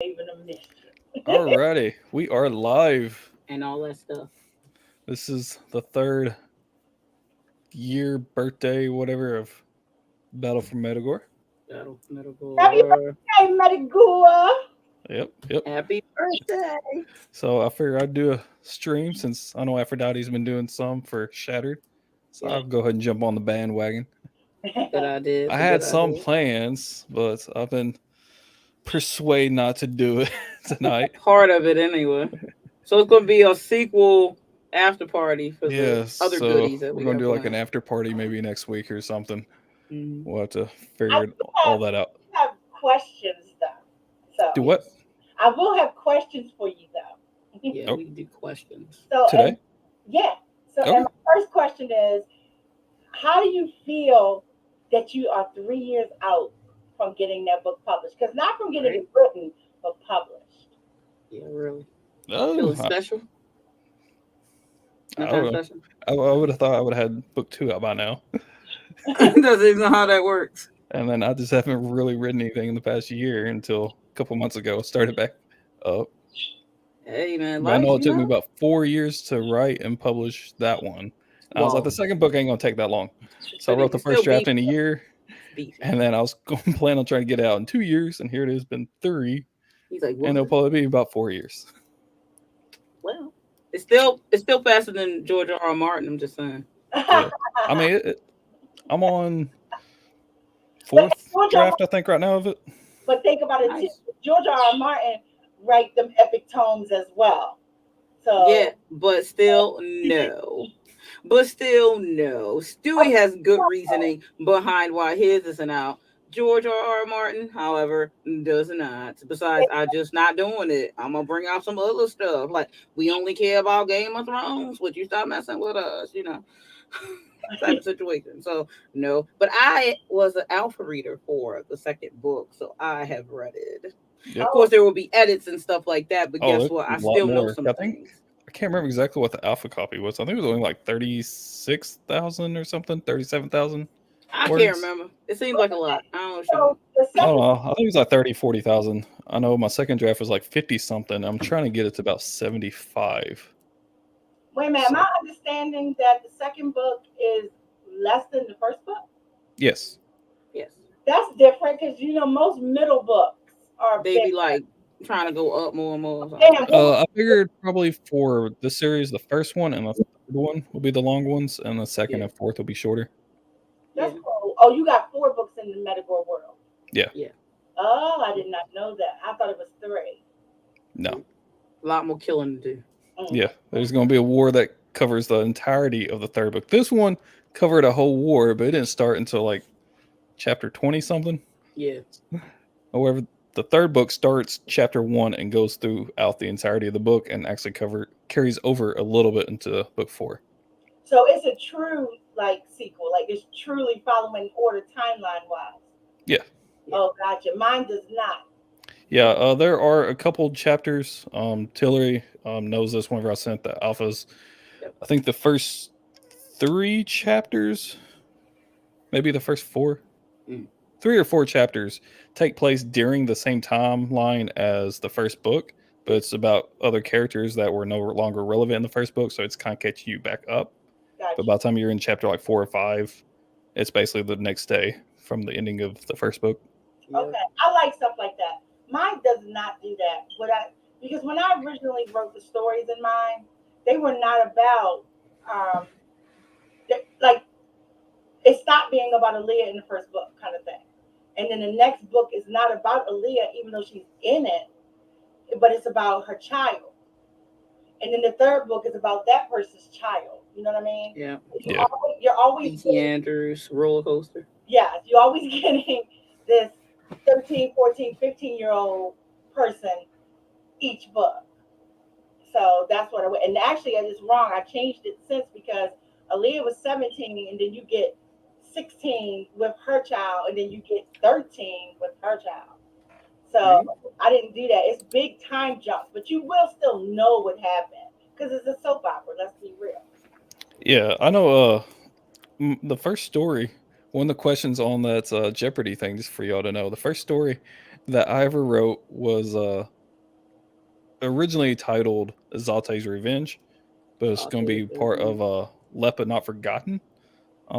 Even a mystery. Alrighty, we are live. and all that stuff. This is the third year, birthday, whatever of Battle for Metagore. That'll Happy Metagore. birthday, Metagore. Yep. Happy birthday. So I figured I'd do a stream since I know Aphrodite's been doing some for Shattered. So Yeah. I'll go ahead and jump on the bandwagon. Good idea. It's I a had good some idea. plans, but I've been persuaded not to do it tonight. Part of it anyway. So it's gonna be a sequel after party for the Yeah, other so goodies that we're we gonna got do like an planned. after party maybe next week or something. Mhm. We'll have to I figure do all have, that out. have questions though. So Do what? I will have questions for you though. Yeah, Oh, we can do questions. So and today? yeah. So and Okay. my first question is, how do you feel that you are 3 years out from getting that book published? Because not from getting Right? it written, but published. Yeah, really. Oh, Feeling special? No I kind of don't know. special? I would have thought I would have had book two out by now, Doesn't even know how that works. and then I just haven't really written anything in the past year until a couple months ago. Started back up, Hey man, but I life, know it took me about 4 years to write and publish that one. I was like, the Well, second book ain't gonna take that long, so I but wrote the it's still first draft beefy. in a year, It's beefy. and then I was going plan on trying to get it out in 2 years, and here it has been three, He's like, and what? it'll probably be about 4 years. Well, it's still faster than George R. R. Martin. I'm just saying. Yeah, I mean, I'm on But fourth draft, I think, right now of it. but think about it too. Nice. George R. R. Martin write them epic tomes as well. Yeah, So but still no. But still no. Stewie has good reasoning behind why his isn't out. George R. R. Martin, however, does not. Besides, I just not doing it. I'm gonna bring out some other stuff. Like we only care about Game of Thrones. Would you stop messing with us? Type of situation. So no. But I was an alpha reader for the second book, so I have read it. Yep. Of oh, course, there will be edits and stuff like that, but Oh, guess there's what? I a lot still know more. some I think things. I can't remember exactly what the alpha copy was. I think it was only like 36,000 or something, 37,000 I can't words. remember. It seems like a lot. I don't know. so Sean. the I don't second, know. I think it was like 30, 40,000. I know my second draft was like 50 something. I'm trying to get it to about 75. wait a minute, am So, I understanding that the second book is less than the first book? yes. Yes. That's different because most middle books are They big. be like trying to go up more and more. Or something. Damn, what was I figured probably for this series, the first one and the third one will be the long ones, and the second Yeah. and fourth will be shorter. that's Yeah. cool. Oh, you got 4 books in the Metagore world. Yeah. Yeah. Oh, I did not know that. I thought it was 3. No. A lot more killing to do. Mm. Yeah. There's going to be a war that covers the entirety of the third book. This one covered a whole war, but it didn't start until like chapter 20 something. Yeah. However, the third book starts chapter 1 and goes throughout the entirety of the book and actually carries over a little bit into book 4. So it's a true like sequel. Like it's truly following order timeline wise. Yeah. Oh, gotcha. Mine does not. Yeah, there are a couple chapters. Tillery knows this whenever I sent the alphas. Yep. I think the first 3 chapters, maybe the first 4, Mm. 3 or 4 chapters take place during the same timeline as the first book, but it's about other characters that were no longer relevant in the first book, so it's kind of catching you back up. But Gotcha. by the time you're in chapter like 4 or 5, it's basically the next day from the ending of the first book. Yeah. Okay. I like stuff like that. Mine does not do that. Because when I originally wrote the stories in mine, they were not about um like it stopped being about Aaliyah in the first book kind of thing. And then the next book is not about Aaliyah, even though she's in it, but it's about her child. And then the third book is about that person's child. You know what I mean? Yeah. Yeah. You're always BT Andrews roller coaster. yeah, you're always getting this 13, 14, 15-year-old person each book. So that's what I went. And actually, I was wrong. I changed it since because Aaliyah was 17, and then you get 16 with her child, and then you get 13 with her child. So Right. I didn't do that. It's big time jumps, but you will still know what happened because it's a soap opera. Let's be real. Yeah, I know. The first story, one of the questions on that Jeopardy thing, just for y'all to know, the first story that I ever wrote was originally titled Zalte's Revenge, but it's going to be part of a Let But Not Forgotten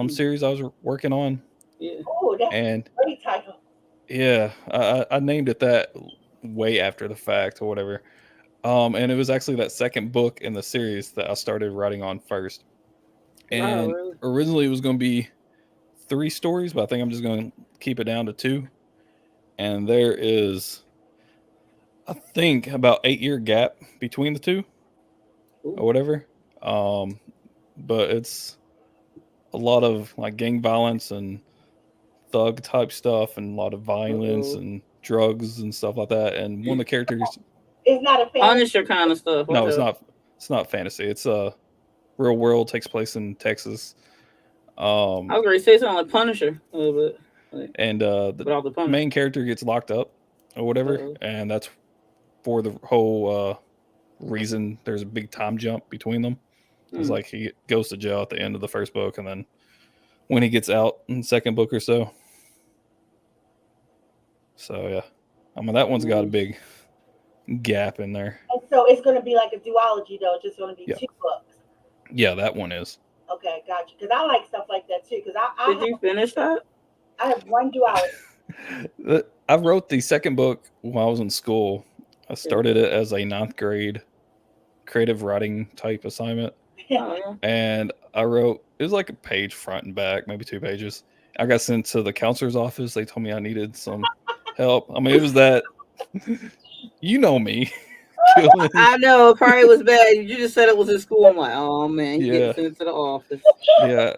series I was working on. Yeah. Oh, that's And a great title. yeah, I named it that way after the fact or whatever. And it was actually that second book in the series that I started writing on first. And really? originally it was going to be 3 stories, but I think I'm just going to keep it down to 2. And there is, I think, about 8-year gap between the 2 or whatever. But it's a lot of like gang violence and thug type stuff and a lot of violence and drugs and stuff like that. And one of the characters, It's not a fantasy. Punisher kind of stuff. no, it's not. It's not fantasy. It's real world, takes place in Texas. I was going to say something like Punisher, but and the main character gets locked up or whatever, and that's for the whole reason there's a big time jump between them. It's like he goes to jail at the end of the first book, and then when he gets out in the second book or so. So yeah, I mean that one's got a big gap in there. And so it's going to be like a duology, though. It's just going to be 2 books. Yeah, that one is. Okay, gotcha. Because I like stuff like that too. Because did you finish that? I have one duology. I wrote the second book while I was in school. I started it as a 9th grade creative writing type assignment. And I wrote, it was like a page front and back, maybe 2 pages. I got sent to the counselor's office. They told me I needed some help. I mean, it was that, you know me. I know, it probably was bad. You just said it was in school. I'm like, oh man, you get sent to the office. Yeah.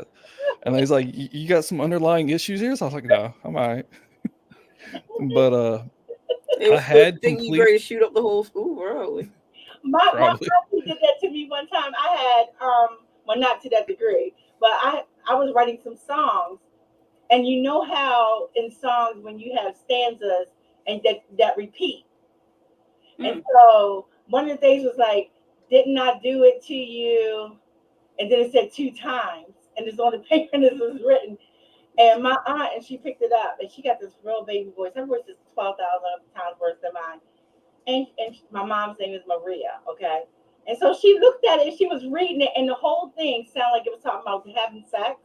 And he's like, you got some underlying issues here? So I was like, no, I'm all right. But I had you ready to shoot up the whole school, bro. My mom did that to me one time. I had well, not to that degree, but I was writing some songs, and you know how in songs when you have stanzas and that repeat. And so one of the things was like, didn't I do it to you? And then it said 2 times, and it's on the paper and this was written. And my aunt, and she picked it up, and she got this real baby voice. Her voice is 12,000 times worse than mine. And my mom's name is Maria, okay? And so she looked at it, and she was reading it, and the whole thing sounded like it was talking about having sex.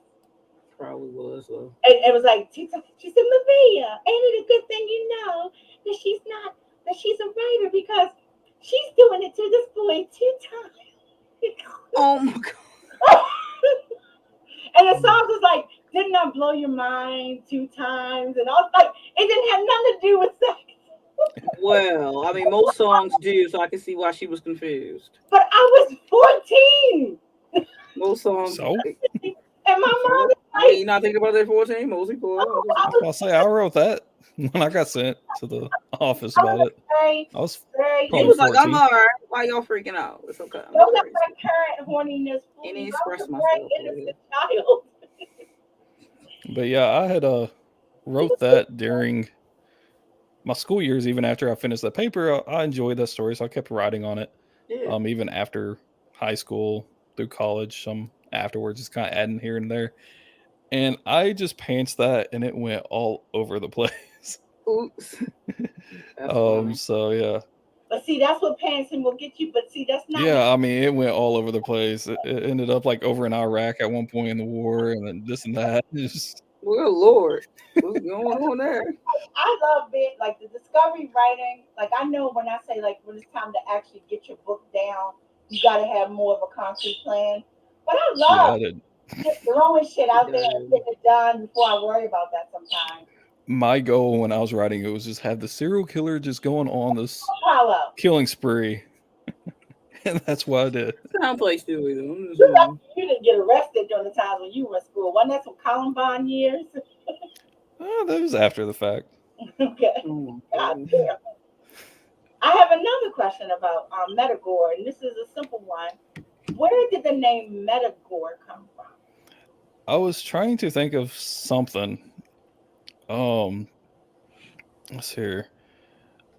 Probably was. And it was like, she said, Maria, ain't it a good thing you know that she's a writer because she's doing it to this boy 2 times. Oh, my God. And the song was like, didn't I blow your mind 2 times? And I was like, it didn't have nothing to do with sex. Well, I mean, most songs do, so I can see why she was confused. But I was 14. Most songs. So? And my mom was like, you're not thinking about that 14, Mosey boy. I'll say I wrote that when I got sent to the office about it. I was probably was 14. Like, I'm all right. Why y'all freaking out? It's okay. Don't let my current horniness fool me. Express myself. Child. But yeah, I had wrote that during my school years. Even after I finished that paper, I enjoyed that story, so I kept writing on it. Yeah. Even after high school, through college, some afterwards, just kind of adding here and there. And I just pantsed that, and it went all over the place. Oops. So yeah. But see, that's what pantsing will get you. But see, that's not. Yeah, I mean, it went all over the place. It ended up like over in Iraq at one point in the war, and then this and that. Just... Well, Lord, what's going on there? I love it, like the discovery writing. Like I know when I say like when it's time to actually get your book down, you got to have more of a concrete plan. But I love just throwing shit out there and getting it done before I worry about that sometimes. My goal when I was writing it was just have the serial killer just going on this killing spree. And that's what I did. Sounds like Stewie, though. You didn't get arrested during the times when you were in school. Wasn't that some Columbine years? That was after the fact. Okay. God damn. I have another question about Metagore, and this is a simple one. Where did the name Metagore come from? I was trying to think of something. Let's see here.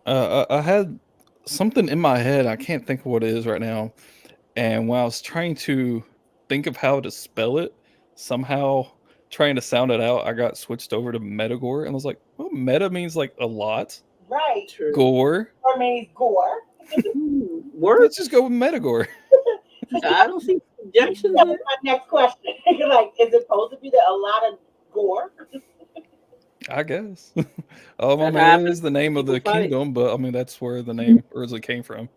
I had something in my head. I can't think of what it is right now. And when I was trying to think of how to spell it, somehow trying to sound it out, I got switched over to Metagore, and I was like, well, meta means like a lot. Right. True. Gore. Mermaid's gore. Work. Let's just go with Metagore. I don't see objections. That was my next question. Like, is it supposed to be a lot of gore? I guess. That I mean, it happens. is the name of the People fight. kingdom, but I mean, that's where the name originally came from.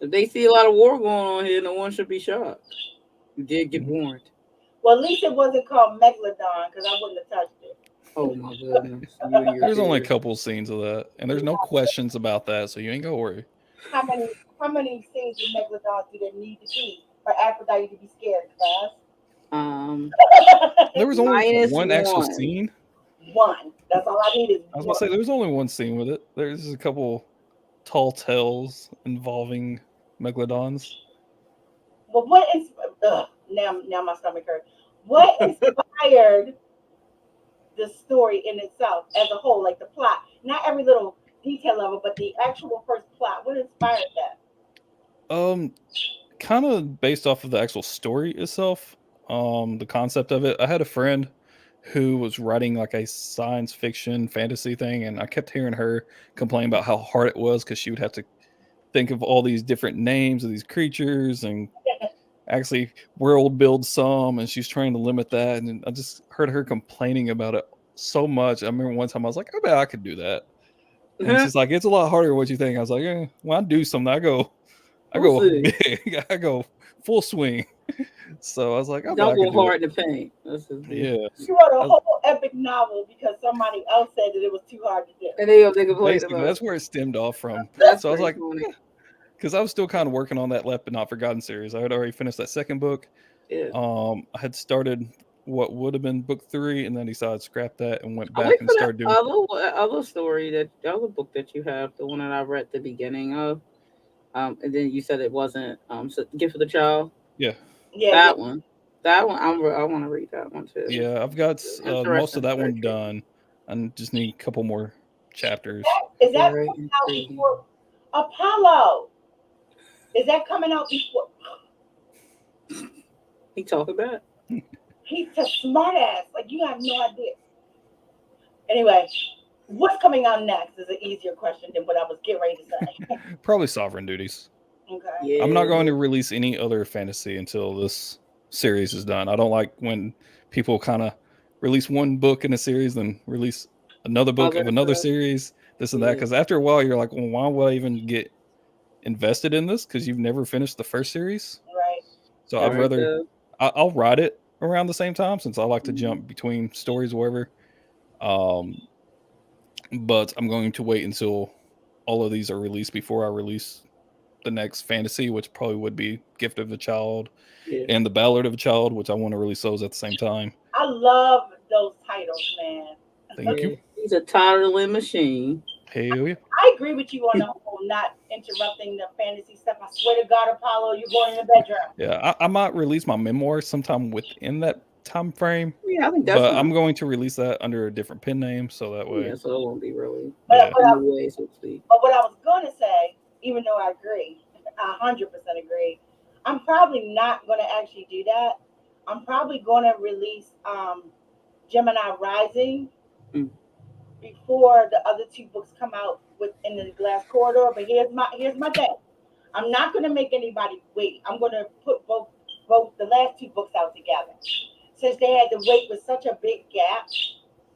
If they see a lot of war going on here, no one should be shocked. You did get warned. Well, at least it wasn't called Megalodon because I wouldn't have touched it. Oh my goodness. You and your There's only a fears. couple scenes of that, and there's no questions about that, so you ain't gotta worry. How many scenes of Megalodons do there need to be for Aphrodite to be scared, class? There was only Minus one actual one. scene. One. That's all I needed. I was gonna say there was only one scene with it. There's a couple tall tales involving megalodons. Well, what is now my stomach hurts. What inspired the story in itself as a whole, like the plot? Not every little detail of it, but the actual first plot. What inspired that? Kind of based off of the actual story itself. The concept of it. I had a friend who was writing like a science fiction fantasy thing, and I kept hearing her complain about how hard it was because she would have to think of all these different names of these creatures and actually world build some, and she's trying to limit that. And I just heard her complaining about it so much. I remember one time I was like, I bet I could do that. And she's like, it's a lot harder than what you think. I was like, when I do something, I go We'll see. big. I go full swing. So I was like, I bet I Don't could go do hard it. in the paint. That's just Yeah. She wrote a whole epic novel because somebody else said that it was too hard to do. And they complain Basically, about that's it. where it stemmed off from. That's So I was like, pretty funny. because I was still kind of working on that Left But Not Forgotten series. I had already finished that second book. Yeah. I had started what would have been book 3, and then decided to scrap that and went I back wait and for started that doing. other story, the other book that you have, the one that I read the beginning of. And then you said it wasn't Gift of the Child. Yeah, That one. I want to read that one too. yeah. I've got most Interesting. of that Very one done. I just need a couple more chapters. Is that Very coming out intriguing. before Apollo? Is that coming out before? He talking about it. He's a smart ass. Like, you have no idea. Anyway, what's coming out next is an easier question than what I was getting ready to say. Probably Sovereign Duties. Okay. Yeah. I'm not going to release any other fantasy until this series is done. I don't like when people kind of release one book in a series, then release another book of another series, this and that. Because after a while, you're like, well, why would I even get invested in this? Because you've never finished the first series. Right. So I'd rather I'll write it around the same time since I like to jump between stories or wherever. But I'm going to wait until all of these are released before I release the next fantasy, which probably would be Gift of the Child and The Ballad of a Child, which I want to release those at the same time. I love those titles, man. Thank you. He's a titling machine. Hell yeah. I agree with you on the whole not interrupting the fantasy stuff. I swear to God, Apollo, you're going in the bedroom. Yeah, I might release my memoir sometime within that time frame. Yeah, I think that's but I'm going to release that under a different pen name, so that way. Yeah, so it won't be really But, in the way, so to speak. But what I was going to say, even though I agree, 100% agree, I'm probably not going to actually do that. I'm probably going to release Gemini Rising before the other two books come out within the Glass Corridor. But here's my thing. I'm not going to make anybody wait. I'm going to put both the last two books out together. Since they had to wait with such a big gap,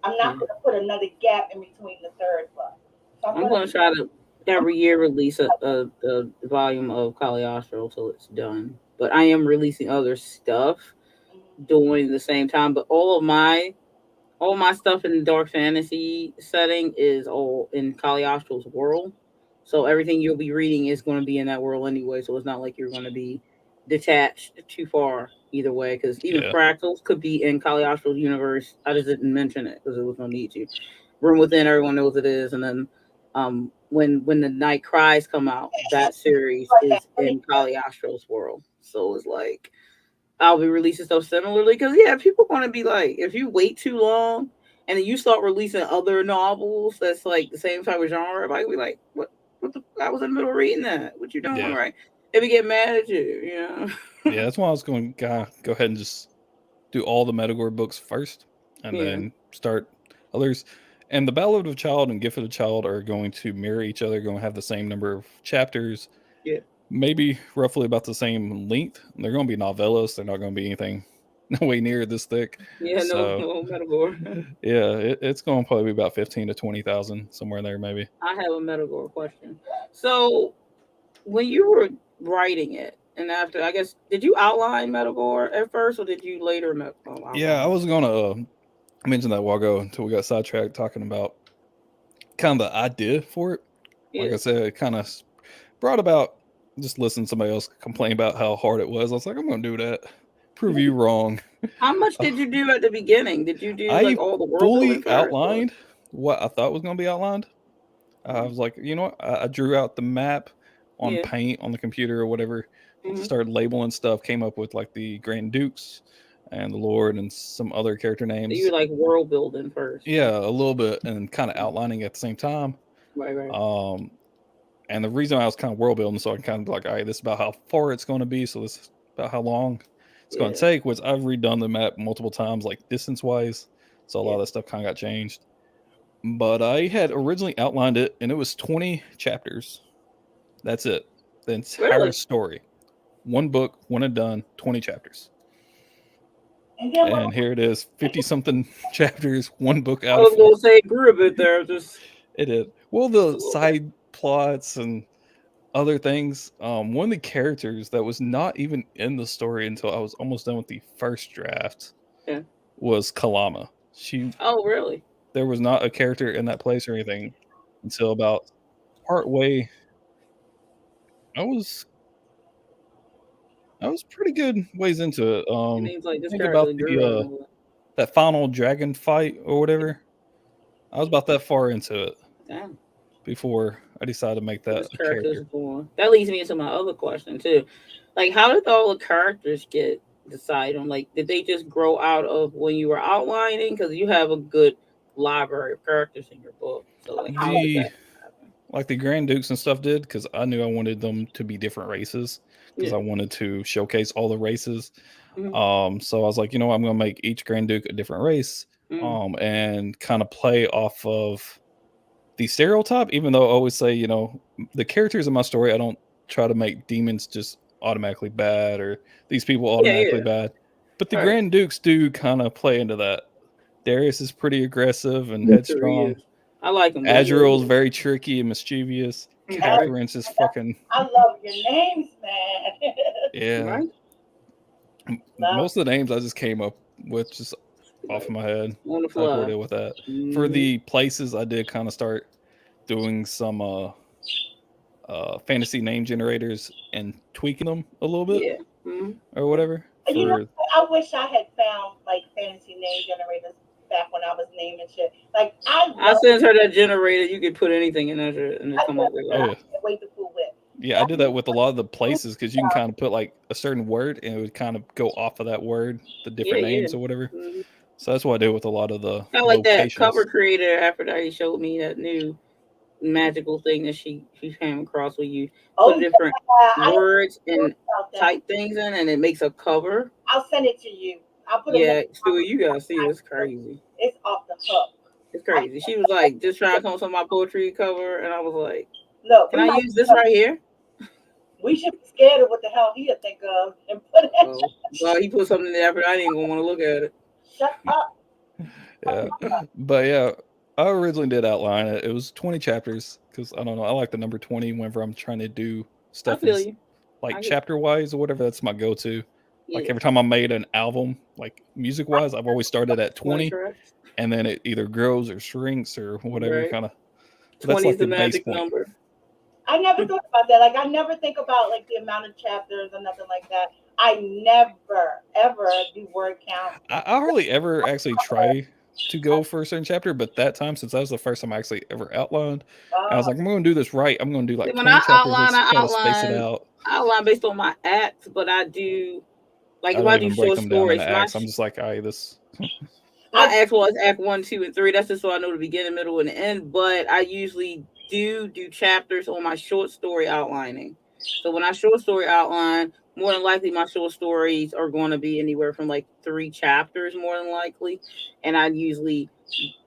I'm not going to put another gap in between the third book. So I'm going to try to every year release a volume of Cagliostro till it's done. But I am releasing other stuff during the same time. But all my stuff in the dark fantasy setting is all in Cagliostro's world. So everything you'll be reading is going to be in that world anyway. So it's not like you're going to be detached too far either way. Because even Fractals could be in Cagliostro's universe. I just didn't mention it because it was no need to. Room Within, everyone knows it is. And then when the Night Cries come out, that series is in Cagliostro's world. So it's like I'll be releasing stuff similarly because people are going to be like, if you wait too long and then you start releasing other novels that's like the same type of genre, everybody be like, what the, I was in the middle of reading that. What you doing, right? They be getting mad at you, Yeah, that's why I was going to go ahead and just do all the Metagore books first and then start others. And the Ballad of a Child and Gift of a Child are going to mirror each other, going to have the same number of chapters. Yeah. Maybe roughly about the same length. They're going to be novellas. They're not going to be anything no way near this thick. Yeah, So, no Metagore. yeah, it's going to probably be about 15 to 20,000, somewhere in there, maybe. I have a Metagore question. So, when you were writing it, and after, I guess, did you outline Metagore at first, or did you later outline? Yeah, I was going to mention that a while ago until we got sidetracked talking about kind of the idea for it. Like I said, it kind of brought about just listening to somebody else complain about how hard it was. I was like, I'm going to do that. Prove you wrong. How much did you do at the beginning? Did you do I like all the world fully building first, outlined what I thought was going to be outlined. I was like, you know what? I drew out the map on Paint on the computer or whatever. Started labeling stuff. Came up with like the Grand Dukes and the Lord and some other character names. So you were like world building first. Yeah, a little bit, and kind of outlining at the same time. Right. And the reason I was kind of world building, so I can kind of be like, all right, this is about how far it's going to be, so this is about how long it's going to take. Was I've redone the map multiple times, like distance wise, so a lot of that stuff kind of got changed. But I had originally outlined it, and it was 20 chapters. That's it. The entire story. One book, one and done, 20 chapters. And here it is, 50 something chapters, one book out. I was going to say it grew a bit there. It did. Well, the side plots and other things. One of the characters that was not even in the story until I was almost done with the first draft was Kalama. Oh, really? There was not a character in that place or anything until about part way. I was pretty good ways into it. Think about that final dragon fight or whatever. I was about that far into it. Damn. Before I decided to make that a character. That leads me into my other question too. Like, how did all the characters get decided on? Like, did they just grow out of when you were outlining? Because you have a good library of characters in your book. So, like, how did that happen? Like the Grand Dukes and stuff did, because I knew I wanted them to be different races, because I wanted to showcase all the races. So I was like, you know, I'm going to make each Grand Duke a different race, and kind of play off of the stereotype, even though I always say, you know, the characters in my story, I don't try to make demons just automatically bad or these people automatically bad. But the Grand Dukes do kind of play into that. Darius is pretty aggressive and headstrong. I like him. Azrael's very tricky and mischievous. Catherine's just fucking... I love your names, man. Yeah. Right? Most of the names I just came up with just off of my head. On the fly. I deal with that. For the places, I did kind of start doing some fantasy name generators and tweaking them a little bit, or whatever. You know, I wish I had found like fantasy name generators back when I was naming shit. Like I sent her that generator. You could put anything in there and it come up with. I can't wait to fool with. Yeah, I did that with a lot of the places because you can kind of put like a certain word and it would kind of go off of that word, the different names or whatever. So that's what I did with a lot of the I like that cover creator Aphrodite showed me that new magical thing that she came across where you put different words and type things in and it makes a cover. I'll send it to you. I'll put Stewart, you gotta see it. It's crazy. It's off the hook. It's crazy. She was like just trying to come up with my poetry cover and I was like, look, can I use this right here? We should be scared of what the hell he'll think of and put it. Well, he put something there, but I didn't even want to look at it. Shut up. Yeah, but yeah, I originally did outline it. It was 20 chapters because I don't know. I like the number 20 whenever I'm trying to do stuff like chapter wise or whatever. That's my go-to. Like every time I made an album, like music wise, I've always started at 20, and then it either grows or shrinks or whatever kind of. 20 is the magic number. I never thought about that. Like I never think about like the amount of chapters or nothing like that. I never ever do word count. I hardly ever actually try to go for a certain chapter, but that time, since that was the first time I actually ever outlined, I was like, I'm going to do this right. I'm going to do like 20 chapters. I outline based on my acts, but I do like if I do short stories. I'm just like, all right, this. My act was act 1, 2, and 3. That's just so I know the beginning, middle, and the end. But I usually do chapters on my short story outlining. So when I short story outline, more than likely my short stories are going to be anywhere from like 3 chapters, more than likely. And I usually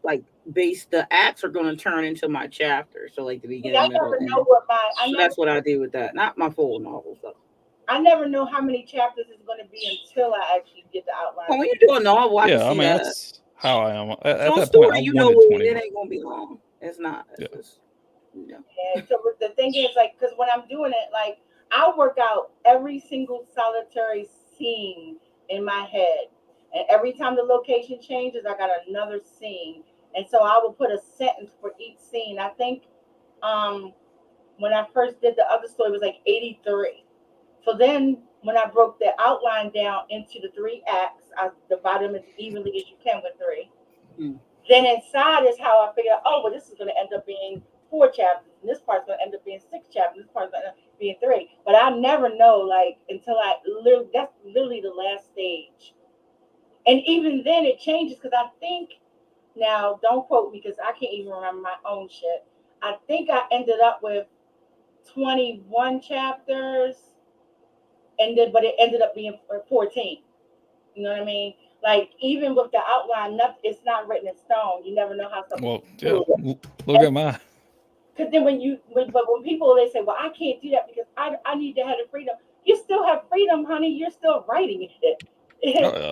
like the acts are going to turn into my chapter. So like the See, beginning, I middle, never know end. what So that's what I do with that. Not my full novels though. I never know how many chapters it's going to be until I actually get the outline. Well, when you do a novel, I can Yeah, I see mean that. that's how I am. At So a that point, I story, wanted 20 it books. ain't gonna be long. It's not. It's Yeah. just, And so the thing is, like, because when I'm doing it, like, I'll work out every single solitary scene in my head. And every time the location changes, I got another scene. And so I will put a sentence for each scene. I think um, when I first did the other story, it was like 83. So then when I broke the outline down into the 3 acts, I divide them as evenly as you can with 3. Mm. Then inside is how I figure out, oh, well, this is going to end up being 4 chapters, and this part's going to end up being 6 chapters, this part's going to end up being 3. But I never know, like, until that's literally the last stage. And even then it changes because I think, now don't quote me because I can't even remember my own shit. I think I ended up with 21 chapters, but it ended up being 14. You know what I mean? Like, even with the outline, it's not written in stone. You never know how something. Well, yeah. Look at mine. Because then when people they say, well, I can't do that because I need to have the freedom. You still have freedom, honey. You're still writing it.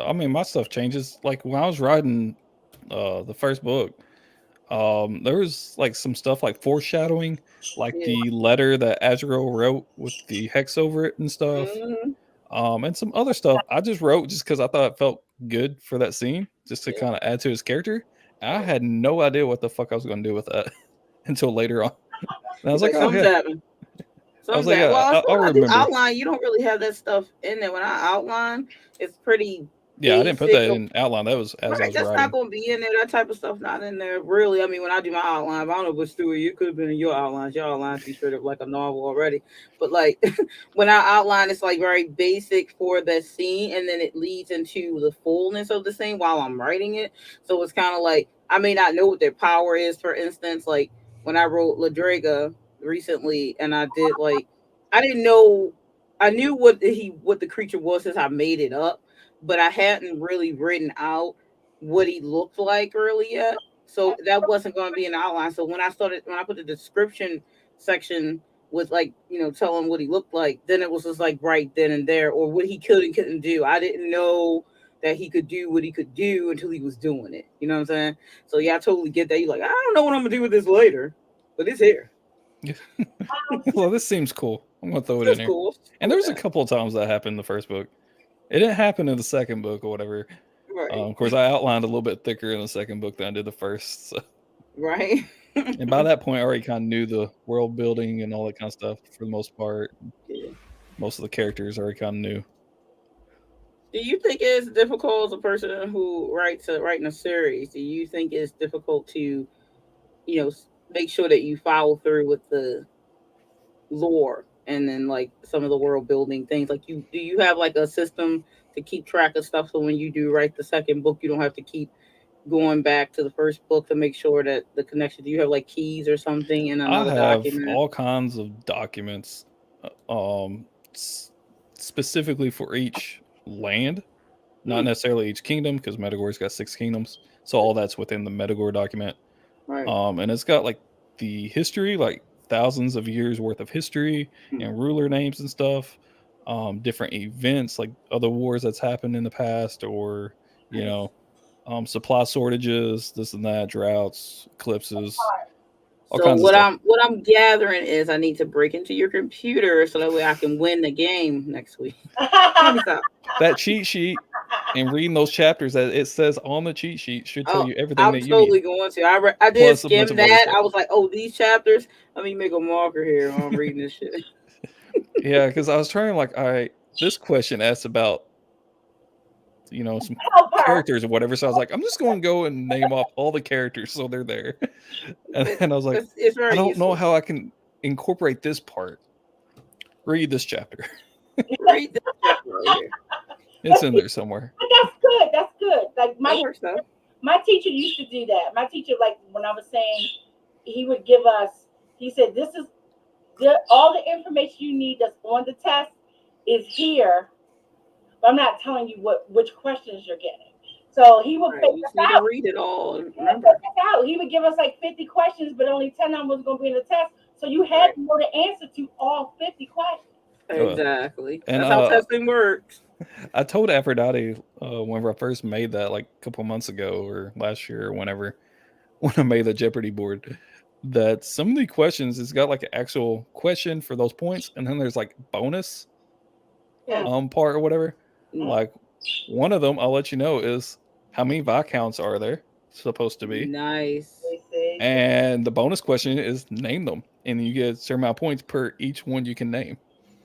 I mean, my stuff changes. Like when I was writing the first book, there was like some stuff like foreshadowing, like the letter that Azrael wrote with the hex over it and stuff. And some other stuff I just wrote just because I thought it felt good for that scene, just to kind of add to his character. I had no idea what the fuck I was going to do with that until later on. And I was like, oh yeah. happened. I was like, yeah, Well, I'll I do remember. outline, you don't really have that stuff in there. When I outline, it's pretty. Yeah, I didn't put that in outline. That was as I was that's writing. not going to be in there. That type of stuff not in there. Really, I mean, when I do my outline, I don't know what Stewart, you could have been in your outlines. Your outlines be straight up like a novel already. But like when I outline, it's like very basic for the scene, and then it leads into the fullness of the scene while I'm writing it. So it's kind of like I may not know what their power is. For instance, like when I wrote Ladrega recently, and I did like I didn't know. I knew what the creature was since I made it up, but I hadn't really written out what he looked like really yet. So that wasn't going to be an outline. So when I put the description section with like, telling what he looked like, then it was just like right then and there, or what he could and couldn't do. I didn't know that he could do what he could do until he was doing it. You know what I'm saying? So yeah, I totally get that. You're like, I don't know what I'm going to do with this later, but it's here. Well, this seems cool. I'm going to throw it in here. Cool. And there was a couple of times that happened in the first book. It didn't happen in the second book or whatever. Right. Of course, I outlined a little bit thicker in the second book than I did the first. So. Right. And by that point, I already kind of knew the world building and all that kind of stuff for the most part. Yeah. Most of the characters already kind of knew. Do you think it's difficult as a person who writing a series? Do you think it's difficult to, make sure that you follow through with the lore and then like some of the world building things? Like do you have like a system to keep track of stuff so when you do write the second book, you don't have to keep going back to the first book to make sure that the connection? Do you have like keys or something in another document? All kinds of documents, specifically for each land, not necessarily each kingdom, because Metagore's got 6 kingdoms, so all that's within the Metagore document. Right. And it's got like the history, like thousands of years worth of history and ruler names and stuff, different events like other wars that's happened in the past, or supply shortages, this and that, droughts, eclipses, all So kinds of stuff. what I'm gathering is I need to break into your computer so that way I can win the game next week. That cheat sheet and reading those chapters that it says on the cheat sheet should tell you everything that you totally need. Going to. I did skim that. I was like, oh, these chapters. Let me make a marker here while I'm reading this shit. Yeah, because I was trying all right, this question asks about some characters or whatever. So I was like, I'm just going to go and name off all the characters so they're there. And I was like, I don't know how I can incorporate this part. Read this chapter. Read this chapter right here. It's in there somewhere. But that's good. Like my teacher used to do that. My teacher, like when I was saying, he would give us, he said, this is all the information you need that's on the test is here. But I'm not telling you which questions you're getting. So he would Right. pick You us just need to out. read it all and He would remember. pick us out. He would give us like 50 questions, but only 10 of them was going to be in the test. So you had Right. to know the answer to all 50 questions. Exactly. And That's how testing works. I told Aphrodite whenever I first made that, like a couple months ago or last year or whenever, when I made the Jeopardy board, that some of the questions it's got like an actual question for those points, and then there's like bonus Yeah. part or whatever. Mm. Like one of them, I'll let you know, is how many Viscounts are there supposed to be, Nice. You see? and the bonus question is name them, and you get a certain amount of points per each one you can name.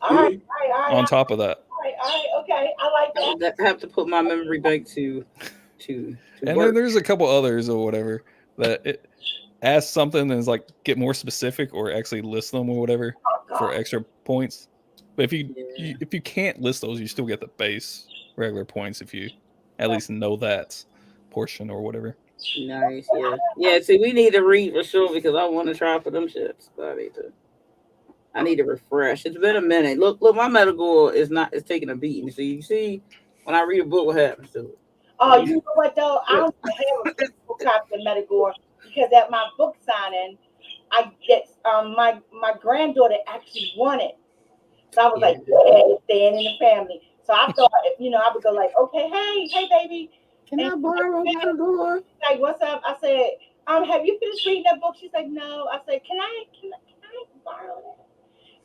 All right, all right, all On right, top of that, all right, okay. I like that. I have to put my memory bank to and work. then there's a couple others or whatever that it asks something and is like get more specific or actually list them or whatever Oh, for God. extra points. But if you Yeah. if you can't list those, you still get the base regular points if you at least know that portion or whatever. Nice. Yeah. See, we need to read for sure because I want to try for them shits. So I need to refresh. It's been a minute. Look, my Metagore is taking a beating. So you see, when I read a book, what happens to it? Oh, you know what though? I don't have a physical copy of Metagore because at my book signing, I get my granddaughter actually won it. So I was like, yeah, staying in the family. So I thought, I would go like, okay, hey, baby. Can I borrow Metagore? Like, what's up? I said, have you finished reading that book? She's like, no. I said, can I borrow that?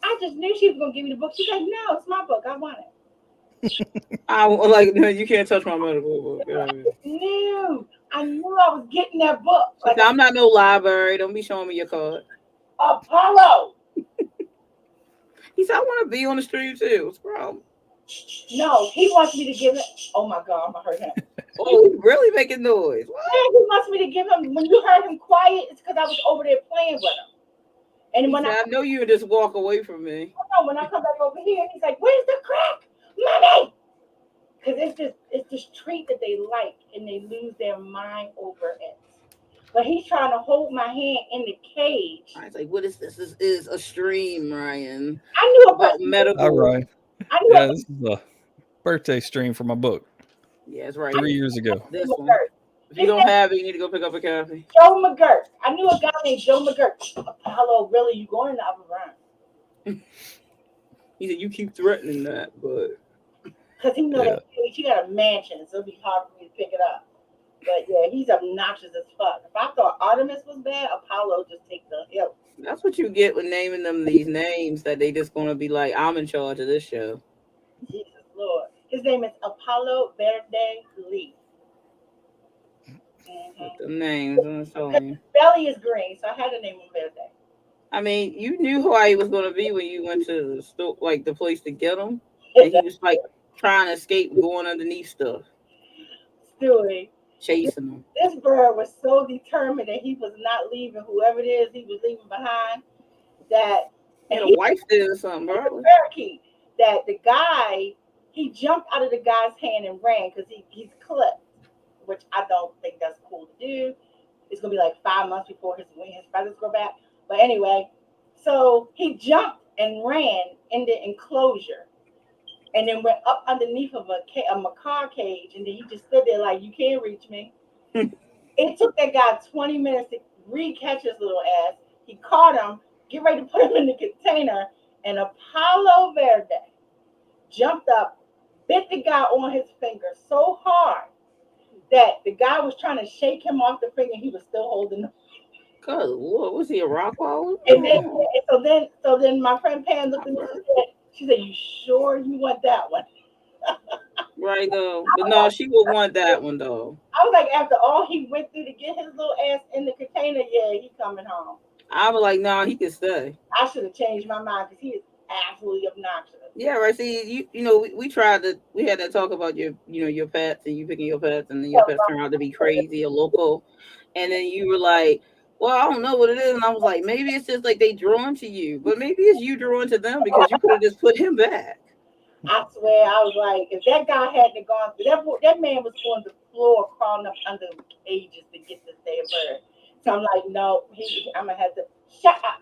I just knew she was gonna give me the book. She's like, no, it's my book. I want it. No, you can't touch my Metagore book. I knew I was getting that book. Like, I'm not no library. Don't be showing me your card. Apollo. He said, I want to be on the stream too. What's the problem? No, he wants me to give it. Oh my God, I'm gonna hurt him. Oh, he's really making noise. What? Yeah, he wants me to give him. When you heard him quiet, it's because I was over there playing with him. And when I know you would just walk away from me. When I come back over here, he's like, "Where's the crack, mommy?" Because it's this treat that they like, and they lose their mind over it. But he's trying to hold my hand in the cage. I was like, "What is this? This is a stream, Ryan." I knew about Metagore. All right. I knew Yeah, this is a birthday stream for my book. Yeah, it's right. 3 years ago. This one. If you don't have it, you need to go pick up a copy. Joe McGirt. I knew a guy named Joe McGirt. Apollo, really? You going in the other round? He said, you keep threatening that, but... Because he knows that he got a mansion, so it'll be hard for me to pick it up. But yeah, he's obnoxious as fuck. If I thought Artemis was bad, Apollo just take the hill. That's what you get with naming them these names that they just going to be like, I'm in charge of this show. Jesus Lord. His name is Apollo Verde Lee. The names, I'm telling you. Belly is green, so I had to name him Verde. I mean, you knew who he was going to be when you went to the store, like the place to get him. And he was like trying to escape, going underneath stuff. Stewie. Chasing him. This bird was so determined that he was not leaving whoever it is he was leaving behind. That and a wife did or something, bro. Parakeet. That the guy, he jumped out of the guy's hand and ran because he's clipped, which I don't think that's cool to do. It's gonna be like 5 months before his feathers grow back. But anyway, so he jumped and ran in the enclosure, and then went up underneath of a macaw cage, and then he just stood there like, you can't reach me. It took that guy 20 minutes to re-catch his little ass. He caught him, get ready to put him in the container, and Apollo Verde jumped up, bit the guy on his finger so hard that the guy was trying to shake him off the finger. He was still holding him. Cause what was he, a rock wall? And so then my friend Pam looked at me and she said, "You sure you want that one?" Right though, but no, she would want that one though. I was like, after all he went through to get his little ass in the container, yeah, he coming home. I was like, no, he can stay. I should have changed my mind because he is absolutely obnoxious. Yeah, right. See, we tried to, we had that talk about your pets and you picking your pets, and then your pets turned out to be crazy or local, and then you were like, well, I don't know what it is, and I was like, maybe it's just like they drawn to you, but maybe it's you drawn to them because you could have just put him back. I swear, I was like, if that guy hadn't gone through that man was on the floor crawling up under cages to get this damn bird. So I'm like, no, I'm gonna have to shut up.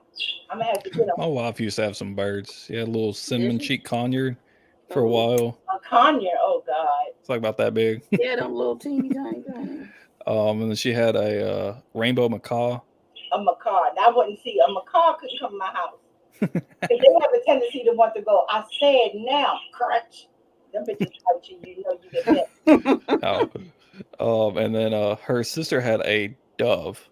I'm gonna have to get him. My wife used to have some birds. She had a little cinnamon cheek conure for a while. A conure. Oh God. It's like about that big. Yeah, them little teeny tiny. And then she had a rainbow macaw. A macaw. Now, I wouldn't see a macaw couldn't come to my house. They have a tendency to want to go. I said now, correct. Them bitches fight you. You know you get hit. And then her sister had a dove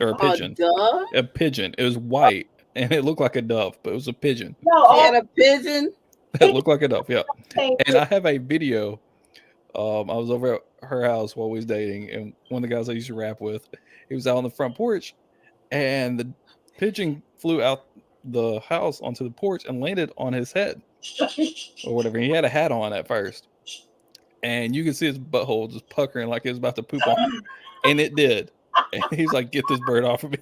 or a pigeon. Dove? A pigeon. It was white and it looked like a dove, but it was a pigeon. No, She had a pigeon. It looked like a dove. Yeah. Thank And I have a video. I was over at her house while we was dating, and one of the guys I used to rap with, he was out on the front porch, and the pigeon flew out the house onto the porch and landed on his head or whatever. He had a hat on at first, and you could see his butthole just puckering like it was about to poop on him, and it did. And he's like, "Get this bird off of me!"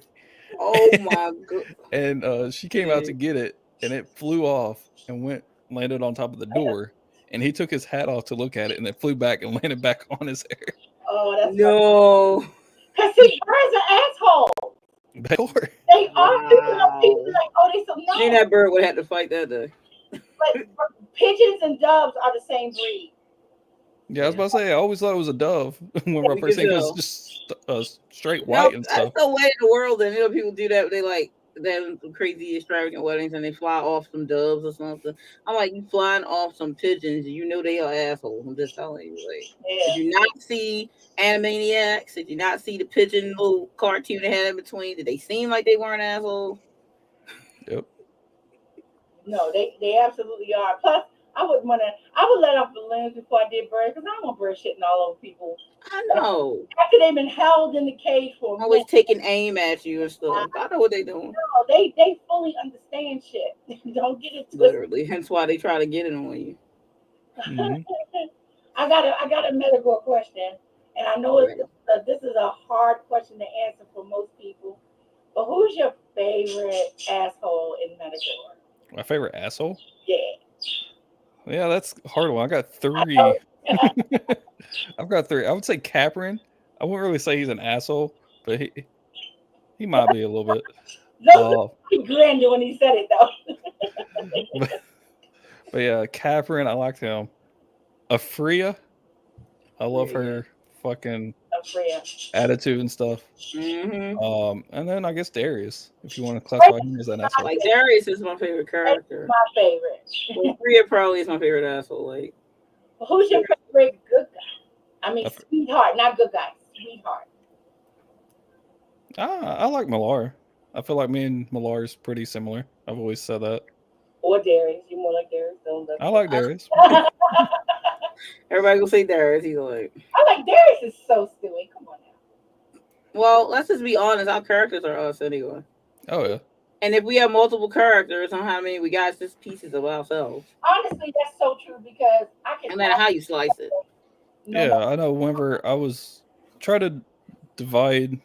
Oh my God! And she came out to get it, and it flew off and landed on top of the door. And he took his hat off to look at it, and then flew back and landed back on his hair. Oh, that's no. Because see, birds are assholes. They are. They are. People like, oh, they so no. She and that bird would have to fight that day. But pigeons and doves are the same breed. Yeah, I was about to say, I always thought it was a dove when I first think it was just straight white and stuff. That's the way in the world that people do that. They like them crazy extravagant weddings and they fly off some doves or something. I'm like, you flying off some pigeons, you know they are assholes. I'm just telling you. Like, did you not see Animaniacs? Did you not see the pigeon little cartoon they had in between? Did they seem like they weren't assholes? Yep. No, they absolutely are. Plus, I would let off balloons before I did birds because I don't want birds shitting all over people. I know. After they've been held in the cage for always taking aim at you and stuff. I know what they doing. No, they fully understand shit. Don't get it twisted. Literally. Hence why they try to get it on you. Mm-hmm. I got a Metagore question, and I know this is a hard question to answer for most people. But who's your favorite asshole in Metagore? My favorite asshole? Yeah. Yeah, that's a hard one. I got three. I've got three. I would say Capron. I wouldn't really say he's an asshole, but he might be a little bit. He grinned when he said it though. but yeah, Capron, I liked him. Afria, I love her fucking attitude and stuff. Mm-hmm. And then I guess Darius, if you want to classify him as an asshole. Like Darius is my favorite character. My favorite. Well, Afria probably is my favorite asshole. Like, who's your favorite good guy? I mean, sweetheart, not good guy. Sweetheart. I like Millar. I feel like me and Millar is pretty similar. I've always said that. Or Darius. You're more like Darius. I like Darius. Everybody gonna say Darius. He's like, I like Darius is so silly. Come on now. Well, let's just be honest. Our characters are us anyway. Oh yeah. And if we have multiple characters, on how many we got, it's just pieces of ourselves. Honestly, that's so true because I can. No matter how you slice it. Yeah, I know. Whenever I was trying to divide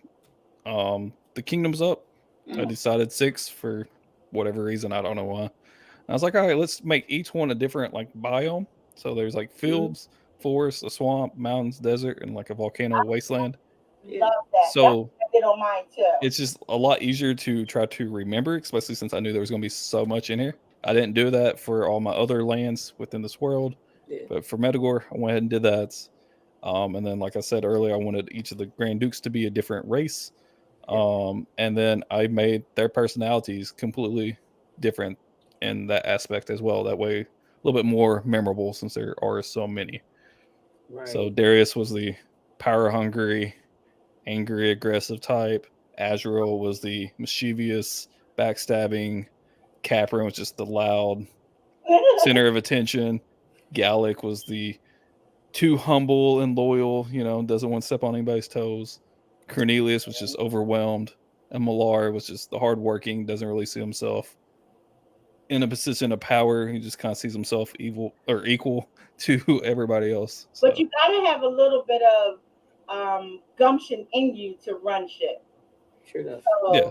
the kingdoms up, I decided 6 for whatever reason. I don't know why. I was like, all right, let's make each one a different like biome. So there's like fields, forests, a swamp, mountains, desert, and like a volcano wasteland. Love that. So they don't mind too. It's just a lot easier to try to remember, especially since I knew there was going to be so much in here. I didn't do that for all my other lands within this world, but for Metagore, I went ahead and did that. And then, like I said earlier, I wanted each of the Grand Dukes to be a different race. And then I made their personalities completely different in that aspect as well. That way, a little bit more memorable since there are so many. Right. So Darius was the power-hungry, angry, aggressive type. Azrael was the mischievous, backstabbing. Capron was just the loud center of attention. Gallic was the too humble and loyal, doesn't want to step on anybody's toes. Cornelius was just overwhelmed. And Millar was just the hardworking, doesn't really see himself in a position of power. He just kind of sees himself evil or equal to everybody else. So. But you got to have a little bit of gumption in you to run shit. Sure does. So yeah.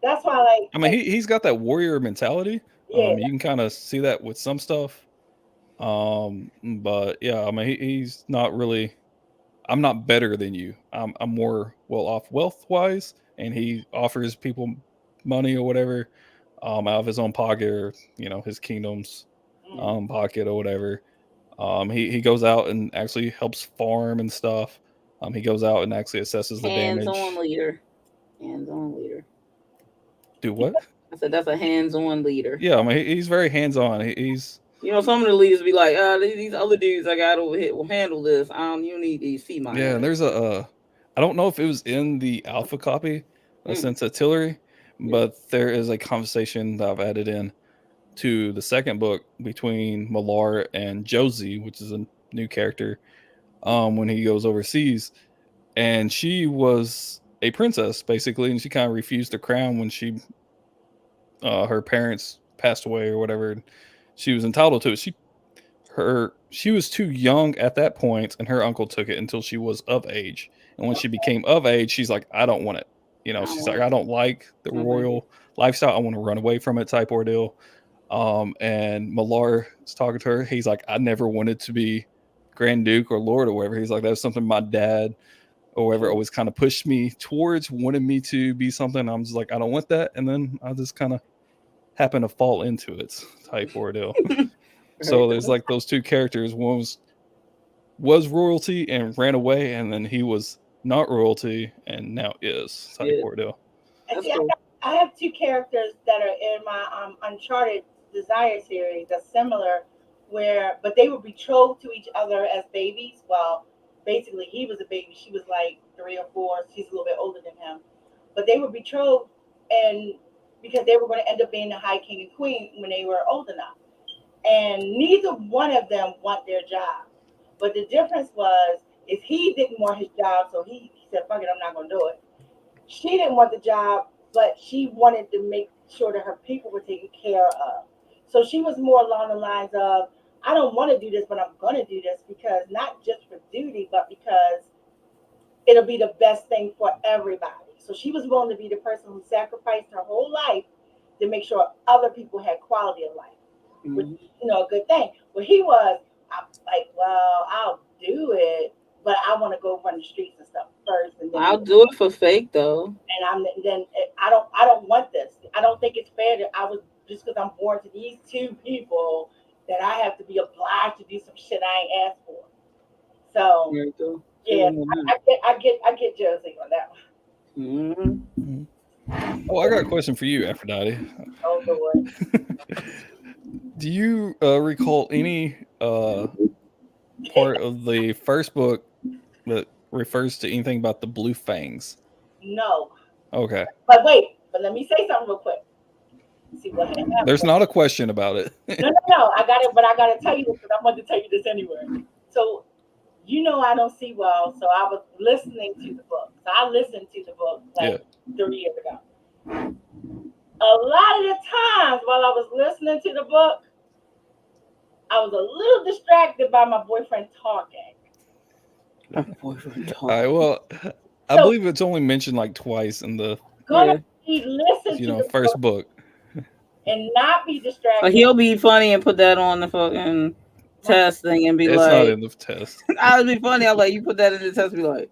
That's why, I mean, he's got that warrior mentality. Yeah. You can kind of see that with some stuff. But yeah, I mean, he's not really. I'm not better than you. I'm more well off wealth wise, and he offers people money or whatever out of his own pocket or his kingdom's pocket or whatever. He goes out and actually helps farm and stuff. He goes out and actually assesses the damage. Hands-on leader. Hands-on leader. Do what? I said that's a hands-on leader. Yeah, I mean he's very hands-on. He's some of the leaders be like, these other dudes I got over here will handle this. You need these C minus. Yeah, and there's I don't know if it was in the alpha copy since Tillery, but there is a conversation that I've added in to the second book between Millar and Josie, which is a new character, when he goes overseas, and she was a princess basically, and she kind of refused the crown when her parents passed away or whatever. She was entitled to it. She was too young at that point, and her uncle took it until she was of age. And when she became of age, she's like, I don't want it. She's like, I don't like the royal lifestyle. I want to run away from it type ordeal. And Millar is talking to her. He's like, I never wanted to be Grand Duke or Lord or whatever. He's like, that's something my dad or whatever always kind of pushed me towards, wanted me to be something. I'm just like, I don't want that. And then I just kind of happen to fall into it type ordeal. So there's like those two characters. One was royalty and ran away, and then he was not royalty and now is type ordeal. I have two characters that are in my Uncharted Desire series that's similar, but they were betrothed to each other as babies. Well, basically he was a baby, she was like 3 or 4. She's a little bit older than him, but they were betrothed, and because they were going to end up being the High King and Queen when they were old enough. And neither one of them want their job. But the difference is he didn't want his job, so he said, fuck it, I'm not going to do it. She didn't want the job, but she wanted to make sure that her people were taken care of. So she was more along the lines of, I don't want to do this, but I'm going to do this because not just for duty, but because it'll be the best thing for everybody. So she was willing to be the person who sacrificed her whole life to make sure other people had quality of life. Which is, a good thing. But he was, I'm like, well, I'll do it, but I want to go run the streets and stuff first. And then I'll do it for fake though. And I don't want this. I don't think it's fair that I was just because I'm born to these two people that I have to be obliged to do some shit I ain't asked for. So yeah, I get Josie on that one. Mm-hmm. Oh, I got a question for you, Aphrodite. Oh Lord. Do you recall any part of the first book that refers to anything about the blue fangs? No. Okay. But let me say something real quick. See what happened. There's not a question about it. No. I got to tell you this because I wanted to tell you this anyway. So, I don't see well, so I was listening to the book. So I listened to the book 30 years ago. A lot of the times while I was listening to the book, I was a little distracted by my boyfriend talking. All right, well, I believe it's only mentioned like twice in the first book. And not be distracted. But he'll be funny and put that on the fucking test thing and be it's like, not in the test. I'll be funny. I'll like, you put that in the test and be like,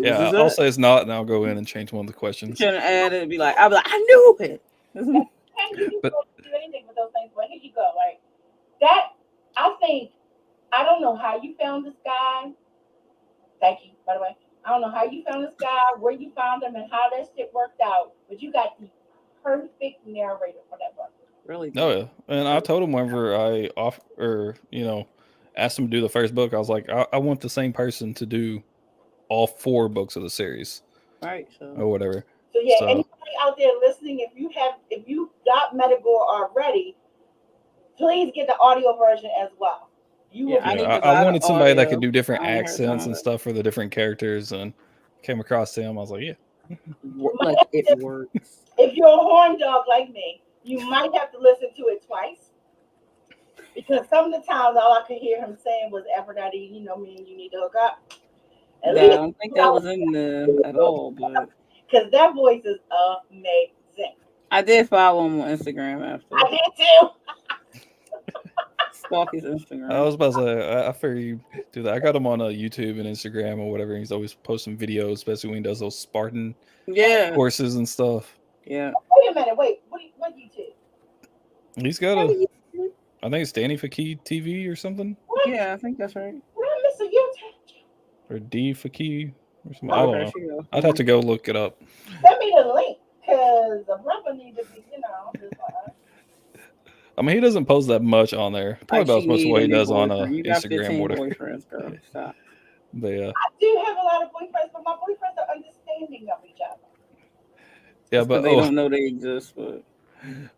I'll say it's not, and I'll go in and change one of the questions. Shouldn't add it and be like, I'll be like, I knew it. You don't do anything with those things, but here you go. Like that, I don't know how you found this guy. Thank you, by the way. I don't know how you found this guy, where you found him, and how that shit worked out. But you got the perfect narrator for that book. Really? Oh yeah, and I told him whenever I asked him to do the first book, I was like, I want the same person to do all 4 books of the series, right? Or whatever. So anybody out there listening, if you got Metagore already, please get the audio version as well. I wanted somebody that could do different accents and stuff for the different characters, and came across him. I was like, yeah, like it works. If you're a horn dog like me, you might have to listen to it twice, because some of the times all I could hear him saying was, "Aphrodite, me and you need to hook up." I don't think that was in there at all, but because that voice is amazing. I did follow him on Instagram after. I did too. Stalk his Instagram. I was about to say, I figure you do that. I got him on YouTube and Instagram or whatever. And he's always posting videos, especially when he does those Spartan courses and stuff. Yeah. Wait a minute. Wait. What YouTube? He's got I think it's Danny Fakid TV or something. What? Yeah, I think that's right. What I miss a year tangent? Or D for key or something. I don't There know. she goes. I'd have to go look it up. Send me the link because the brother need to be, just like. I mean, he doesn't post that much on there. Probably Like about she as much as need what a he new does on boyfriend. You got Instagram 15 or whatever. boyfriends, girl. Stop. But yeah, I do have a lot of boyfriends, but my boyfriends are understanding of each other. yeah. Because But they don't know they exist. But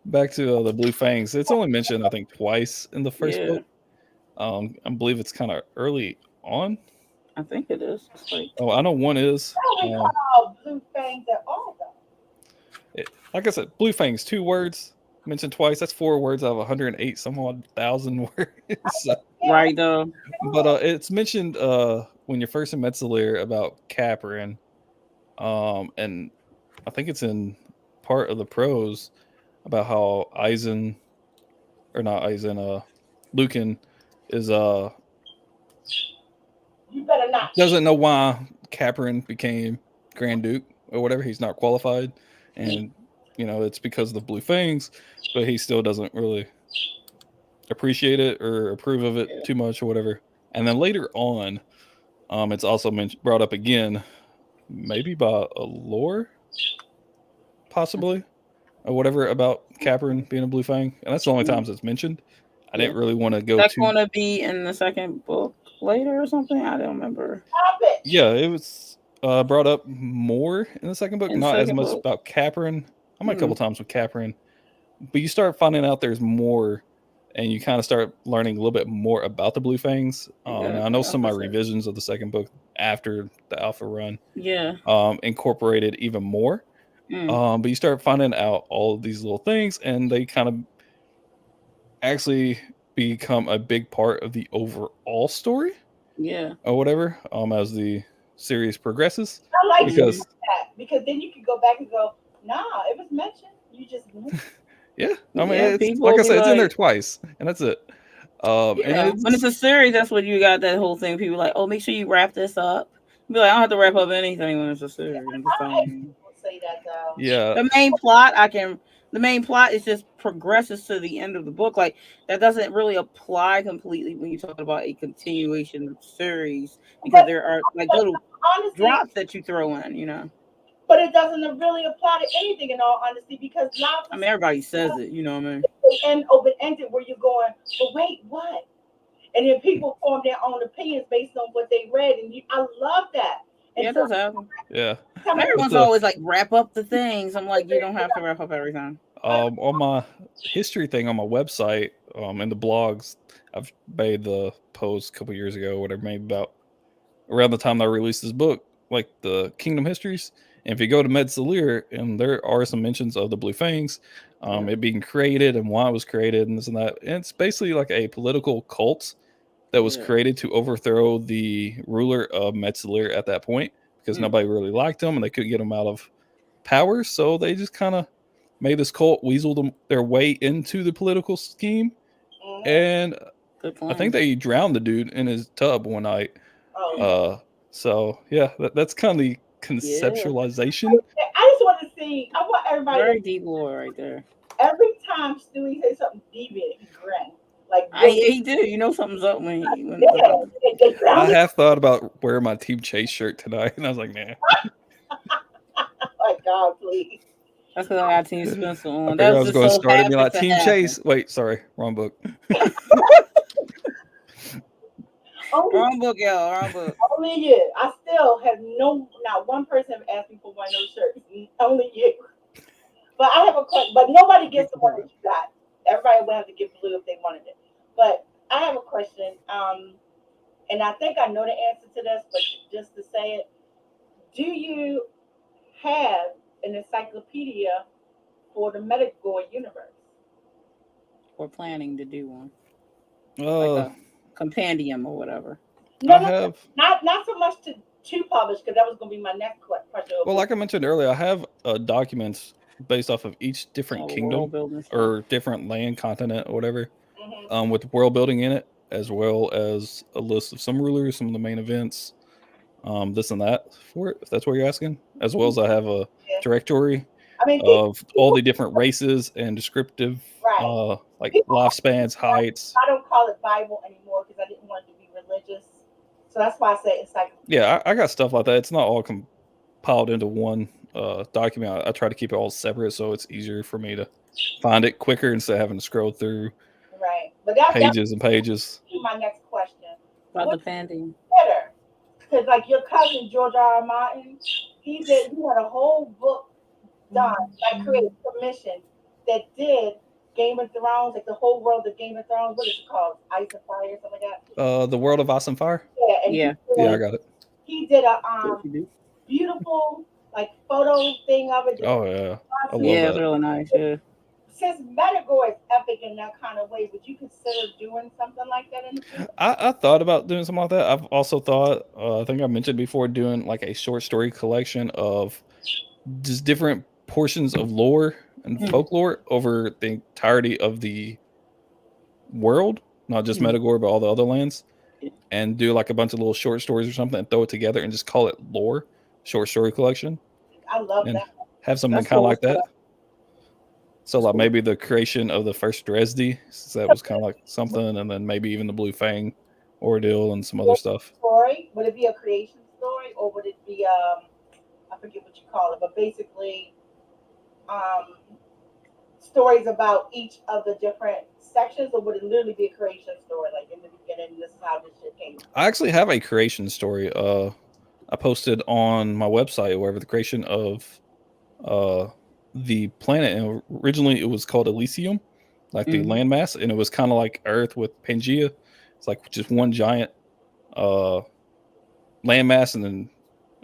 back to the Blue Fangs. It's only mentioned, I think, twice in the first yeah, book. I believe it's kind of early on. I think it is. It's like, Oh, I know one is. I don't recall blue fangs at all, though. Like I said, Blue Fangs, 2 words mentioned twice. That's 4 words out of 108 some odd thousand words. So, right though. but it's mentioned when you're first in Metzelir about Caprin, and I think it's in part of the prose about how Lucan is You better not. doesn't know why Caprin became Grand Duke or whatever. He's not qualified, and it's because of the Blue Fangs, but he still doesn't really appreciate it or approve of it too much or whatever. And then later on, it's also brought up again, maybe by a lore, possibly, or whatever, about Caprin being a Blue Fang, and that's the only times it's mentioned. I didn't really want to go That's to. going to be in the second book later or something. I don't remember. Stop it. Yeah, it was brought up more in the second book, In the not as second much book? about Caprin. I might a couple times with Caprin, but you start finding out there's more, and you kind of start learning a little bit more about the Blue Fangs. And I know some of my revisions of the second book after the Alpha run, incorporated even more. But you start finding out all of these little things, and they kind of actually become a big part of the overall story. Yeah. Or whatever, as the series progresses. I like because that because then you can go back and go, nah, it was mentioned. You just missed. yeah, I mean, Yeah, it's people like I will said, be it's in there like- twice, and that's it. And when it's a series, that's what you got. That whole thing. People like, oh, make sure you wrap this up. Be like, I don't have to wrap up anything when it's a series. I'm just I hate saying. people say that though. yeah, The main plot, the main plot is just progresses to the end of the book. Like that doesn't really apply completely when you're talking about a continuation of series because there are like little Honestly, drops that you throw in. but it doesn't really apply to anything in all honesty because I mean, everybody says it. You know what I mean? And open-ended where you're going, but wait, what? And then people form their own opinions based on what they read, and I love that. And Yeah, it does happen. yeah. Everyone's always like, wrap up the things. I'm like, you don't have to wrap up everything. On my history thing on my website, in the blogs, I've made the post a couple years ago, whatever, maybe about around the time I released this book, like the Kingdom Histories. And if you go to Metzelir, and there are some mentions of the Blue Fangs, it being created and why it was created and this and that. And it's basically like a political cult that was created to overthrow the ruler of Metzelir at that point because nobody really liked him and they couldn't get him out of power. So they just kind of made this cult weasel their way into the political scheme. And I think they drowned the dude in his tub one night. So yeah, that's kind of the conceptualization. I just want to see. I want everybody. Very deep lore right there. Every time Stewie says something deviant, he grin. Like he do. You know something's up when I have thought about wearing my Team Chase shirt tonight, and I was like, nah. Oh my God, please. That's because I got Team Spencer on. I was going to start and be like, Team Chase. Wait, sorry, wrong book. Wrong book, y'all. Wrong book. Only you. I still have not one person have asked me for one of those shirts. Only you. But I have a question. But nobody gets the one that you got. Everybody will have to get blue if they wanted it. But I have a question. And I think I know the answer to this, but just to say it, do you have an encyclopedia for the Metagore universe? We're planning to do one. Like a compendium or whatever. No, not so much to publish, because that was going to be my next question. Well, like I mentioned earlier, I have documents based off of each different kingdom or different land, continent, or whatever, with world building in it, as well as a list of some rulers, some of the main events, this and that for it, if that's what you're asking, as well as I have a directory of all the different races and descriptive, like lifespans, heights. I don't call it Bible anymore because I didn't want So that's why I say it's like Yeah, I got stuff like that. It's not all compiled into one document. I try to keep it all separate so it's easier for me to find it quicker instead of having to scroll through right. But that's pages and pages. my next question. About the What's fandom. better? Because like your cousin George R. R. Martin, he had a whole book done, like created commission that did Game of Thrones, like the whole world of Game of Thrones. What is it called? Ice and Fire, or something like that. The World of Ice and Fire. Yeah, and Yeah. Yeah, I got it. he did a What you do? beautiful like photo thing of it. Oh yeah, I love Yeah, it's that. really nice. Yeah. Since Metagore is epic in that kind of way, would you consider doing something like that in the future? I thought about doing something like that. I've also thought, I think I mentioned before, doing like a short story collection of just different portions of lore and folklore over the entirety of the world, not just Metagore, but all the other lands, and do like a bunch of little short stories or something and throw it together and just call it lore short story collection. I love and that. have something That's kind of cool. like that. So like maybe the creation of the first Dresdy, since that was kind of like something, and then maybe even the Blue Fang ordeal and some other stuff. Story? Would it be a creation story, or would it be I forget what you call it, but basically stories about each of the different sections, or would it literally be a creation story, like in the beginning, this is how this shit came? I actually have a creation story. I posted on my website wherever the creation of the planet, and originally it was called Elysium, like the landmass, and it was kind of like Earth with Pangea. It's like just one giant landmass, and then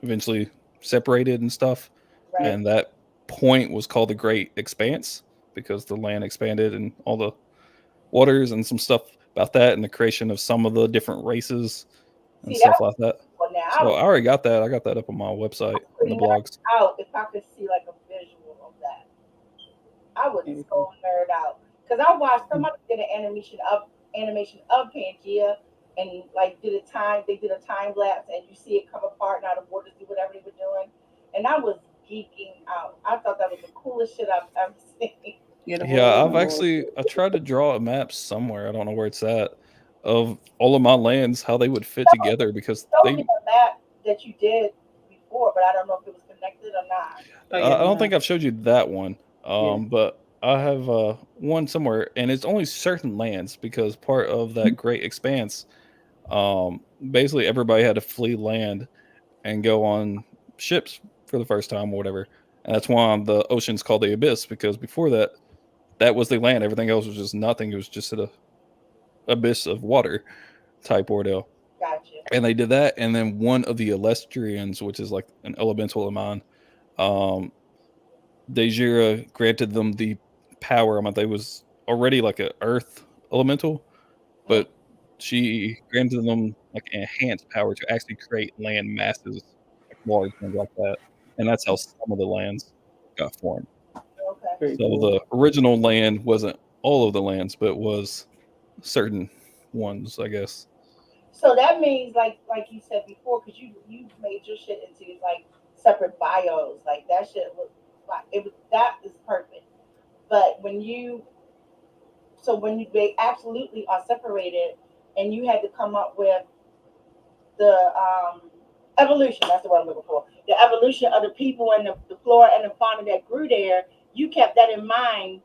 eventually separated and stuff. Right. And that point was called the Great Expanse because the land expanded and all the waters and some stuff about that, and the creation of some of the different races and stuff like that. Well, now So I already got that. I got that up on my website and the blogs. out if I could see like a visual of that. I would just go nerd out because I watched somebody did an animation of Pangea and like did a time lapse and you see it come apart and out of water, do whatever they were doing, and I was geeking out. I thought that was the coolest shit I've ever seen. Yeah, I tried to draw a map somewhere. I don't know where it's at, of all of my lands, how they would fit together, because Show me the map that you did before, but I don't know if it was connected or not. I don't think I've showed you that one. But I have one somewhere, and it's only certain lands because part of that Great Expanse, basically everybody had to flee land and go on ships for the first time or whatever. And that's why the ocean's called the Abyss, because before that, that was the land. Everything else was just nothing. It was just an abyss of water type ordeal. Gotcha. And they did that. And then one of the Elestrians, which is like an elemental of mine, Dejira granted them the power. They was already like an earth elemental, but she granted them like enhanced power to actually create land masses, like large things like that. And that's how some of the lands got formed. Okay. So the original land wasn't all of the lands, but was certain ones, I guess. So that means, like you said before, because you made your shit into like separate bios, like that shit was like that is perfect. But when they absolutely are separated, and you had to come up with the evolution. That's the word I'm looking for. The evolution of the people and the flora and the fauna that grew there. You kept that in mind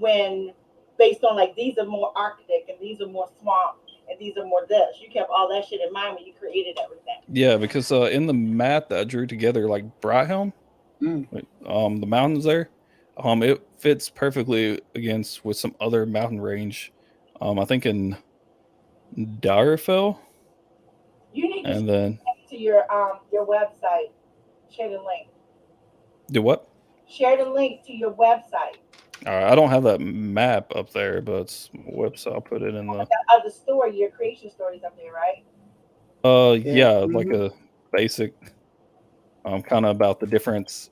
when, based on like these are more Arctic and these are more swamp and these are more this. You kept all that shit in mind when you created everything. Yeah, because in the map that I drew together, like Brighthelm, the mountains there, it fits perfectly against with some other mountain range. I think in Direfell. You need and then to your website. Share the link. Do what? Share the link to your website. All right, I don't have that map up there, but it's website. I'll put it in the of the story. Your creation stories up there, right? Like a basic, kind of about the different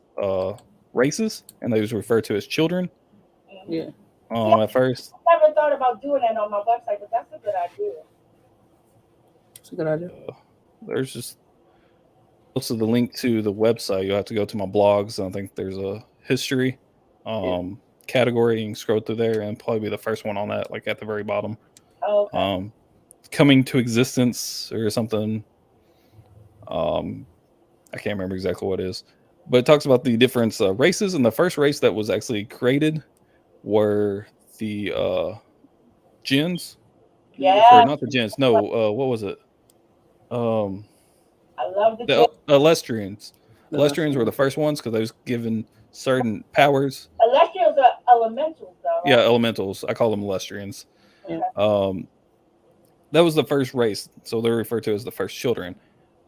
races, and they was referred to as children. Yeah. At first. I never thought about doing that on my website, but that's a good idea. It's a good idea. There's just also the link to the website. You'll have to go to my blogs. I think there's a history category. You can scroll through there and probably be the first one on that, like at the very bottom. Okay. Coming to existence or something I can't remember exactly what it is, but it talks about the different races. And the first race that was actually created were the Jinns, or Yeah, not the Jinns. No, what was it? I love the The Jets. Elestrians. The Elestrians were the Lestrians. first ones because they was given certain powers. Electrials are elementals, though, Yeah, right? elementals. I call them Elestrians. Yeah. Okay. That was the first race, so they're referred to as the first children,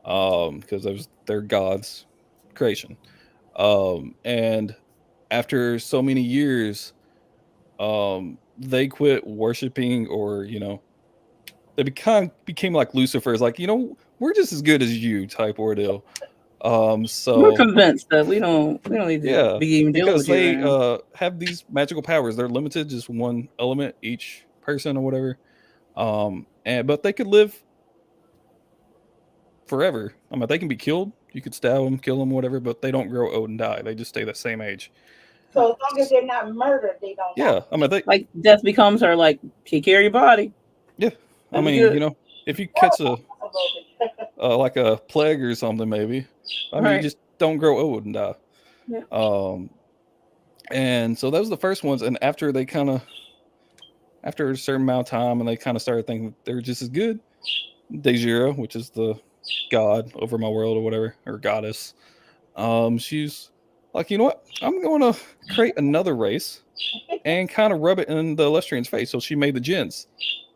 because that was their God's creation. And after so many years, they quit worshiping, or they became like Lucifer's, like we're just as good as you type ordeal. We're So convinced that we don't need to yeah, be even dealing because with you they right now. have these magical powers. They're limited just one element each person or whatever. But they could live forever. I mean, they can be killed. You could stab them, kill them, whatever, but they don't grow old and die. They just stay the same age. So as long as they're not murdered, they don't die. Yeah, I mean, Like death becomes her. Like take care of your body. yeah, I That'd be mean, good. if you catch A little bit. like a plague or something, maybe. I mean, you Right. just don't grow old and die. Yeah. And so that was the first ones. And after a certain amount of time, and they kind of started thinking they were just as good. Dejira, which is the god over my world or whatever, or goddess. She's like, you know what? I'm going to create another race and kind of rub it in the Elestrians' face. So she made the Jinns.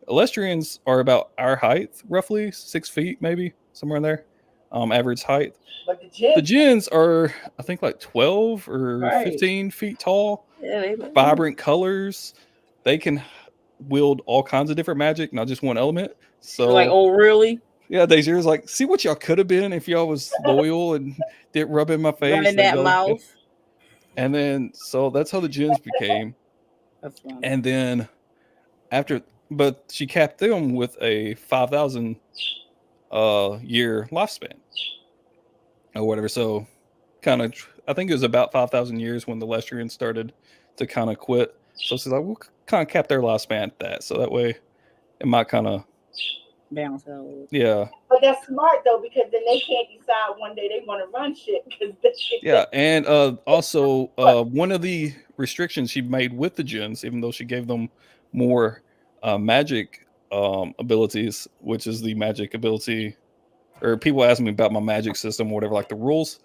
Elestrians are about our height, roughly 6 feet, maybe somewhere in there, average height. But the The Jets, Jinns are, I think, like 12 or Right. 15 feet tall, Yeah. vibrant colors. They can wield all kinds of different magic, not just one element. So Like, oh really? yeah, Dejira's like, see what y'all could have been if y'all was loyal and didn't rub in my face. Running that mouth. And then, so that's how the Jinns became. That's fun. And then but she capped them with a 5,000 year lifespan or whatever. So kind of, I think it was about 5,000 years when the Lestrians started to kind of quit. So she's like, we'll kind of cap their lifespan at that. So that way it might kind of, Balance out. yeah. but that's smart though, because then they can't decide one day they want to run shit. Because Yeah, and also one of the restrictions she made with the Jinns, even though she gave them more magic abilities, which is the magic ability, or people ask me about my magic system, or whatever, like the rules.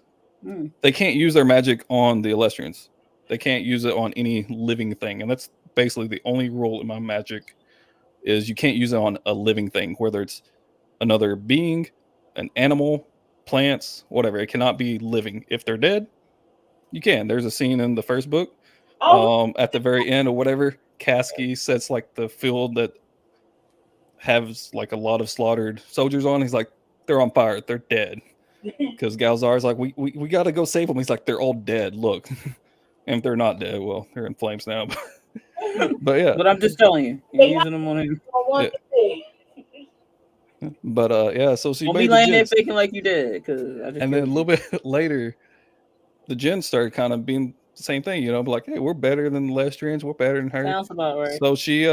They can't use their magic on the Elestrians. They can't use it on any living thing, and that's basically the only rule in my magic is you can't use it on a living thing, whether it's another being, an animal, plants, whatever. It cannot be living. If they're dead, you can. There's a scene in the first book, at the very end or whatever. Kasky sets like the field that has like a lot of slaughtered soldiers on. He's like, they're on fire. They're dead. Because Galzar's like, we got to go save them. He's like, they're all dead. Look. And if they're not dead, well, they're in flames now. But yeah. But I'm just telling you, you're using them on him. But yeah, so she Don't made be the laying there Jinns. thinking like you did, And then a little bit later, the Jinns started kind of being the same thing, but like, hey, we're better than the Lestrians, we're better than her. Sounds about right. So she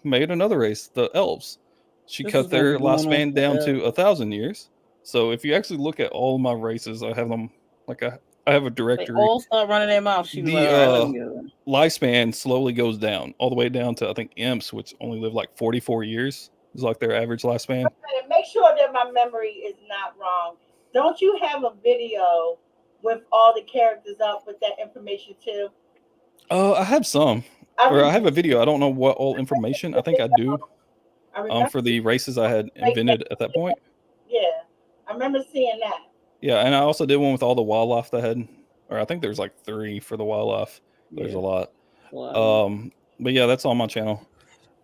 made another race, the elves. She This cut is gonna their be going on lifespan down to forever. 1,000 years. So if you actually look at all of my races, I have them like I have a They directory. all start running their mouth. She was like, all right, let me go. Lifespan slowly goes down all the way down to, I think, imps, which only live like 44 years is like their average lifespan. Make sure that my memory is not wrong. Don't you have a video with all the characters up with that information too? I have some. Or I have a video. I don't know what all information. I think I do. For the races I had invented at that point. Yeah, I remember seeing that. Yeah, and I also did one with all the wildlife that had, or I think there's like 3 for the wildlife. There's a lot. But yeah, that's on my channel.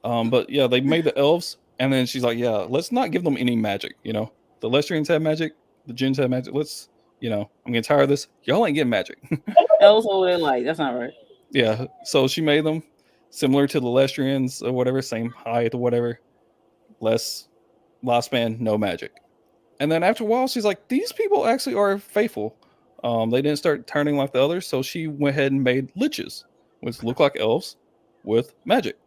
But yeah, they made the elves, and then she's like, yeah, let's not give them any magic. The Lestrians have magic, the Jinns have magic. Let's, I'm getting tired of this. Y'all ain't getting magic. Elves over there, like, that's not right. Yeah, so she made them similar to the Lestrians or whatever, same height or whatever, less lifespan, no magic. And then after a while, she's like, these people actually are faithful. They didn't start turning like the others, so she went ahead and made liches, which look like elves with magic.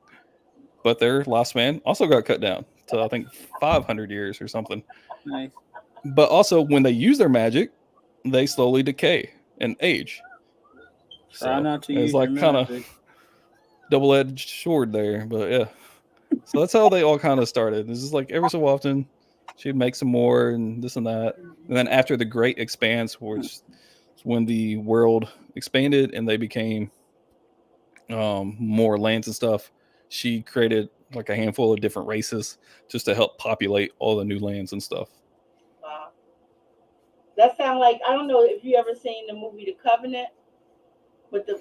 But their lifespan also got cut down to, I think, 500 years or something. Nice. But also, when they use their magic, they slowly decay and age. Try So not to it's use like your kind of magic. double-edged sword there, but yeah. So that's how they all kind of started. This is like every so often she'd make some more and this and that, and then after the Great Expanse, which is when the world expanded and they became more lands and stuff, she created like a handful of different races just to help populate all the new lands and stuff. Wow. That sounds like, I don't know if you ever seen the movie The Covenant with the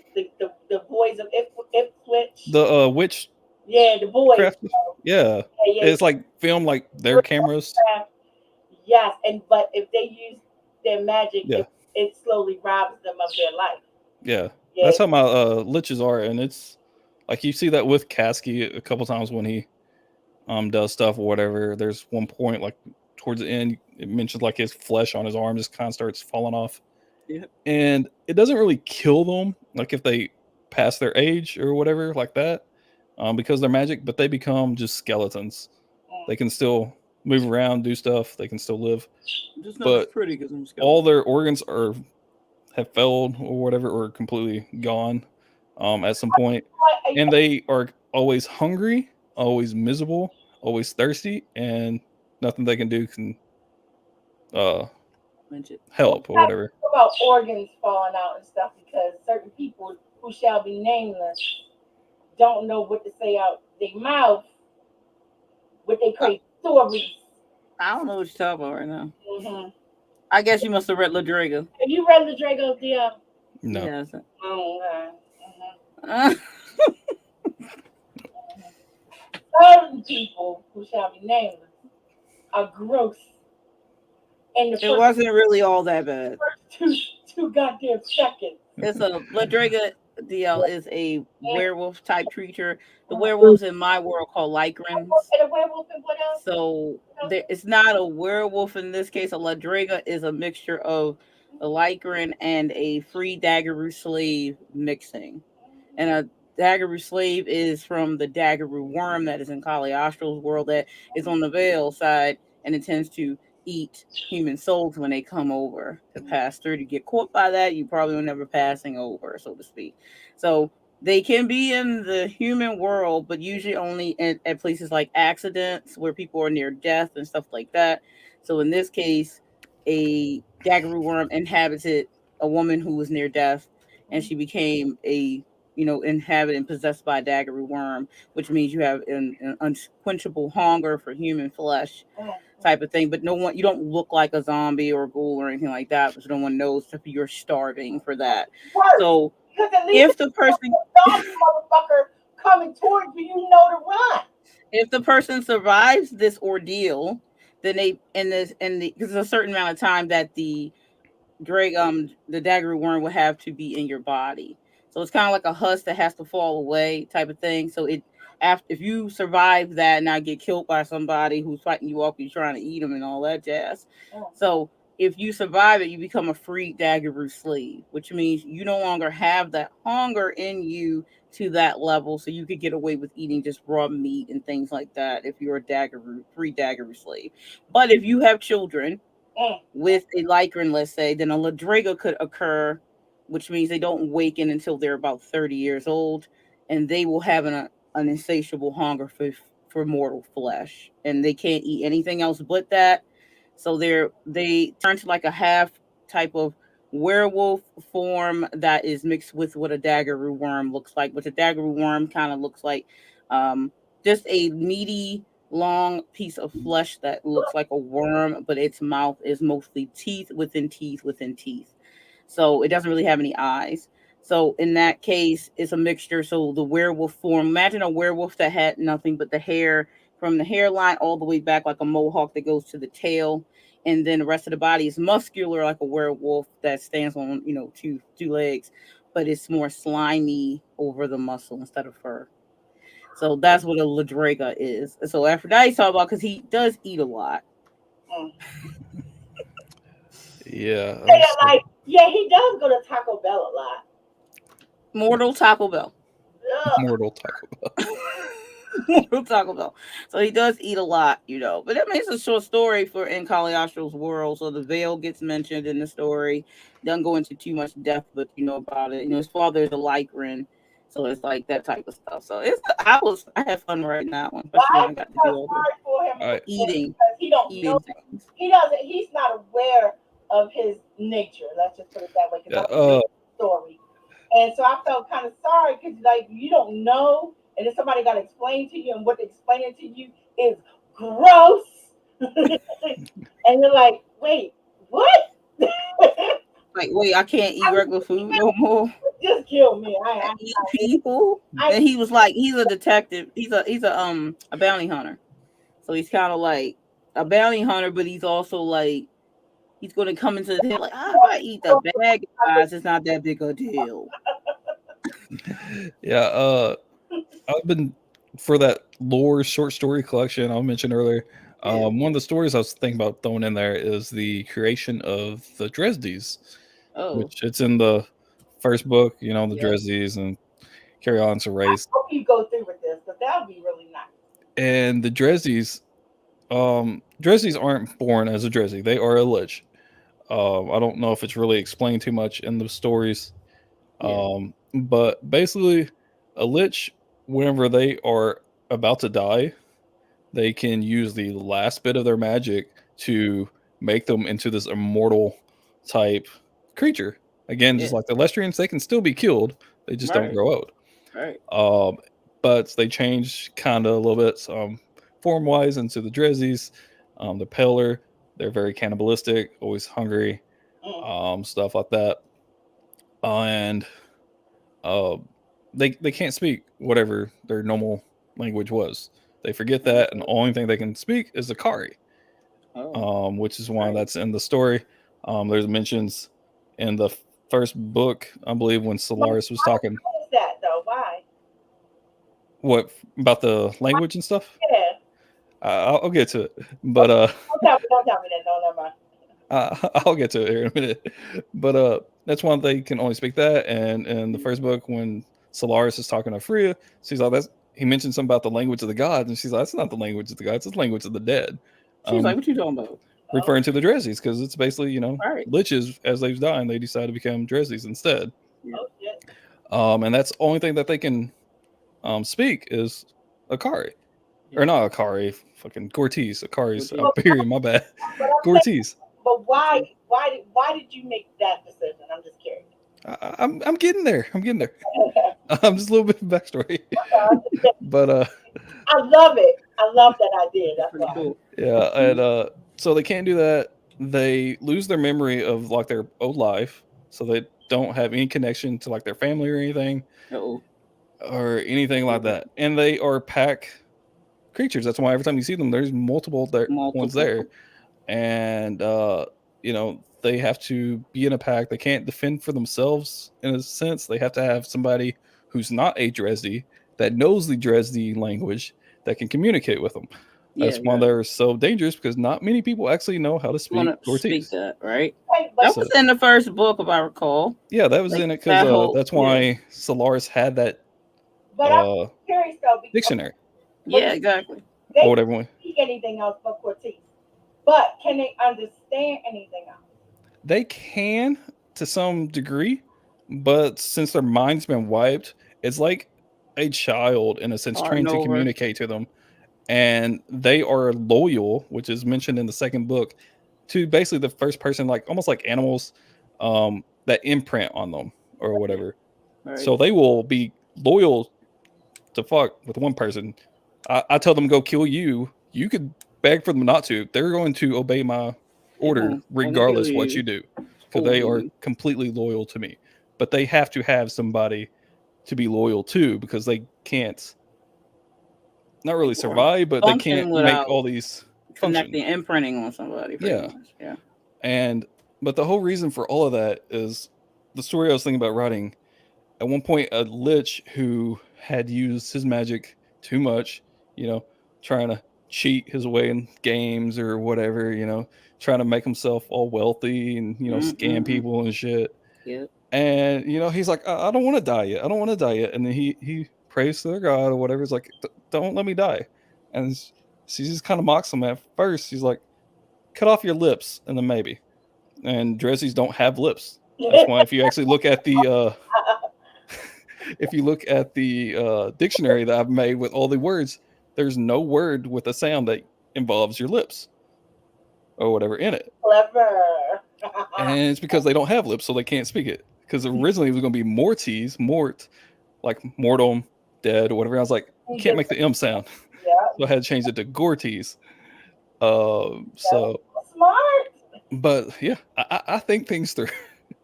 boys of Ipswich. The witch Yeah, the boys. craft, yeah. Yeah. It's like filmed like their cameras. Yes, but if they use their magic, Yeah. it slowly robs them of their life. Yeah. That's how my liches are, and it's like you see that with Kasky a couple times when he does stuff or whatever. There's one point like towards the end it mentions like his flesh on his arm just kind of starts falling off. Yeah. And it doesn't really kill them like if they pass their age or whatever like that, because they're magic, but they become just skeletons. They can still move around, do stuff, they can still live. Just not But as pretty because I'm skeleton. all their organs have failed or whatever, or completely gone at some point. And they are always hungry, always miserable, always thirsty, and nothing they can do can help or whatever. About organs falling out and stuff, because certain people who shall be nameless don't know what to say out their mouth with their crazy stories. I don't know what you're talking about right now. Mm-hmm. I guess you must have read Ladriga. Have you read Ladriga, dear? No. Yes. Oh, okay. Certain people who shall be nameless are gross. And it wasn't really all that bad. First two goddamn seconds. It's a Ladriga DL is a werewolf type creature. The werewolves in my world called lycrans. And a werewolf and what else? So it's not a werewolf in this case. A Ladriga is a mixture of a lycran and a free Daggeroo slave mixing. And a Daggeroo slave is from the Daggeroo worm that is in Cagliostro's world that is on the Vale side and it tends to eat human souls when they come over to pass through. To get caught by that, you probably will never passing over, so to speak. So they can be in the human world, but usually only at places like accidents where people are near death and stuff like that. So in this case, a Daggeroo worm inhabited a woman who was near death, and she became a inhabited and possessed by a Daggeroo worm, which means you have an unquenchable hunger for human flesh type of thing. But you don't look like a zombie or a ghoul or anything like that, because no one knows if you're starving for that. So if the person motherfucker coming towards you, you know to run. If the person survives this ordeal, then because there's a certain amount of time that the Daggeroo worm will have to be in your body. So it's kind of like a husk that has to fall away type of thing. So if you survive that and not get killed by somebody who's fighting you off, you're trying to eat them and all that jazz. Oh. So if you survive it, you become a free Daggeroo slave, which means you no longer have that hunger in you to that level. So you could get away with eating just raw meat and things like that if you're a free Daggeroo slave. But if you have children with a lycran, let's say, then a Ladriga could occur, which means they don't awaken until they're about 30 years old, and they will have an insatiable hunger for mortal flesh, and they can't eat anything else but that. So they turn to like a half type of werewolf form that is mixed with what a Daggeroo worm looks like, which a Daggeroo worm kind of looks like just a meaty, long piece of flesh that looks like a worm, but its mouth is mostly teeth within teeth within teeth. So it doesn't really have any eyes. So in that case, it's a mixture. So the werewolf form, imagine a werewolf that had nothing but the hair from the hairline all the way back, like a mohawk that goes to the tail. And then the rest of the body is muscular, like a werewolf that stands on, two legs, but it's more slimy over the muscle instead of fur. So that's what a Ladriga is. So Aphrodite's talking about, because he does eat a lot. Yeah. He does go to Taco Bell a lot. Mortal Taco Bell. Mortal Taco Bell. We'll talk about. So he does eat a lot, But that makes a short story for in Cagliostro's world. So the veil gets mentioned in the story. Doesn't go into too much depth, but you know about it. His father is a lycran, so it's like that type of stuff. So I had fun writing that one, Well, especially I when I got to feel do all sorry for him All right. eating because he don't know. things. He's not aware of his nature. Let's just put it that way. Yeah, Because I'm reading the story, and so I felt kind of sorry because like you don't know, and then somebody got to explain to you, and what they explaining to you is gross, and you're like, wait, what? Like, wait, I can't eat regular food no more. Just kill me. I eat people. And he was like, he's a detective. He's a bounty hunter. So he's kind of like a bounty hunter, but he's also like he's going to come into the deal like, if I eat the bag guys, it's not that big a deal. Yeah, I've been for that lore short story collection I mentioned earlier. One of the stories I was thinking about throwing in there is the creation of the Dresdes, which it's in the first book. The Dresdes and Carry On's a race. I hope you go through with this, because that would be really nice. And the Dresdes, Dresdes aren't born as a Dresde; they are a lich. I don't know if it's really explained too much in the stories. But basically, a lich, whenever they are about to die, they can use the last bit of their magic to make them into this immortal type creature. Again, just like the Lestrians, they can still be killed. They just don't grow old. Right. But they change kind of a little bit form wise into the Dresdes. The paler, they're very cannibalistic, always hungry, stuff like that. And they can't speak whatever their normal language was. They forget that, and the only thing they can speak is Akari, which is why that's in the story. There's mentions in the first book, I believe, when Solaris was talking. Why is that though? Why? What about the language and stuff? Yeah. I'll get to it, but don't tell me that. No, never mind. I'll get to it here in a minute. But that's one they can only speak that. And in the first book, when Solaris is talking to Freya, she's like, he mentioned something about the language of the gods, and she's like, that's not the language of the gods, it's the language of the dead. She's like, what you talking about? Referring to the Dresdes, because it's basically, liches, as they've died, they decide to become Dresdes instead. And that's the only thing that they can speak is Akari. Or not Akari, fucking Gortys. Akari's up here, my bad. Gortys. But why did you make that decision? I'm just curious. I'm getting there. I'm just a little bit of backstory. But I love it. I love that idea. That's why. Cool. Yeah, and so they can't do that. They lose their memory of like their old life, so they don't have any connection to like their family or anything, or anything like that. And they are pack creatures. That's why every time you see them, there's multiple ones there, and they have to be in a pack. They can't defend for themselves in a sense. They have to have somebody who's not a Dresde that knows the Dresde language that can communicate with them. That's why they're so dangerous, because not many people actually know how to speak Gortys. That, right? That was in the first book, if I recall. Yeah, that was in it, because that's why Solaris had that I'm curious though, dictionary. Yeah, exactly. They or whatever. Can't speak anything else but Gortys. But can they understand anything else? They can to some degree, but since their mind's been wiped, it's like a child in a sense trying to communicate to them. And they are loyal, which is mentioned in the second book, to basically the first person, like almost like animals, that imprint on them or whatever. Right. So they will be loyal to fuck with one person. I tell them go kill you. You could beg for them not to. They're going to obey my order regardless what you do, because they are completely loyal to me. But they have to have somebody to be loyal to, because they can't. Not really survive, but they can't make all these connecting, imprinting on somebody. Yeah. But the whole reason for all of that is the story I was thinking about writing. At one point, a lich who had used his magic too much, trying to cheat his way in games or whatever, trying to make himself all wealthy and scam people and shit. Yeah. And he's like, I don't want to die yet. And then he prays to their God or whatever. It's like, don't let me die. And she just kind of mocks him at first. She's like, cut off your lips and then maybe. And Dresses don't have lips. That's why if you actually look at the dictionary that I've made with all the words, there's no word with a sound that involves your lips or whatever in it. Clever. And it's because they don't have lips, so they can't speak it. Because originally it was going to be Mortes, mort, like mortal, dead, or whatever. I was like, you can't make the M sound. Yeah. So I had to change it to Gortes. So smart. But yeah, I think things through.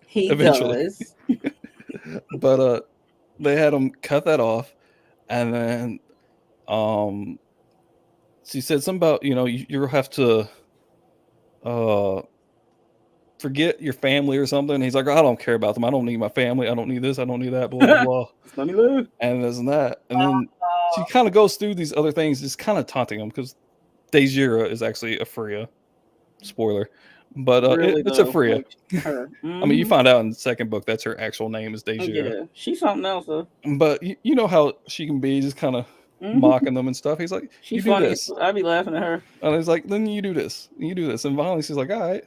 He Eventually. does. But they had him cut that off, and then she said something about, you'll have to forget your family or something. He's like, I don't care about them. I don't need my family. I don't need this. I don't need that. Blah blah blah. Let me live. And this and that. And then she kind of goes through these other things, just kind of taunting him because Dejira is actually a Freya. Spoiler. But Really, it's a though, Freya. like her. I mean, you find out in the second book that's her actual name is Dejira. Yeah, she's something else, though. But you know how she can be, just kind of mocking them and stuff. He's like, She's you do funny. this. I'd be laughing at her. And he's like, then you do this. You do this. And finally she's like, all right.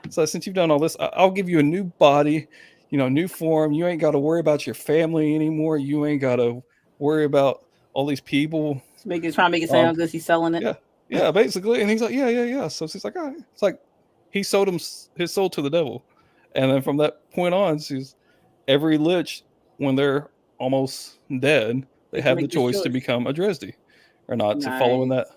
So since you've done all this, I'll give you a new body, new form. You ain't got to worry about your family anymore. You ain't got to worry about all these people. Trying to make it sound good. He's selling it. Yeah, basically. And he's like, yeah. So she's like, all right. It's like he sold his soul to the devil. And then from that point on, every lich, when they're almost dead, they have the choice to become a Dresde or not, to follow in that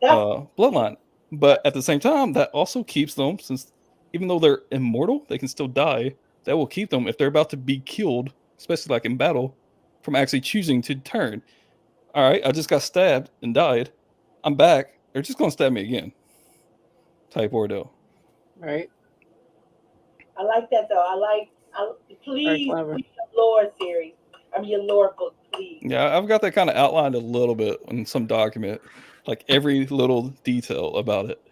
bloodline. But at the same time, that also keeps them, since even though they're immortal, they can still die. That will keep them, if they're about to be killed, especially like in battle, from actually choosing to turn. All right, I just got stabbed and died. I'm back. They're just going to stab me again. Type ordeal. Right. I like that, though. Please read the lore series. Your lore book, please. Yeah, I've got that kind of outlined a little bit in some document, like every little detail about it.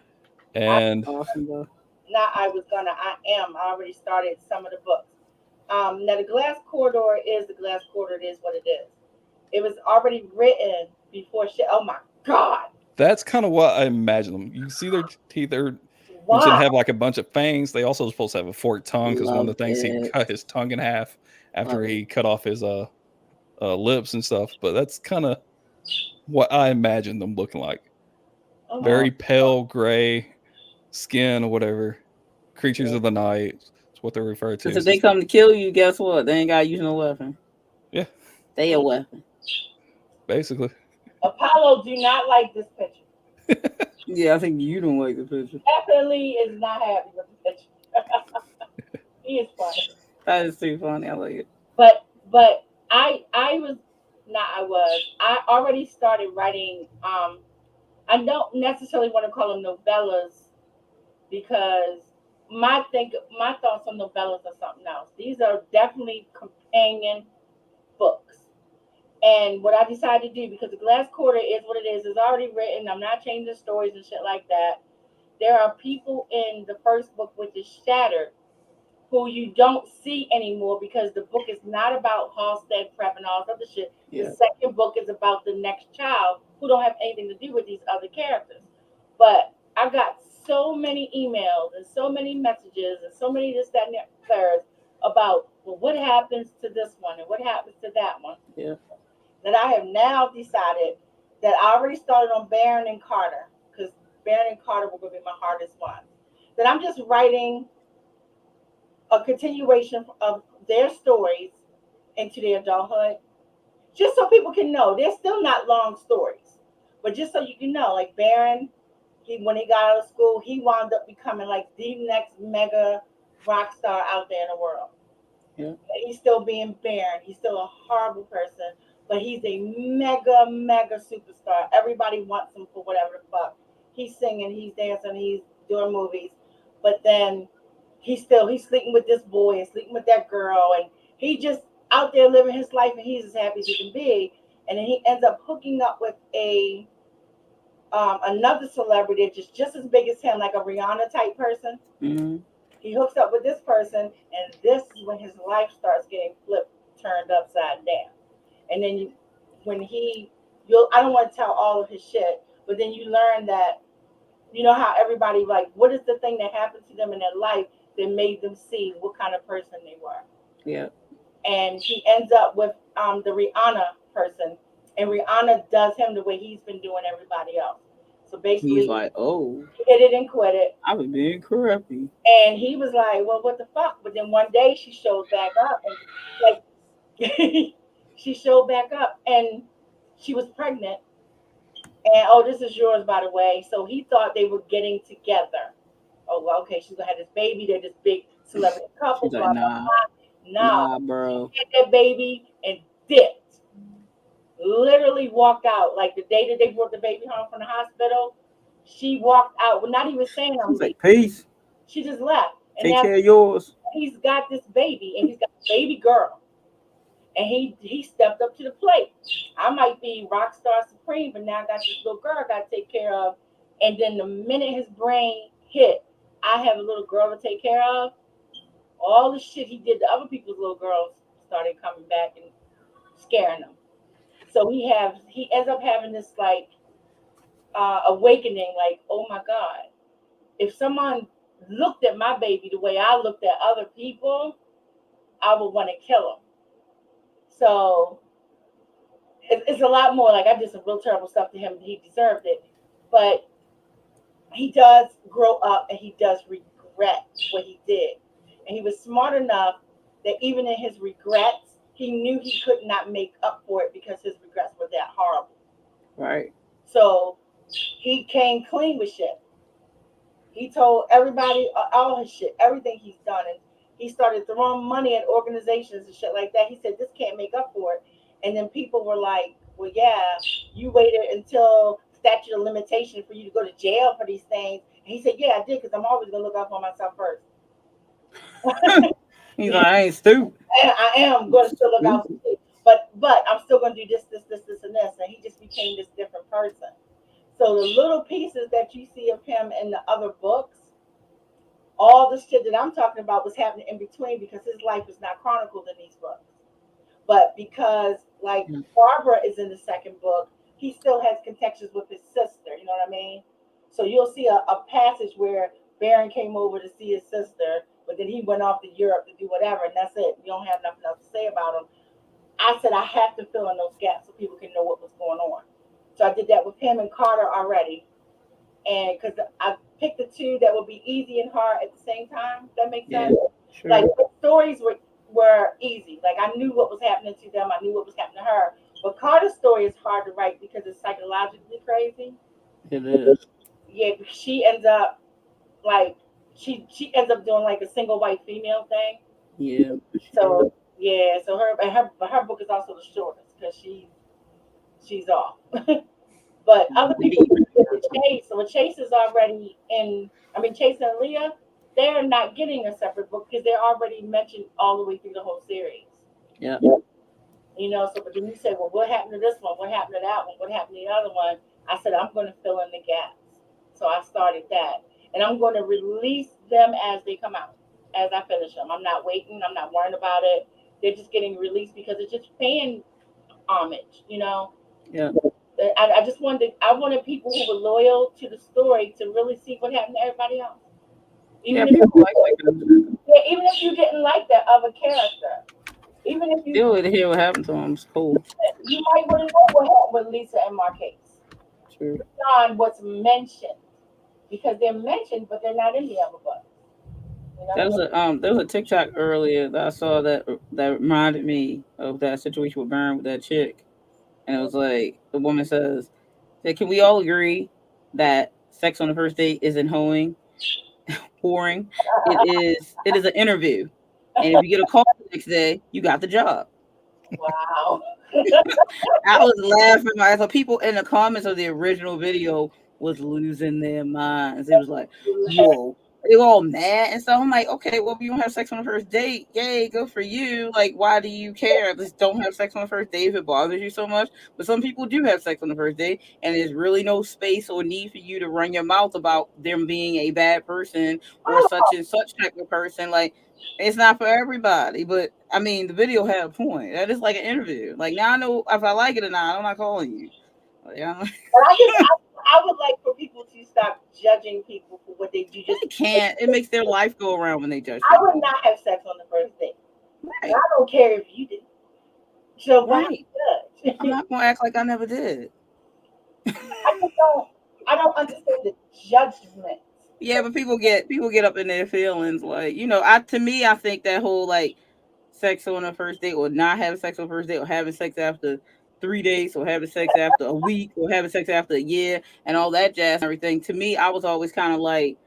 And awesome, though. I already started some of the books. Now the glass corridor is the glass corridor. It is what it is. It was already written before shit. Oh my God. That's kind of what I imagine them. You see their teeth, they're going to have like a bunch of fangs. They also supposed to have a forked tongue, because one of the things he cut his tongue in half after he cut off his lips and stuff. But that's kind of what I imagine them looking like. Very pale gray skin or whatever. Creatures of the night. That's what they're referred to. If they come to kill you, guess what? They ain't got to use no weapon. Yeah. They a weapon. Basically. Apollo do not like this picture. Yeah, I think you don't like the picture. Definitely is not happy with the picture. He is funny. That is too funny. I like it. But I already started writing. I don't necessarily want to call them novellas, because my thoughts on novellas are something else. These are definitely companion books. And what I decided to do, because the glass quarter is what it is, it's already written. I'm not changing stories and shit like that. There are people in the first book, which is Shattered, who you don't see anymore, because the book is not about Halstead prep and all this other shit. Yeah. The second book is about the next child, who don't have anything to do with these other characters. But I got so many emails and so many messages and so many this, that, and the third about, well, what happens to this one and what happens to that one. Yeah. That I have now decided that I already started on Baron and Carter, because Baron and Carter were going to be my hardest one. That I'm just writing a continuation of their stories into their adulthood, just so people can know they're still not long stories, but just so you can know, like Baron, when he got out of school, he wound up becoming like the next mega rock star out there in the world. Yeah. He's still being Baron. He's still a horrible person, but he's a mega superstar. Everybody wants him for whatever the fuck. He's singing, he's dancing, he's doing movies, but then he's sleeping with this boy and sleeping with that girl, and he just out there living his life, and he's as happy as he can be. And then he ends up hooking up with another celebrity just as big as him, like a Rihanna type person. Mm-hmm. He hooks up with this person, and this is when his life starts getting turned upside down. And then I don't want to tell all of his shit, but then you learn that, you know how everybody, like, what is the thing that happened to them in their life that made them see what kind of person they were. Yeah. And he ends up with the Rihanna person, and Rihanna does him the way he's been doing everybody else. So basically, He's like, oh, he hit it and quit it. I was being crappy. And he was like, well, what the fuck? But then one day she showed back up, and like, she showed back up, and she was pregnant. And oh, this is yours, by the way. So he thought they were getting together. Oh, well, okay, she's gonna have this baby. They're this big celebrity couple. She's like, Blah, blah, nah, blah. nah, bro. She had that baby and dipped. Literally walked out. Like the day that they brought the baby home from the hospital, she walked out. Well, not even saying I'm He's like, leaving. peace. She just left. And Take now care of yours. he's got this baby, and he's got a baby girl. And he stepped up to the plate. I might be rock star supreme, but now I got this little girl I got to take care of. And then the minute his brain hit, I have a little girl to take care of. All the shit he did to other people's little girls started coming back and scaring them. So he ends up having this like awakening, like, oh my God, if someone looked at my baby the way I looked at other people, I would want to kill him. So it's a lot more. Like, I did some real terrible stuff to him. He deserved it. But he does grow up, and he does regret what he did. And he was smart enough that even in his regrets, he knew he could not make up for it because his regrets were that horrible. Right. So he came clean with shit. He told everybody all his shit, everything he's done. And he started throwing money at organizations and shit like that. He said, this can't make up for it. And then people were like, well, yeah, you waited until statute of limitation for you to go to jail for these things. And he said, yeah, I did, because I'm always going to look out for myself first. He's like, I ain't stupid. And I am going to still look out for you. But I'm still going to do this, and this. And he just became this different person. So the little pieces that you see of him in the other books, all the shit that I'm talking about was happening in between, because his life is not chronicled in these books. But because, like, Barbara is in the second book, he still has connections with his sister. You know what I mean? So you'll see a passage where Baron came over to see his sister, but then he went off to Europe to do whatever, and that's it. You don't have nothing else to say about him. I said I have to fill in those gaps so people can know what was going on. So I did that with him and Carter already. And because I picked the two that would be easy and hard at the same time. That makes sense? Yeah, sure. Like, the stories were easy. Like, I knew what was happening to them. I knew what was happening to her. But Carter's story is hard to write because it's psychologically crazy. It is. Yeah, she ends up, like, she ends up doing, like, a single white female thing. Yeah. So, yeah, so her book is also the shortest because she's off. But other people get the Chase. So Chase is already Chase and Leah, they're not getting a separate book because they're already mentioned all the way through the whole series. Yeah. You know, so but then you say, well, what happened to this one? What happened to that one? What happened to the other one? I said, I'm going to fill in the gaps. So I started that. And I'm going to release them as they come out, as I finish them. I'm not waiting. I'm not worrying about it. They're just getting released because it's just paying homage, you know? Yeah. I wanted people who were loyal to the story to really see what happened to everybody else. Even if you didn't like that other character. Even if you still to hear what happened to him, it's cool. You might want to know what happened with Lisa and Marquez. True. Beyond what's mentioned. Because they're mentioned, but they're not in the other book. You know? There was a TikTok earlier that I saw that reminded me of that situation with Baron with that chick. And it was like, the woman says, can we all agree that sex on the first date isn't hoeing, whoring? It is an interview. And if you get a call the next day, you got the job. Wow. I was laughing my ass off. People in the comments of the original video was losing their minds. It was like, whoa. They were all mad and stuff. I'm like, okay, well, if you don't have sex on the first date, yay, good for you. Like, why do you care? Just don't have sex on the first date if it bothers you so much. But some people do have sex on the first date, and there's really no space or need for you to run your mouth about them being a bad person or such and such type of person. Like, It's not for everybody, but I mean, the video had a point. That is like an interview. Like now I know if I like it or not. I'm not calling you. Like, But I would like for people to stop judging people for what they do. they can't. It makes their life go around when they judge I people. would not have sex on the first date. Right. I don't care if you did. So why Right. judge? I'm not gonna act like I never did. I don't understand the judgment. Yeah, but people get up in their feelings. Like, you know, I think that whole like sex on a first date or not having sex on a first date or having sex after 3 days or having sex after a week or having sex after a year and all that jazz and everything. To me, I was always kind of like,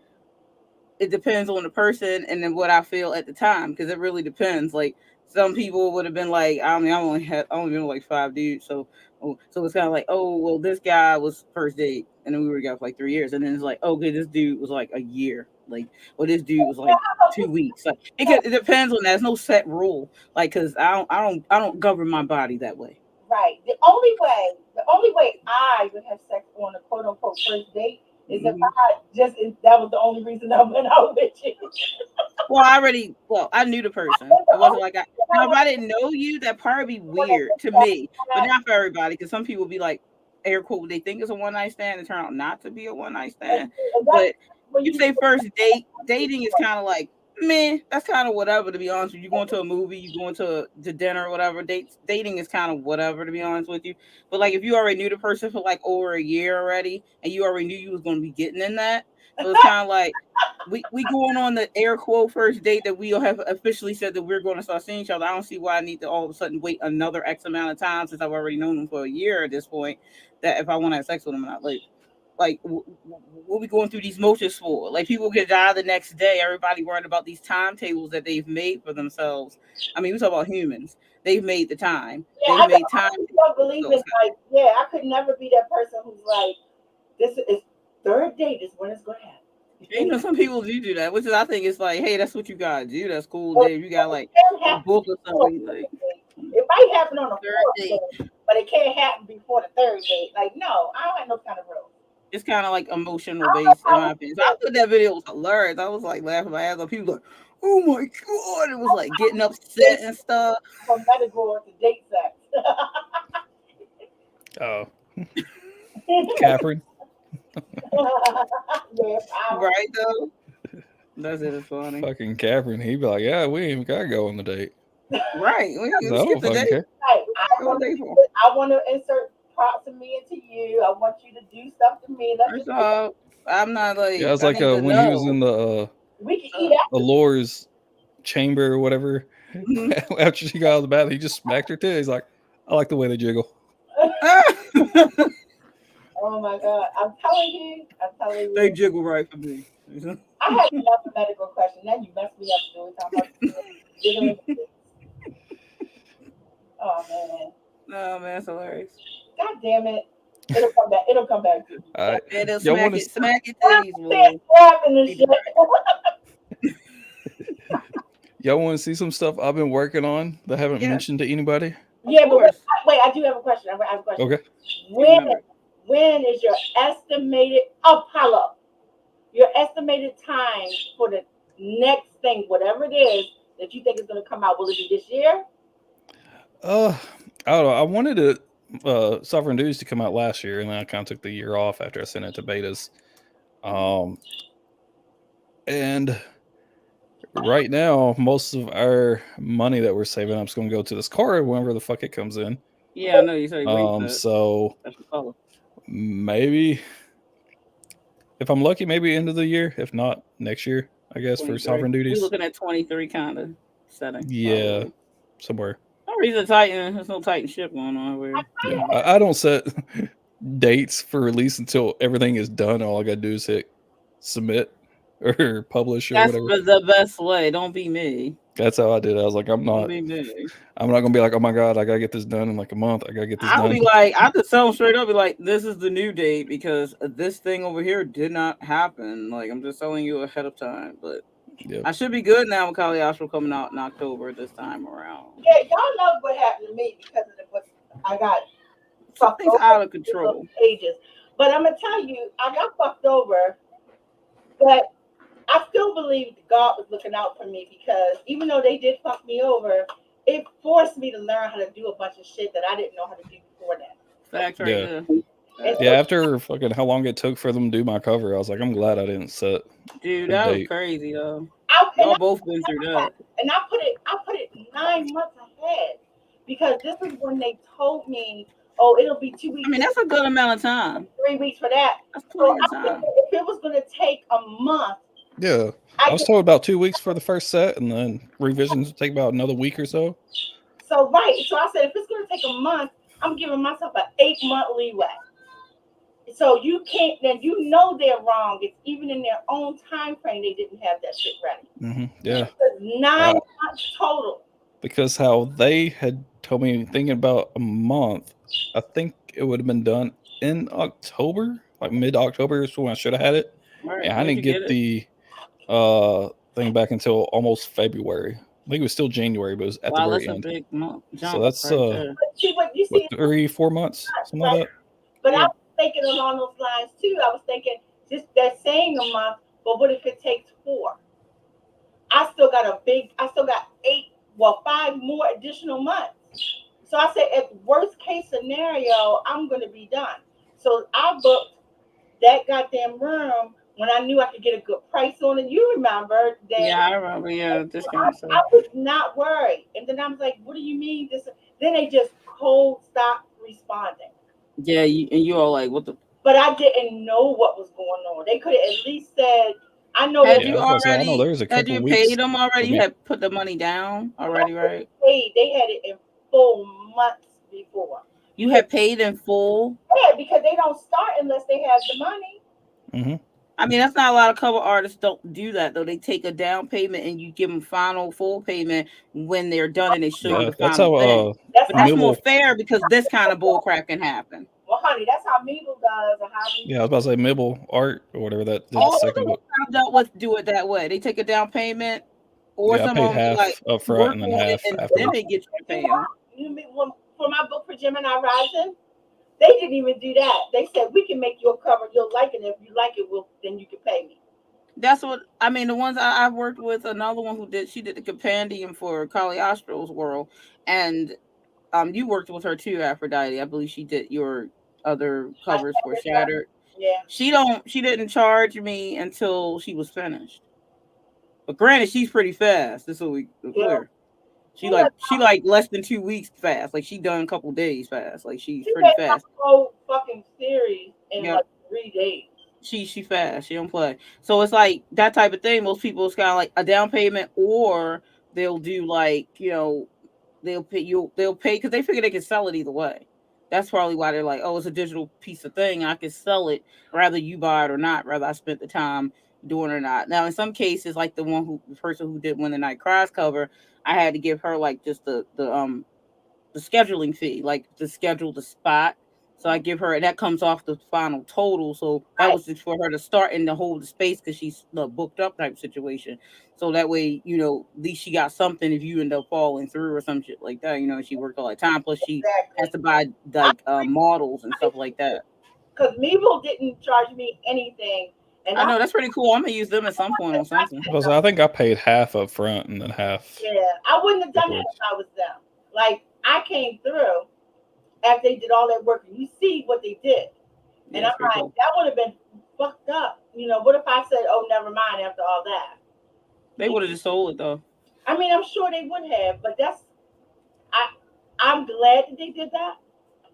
it depends on the person and then what I feel at the time, because it really depends. Like some people would have been like, I mean, I only been like 5 dudes, so it's kind of like, oh well, this guy was first date and then we were together for like 3 years, and then it's like, okay, this dude was like a year, like, or this dude was like 2 weeks. Like it depends on that. There's no set rule, like, because I don't govern my body that way. Right. The only way I would have sex on a quote unquote first date is if that was the only reason I went out with you. Well, I knew the person. It wasn't like now, if I didn't know you, that'd probably be weird to me, but not for everybody. Because some people be like, air quote, they think it's a one night stand and turn out not to be a one night stand. But you say first date, dating is kind of like, man, that's kind of whatever, to be honest with you. You going to a movie, you going to dinner or whatever. Dating is kind of whatever, to be honest with you. But like if you already knew the person for like over a year already, and you already knew you was going to be getting in that, so it's kind of like we going on the air quote first date that we have officially said that we're going to start seeing each other. I don't see why I need to all of a sudden wait another X amount of time, since I've already known them for a year at this point, that if I want to have sex with them or not. Like what we going through these motions for? Like people get die the next day. Everybody worried about these timetables that they've made for themselves. I mean, we talk about humans. They've made the time. Yeah, They've made time. I don't believe it. Like, yeah, I could never be that person who's like, this is third date is when it's going to happen. You know, some people do that, which is, I think it's like, hey, that's what you gotta do. That's cool, Dave. You got like a book or something. Like, it might happen on the third fourth date, but it can't happen before the third date. Like, no, I don't have no kind of rule. it's kind of like emotional based, in my opinion. So I thought that video was hilarious. I was like laughing my ass off. People like, oh my god, it was like getting upset and stuff. From Metagore to date sex. Oh, Catherine. Yeah, Right though. That's it. It's funny. Fucking Catherine. He'd be like, yeah, we ain't gotta go on the date. Right. We can No, skip the fucking date. care. Right. I want to insert parts of me into you. I want you to do stuff to me. First off, I'm not like. Yeah, it's like when he was in the we can eat after. Alore's chamber or whatever. Mhm. After she got out of the bath, he just smacked her too. He's like, I like the way they jiggle. Oh my god! I'm telling you. They jiggle right for me. I had another medical question. Now you messed me up, Stewart. Oh man. No, man, it's hilarious. God damn it! It'll come back. It'll come back. It'll y'all smack it to these boys. Y'all want to see some stuff I've been working on that I haven't mentioned to anybody? Yeah, but wait, I do have a question. I have a question. Okay. When is your estimated Apollo? Your estimated time for the next thing, whatever it is that you think is going to come out? Will it be this year? I don't know. I wanted Sovereign Dues to come out last year, and then I kind of took the year off after I sent it to betas. And right now, most of our money that we're saving up is going to go to this car whenever the fuck it comes in. Yeah, I know you said. So maybe if I'm lucky, maybe end of the year. If not, next year, I guess, for Sovereign Duties. We're looking at 23 kind of setting. Yeah, somewhere. No reason to tighten. There's no tighten ship going on over here. Yeah, I don't set dates for release until everything is done. All I gotta do is hit submit or publish or whatever. That's the best way. Don't be me. That's how I did it. I was like, I'm not gonna be like, oh my god, I gotta get this done in like a month. I gotta get this done. I'll be like, I just tell them straight up, be like, this is the new date because this thing over here did not happen. Like, I'm just telling you ahead of time. But I should be good now with Kali Astro coming out in October this time around. Yeah, y'all know what happened to me because of what I got. Something's out of control. Ages. But I'm gonna tell you, I got fucked over. But I still believe believe God was looking out for me because even though they did fuck me over, it forced me to learn how to do a bunch of shit that I didn't know how to do before that. Facts right Yeah. there. And Yeah, after fucking how long it took for them to do my cover, I was like, I'm glad I didn't set Dude, a that was date. crazy though. I, and Y'all both been through that. I put it 9 months ahead because this is when they told me, oh, it'll be 2 weeks. I mean, that's a good amount of time. 3 weeks for that. That's So plenty of I time. figured if it was going to take a month, Yeah. I was told about 2 weeks for the first set, and then revisions would take about another week or so. So right. So I said, if it's going to take a month, I'm giving myself an 8-month leeway. So you can't, then you know they're wrong. It's even in their own time frame, they didn't have that shit ready. Yeah. It was 9 months total. Because how they had told me, thinking about a month, I think it would have been done in October, like mid-October is when I should have had it. Right. And I Where'd didn't you get the thing back until almost February. I think it was still January, but it was at the Wow, very that's a end. big jump. So that's right there. But see what you what, see, 3-4 months, something like that. but Yeah. I was thinking along those lines too. I was thinking just they're saying a month, but what if it takes 4? I still got 5 more additional months. So I said, at worst case scenario, I'm going to be done. So I booked that goddamn room when I knew I could get a good price on it. You remember that? Yeah, I remember. Yeah, discount. I was not worried. And then I was like, what do you mean this? Then they just cold stopped responding. Yeah, and you all like, what the? But I didn't know what was going on. They could have at least said, I know Had that you I was gonna say, I know already? there's a Had couple you weeks paid them already? for You me. had put the money down already, right? they had it in full months before. You had paid in full. Yeah, because they don't start unless they have the money. Mm-hmm. I mean, that's not a lot of cover artists don't do that though. They take a down payment and you give them final full payment when they're done and they show you Yeah, the that's final how thing. But that's more Mibble. fair because this kind of bull crap can happen. Well, honey, that's how Meeble does, or how Yeah, I was about to say Mibble Art or whatever that did All the of second them book. I've dealt with do it that way. They take a down payment, or Yeah, I some paid of them be half like up front work and then on it half and then afterwards. they get you to pay them. you mean for my book for Gemini Rising, they didn't even do that. They said we can make your cover, you'll like it. If you like it, then you can pay me. That's what I mean. The ones I've worked with, another one she did the compendium for Cagliostro's World, and you worked with her too, Aphrodite. I believe she did your other covers for Shattered. Yeah. She didn't charge me until she was finished. But granted, she's pretty fast. This will be clear. She like less than 2 weeks fast. Like she done a couple days fast. Like she's pretty fast. Whole fucking series in like 3 days. She fast. She don't play. So it's like that type of thing. Most people, it's kind of like a down payment, or they'll do like, they'll pay because they figure they can sell it either way. That's probably why they're like, oh, it's a digital piece of thing. I can sell it, rather you buy it or not, rather I spent the time doing it or not. Now, in some cases, like the person who did When the Night Cries cover, I had to give her like just the scheduling fee, like to schedule the spot. So I give her, and that comes off the final total. So that was just for her to start and to hold the space because she's booked up type situation. So that way, at least she got something if you end up falling through or some shit like that. She worked all the time. Plus she has to buy like models and stuff like that. Because Meeble didn't charge me anything. And I know that's pretty cool. I'm gonna use them at some point on something. Because I think I paid half up front and then half. Yeah, I wouldn't have done that if I was them. Like I came through after they did all that work, and you see what they did, and I'm like, cool. That would have been fucked up. What if I said, "Oh, never mind," after all that? They would have just sold it though. I mean, I'm sure they would have, but I'm glad that they did that.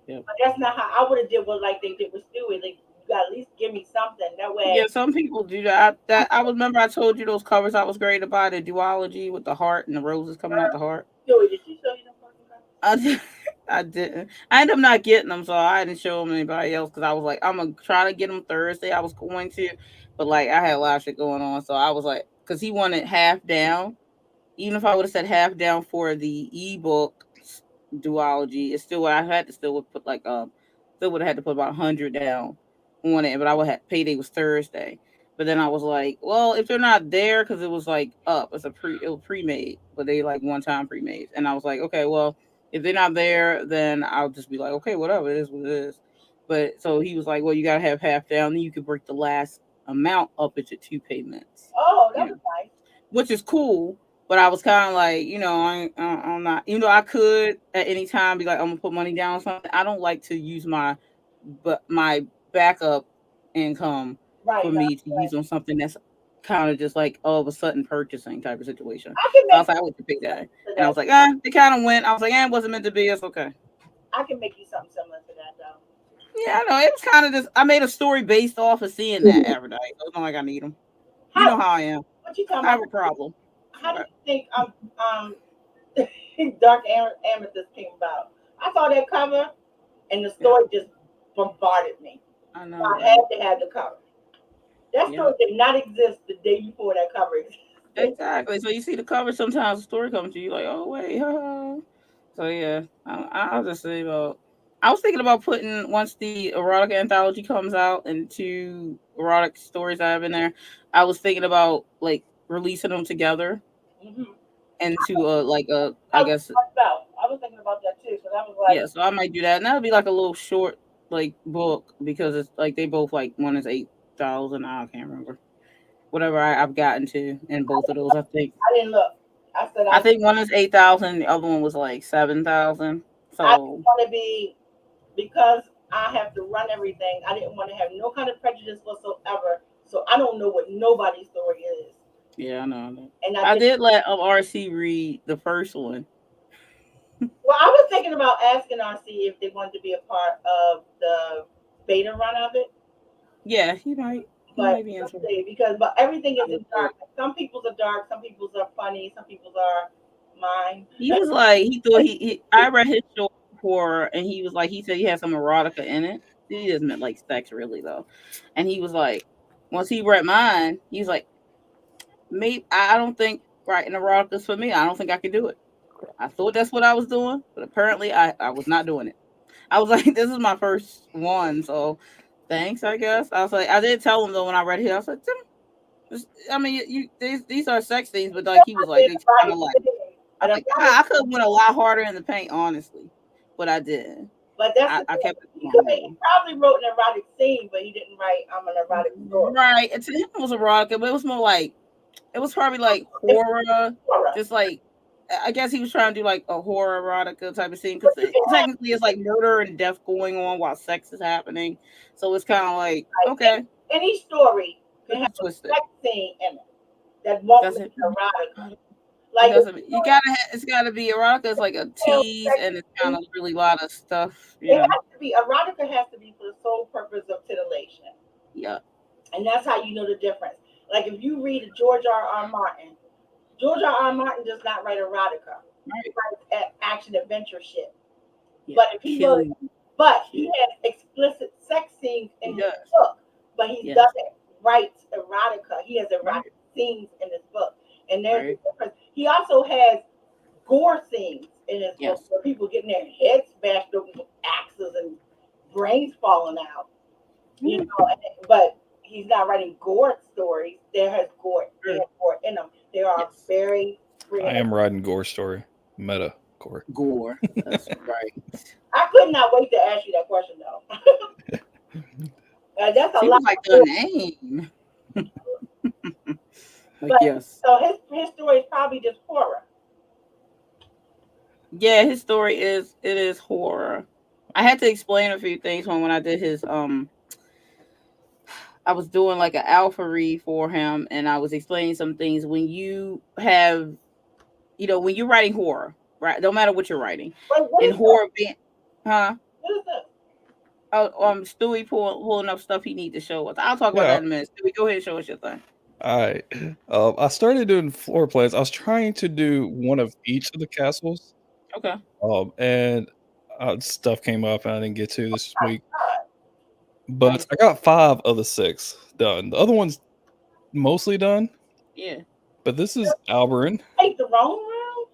Yeah. But that's not how I would have did what like they did with Stewart. Like, you got at least give me something. That way. Yeah, some people do that. I remember I told you those covers I was great to buy, the duology with the heart and the roses coming out the heart. Stewart, did she show you them covers? I didn't. I ended up not getting them, so I didn't show them to anybody else because I was like, I'm gonna try to get them Thursday. I was going to, but like I had a lot of shit going on, so I was like, because he wanted half down. Even if I would have said half down for the ebook duology, it's still what I had to still would put like still would have had to put about 100 down on it, but I would have payday was Thursday. But then I was like, well, if they're not there, because it was like up, it was pre-made, but they like one time pre-made, and I was like, okay, well, if they're not there, then I'll just be like, okay, whatever, it is what it is. But so he was like, well, you gotta have half down, then you could break the last amount up into 2 payments. Oh, that was nice. which is cool. But I was kind of like, I'm not, even though I could at any time be like, I'm gonna put money down on something. I don't like to use my backup income Right. for me to use on something that's kind of just like all of a sudden purchasing type of situation. I can So I was make like, I would pick that, and I was like, it kind of went. I was like, it wasn't meant to be. It's okay. I can make you something similar to that though. Yeah, I know. It was kind of just. I made a story based off of seeing that advertised. So it's not like I need them. You know how I am. What you talking I have about? a problem. How do you think Dark Amethyst came about? I saw that cover, and the story just bombarded me. I know. So I had to have the cover. That Yeah. story did not exist the day before that cover existed. Exactly. So you see the cover, sometimes the story comes to you like, oh wait, So yeah, I'll just say about. I was thinking about putting, once the erotic anthology comes out and 2 erotic stories I have in there, I was thinking about like releasing them together into I guess. I was thinking about that too, because I was like, Yeah, so I might do that, and that'll be like a little short like book, because it's like they both like, one is 8,000, I can't remember. Whatever I've gotten to in both of those, I think. I didn't look. I think one is 8,000, the other one was like 7,000. So I didn't want to be, because I have to run everything. I didn't want to have no kind of prejudice whatsoever. So I don't know what nobody's story is. Yeah, I know. And I did let RC read the first one. Well, I was thinking about asking RC if they wanted to be a part of the beta run of it. Yeah, he might. He might be into it. But everything is in dark. Some people's are dark, some people's are funny, some people's are mine. He was like, he thought I read his short horror, and he was like, he said he had some erotica in it. He doesn't mean like sex really though. And he was like, once he read mine, he was like, maybe I don't think writing erotica is for me. I don't think I can do it. I thought that's what I was doing, but apparently I was not doing it. I was like, this is my first one, so thanks, I guess. I was like, I did tell him though when I read it, I was like, I mean, these are sex scenes, but like he was like, they kind of like, I could have went a lot harder in the paint, honestly, but I didn't. But that's I kept it. He probably wrote an erotic scene, but he didn't write an erotic story. Right, and to him it was erotica, but it was more like, it was probably like horror. Just like, I guess he was trying to do like a horror erotica type of scene, because technically it's like murder and death going on while sex is happening. So it's kind of like, okay. Any story can have a sex scene in it that won't be erotica. Like it's gotta be erotica. It's like a tease, and it's kind of really a lot of stuff. It has to be erotica. Has to be for the sole purpose of titillation. Yeah, and that's how you know the difference. Like if you read George R. Martin does not write erotica. He writes action adventure shit. Yeah. But he has explicit sex scenes in his book. But he doesn't write erotica. He has erotic scenes in his book. And there's a difference. He also has gore scenes in his book where people getting their heads bashed open with axes and brains falling out. You know, but he's not writing gore stories. There has gore in them. They are very real. I am writing gore story. Metagore. Gore. That's right. I could not wait to ask you that question though. That's a lot. Like the name. But, yes. So his story is probably just horror. Yeah, his story is horror. I had to explain a few things when I did his I was doing like an alpha read for him, and I was explaining some things. When you have, when you're writing horror, right? No matter what you're writing, in horror, huh? What is that? Oh, Stewie pulling up stuff he needs to show us. I'll talk about that in a minute. Stewie, go ahead and show us your thing. All right. I started doing floor plans. I was trying to do one of each of the castles. Okay. And stuff came up and I didn't get to this week. But I got 5 of the 6 done. The other one's mostly done. Yeah. But this is Alberin. Hey, the throne room?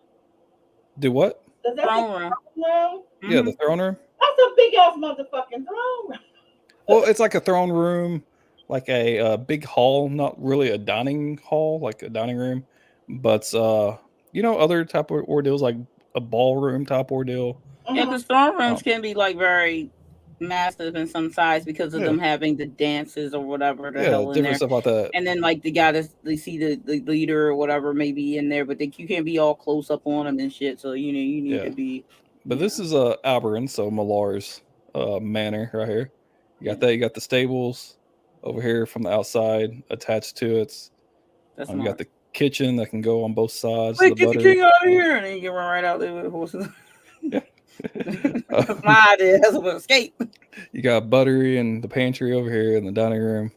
Do what? Does that throne room? Mm-hmm. Yeah, the throne room. That's a big ass motherfucking throne room. Well, it's like a throne room, like a big hall, not really a dining hall, like a dining room, but other type of ordeals, like a ballroom type ordeal. Yeah, because throne rooms can be like very massive in some sides because of Yeah. them having the dances or whatever the Yeah, hell in different there. stuff like that. And then like they see the leader or whatever may be in there, but you can't be all close up on them and shit. So you need Yeah. to be. But this is Alberon, so Malar's manor right here. You got that. You got the stables over here from the outside attached to it. That's You got the kitchen that can go on both sides. Wait, get the buttery. king out of here, and then you can run right out there with the horses. Yeah. That's my idea. That's what escape. You got buttery and the pantry over here in the dining room.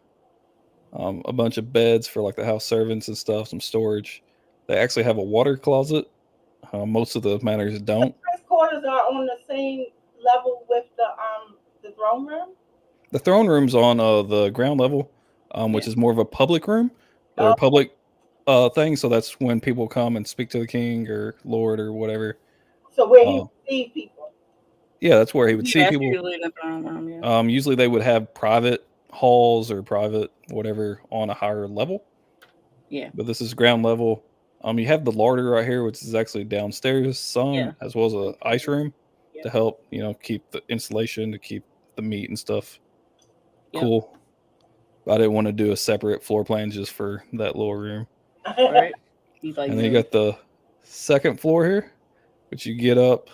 A bunch of beds for like the house servants and stuff, some storage. They actually have a water closet. Most of the manors don't. Prince quarters are on the same level with the throne room. The throne room's on the ground level, which is more of a public room or public thing. So that's when people come and speak to the king or lord or whatever. So where he see people. Yeah, that's where he would see people. Usually in the throne room, yeah. Usually they would have private halls or private whatever on a higher level. Yeah. But this is ground level. You have the larder right here, which is actually downstairs some, as well as an ice room to help, keep the insulation, to keep the meat and stuff cool. But I didn't want to do a separate floor plan just for that little room. Right. He's like, and then you got the second floor here, which you get up.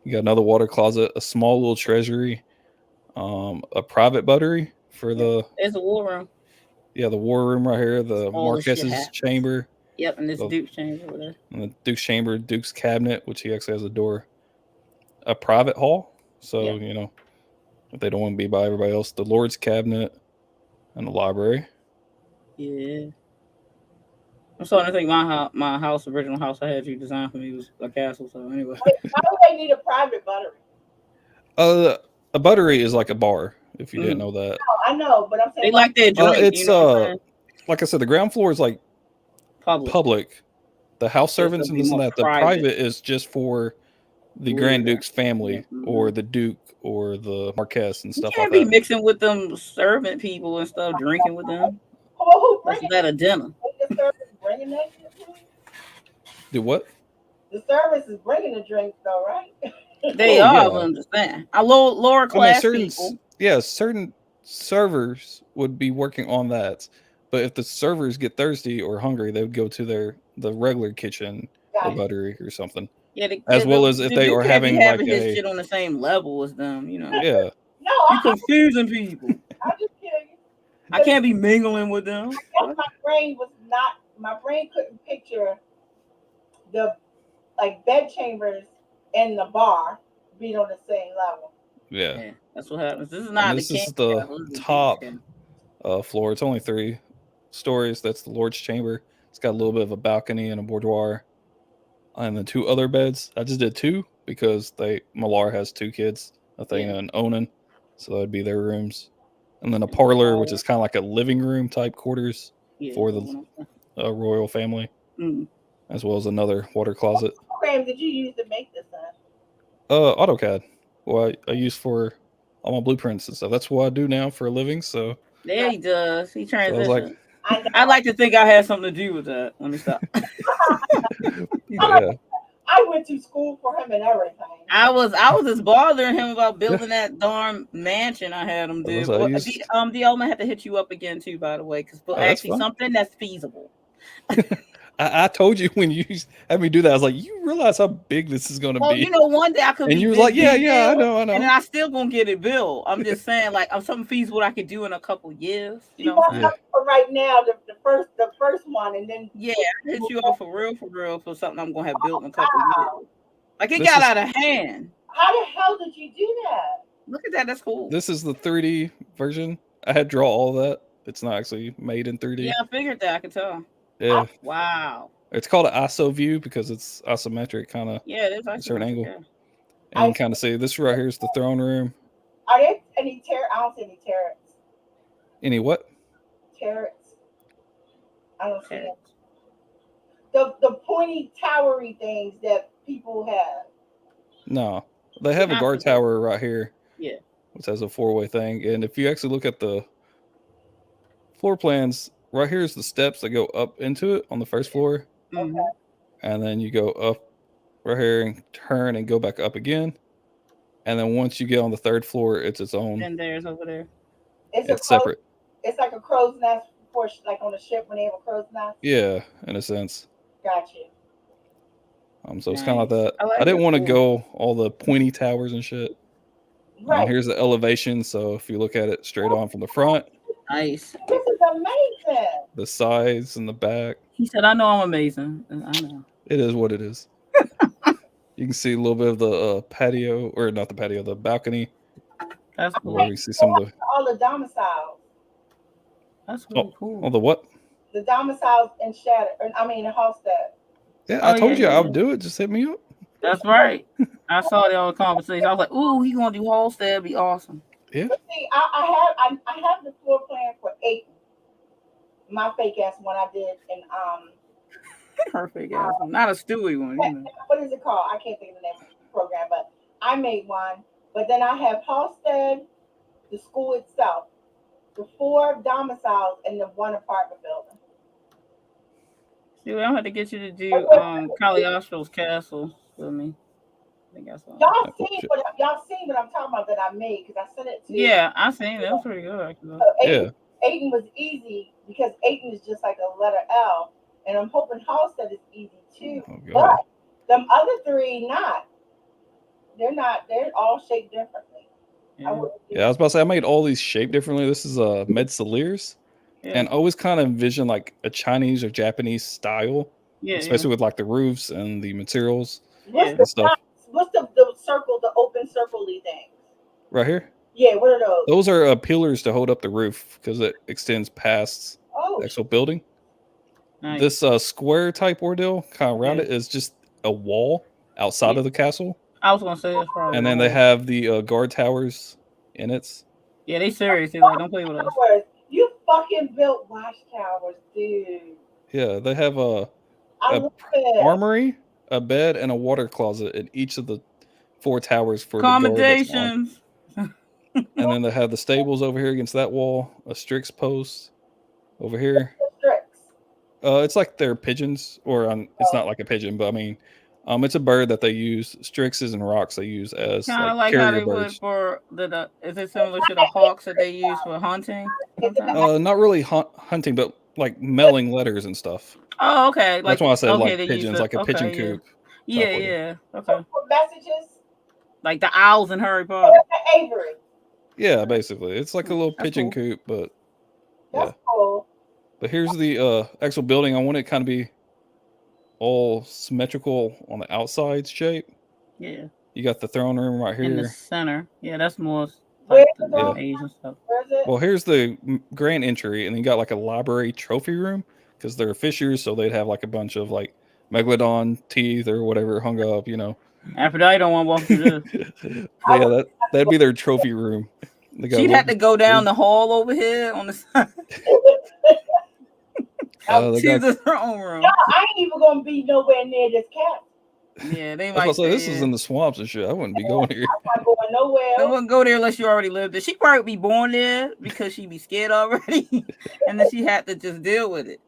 You got another water closet, a small little treasury, a private buttery for the. It's a war room. Yeah, the war room right here, the Marquess's chamber. Yep, and this Duke's chamber over there. And the Duke's chamber, Duke's cabinet, which he actually has a door. A private hall, so if they don't want to be by everybody else, the Lord's cabinet, and the library. Yeah. I'm starting to think my house, original house I had you design for me was a castle. So anyway. Why do they need a private buttery? A buttery is like a bar. If you didn't know that. No, I know, but I'm saying they like their drink. It's like I said, the ground floor is like public. The house servants and this and that. The private is just for the Grand Duke's family or the Duke or the Marquess and stuff like that. You can't be mixing with them servant people and stuff, drinking with them. That's that a dinner. The service bringing that shit? Do what? The service is bringing the drinks, though, right? They are. I understand. I lower class people. Yeah, certain servers would be working on that, but if the servers get thirsty or hungry, they would go to the regular kitchen or buttery or something. Yeah, as well as if they are having like his shit on the same level as them, Yeah. No, you're confusing people. I'm just kidding. I can't be mingling with them. I guess my brain couldn't picture the bed chambers and the bar being on the same level. Yeah, that's what happens. This is not this is the top floor. It's only 3 stories. That's the Lord's chamber. It's got a little bit of a balcony and a boudoir, and the 2 other beds. I just did 2 because Malar has 2 kids, Athena and Onan, so that'd be their rooms, and then a parlor, which is kind of like a living room type quarters for the royal family, as well as another water closet. What program did you use to make this? AutoCAD. Well, I use for all my blueprints and stuff. That's what I do now for a living. So there he does. He transitions. So I like to think I had something to do with that. Let me stop. I went to school for him and everything. I was just bothering him about building that darn mansion I had him do. The element had to hit you up again too, by the way, because actually something that's feasible. I told you when you had me do that, I was like, you realize how big this is going to be. One day I could. And you were like, yeah, I know. And then I still gonna get it built. I'm just saying, like, I'm something feasible I could do in a couple years. For right now, the first one, and then I hit you up for real for something I'm gonna have built in a couple years. Like it got out of hand. How the hell did you do that? Look at that. That's cool. This is the 3D version. I had to draw all that. It's not actually made in 3D. Yeah, I figured that. I could tell. Yeah. Wow. It's called an ISO view because it's isometric, kind of. Yeah, it is a certain angle. Yeah. And you kind of see this right here is the throne room. Are there any I don't see any turrets. Any what? Turrets. I don't see it. The pointy towery things that people have. No, they have a guard tower right here. Yeah. Which has a 4-way thing, and if you actually look at the floor plans. Right here is the steps that go up into it on the first floor. Okay. And then you go up right here and turn and go back up again. And then once you get on the third floor, it's its own. And there's over there. It's separate. It's like a crow's nest, for like on a ship when they have a crow's nest. Yeah, in a sense. Gotcha. So it's kind of like that. I I didn't it. want to go all the pointy towers and shit. Right. Here's the elevation. So if you look at it straight on from the front, Nice. This is amazing. the sides and the back. He said, "I know I'm amazing." I know. It is what it is. You can see a little bit of the patio, or not the patio, the balcony. That's cool. Where we see some of the all the domiciles. That's really cool. Oh, the what? The domiciles in in Halstead. Yeah, I told you I'll do it. Just hit me up. That's right. I saw the old conversation. I was like, "Ooh, he gonna do Halstead? That'd be awesome." Yeah. But see, I have the floor plan for 8. My fake ass one I did in Perfect. Not a Stewie one. You know. What is it called? I can't think of the name of the program, but I made one. But then I have Halstead, the school itself, the 4 domiciles, and the 1 apartment building. Stewie, I'm gonna have to get you to do Cagliostro's castle with me. I think that's all. Y'all seen what I'm talking about that I made because I sent it to you. Yeah, I seen it. It was pretty good actually. So Aiden was easy because Aiden is just like a letter L, and I'm hoping Halstead is easy too. But them other 3 not. They're not. They're all shaped differently. Yeah, I was about to say I made all these shaped differently. This is Medsaliers, and always kind of envision like a Chinese or Japanese style, especially with like the roofs and the materials and stuff. What's the circle, the open circle-y thing? Right here? Yeah, what are those? Those are pillars to hold up the roof because it extends past the actual building. Nice. This square type ordeal kind of around it is just a wall outside of the castle. I was gonna say that's probably. And then they have the guard towers in it. Yeah, they serious. They like, don't play with us. You fucking built watchtowers, dude. Yeah, they have a armory, a bed, and a water closet in each of the 4 towers for accommodations. And then they have the stables over here against that wall, a Strix post over here. It's like they're pigeons, or it's not like a pigeon, but I mean, it's a bird that they use. Strixes and rocks they use as kind of like how they birds. Would for the. Is it similar to the hawks that they use for hunting? Not really hunting, but like mailing letters and stuff. Oh, okay. That's why I said like pigeons, like a pigeon coop. Yeah. Okay. Messages. Like the owls in Harry Potter. Avery. Yeah, basically, it's like a little pigeon coop, but that's cool. But here's the actual building. I want it kind of be all symmetrical on the outside shape. Yeah. You got the throne room right here in the center. Yeah, that's more like the Asian stuff. Where's it? Well, here's the grand entry, and then you got like a library trophy room because they're fishers, so they'd have like a bunch of like megalodon teeth or whatever hung up, you know. Aphrodite don't want to walk through this. Yeah, that'd be their trophy room. She'd have to go down the hall over here on the side. She's in her own room. No, I ain't even gonna be nowhere near this cat. Yeah, they might say this is in the swamps and shit. I wouldn't be going here. I'm not going nowhere. I wouldn't go there unless you already lived there. She'd probably be born there because she'd be scared already, and then she had to just deal with it.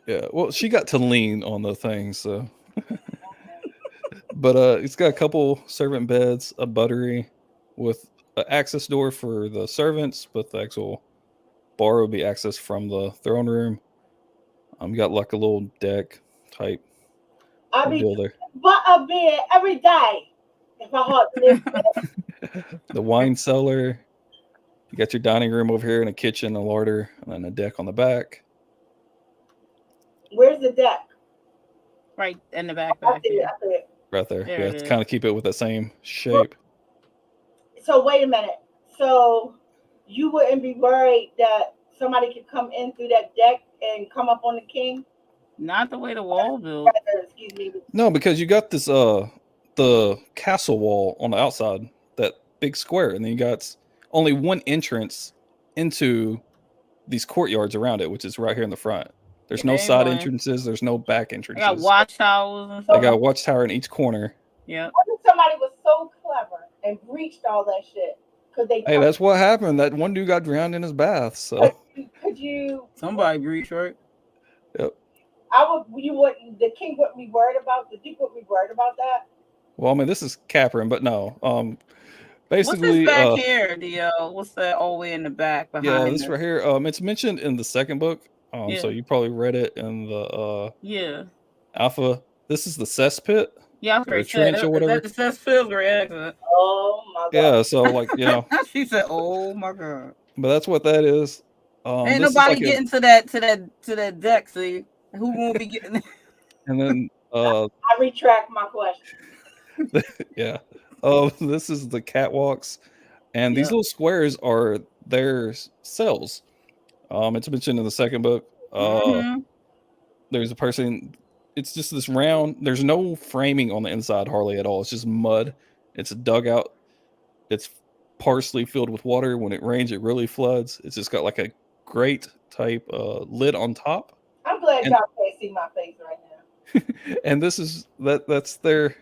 Yeah, well, she got to lean on the thing, so. But it's got a couple servant beds, a buttery with an access door for the servants, but the actual bar would be accessed from the throne room. You got like a little deck type. I'll be but a beer every day if I heart live. The wine cellar. You got your dining room over here and a kitchen, a larder, and then a deck on the back. Where's the deck? Right in the back. I see it. Right there. Yeah, to kind of keep it with the same shape. So wait a minute. So you wouldn't be worried that somebody could come in through that deck and come up on the king? Not the way the wall built. Excuse me. No, because you got this the castle wall on the outside, that big square, and then you got only one entrance into these courtyards around it, which is right here in the front. There's no side entrances. There's no back entrances. They got watchtowers and stuff. They got a watchtower in each corner. Yeah. What if somebody was so clever and breached all that shit? Hey, that's what happened. That one dude got drowned in his bath. So could you? Somebody breached, right? Yep. You wouldn't. The king wouldn't be worried about. The duke wouldn't be worried about that. Well, I mean, this is Capron, but no. Basically, What's this back here, Dio? What's that all the way in the back behind? yeah, this right here. It's mentioned in the second book. Yeah. So you probably read it in the Yeah. alpha. This is the cesspit Yeah, I was or going to say, trench or is whatever. that the cesspit or exit? Oh my god. Yeah, so like She said, "Oh my god." but that's what that is. Ain't This is nobody like getting to that deck. See, who won't be getting? and then I retract my question. yeah. This is the catwalks, and these Yep. little squares are their cells. It's mentioned in the second book. Mhm. There's a person. It's just this round. There's no framing on the inside hardly at all. It's just mud. It's a dugout. It's partially filled with water. When it rains, it really floods. It's just got like a grate type lid on top. I'm glad And- y'all can't see my face right now. And this is that's their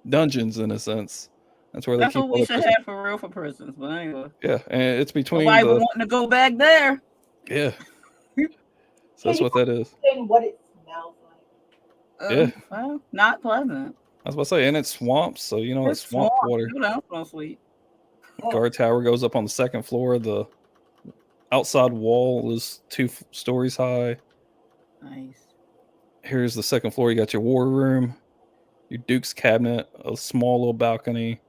dungeons in a sense. That's where That's they keep what all we the should prisoners. have for real for prisons. But anyway, Yeah, and it's between nobody the wanting to go back there. yeah. So that's what that is. And what it smells like. Yeah. Well, not pleasant. I was about to say, and it's swamps, so you know it's swamp water. You know, no sweet. Guard tower goes up on the second floor. The outside wall is 2 stories high. Nice. Here's the second floor. You got your war room, your Duke's cabinet, a small little balcony,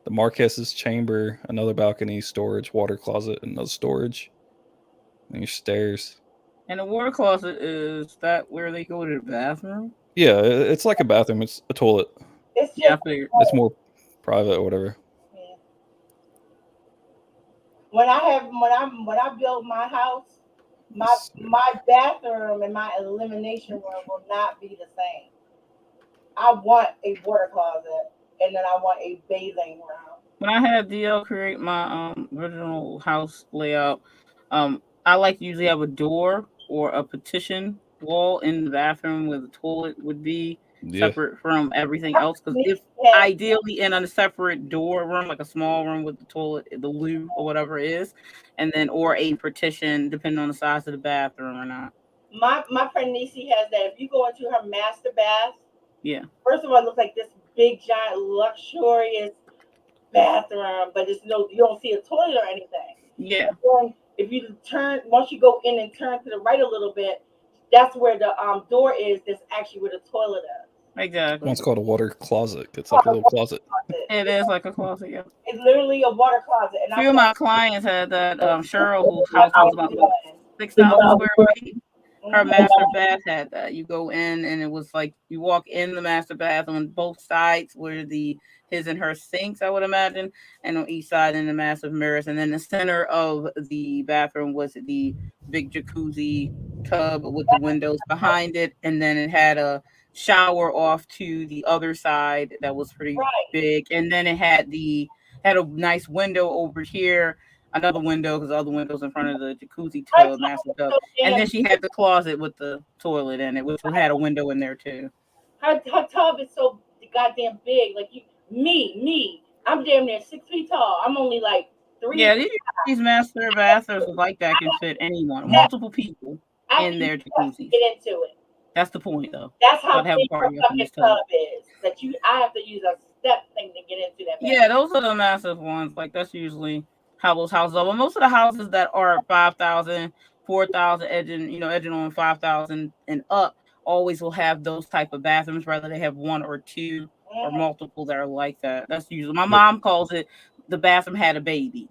the Marquess's chamber, another balcony, storage, water closet, another storage, and your stairs. And the water closet, is that where they go to the bathroom? Yeah, it's like a bathroom. It's a toilet. It's Yeah, I just figured. It's more private or whatever. yeah. When I build my house, my bathroom and my elimination room will not be the same. I want a water closet and then I want a bathing room. When I had DL create my original house layout, I like to usually have a door or a partition wall in the bathroom where the toilet would be Yeah. separate from everything else. Because if ideally in a separate door room, like a small room with the toilet, the loo or whatever it is, and then or a partition depending on the size of the bathroom or not. My friend Nisi has that. If you go into her master bath, Yeah. first of all, it looks like this big, giant, luxurious bathroom, but you don't see a toilet or anything. Yeah. And if you once you go in and turn to the right a little bit, that's where the door is. That's actually where the toilet is. Exactly. One's called a water closet. It's like a little closet. It is like a closet, yeah. It's literally a water closet. And A few of my clients had that. Cheryl, whose house was about 6,000 square feet. Her master bath had that. You go in and it was like you walk in the master bath. On both sides were his and her sinks, I would imagine, and on each side in the massive mirrors. And then the center of the bathroom was the big jacuzzi tub with the windows behind it, and then it had a shower off to the other side that was pretty big, and then it had a nice window over here. Another window because the other window's in front of the jacuzzi tub, massive tub. And then she had the closet with the toilet in it, which had a window in there too. Her tub is so goddamn big. Like me, I'm damn near 6 feet tall. I'm only like 3. Yeah, these master bathrooms like that can fit anyone, multiple people in their jacuzzis. Get into it. That's the point, though. That's how big her fucking tub is. I have to use a step thing to get into that. Yeah, those are the massive ones. Like that's usually how those houses are. But most of the houses that are 5,000, 4,000, edging on 5,000 and up, always will have those type of bathrooms. Whether they have one or two or multiple that are like that. That's usually my mom calls it the bathroom had a baby.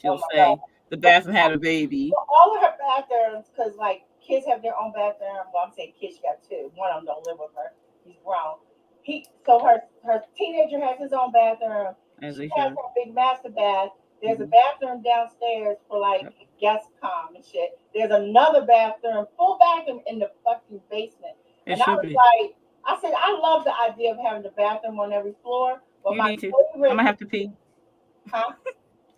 She'll say the bathroom had a baby. Well, all of her bathrooms, because like kids have their own bathroom. Well, I'm saying kids, she got 2. One of them don't live with her. He's grown. So her teenager has his own bathroom. She has her big master bath. There's a bathroom downstairs for like guest com and shit. There's another bathroom, full bathroom in the fucking basement. I said, I love the idea of having the bathroom on every floor. But you need to. I might have to pee. Huh?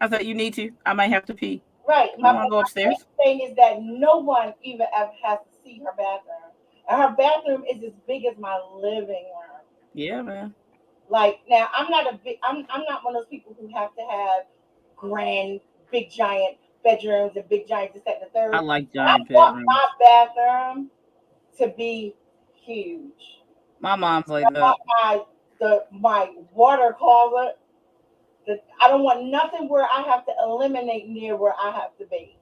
I said, you need to. I might have to pee. Right. I want to go upstairs. Thing is that no one even ever has to see her bathroom. And her bathroom is as big as my living room. Yeah, man. Like now, I'm not one of those people who have to have grand, big, giant bedrooms and big, giant this, that, and the third. I like giant bedrooms. I want bedrooms. my bathroom to be huge. My mom's like that. My water closet I don't want nothing where I have to eliminate near where I have to be.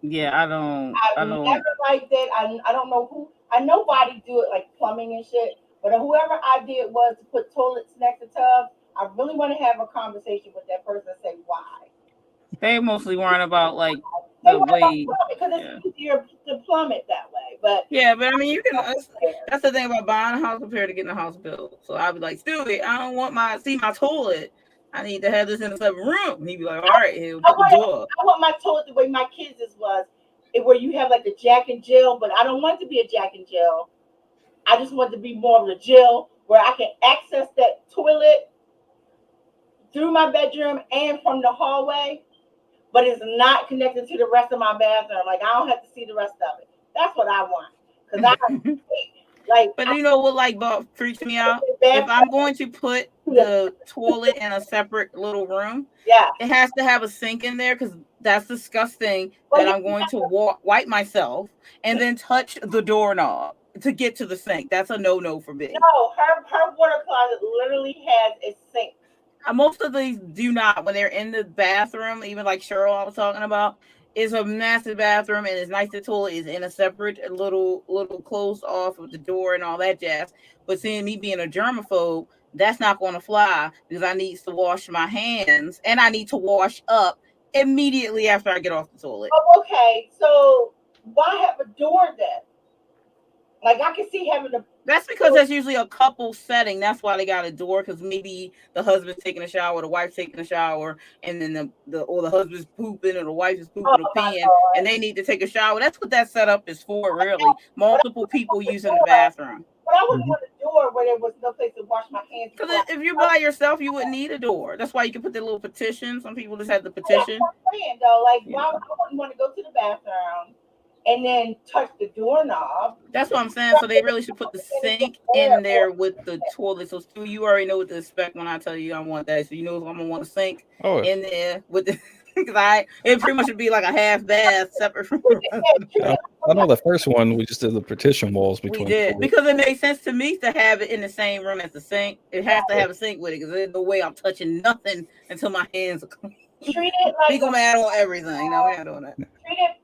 Yeah, I don't. I've never liked it. I don't know who. I nobody do it like plumbing and shit. But whoever idea it was to put toilets next to tubs, I really want to have a conversation with that person and say why. They mostly worrying about like They the want way. because it's easier to plumb it that way. But Yeah, but I mean, you can. That's the thing about buying a house compared to getting a house built. So I'd be like, Stewie, I don't want my toilet. I need to have this in a separate room. And he'd be like, all right, he'll put the door up. I want my toilet the way my kids' was, where you have like the Jack and Jill, but I don't want it to be a Jack and Jill. I just want it to be more of a Jill where I can access that toilet through my bedroom and from the hallway, but it's not connected to the rest of my bathroom. Like I don't have to see the rest of it. That's what I want. Because I like. But you know what like freaks me out? If I'm going to put the toilet in a separate little room, yeah, it has to have a sink in there because that's disgusting. That I'm going to wipe myself and then touch the doorknob to get to the sink. That's a no for me. No, her water closet literally has a sink. Most of these do not. When they're in the bathroom, even like Cheryl I was talking about, it's a massive bathroom and it's nice. The toilet is in a separate little closed off of the door and all that jazz. But seeing me being a germaphobe, that's not going to fly because I need to wash my hands and I need to wash up immediately after I get off the toilet. Oh, okay. So why have a door then? Like I can see having a. That's because that's usually a couple setting. That's why they got a door because maybe the husband's taking a shower, the wife's taking a shower, and then the husband's pooping or the wife is pooping or peeing, and they need to take a shower. That's what that setup is for, really. Multiple people using the bathroom. But I wouldn't want a door where there was no place to wash my hands. Because if you're by yourself, you wouldn't need a door. That's why you can put the little petition. Some people just have the petition. Yeah, though, like why I wouldn't want to go to the bathroom and then touch the doorknob. That's what I'm saying. So they really should put the sink in there with the toilet. So Stu, you already know what to expect when I tell you I want that. So you know I'm gonna want a sink in there with the because it pretty much would be like a half bath separate from. I know the first one we just did the partition walls between. We did because it made sense to me to have it in the same room as the sink. It has to have a sink with it because there's no way I'm touching nothing until my hands are clean. Treat it like we gonna add on everything. No, we're not doing that.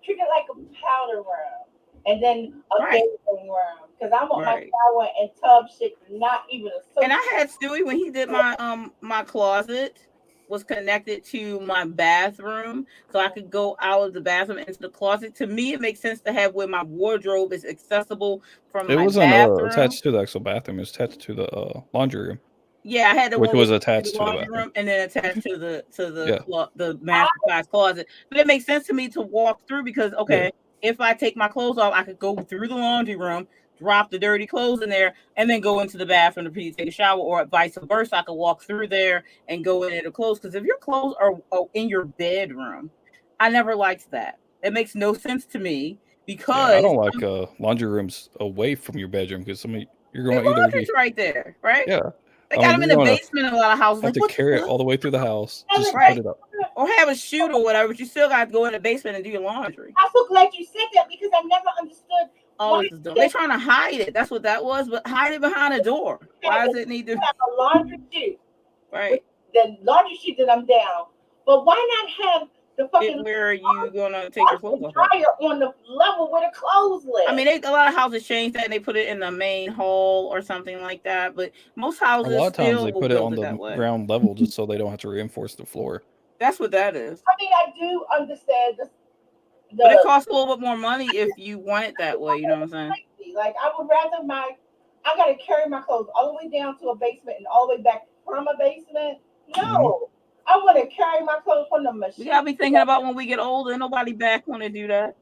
Treat it like a powder room, and then a bathing room. Because I want my shower and tub shit, not even a. And I had Stewie when he did my my closet was connected to my bathroom, so I could go out of the bathroom into the closet. To me, it makes sense to have where my wardrobe is accessible from my bathroom. Attached to the actual bathroom. It was attached to the laundry room. Yeah, I had the which one was attached to the laundry room and then attached to the master size closet. But it makes sense to me to walk through because if I take my clothes off, I could go through the laundry room, drop the dirty clothes in there, and then go into the bathroom to take a shower, or vice versa. I could walk through there and go in the clothes because if your clothes are in your bedroom, I never liked that. It makes no sense to me because I don't like laundry rooms away from your bedroom because you're going to laundry's right there, right? Yeah. They got them in the basement in a lot of houses. Have to carry it all the way through the house. Just right. put it up. Or have a chute or whatever, but you still got to go in the basement and do your laundry. I'm so glad you said that because I never understood. Oh, this is dumb. They're trying to hide it. That's what that was, but hide it behind a door. Why does it need to have a laundry chute? Right. The laundry chute that I'm down. But why not have the fucking where are you gonna take your clothes off? Dryer on the level where the clothes live. I mean, a lot of houses change that and they put it in the main hall or something like that. But most houses, a lot of times still they put it on the ground level just so they don't have to reinforce the floor. That's what that is. I mean, I do understand this. But it costs a little bit more money if you want it that way. You know what I'm saying? Like I would rather I gotta carry my clothes all the way down to a basement and all the way back from a basement. No. I want to carry my clothes from the machine. We gotta be thinking about when we get older. Nobody back want to do that.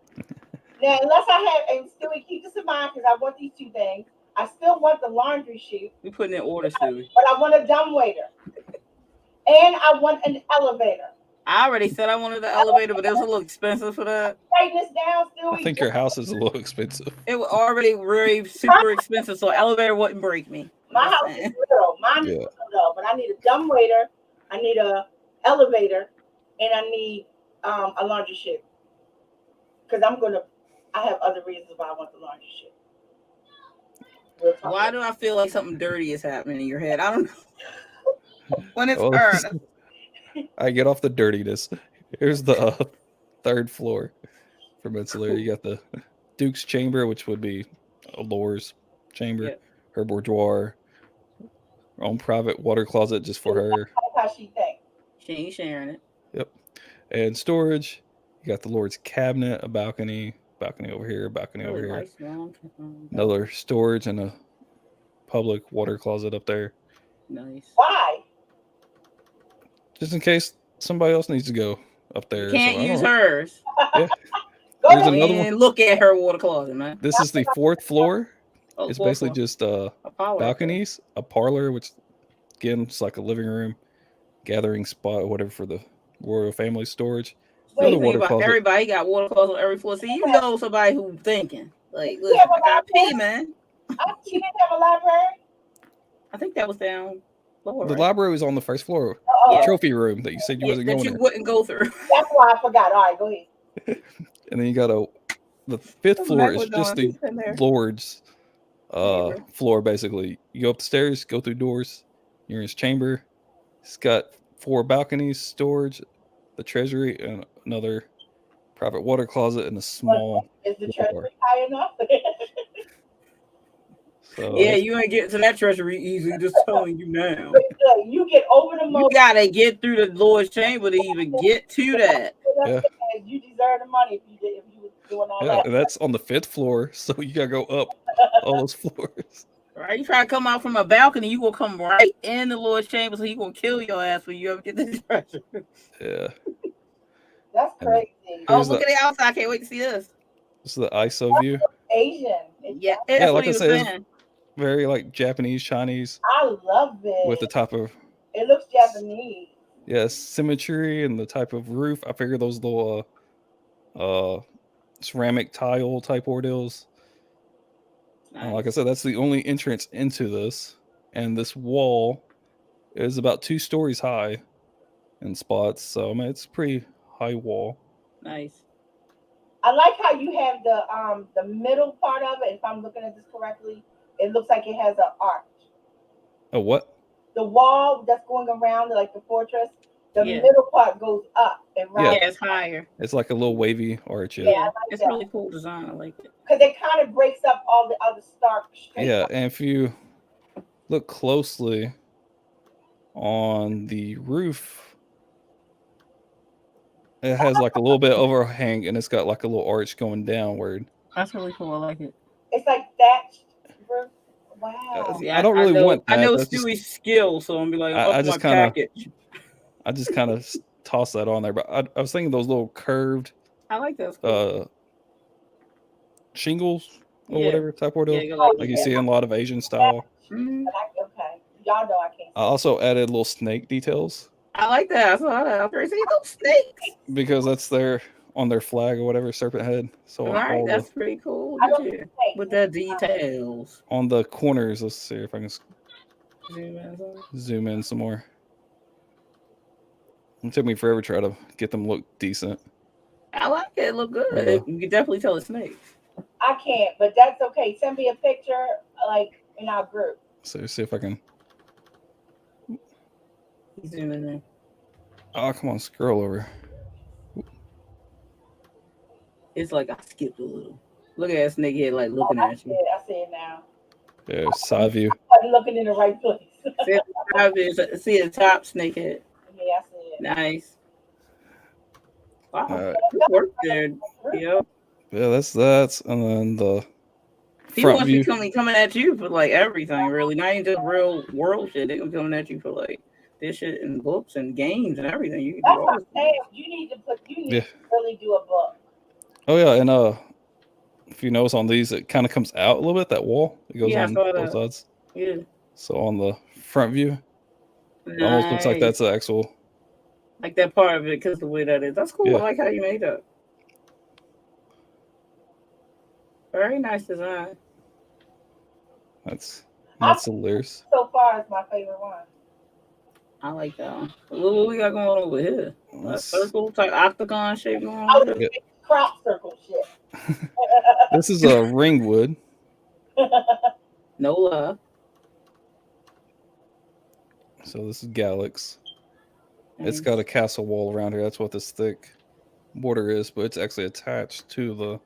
Now, unless I have, and Stewie, keep this in mind because I want these two things. I still want the laundry chute. We putting in order, Stewie. But I want a dumbwaiter, and I want an elevator. I already said I wanted the elevator, but it was a little expensive for that. Write this down, Stewie. I think your house is a little expensive. It was already really super expensive, so elevator wouldn't break me. My house is little. Mine is little, but I need a dumbwaiter. I need a elevator, and I need a laundry chute. Because I have other reasons why I want the laundry chute. Why do I feel like something dirty is happening in your head? I don't know. When it's earned. I get off the dirtiness. Here's the third floor for Metagore. You got the Duke's chamber, which would be a Laura's chamber, Yep. her boudoir, her own private water closet just for her. That's how she thinks. She ain't sharing it. Yep. And storage, you got the Lord's cabinet, a balcony over here, balcony over Really here. nice, long, Another storage and a public water closet up there. nice. Why? Just in case somebody else needs to go up there. You can't So I don't use know. hers. Yeah. Go There's ahead. another one. And look at her water closet, man. This is the fourth floor. Oh, It's fourth basically floor. just Apollo. balconies, a parlor, which again it's like a living room, gathering spot, whatever for the royal family storage. What do you Another think water about closet. everybody got water closet on every floor? See, you know somebody who thinking. Like, look, Yeah, I got pee, man. She didn't have a library. I think that was down lower. The right? library was on the first floor. Oh, The oh, trophy room that you said you wasn't that going you in. wouldn't go through. that's why I forgot. All right, go ahead. And then you got the fifth floor is just the there. Lord's Chamber. floor basically. You go up the stairs, go through doors, you're in his chamber. It's got 4 balconies, storage, the treasury, and another private water closet and a small Is the Floor. treasury high enough? so Yeah, you ain't getting to that treasury easy. Just telling you now. Look, you get over the You moat. gotta get through the Lord's chamber to even get to that. Yeah. You deserve the money if you was doing all yeah, that. and that's on the 5th floor, so you gotta go up all those floors. Right? You try to come out from a balcony, you gonna come right in the Lord's chamber, so he gonna kill your ass when you ever get the treasure. Yeah. That's And crazy. Oh, Here's look the- at the outside. I can't wait to see this. This is the ISO view. Asian. Yeah, that's Yeah, what like he I was said, it's saying. very like Japanese, Chinese, I love it. with the type of It looks Japanese. symmetry and the type of roof. I figure those little ceramic tile type ordeals. Nice. Like I said, that's the only entrance into this, and this wall is about 2 stories high in spots. So I mean, it's a pretty high wall. Nice. I like how you have the middle part of it. If I'm looking at this correctly, it looks like it has an arch. Oh, what? The wall that's going around like the fortress, the Yeah. middle part goes up and round. Yeah, it's higher. It's like a little wavy arch. Yeah, I Yeah. like It's that. really cool design. I like it. Because it kind of breaks up all the other stark straight. Yeah, and if you look closely on the roof, it has like a little bit overhang, and it's got like a little arch going downward. That's really cool. I like it. It's like thatched roof. Wow. Yeah, I don't really know, want I that. know That's just- Stewie's skill, so I'm be like, I up just my kinda- package. I just kind of toss that on there, but I was thinking those little curved I like that. It's cool. shingles or Yeah. whatever type ordeal, Yeah, you like like you Yeah. see in a lot of Asian style. Mhm. Okay. Y'all know I can't. I also added little snake details I like that. I saw that. I'm crazy. Those snakes. because that's their on their flag or whatever, serpent head. So All on right, all that's pretty cool. I Look don't at you. think With the details. on the corners, let's see if I can Zoom in some. zoom in some more. It took me forever to try to get them look decent. I like it. It look good. Yeah. You can definitely tell it's snakes. I can't, but that's okay. Send me a picture like in our group. So see if I can. Zoom in there. Oh, come on, scroll over. It's like I skipped a little. Look at that snake head like looking I at see you. it. I see it now. Yeah, side view. I'm looking in the right place. See the top snake head. Yeah, I see it. Nice. Wow. All right. Good work there. Yep. Yeah, that's and then the People front must view. be coming at you for like everything, really. Not even just real world shit. They gonna coming at you for like this shit and books and games and everything. You can That's do what all I'm this. saying. You need Yeah. to really do a book. Oh yeah, and if you notice on these, it kind of comes out a little bit. That wall, it goes Yeah, I on saw both that. sides. Yeah. So on the front view, it almost looks like Nice. that's the actual. Like that part of it because the way that is. That's cool. Yeah. I like how you made that. Very nice design. That's hilarious. So far, it's my favorite one. I like that one. What we got going on over here? A That's- circle type octagon shape going I on. was over here? crop circle shit. This is a ringwood. No love. So this is Galax. It's got a castle wall around here. That's what this thick border is, but it's actually attached to the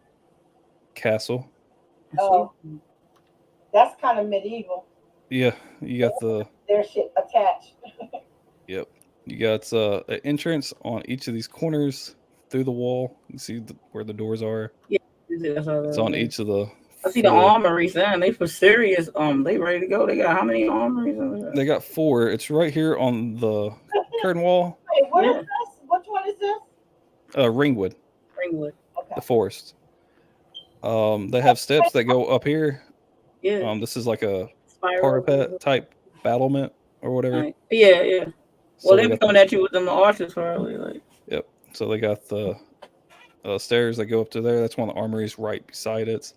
castle. Oh, that's kind of medieval. Yeah, you got Their shit attached. Yep. You got an entrance on each of these corners through the wall. You see where the doors are. Yeah, It's on each of the. I see the armories, and they for serious. They ready to go. They got how many armories? They got 4. It's right here on the curtain wall. Wait, what is this? Which one is this? Ringwood. Ringwood. Okay. The forest. They have steps that go up here. Yeah. This is like a Spiral parapet type battlement or whatever. Right. Yeah. So Well, they be coming at you with them arches probably. Like. Yep. So they got the stairs that go up to there. That's one of the armories right beside it.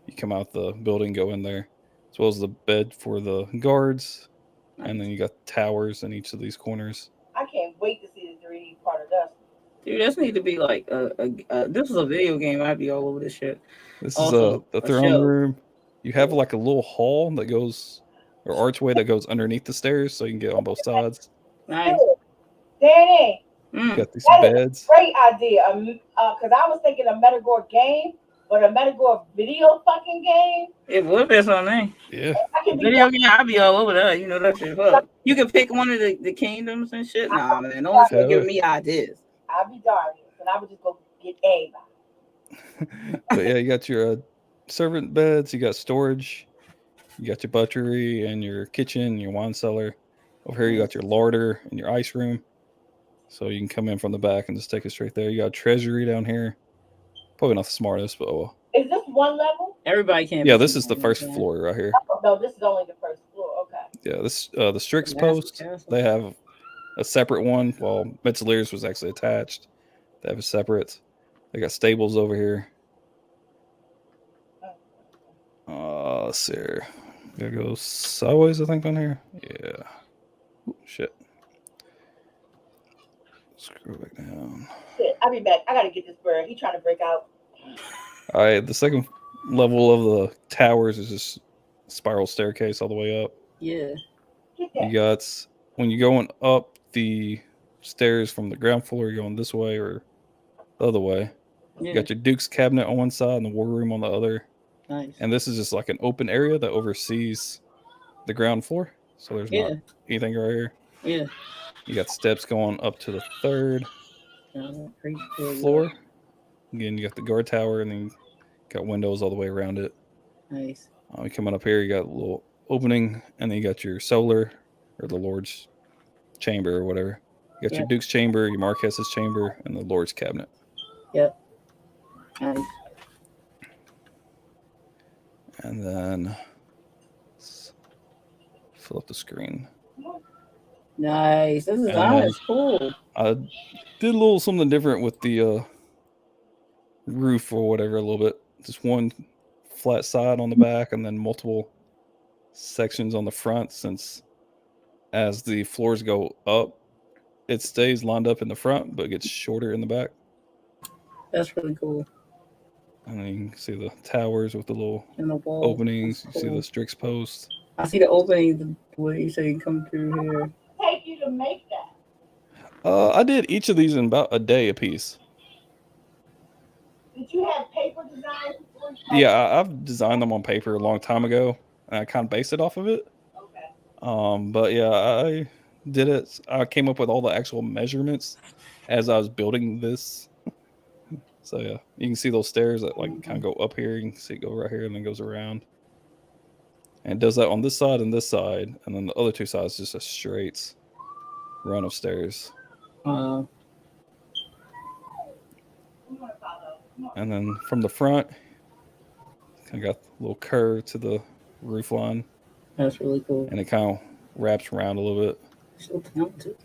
You come out the building, go in there, as well as the bed for the guards, and then you got towers in each of these corners. I can't wait to see the 3D part of this. Dude, this need to be like this is a video game. I'd be all over this shit. This Also, is the throne room. You have like a little hall that goes, or archway that goes underneath the stairs, so you can get on both sides. Nice. Danny, You got these that is beds. a great idea. Because I was thinking a Metagore game, but a Metagore video fucking game. It would be something. Yeah. I can be Video game, I'd be all over that. You know that shit. Fuck. You can pick one of the kingdoms and shit. Nah, man. Don't listen to give me ideas. I'll be Darius, and I would just go get everybody. But yeah, you got your servant beds. You got storage. You got your butchery and your kitchen, your wine cellar. Over here, you got your larder and your ice room. So you can come in from the back and just take it straight there. You got treasury down here. Probably not the smartest, but well. Is this one level? Everybody can. Yeah, this is the first floor right here. Oh, no, this is only the first floor. Okay. Yeah, this the Strix post. They have a separate one, while Metagore was actually attached. They have a separate. They got stables over here. Let's see here. Gotta go sideways, I think, on here. Yeah. Ooh, shit. Screw back down. Shit, I'll be back. I gotta get this bird. He's trying to break out. All right, the second level of the towers is just spiral staircase all the way up. Yeah. You got, when you're going up the stairs from the ground floor, you're going this way or the other way. Yeah. You got your Duke's cabinet on one side and the war room on the other. Nice. And this is just like an open area that oversees the ground floor. So there's not anything right here. Yeah. You got steps going up to the third floor. Again, you got the guard tower, and then you got windows all the way around it. Nice. You coming up here, you got a little opening, and then you got your solar, or the Lord's chamber, or whatever. You got your Duke's chamber, your Marquess's chamber, and the Lord's cabinet. Yep. Nice. And then let's fill up the screen. Nice. This is cool. I did a little something different with the roof or whatever, a little bit. Just one flat side on the back and then multiple sections on the front, since as the floors go up, it stays lined up in the front, but it gets shorter in the back. That's really cool. And then you can see the towers with the little and the walls. Openings. You see the Strix post. I see the opening where you say you can come through here. Take you to make that. I did each of these in about a day a piece. Did you have paper designs? Yeah, I've designed them on paper a long time ago, and I kind of based it off of it. Okay. But yeah, I did it. I came up with all the actual measurements as I was building this. So yeah, you can see those stairs that like kind of go up here. You can see it go right here and then goes around. And it does that on this side and this side, and then the other two sides just a straight run of stairs. And then from the front, kind of got a little curve to the roof line. That's really cool. And it kind of wraps around a little bit. So talented.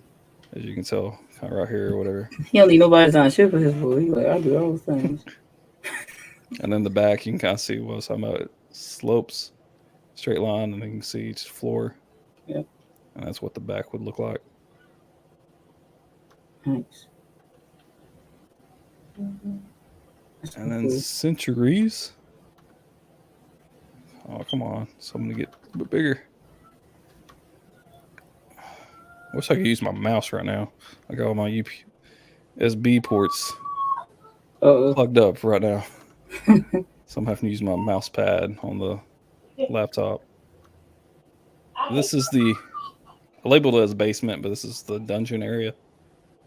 As you can tell, kind of right here or whatever. He don't need nobody design shit for his boy. He's like, I do all the things. And then the back, you can kind of see what I was talking about. It slopes, straight line, and then you can see each floor. Yep. And that's what the back would look like. Nice. And then centuries. Oh, come on. So I'm going to get a bit bigger. wish I could use my mouse right now. I got all my USB ports plugged up right now. So I'm having to use my mouse pad on the laptop. This is I labeled it as basement, but this is the dungeon area.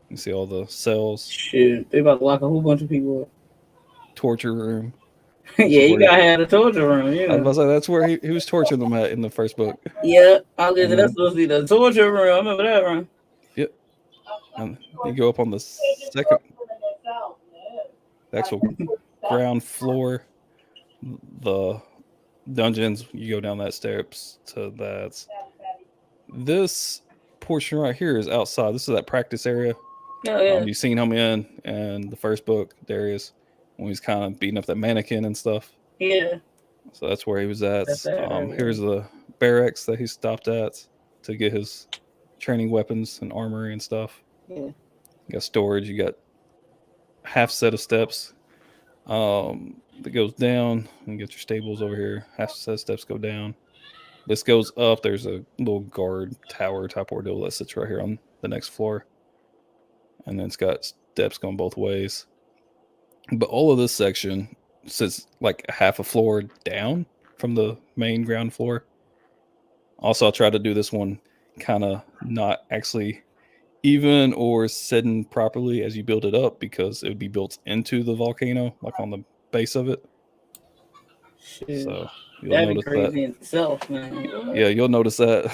You see all the cells. Shit, they about to lock a whole bunch of people up. Torture room. Yeah, you gotta have a torture room. Yeah. I was about to say that's where he was torturing them at in the first book. Yeah, that's supposed to be the torture room. I remember that one. Yep. And you go up on the second, the actual ground floor, the dungeons. You go down that steps to that. This portion right here is outside. This is that practice area. Oh, yeah. You've seen him in the first book, Darius, when he's kind of beating up that mannequin and stuff. Yeah. So that's where he was at. Here's the barracks that he stopped at to get his training weapons and armory and stuff. Yeah. You got storage. You got half set of steps that goes down. And you get your stables over here. Half set of steps go down. This goes up. There's a little guard tower type ordeal that sits right here on the next floor. And then it's got steps going both ways. But all of this section sits like a half a floor down from the main ground floor. Also, I tried to do this one kind of not actually even or sitting properly as you build it up, because it would be built into the volcano, like on the base of it. Shit. So you'll That'd be notice crazy that. in itself, man. Yeah, you'll notice that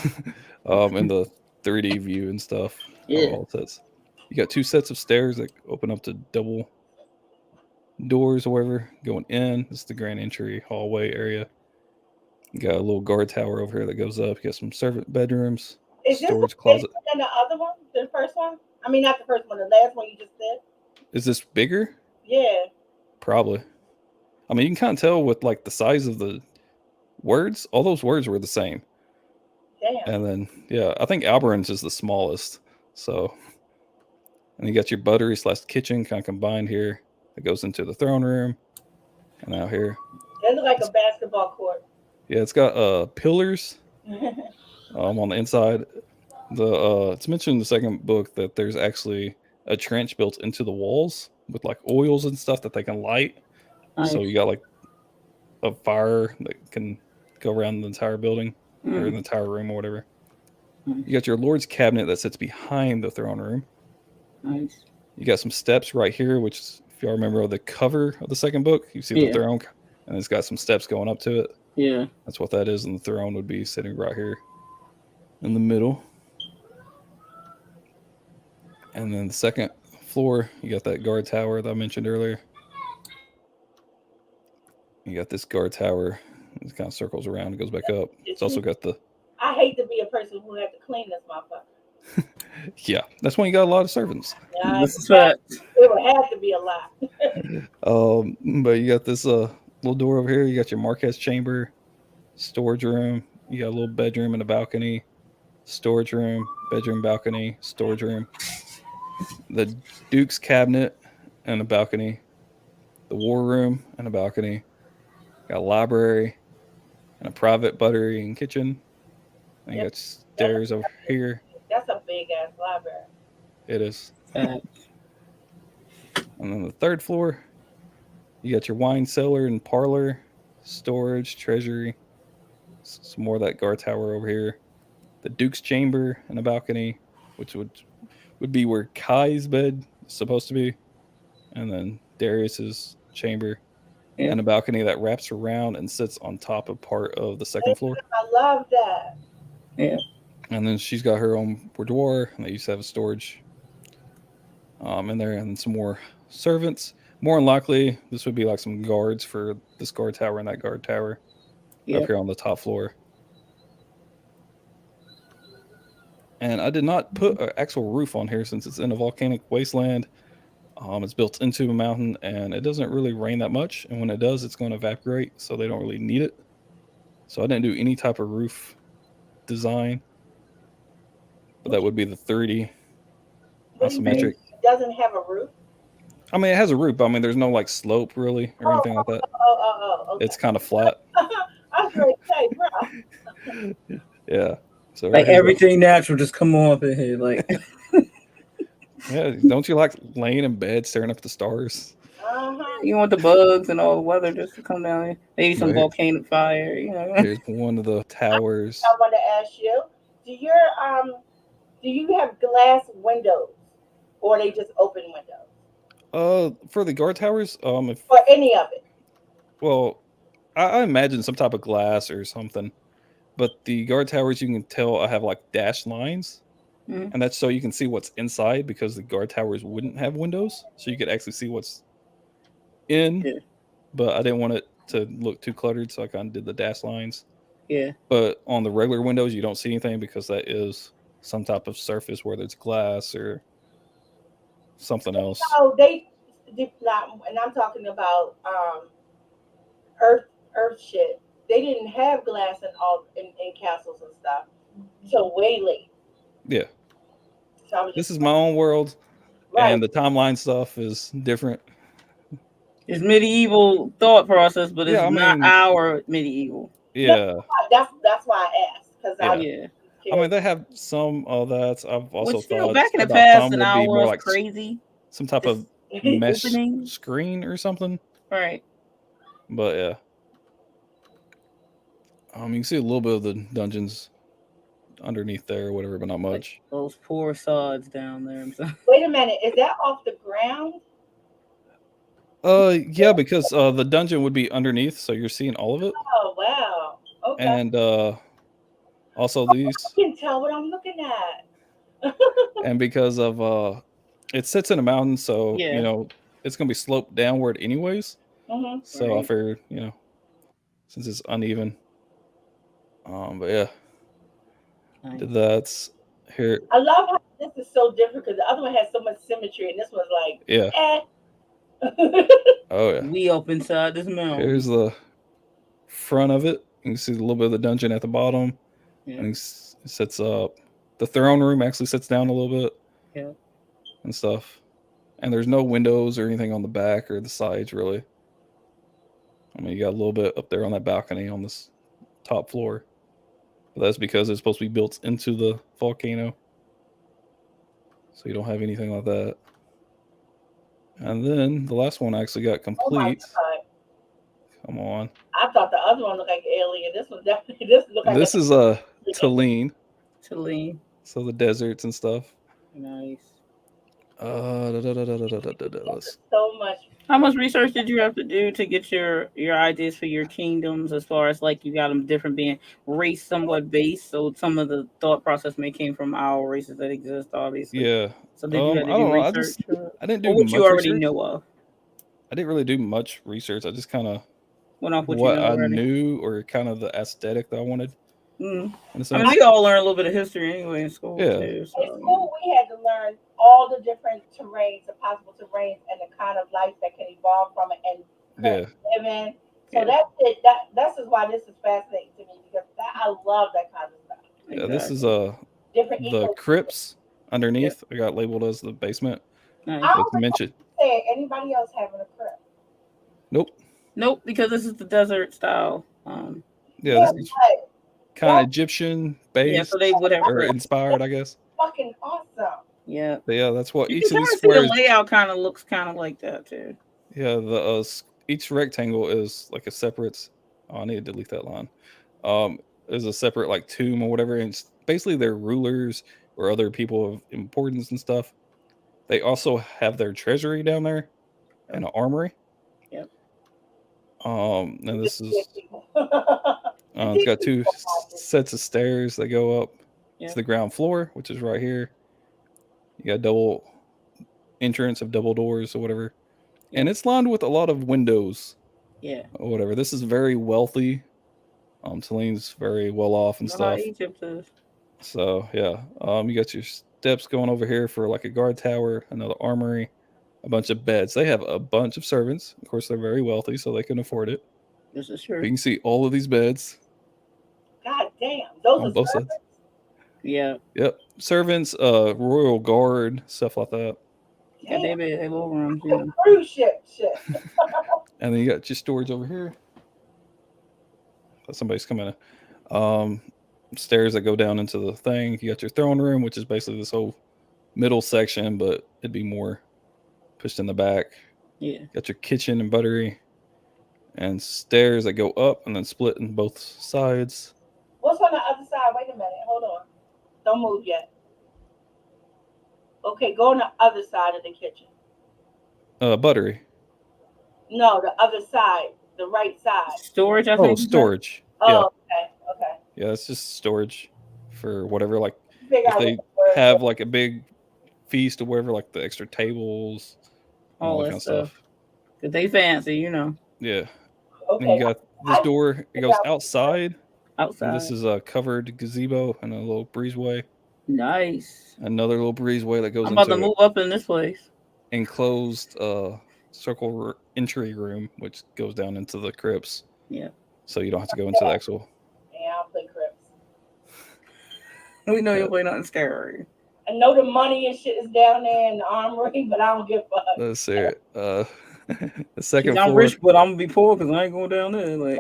in the 3D view and stuff. Yeah. All sets. You got two sets of stairs that open up to double doors or whatever going in. This is the grand entry hallway area. You got a little guard tower over here that goes up. You got some servant bedrooms, Is storage this closet. than the other one? The first one? I mean, not the first one. The last one you just said. Is this bigger? Yeah. Probably. I mean, you can kind of tell with like the size of the words. All those words were the same. Damn. And then, yeah, I think Alberans is the smallest. So, and you got your buttery / kitchen kind of combined here. That goes into the throne room. And out here. It looks like a basketball court. Yeah, it's got pillars on the inside. It's mentioned in the second book that there's actually a trench built into the walls with like oils and stuff that they can light. Nice. So you got like a fire that can go around the entire building or the entire room or whatever. You got your Lord's cabinet that sits behind the throne room. Nice. You got some steps right here, which is, if y'all remember the cover of the second book, you see the throne, and it's got some steps going up to it. Yeah. That's what that is, and the throne would be sitting right here in the middle. And then the second floor, you got that guard tower that I mentioned earlier. You got this guard tower. It kind of circles around and goes back up. It's also got the... I hate to be a person who had to clean this motherfucker. Yeah, that's when you got a lot of servants. Yeah, This is fact. it would have to be a lot. But you got this little door over here. You got your Marquez chamber, storage room. You got a little bedroom and a balcony, storage room, bedroom, balcony, storage room. The Duke's cabinet and a balcony. The war room and a balcony. Got a library and a private buttery and kitchen. And you got stairs over here. That's a big ass library. It is. Fact. And then the third floor, you got your wine cellar and parlor, storage, treasury, some more of that guard tower over here. The Duke's chamber and a balcony, which would be where Kai's bed is supposed to be. And then Darius's chamber and a balcony that wraps around and sits on top of part of the second floor. I love that. Yeah. And then she's got her own boudoir, and they used to have a storage in there, and some more servants. More than likely, this would be like some guards for this guard tower and that guard tower up here on the top floor. And I did not put an actual roof on here since it's in a volcanic wasteland. It's built into a mountain, and it doesn't really rain that much. And when it does, it's going to evaporate, so they don't really need it. So I didn't do any type of roof design. But that would be the 30 isometric. It doesn't have a roof? I mean, it has a roof, but I mean, there's no like slope really or anything like that. Okay. It's kind of flat. I was going to say, bro. Yeah. So Like here's everything natural just come on up in here. Like yeah, don't you like laying in bed staring up at the stars? you want the bugs and all the weather just to come down here. Maybe some Right. volcanic fire, you know. Here's one of the towers. I want to ask you, do you have glass windows, or are they just open windows, For the guard towers, if or any of it? well, I imagine some type of glass or something. But the guard towers, you can tell I have like dashed lines, Mhm. and that's so you can see what's inside because the guard towers wouldn't have windows, so you could actually see what's in. Yeah. But I didn't want it to look too cluttered, so I kind of did the dash lines. Yeah. But on the regular windows, you don't see anything because that is some type of surface, whether it's glass or something else. So they did not, and I'm talking about Earth shit. They didn't have glass in castles and stuff till way late. Yeah, So I was this just is my own world, right. and the timeline stuff is different. It's medieval thought process, but it's Yeah, I not mean- our medieval. Yeah, That's why I asked, because Yeah. Yeah. I mean they have some of that. I've also Which, you know, thought back in the about past, some an would be hour more is like crazy. some type of I mesh Opening. screen or something. Right. But yeah, you can see a little bit of the dungeons underneath there or whatever, but not much. Those poor sods down there. Wait a minute, is that off the ground? Yeah, because the dungeon would be underneath, so you're seeing all of it, Oh wow. Okay. and also these, You can tell what I'm looking at. and because of it sits in a mountain, so Yeah. you know it's gonna be sloped downward anyways. Hmm. So I Right. figured, you know, since it's uneven. But yeah, Nice. that's here. I love how this is so different because the other one has so much symmetry, and this one's like, Yeah. eh. Oh yeah. We up inside this mountain. Here's the front of it. You can see a little bit of the dungeon at the bottom, Yeah. and it sits up. The throne room actually sits down a little bit. Yeah. And stuff. And there's no windows or anything on the back or the sides really. I mean, you got a little bit up there on that balcony on this top floor. But that's because it's supposed to be built into the volcano. So you don't have anything like that. And then the last one actually got Oh my complete. God. Come on. I thought the other one looked like alien. This one definitely looked like This is Tulane. To lean. So the deserts and stuff. Nice. Let's- so much. How much research did you have to do to get your ideas for your kingdoms, as far as like you got them different being race somewhat based, so some of the thought process may came from our races that exist, obviously. Yeah. So did you have to I do don't know. research? I didn't Or do what much you already research. know of? I didn't really do much research. I just kind of Went off what what you know I already. knew or kind of the aesthetic that I wanted. Mm. In a I sense. mean, we all learn a little bit of history anyway in school Yeah. too. In So, school, we had to learn all the different terrains, the possible terrains, and the kind of life that can evolve from it and Yeah. live in. So Yeah. that's it. That's just why this is fascinating to me, because I love that kind of stuff. Yeah, this is Different the ecosystems. crypts underneath. I got labeled as the basement. Nice. I It's mentioned. Say anybody else having a crypt? Nope. Nope, because this is the desert style. Yeah, Yeah, this is but kind of Egyptian based Yeah, so they would have. or inspired, I guess. fucking awesome. Yeah. But yeah, that's what You each can of kind these of see the squares. layout kind of looks kind of like that too. Yeah, the each rectangle is like a separate. Oh, I need to delete that line. Is a separate like tomb or whatever, and it's basically their rulers or other people of importance and stuff. They also have their treasury down there and an armory. Yep. And this is People. it's got two sets of stairs that go up Yep. to the ground floor, which is right here. You got double entrance of double doors or whatever, and it's lined with a lot of windows Yeah. or whatever. This is very wealthy. Tulane's very well off and You know how stuff. Egypt is. So yeah, you got your steps going over here for like a guard tower, another armory, a bunch of beds. They have a bunch of servants. Of course, they're very wealthy, so they can afford it. This is But true. you can see all of these beds God damn, those on are both servants? sides. Yeah. Yep, servants, royal guard, stuff like that. Yeah, they little rooms. The Yeah. cruise ship shit. And then you got your storage over here. Somebody's coming in. stairs that go down into the thing. You got your throne room, which is basically this whole middle section, but it'd be more pushed in the back. Yeah. Got your kitchen and buttery, and stairs that go up and then split in both sides. What's on the other side? Wait a minute. Hold on. Don't move yet. Okay, go on the other side of the kitchen. Buttery. No, the other side. The right side. Storage, I think. Oh, you said? storage. Oh, Yeah. okay. Yeah, it's just storage for whatever. Like Figure if out they what the word have is. like a big feast or whatever, like the extra tables, and All all that that kind of stuff. stuff. Cause they fancy, you know, Yeah. Then you Okay. got this door. It goes outside. And outside. this is a covered gazebo and a little breezeway. Nice. Another little breezeway that goes I'm about to into move up in this place. enclosed circle entry room, which goes down into the crypts. Yeah. So you don't have to go into the actual. Yeah, I'll play Crips. We know you'll play nothing scary. I know the money and shit is down there in the armory, but I don't give a fuck. Let's see it. The second I'm floor. rich, but I'm gonna be poor because I ain't going down there. Like,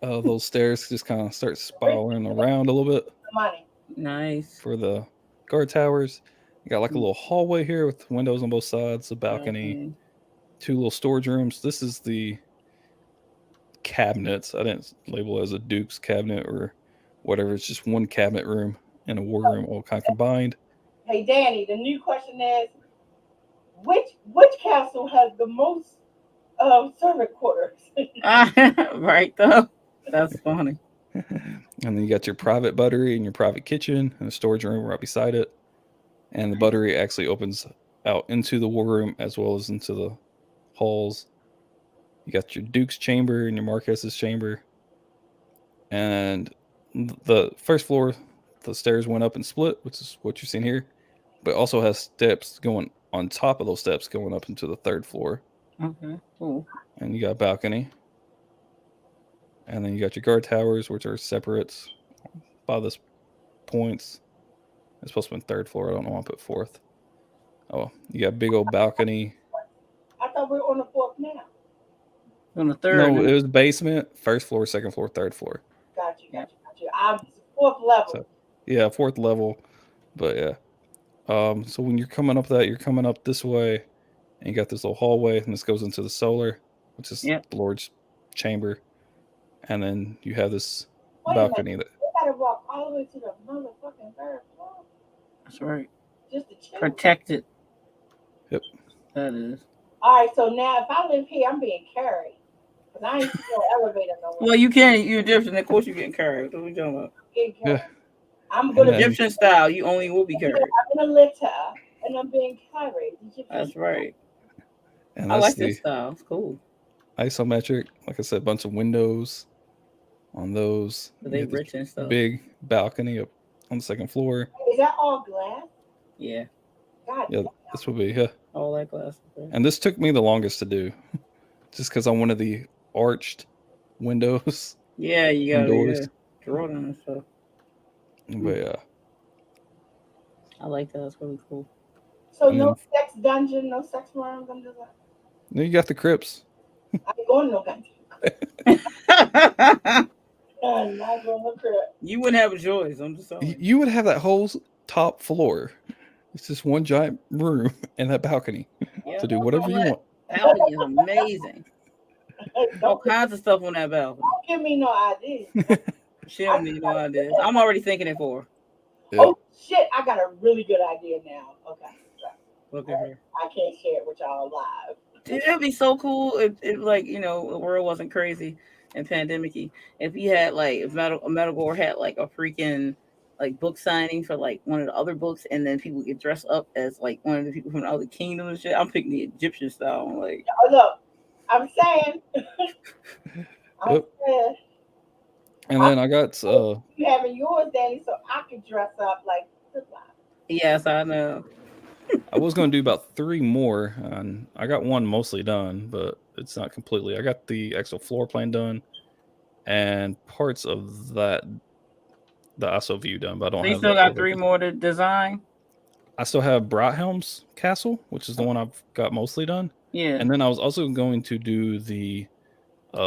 Those stairs just kind of start spiraling around a little bit. The money. nice. For the guard towers, you got like a little hallway here with windows on both sides, a balcony, Okay. 2 little storage rooms. This is the cabinets. I didn't label it as a Duke's cabinet or whatever. It's just one cabinet room and a war room all kind of combined. Hey, Danny, the new question is, which castle has the most servant quarters? Right though. That's funny. And then you got your private buttery and your private kitchen and a storage room right beside it. And the buttery actually opens out into the war room as well as into the halls. You got your Duke's chamber and your Marquess's chamber. And the first floor, the stairs went up and split, which is what you're seeing here. But it also has steps going on top of those steps going up into the third floor. Okay. Cool. And you got a balcony. And then you got your guard towers, which are separate by this points. It's supposed to be third floor. I don't know why I put fourth. Oh, you got a big old balcony. I thought we were on the fourth now. On the third. No, it was basement, first floor, second floor, third floor. Got you. I'm fourth level. So, yeah, fourth level. But yeah. So when you're coming up that, you're coming up this way, and you got this little hallway, and this goes into the solar, which is Yep. the Lord's chamber. And then you have this Wait a minute. balcony that We gotta walk all the way to the motherfucking third floor That's right. just to chill. Protected. Yep. That is. All right, so now if I live here, I'm being carried. Because I ain't seen no elevator nowhere. Well, you can. You're Egyptian. Of course, you're getting carried. What are we talking about? Being carried. Yeah. I'm gonna And be then- Egyptian style. You only will be carried. I'm in a litter and I'm being carried. That's right. and I that's like the this style. It's cool. isometric. Like I said, a bunch of windows on those. But they You got this rich and stuff. big balcony up on the second floor. Is that all glass? Yeah. God, Yeah, this would be yeah. All that glass. And this took me the longest to do, just because I wanted the arched windows. Yeah, you got Doors. to draw them and stuff. But yeah, I like that. That's really cool. So And no then- sex dungeon, no sex rooms. I'm just like, then you got the crypts. I ain't going to no dungeon. I'm not going to crib. You wouldn't have a choice. I'm just saying. You would have that whole top floor. It's just one giant room and that balcony Yeah, to do whatever you want. balcony is amazing. All Don't kinds of stuff on that balcony. give me no idea. She don't need no ideas. I'm already thinking it for her. Yeah. Oh shit! I got a really good idea now. Okay, so Look at her. I can't share it with y'all live. It'd be so cool if like, you know, the world wasn't crazy and pandemic-y. If you had like, if Metagore had like a freaking like book signing for like one of the other books, and then people get dressed up as like one of the people from the other kingdom and shit. I'm picking the Egyptian style. I'm like, Oh, look, I'm saying. I'm Yep. saying And then I got you having yours, Danny, so I could dress up like this one. yes, I know. I was going to do about 3 more, and I got one mostly done, but it's not completely. I got the actual floor plan done and parts of that, the ISO view done, but I don't So you have still the got other 3 design. more to design? I still have Brighthelm's Castle, which is the one I've got mostly done. Yeah. And then I was also going to do the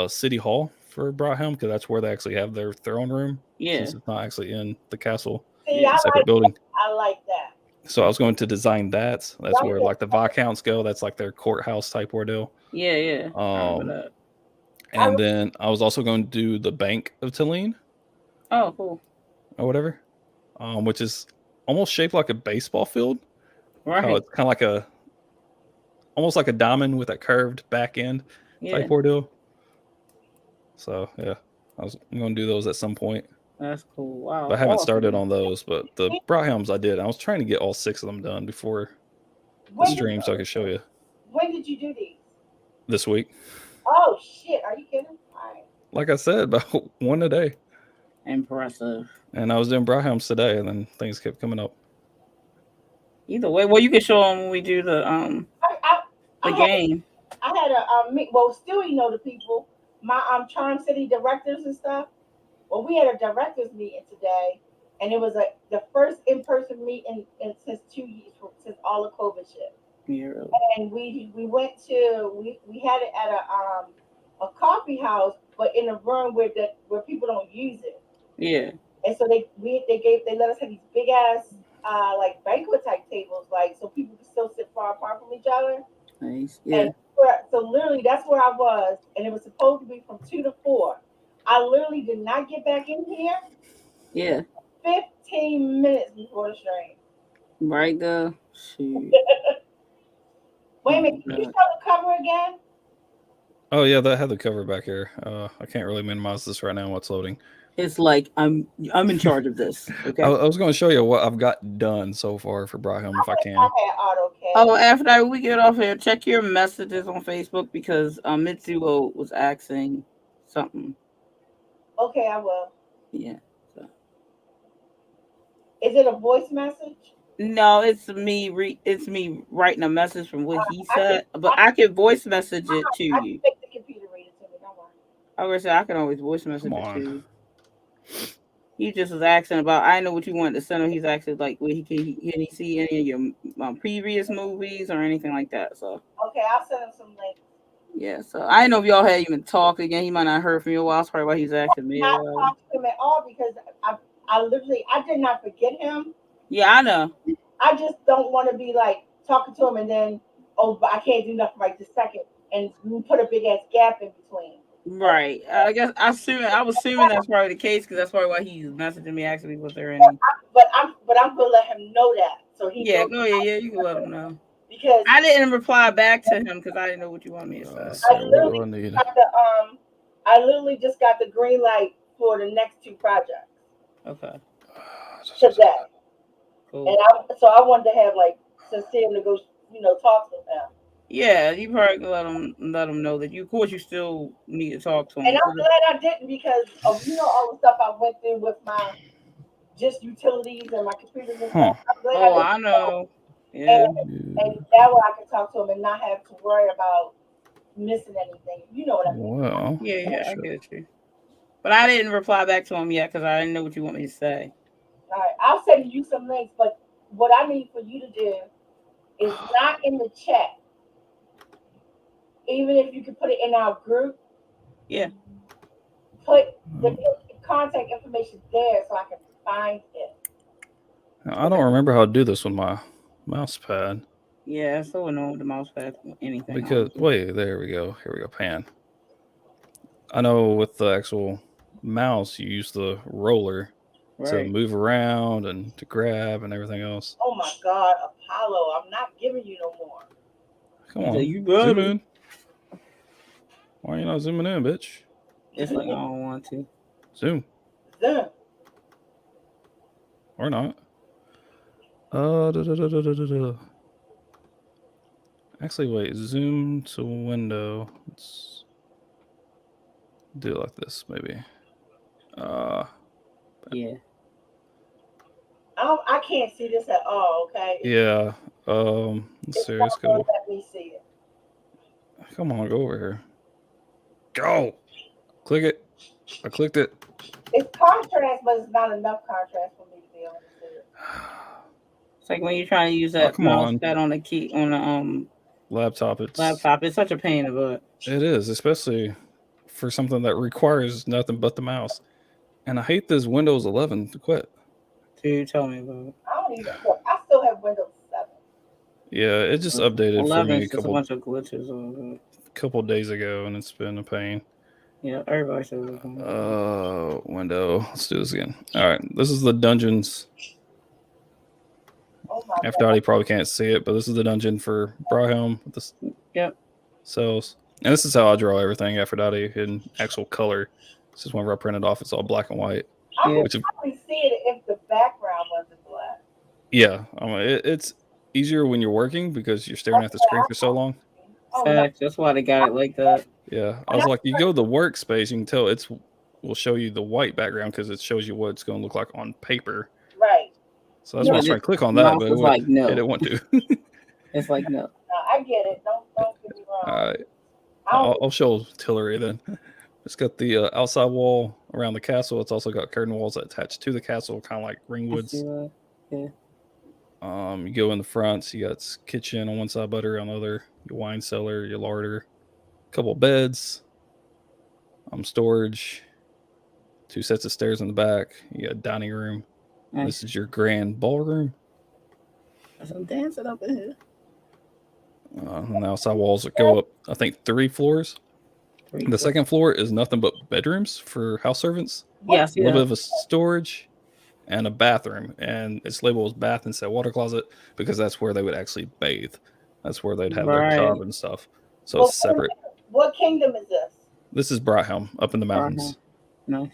City Hall for Braham because that's where they actually have their throne room. Yeah. Since it's not actually in the castle, See, Yeah. I separate like building. I like that. So I was going to design that. That's Right. where like the Viscounts go. That's like their courthouse type ordeal. Yeah, yeah. I remember that. And then I was also going to do the Bank of Tulane Oh, cool. or whatever, which is almost shaped like a baseball field. Right. How it's kind of like almost like a diamond with a curved back end type ordeal. So yeah, I'm going to do those at some point. That's cool. Wow. But I haven't started on those. But the Brahams I did. I was trying to get all 6 of them done before the stream so I could show you. When did you do these? This week. Oh shit! Are you kidding? All right. Like I said, about 1 a day. Impressive. And I was doing Brahams today, and then things kept coming up. Either way, well, you can show them when we do the game. I had a well, Stewie know the people, my Charm City directors and stuff. Well, we had a directors meeting today, and it was the first in-person meeting since 2 years, since all the COVID shit. Yeah, really. And we went to we had it at a coffee house, but in a room where people don't use it. Yeah. And so they let us have these big ass like banquet type tables, like so people could still sit far apart from each other. Nice. Yeah. So literally that's where I was, and it was supposed to be from 2 to 4. I literally did not get back in here. Yeah. 15 minutes before the stream. Right there. Shoot. Wait a minute, can you show the cover again? Oh yeah, that had the cover back here. I can't really minimize this right now. What's loading? It's like I'm in charge of this. Okay. I was going to show you what I've got done so far for Braham if I can. I had AutoCAD. Oh, after we get off here, check your messages on Facebook because Mitsuo was asking something. Okay, I will. Yeah. So. Is it a voice message? No, it's me. It's me writing a message from what he said, but I can voice message it to I you. can make the computer read it to me. Don't worry. I was say I can always voice message Come it to on. you. He just was asking about. I know what you wanted to send him. He's actually like, can he see any of your previous movies or anything like that? So Okay, I'll send him some links. yeah. So I didn't know if y'all had even talked again. He might not have heard from you a while. That's probably why he's asking me. Not talk to him at all because I did not forget him. Yeah, I know. I just don't want to be like talking to him and then but I can't do nothing right this second and put a big ass gap in between. Right. I guess I was assuming that's probably the case because that's probably why he's messaging me actually was there any. But I'm gonna let him know that. So he Yeah, go ahead. Yeah, you can let him know. Because I didn't reply back to him because I didn't know what you want me to say. What do I need? I literally just got the green light for the next 2 projects Okay. today. Cool. And I wanted to have like sincere talks with him. Yeah, you probably can let him know that of course you still need to talk to him. And I'm glad I didn't because of all the stuff I went through with my just utilities and my computers and stuff. I'm glad I know. Yeah. And that way I can talk to him and not have to worry about missing anything. You know what I mean? Well, Yeah, I get you. But I didn't reply back to him yet because I didn't know what you want me to say. All right, I'll send you some links, but what I need for you to do is not in the chat. Even if you could put it in our group. Yeah. Put the contact information there so I can find it. I don't remember how to do this with my mouse pad. Yeah, it's so annoying with the mouse pad. Anything. Because wait, there we go. Here we go. Pan. I know with the actual mouse, you use the roller to move around and to grab and everything else. Oh my God, Apollo! I'm not giving you no more. Come on, you zoom in. Why are you not zooming in, bitch? It's like I don't want to. Zoom. Zoom. Or not. Actually, wait. Zoom to window. Let's do it like this, maybe. Yeah. I can't see this at all. Okay. Yeah. Let's see. Let's go. Let me see it. Come on, go over here. Go. Click it. I clicked it. It's contrast, but it's not enough contrast for me to be able to see it. It's like when you're trying to use that mouse pad on the key on the laptop. It's such a pain in the butt. It is, especially for something that requires nothing but the mouse. And I hate this Windows 11 to quit. Dude, tell me about it. I don't even. I still have Windows 7. Yeah, it just updated for 11 me is just a bunch of glitches on it. couple days ago, and it's been a pain. Yeah, everybody says it. Window. Let's do this again. All right, this is the dungeons. Oh my Aphrodite probably can't see it, but this is the dungeon for Brahhelm with the cells. And this is how I draw everything, Aphrodite, in actual color. This is whenever I print it off, it's all black and white. I would probably see it if the background wasn't black. Yeah, it's easier when you're working because you're staring at the screen for so long. Facts. That's why they got it like that. Yeah, I was like, you go to the workspace, you can tell will show you the white background because it shows you what it's going to look like on paper. Right. So that's why I was trying to click on that, but like, no. it didn't want to. It's like, no. No, I get it. Don't get me wrong. All right. I'll show Tillery then. It's got the outside wall around the castle. It's also got curtain walls that attach to the castle, kind of like ringwoods. Yeah. You go in the front, so you got kitchen on one side, butter on the other, your wine cellar, your larder, a couple of beds, storage, 2 sets of stairs in the back. You got a dining room. Nice. This is your grand ballroom. There's some dancing up in here. And the outside walls go up, I think, 3 floors. The second floor is nothing but bedrooms for house servants. Yes, a little bit of a storage and a bathroom, and it's labeled as bath instead of water closet because that's where they would actually bathe. That's where they'd have their tub and stuff. So it's separate. What kingdom is this? This is Brighthelm up in the mountains. Nice.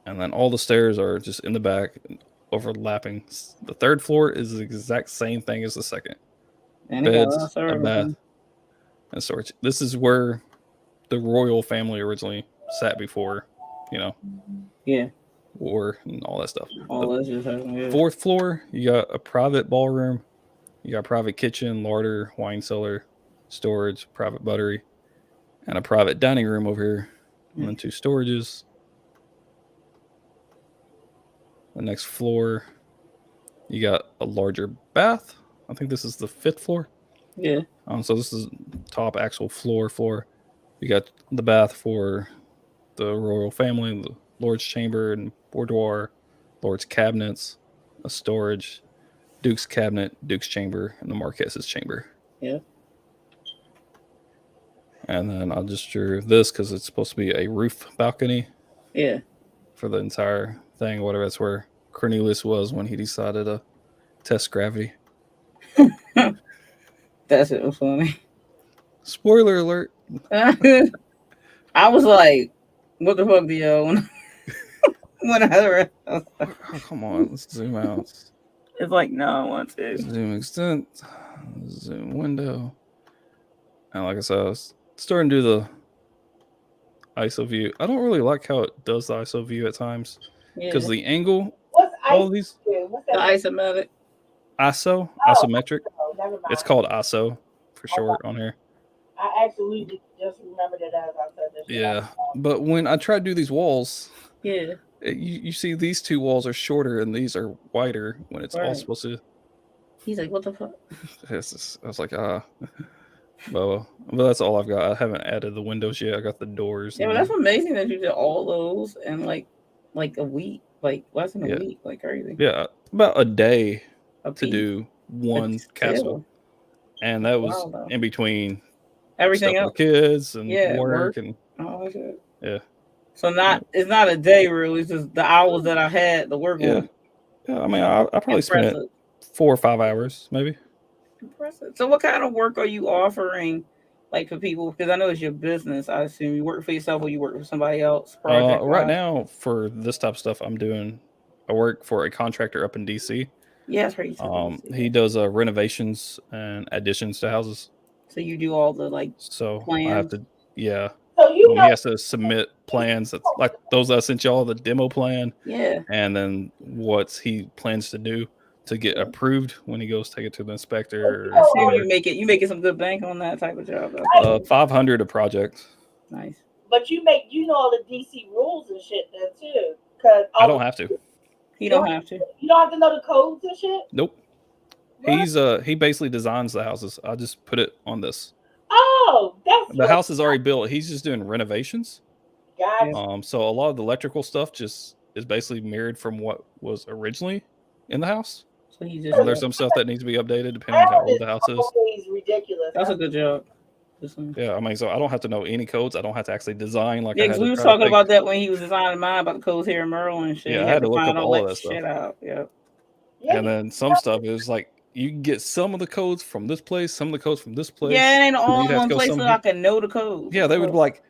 And then all the stairs are just in the back, overlapping. The third floor is the exact same thing as the second. And beds, a bath, and storage. This is where the royal family originally sat before, war and all that stuff. Fourth floor, you got a private ballroom, you got a private kitchen, larder, wine cellar, storage, private buttery, and a private dining room over here, and then 2 storages. The next floor, you got a larger bath. I think this is the 5th floor. Yeah. So this is top actual floor. You got the bath for the royal family, the Lord's chamber and boudoir, Lord's cabinets, a storage, Duke's cabinet, Duke's chamber, and the Marquess's chamber. Yeah. And then I'll just drew this because it's supposed to be a roof balcony. Yeah. For the entire thing, whatever. That's where Cornelius was when he decided to test gravity. That's it was funny. Spoiler alert. I was like, what the fuck do y'all when I heard Oh, come on, let's zoom out. It's like, no, I want to. Zoom extent, zoom window. And like I said, I was starting to do the ISO view. I don't really like how it does the ISO view at times because the angle, all these What's the isometric. Isometric. Oh, never mind. It's called ISO for short on here. I actually just remembered it as I said this. Yeah, but when I try to do these walls, you see these 2 walls are shorter and these are wider when it's all supposed to. He's like, what the fuck? I was like, but that's all I've got. I haven't added the windows yet. I got the doors. Yeah, but that's amazing that you did all those in like a week, like less than a week, like crazy. Yeah, about a day to do one castle, and that was in between everything else, with kids and work and all that shit. Yeah. So it's not a day really. It's just the hours that I had to work on. Yeah, I mean, I probably spent 4 or 5 hours, maybe. Impressive. So what kind of work are you offering, like, for people? Because I know it's your business. I assume you work for yourself or you work for somebody else. Right now, for this type of stuff, I work for a contractor up in DC. Yeah, that's right. He does renovations and additions to houses. So you do all the plans? I have to, So he has to submit plans that's like those I sent y'all, the demo plan. Yeah. And then what he plans to do to get approved when he goes take it to the inspector. I assume you making some good bank on that type of job. $500 a project. Nice. But you know all the DC rules and shit then too. Cause I don't have to. You don't have to. You don't have to know the codes and shit? Nope. What? He basically designs the houses. I just put it on this. Oh, that's The house is already built. He's just doing renovations. Gotcha. So a lot of the electrical stuff just is basically mirrored from what was originally in the house. So he So there's just some stuff that needs to be updated depending on how old the house is. Always ridiculous. that's a good job. Yeah, I mean, so I don't have to know any codes. I don't have to actually design like. Yeah, because we was talking about that when he was designing mine about the codes here in Maryland and shit. Yeah, He I had to look find up all of that shit stuff. out. Yeah. And then some stuff is like you can get some of the codes from this place, some of the codes from this place. Yeah, it ain't all you'd in have to one go place so I can know the codes. Yeah, they would be like,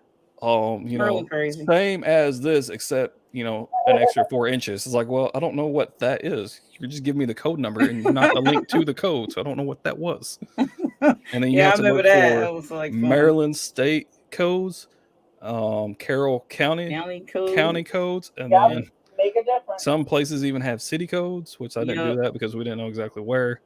you know, Maryland crazy. same as this, except you know, an extra 4 inches. It's like, well, I don't know what that is. You just give me the code number and not a link to the code, so I don't know what that was. And then you Yeah, I have to remember look that. for It was like fun. Maryland state codes, Carroll County codes, and then make a difference. some places even have city codes, which I didn't do that because we didn't know exactly where.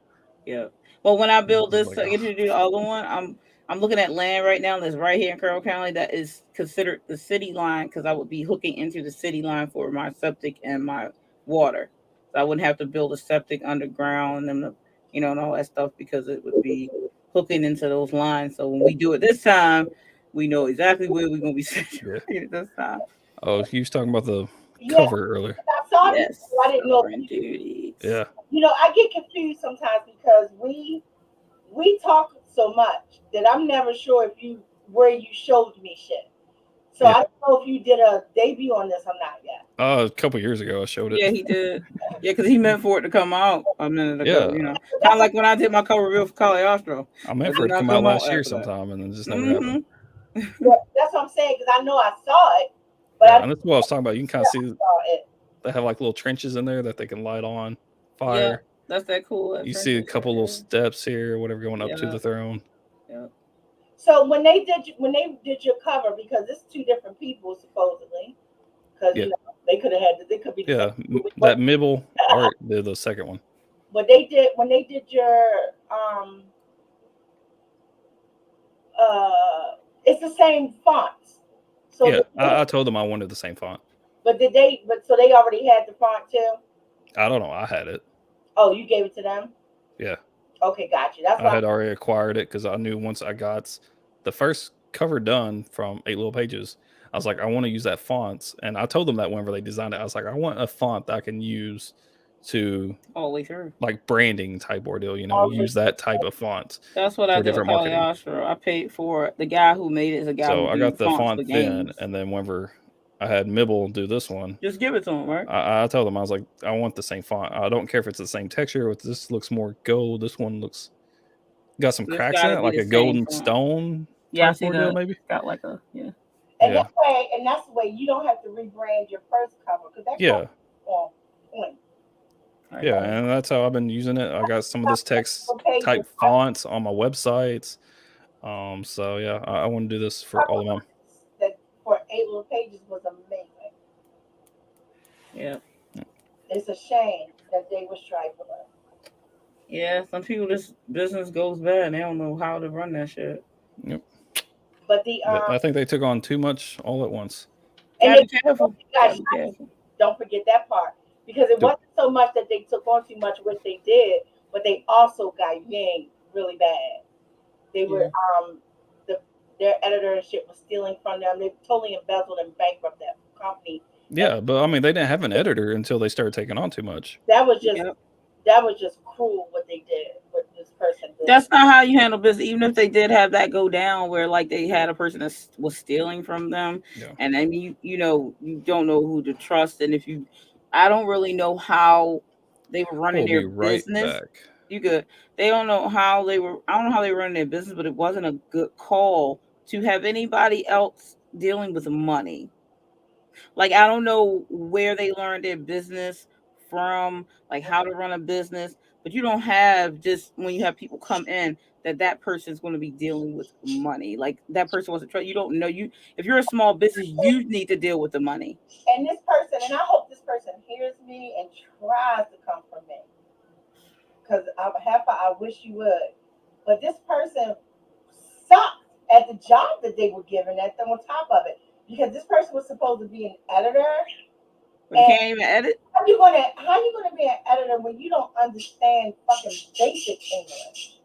Yeah. Well, when I build this like, to get you to do the other one, I'm looking at land right now that's right here in Carroll County that is considered the city line because I would be hooking into the city line for my septic and my water. So I wouldn't have to build a septic underground and you know, and all that stuff because it would be hooking into those lines. So when we do it this time, we know exactly where we're gonna be situated this time. Oh, you was talking about the cover earlier. I saw Yes. this. I didn't know. Duties. Yeah. You know, I get confused sometimes because we talk so much that I'm never sure where you showed me shit. So I don't know if you did a debut on this or not yet. A couple years ago, I showed it. Yeah, he did. Yeah, because he meant for it to come out a minute ago. You know, kind of like when I did my cover review for Cagliostro. I meant for it to come out last year sometime, and then just never happened. Yeah, that's what I'm saying because I know I saw it, but and that's what I was talking about. You can kind of see they have like little trenches in there that they can light on fire. Yeah, that's that cool. You see a couple little steps here, or whatever, going up to the throne. Yeah. So when they did your cover, because it's two different people supposedly, because you know, they could be that Mibble art did the second one. But when they did your it's the same fonts. So yeah, I told them I wanted the same font. But so they already had the font too? I don't know. I had it. Oh, you gave it to them? Yeah. Okay, got you. That's I had already acquired it because I knew once I got the first cover done from 8 Little Pages, I was like, I want to use that font. And I told them that whenever they designed it, I was like, I want a font that I can use to all the way through, like branding type ordeal, you know, use that type of font. That's what I did with Cagliostro. I paid for the guy who made it is a guy. So I got the font then, and then whenever I had Mibble do this one, just give it to him, right? I told them, I was like, I want the same font. I don't care if it's the same texture. This looks more gold. This one got some cracks in it, like a golden stone. Yeah, I see that. Maybe got like a And that's the way you don't have to rebrand your first cover because that's on point. Yeah, and that's how I've been using it. I got some of this text type fonts on my websites. So yeah, I want to do this for all of them. That for 8 Little Pages was amazing. Yeah. It's a shame that they were striping. Yeah, some people this business goes bad and they don't know how to run that shit. Yep. But I think they took on too much all at once. And don't forget that part. Because it wasn't so much that they took on too much, which they did, but they also got yanked really bad. They were their editor and shit was stealing from them. They totally embezzled and bankrupt that company. Yeah, but I mean they didn't have an editor until they started taking on too much. That was just cruel what they did, what this person did. That's not how you handle business. Even if they did have that go down where like they had a person that was stealing from them, and then you know you don't know who to trust, and I don't really know how they were running their business. You good. They don't know how they were. I don't know how they were running their business, but it wasn't a good call to have anybody else dealing with money. Like, I don't know where they learned their business from, like how to run a business, but you don't have just when you have people come in that person's going to be dealing with money. Like that person wasn't you don't know if you're a small business, you need to deal with the money. And this person, and I hope this person hears me and tries to come from me. Because I wish you would. But this person sucked at the job that they were giving at them on top of it. Because this person was supposed to be an editor. But you can't even edit? How you gonna be an editor when you don't understand fucking basic English?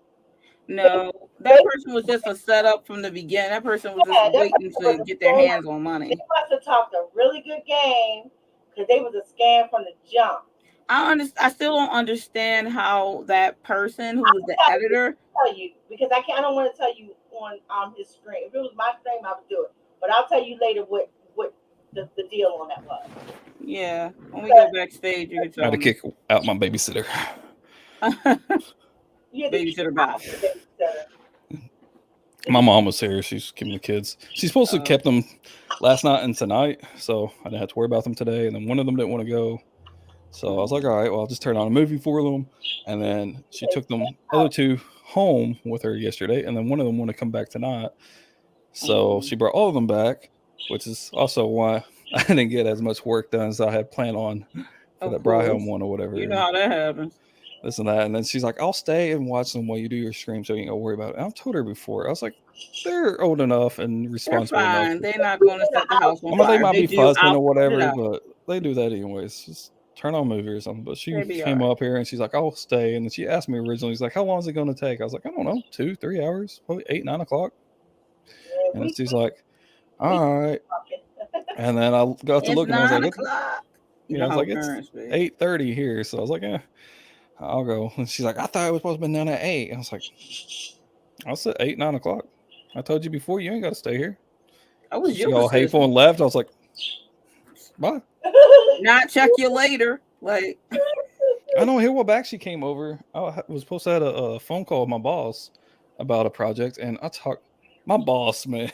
No, that person was just a setup from the beginning. That person was just waiting to get their hands on money. They must have talked a really good game because they was a scam from the jump. I still don't understand how that person who was the editor. Tell you because I don't want to tell you on his screen. If it was my stream, I would do it. But I'll tell you later what the deal on that was. Yeah, when we go backstage, you can tell I had to me. kick out my babysitter. Babysitter back. My mom was here. She's keeping the kids. She's supposed to have kept them last night and tonight, so I didn't have to worry about them today. And then one of them didn't want to go. So I was like, all right, well, I'll just turn on a movie for them. And then she took them other two home with her yesterday. And then one of them wanted to come back tonight. So she brought all of them back, which is also why I didn't get as much work done as I had planned on for that Braham one or whatever. You know how that happens. This and that. And then she's like, I'll stay and watch them while you do your stream so you ain't gonna worry about it. And I've told her before. I was like, they're old enough and responsible enough. They're not going to set the house on fire. They might be fussing or whatever, Yeah. but they do that anyways. Just turn on a movie or something. But she came up here and she's like, I'll stay. And then she asked me originally, she's like, how long is it going to take? I was like, I don't know, 2-3 hours, probably 8-9 o'clock. And she's like, all right. And then I got to look and I was like, I was like, it's 8:30 here. So I was like, yeah, I'll go. And she's like, I thought it was supposed to be done at 8. I was like, I said 8-9 o'clock. I told you before, you ain't got to stay here. I was you all hateful and left. I was like, bye. Not check you later. Like, I don't hear what back she came over. I was supposed to have a phone call with my boss about a project, and I talked. My boss, man,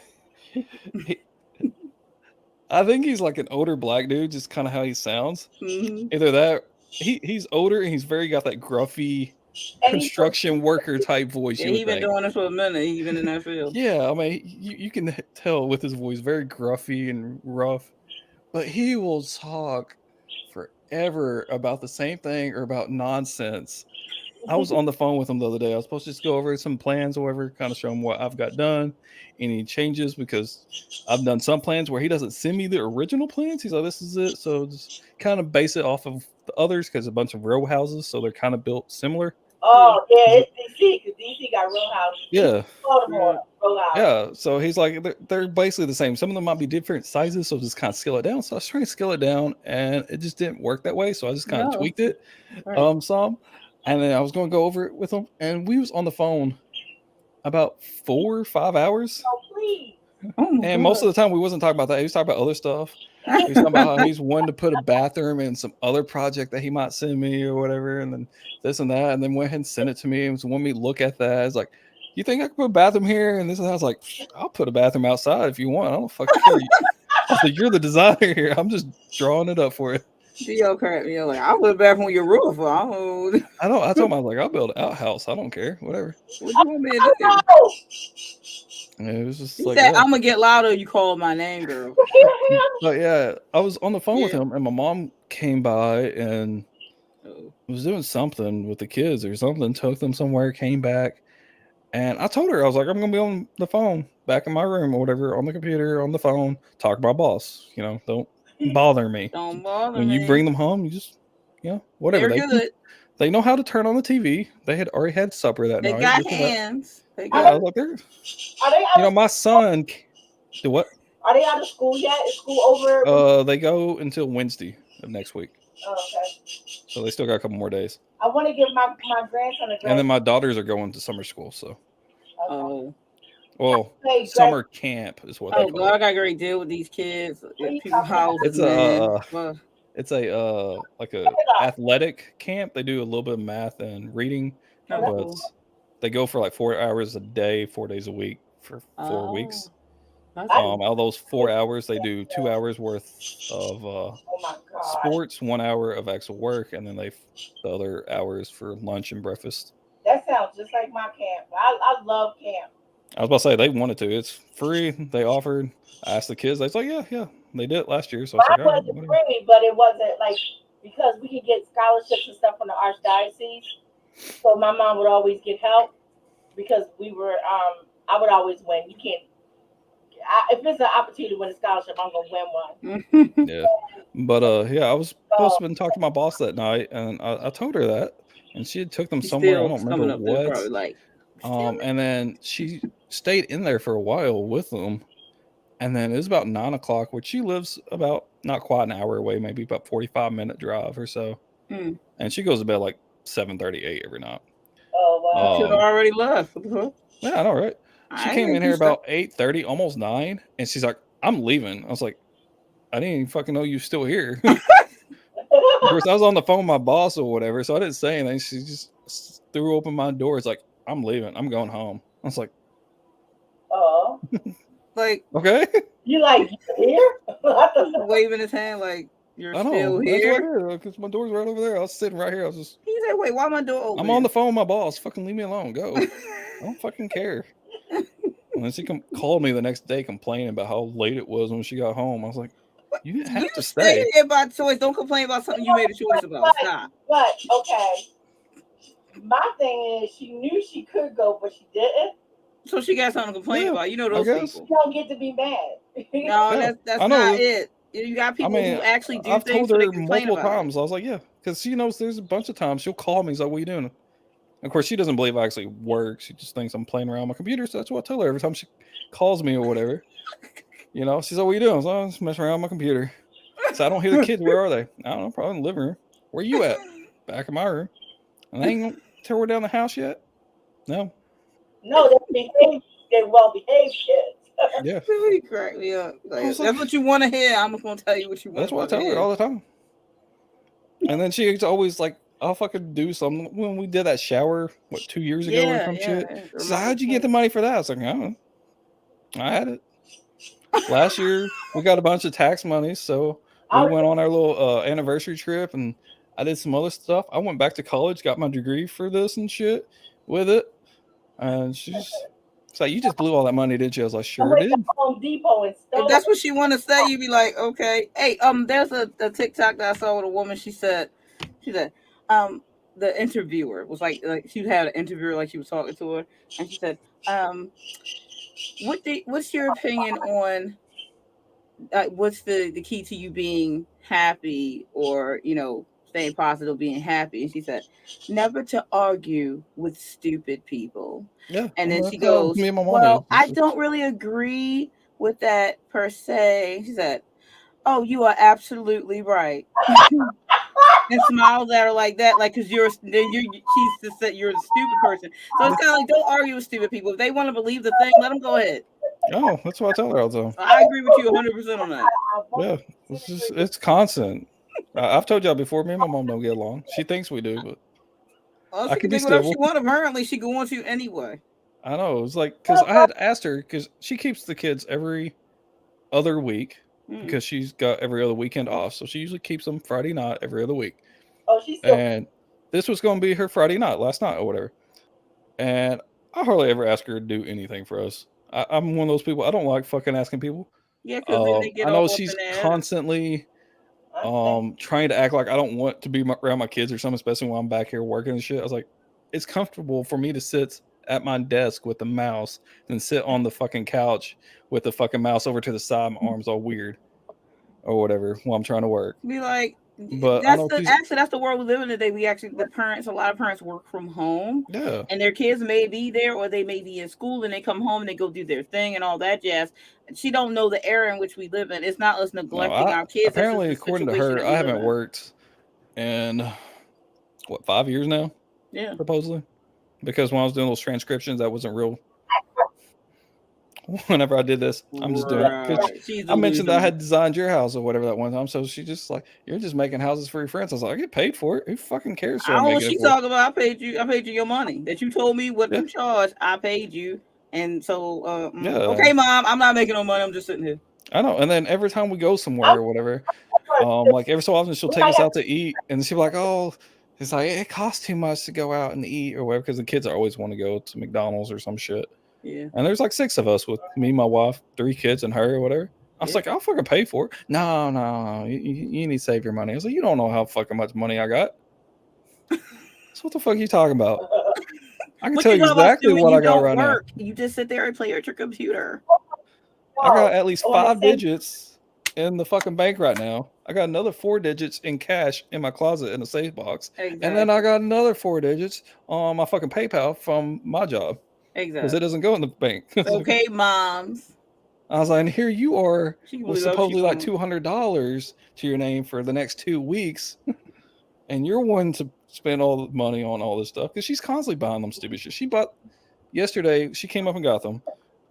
I think he's like an older black dude, just kind of how he sounds. Mm-hmm. Either that, he's older and he's got that gruffy construction worker type voice. Yeah, he's been doing this for a minute, even in that field. Yeah, I mean, you can tell with his voice, very gruffy and rough, but he will talk forever about the same thing or about nonsense. I was on the phone with him the other day. I was supposed to just go over some plans or whatever, kind of show him what I've got done, any changes, because I've done some plans where he doesn't send me the original plans. He's like, this is it. So just kind of base it off of the others because a bunch of row houses. So they're kind of built similar. Oh, yeah, it's DC because DC got row houses. Yeah. Baltimore, row houses. Yeah. So he's like, they're basically the same. Some of them might be different sizes. So just kind of scale it down. So I was trying to scale it down and it just didn't work that way. So I just kind of tweaked it some. And then I was going to go over it with him, and we was on the phone about 4 or 5 hours. Oh, please. And most of the time we wasn't talking about that. He was talking about other stuff. He was talking about how he's wanting to put a bathroom in some other project that he might send me or whatever, and then this and that, and then went ahead and sent it to me and was wanting me to look at that. It's like, you think I could put a bathroom here? And this and that. I was like, I'll put a bathroom outside if you want. I don't fucking care. I said, you're the designer here. I'm just drawing it up for you. Yo, crap, you're like, I'll put it back on your roof. I told him, I was like, I'll build an outhouse. I don't care. Whatever. What you want me to do? It was just he like, said, I'm gonna get louder. You call my name, girl. But yeah, I was on the phone with him, and my mom came by and was doing something with the kids or something. Took them somewhere, came back, and I told her, I was like, I'm gonna be on the phone back in my room or whatever, on the computer, on the phone, talk to my boss. Don't bother me. Don't bother when me. you bring them home, you just whatever. They're good. They know how to turn on the TV. They had already had supper that night. They got hands. I was like, my son. Do what? Are they out of school yet? Is school over? They go until Wednesday of next week. Oh, okay. So they still got a couple more days. I want to give my grandson a And then my daughters are going to summer school. So. Oh. Well, summer camp is what they call it. I got a great deal with these kids. People's houses. It's a like a athletic camp. They do a little bit of math and reading, but they go for like 4 hours a day, 4 days a week for 4 weeks. Out of those 4 hours, they do 2 hours worth of sports, 1 hour of actual work, and then the other hours for lunch and breakfast. That sounds just like my camp. I love camp. I was about to say they wanted to. It's free. They offered. I asked the kids. They was like, yeah. They did it last year. So I was like, wasn't free, but it wasn't like because we could get scholarships and stuff from the archdiocese. So my mom would always get help because we were. I would always win. You can't. If it's an opportunity to win a scholarship, I'm gonna win one. Yeah, but I was supposed to talk to my boss that night, and I told her that, and she had took them somewhere. I don't remember what. And then she stayed in there for a while with them. And then it was about 9 o'clock, which she lives about not quite an hour away, maybe about 45-minute drive or so. Hmm. And she goes to bed like 7:38 every night. Oh wow. Should have already left. Huh? Yeah, I know, right? She I came ain't in here do stuff. about 8:30, almost 9, and she's like, "I'm leaving." I was like, "I didn't even fucking know you were still here." Of course, I was on the phone with my boss or whatever, so I didn't say anything. She just threw open my door. It's like, "I'm leaving. I'm going home." I was like, Oh, Like "Okay." you like here? waving his hand like you're I know. still That's what I here. did because my door's right over there. I was sitting right here. I was just, He said, "Wait, why my door open?" I'm on the phone with my boss. Fucking leave me alone. Go. I don't fucking care. And then she called me the next day complaining about how late it was when she got home. I was like, "You didn't have You to stay stay." here by choice. Don't complain about something you made a choice about. Stop. But okay, my thing is, she knew she could go, but she didn't. So she got something to complain Yeah, about. You know I those guess. You people. don't get to be mad. No, Yeah, that's I know. not it. You got people I mean, who actually do I've things told so they her complain multiple about times. I was like, "Yeah," because she knows there's a bunch of times she'll call me. She's like, "What are you doing?" Of course, she doesn't believe I actually work. She just thinks I'm playing around my computer. So that's what I tell her every time she calls me or whatever. You know, she's like, "What are you doing?" I was like, "I'm just messing around on my computer." So I don't hear the kids. Where are they? I don't know. Probably in the living room. Where you at? Back in my room. And they ain't gonna tear down the house yet. No. No, they're well behaved kids. Yeah. it. Crack me up. I was That's like, what you want to hear. I'm just gonna tell you what you want that's what I to tell her hear. all the time. And then she's always like, "I'll fucking do something." When we did that shower, what, 2 years ago or some shit? She's like, "How'd you get the money for that?" I was like, "I don't know. I had it. Last year, we got a bunch of tax money. So we went on our little anniversary trip and I did some other stuff. I went back to college, got my degree for this and shit with it. And she's like, "You just blew all that money, did you?" I was like, I "Sure went to did." Home Depot and If stole that's it. what she want to say, you be like, okay. Hey, there's a TikTok that I saw with a woman. She said, the interviewer was like she had an interviewer like she was talking to her, and she said, what's your opinion on what's the key to you being happy or staying positive, being happy? And she said, never to argue with stupid people. Yeah. And then she That's how goes, me and my mom well, is. I don't really agree with that per se. She said, oh, you are absolutely right. And smiles at her like that, like, because she's just said you're the stupid person. So it's kind of like, don't argue with stupid people. If they want to believe the thing, let them go ahead. Oh, that's what I tell her all the time. So I agree with you 100% on that. Yeah. It's constant. I've told y'all before, me and my mom don't get along. She thinks we do, but Well, I she can can be think whatever civil. she wants. Apparently, she can want you anyway. I know. It's like, because I had asked her, because she keeps the kids every other week because she's got every other weekend off. So she usually keeps them Friday night every other week. Oh, she's still. And this was going to be her Friday night, last night or whatever. And I hardly ever ask her to do anything for us. I'm one of those people. I don't like fucking asking people. Yeah, because then they get I all know up she's in their constantly trying to act like I don't want to be around my kids or something, especially when I'm back here working and shit. I was like, it's comfortable for me to sit at my desk with the mouse than sit on the fucking couch with the fucking mouse over to the side, my arms all weird or whatever while I'm trying to work. be like, But I know that's the world we live in today. A lot of parents work from home, yeah, and their kids may be there or they may be in school, and they come home and they go do their thing and all that jazz. She don't know the era in which we live in. It's not us neglecting our kids. Apparently, according to her, I haven't worked in 5 years now. Yeah, supposedly, because when I was doing those transcriptions, that wasn't real. Whenever I did this, I'm just doing it because I mentioned that I had designed your house or whatever that one time. So she just like, you're just making houses for your friends. I was like, I get paid for it. Who fucking cares? I don't know what she's talking about. I paid you your money that you told me what you charge. I paid you, and so okay, Mom, I'm not making no money. I'm just sitting here. I know. And then every time we go somewhere or whatever, like every so often she'll take us out to eat, and she'll be like, oh. It's like, it costs too much to go out and eat or whatever, because the kids always want to go to McDonald's or some shit. Yeah. And there's like 6 of us with me, my wife, 3 kids, and her or whatever. I was like, I'll fucking pay for it. No. You need to save your money. I was like, you don't know how fucking much money I got. So what the fuck are you talking about? I can tell you exactly what I got right now. You just sit there and play at your computer. I got at least 5 digits in the fucking bank right now. I got another 4 digits in cash in my closet in the safe box. Exactly. And then I got another 4 digits on my fucking PayPal from my job. because Exactly. it doesn't go in the bank. Okay, moms. I was like, and here you are She with really loves supposedly you, like Mom. $200 to your name for the next 2 weeks, and you're one to spend all the money on all this stuff because she's constantly buying them stupid shit. She bought yesterday. She came up and got them.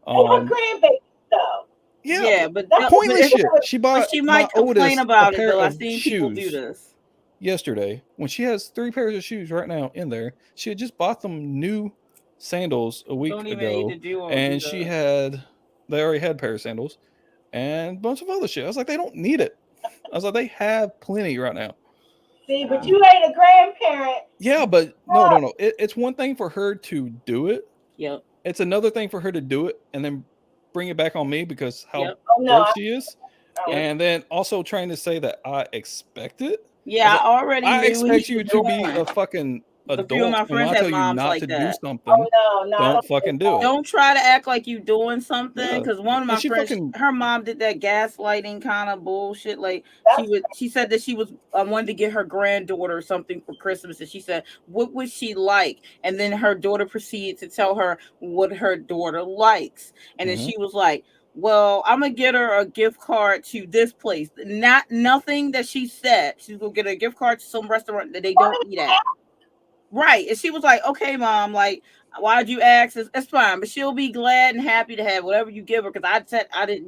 And her grandbaby though. Yeah, but pointless it's- shit. She but bought she my might complain oldest a about it pair though. I've of seen people do shoes this. yesterday when she has 3 pairs of shoes right now in there. She had just bought them new sandals a week Don't even need ago, to do all and that. they already had a pair of sandals and a bunch of other shit. I was like, they don't need it. I was like, they have plenty right now. See, but you ain't a grandparent. Yeah, but no. It's one thing for her to do it. Yep. It's another thing for her to do it and then bring it back on me because how Yep. broke she is. Yep. And then also trying to say that I expect it. Yeah, I already I knew expect he you was to be doing. a fucking A few of adult. my And when friends I have tell you moms not like to do that. something, No, don't fucking do it. Don't try to act like you doing something Yeah. because one of my And she friends, fucking- her mom did that gaslighting kind of bullshit. Like she said that she was wanted to get her granddaughter something for Christmas, and she said, "What would she like?" And then her daughter proceeded to tell her what her daughter likes, and then she was like, "Well, I'm gonna get her a gift card to this place." Nothing that she said. She's gonna get a gift card to some restaurant that they don't eat at. Right. And she was like, "Okay, Mom, like, why'd you ask? It's fine, but she'll be glad and happy to have whatever you give her." Because I said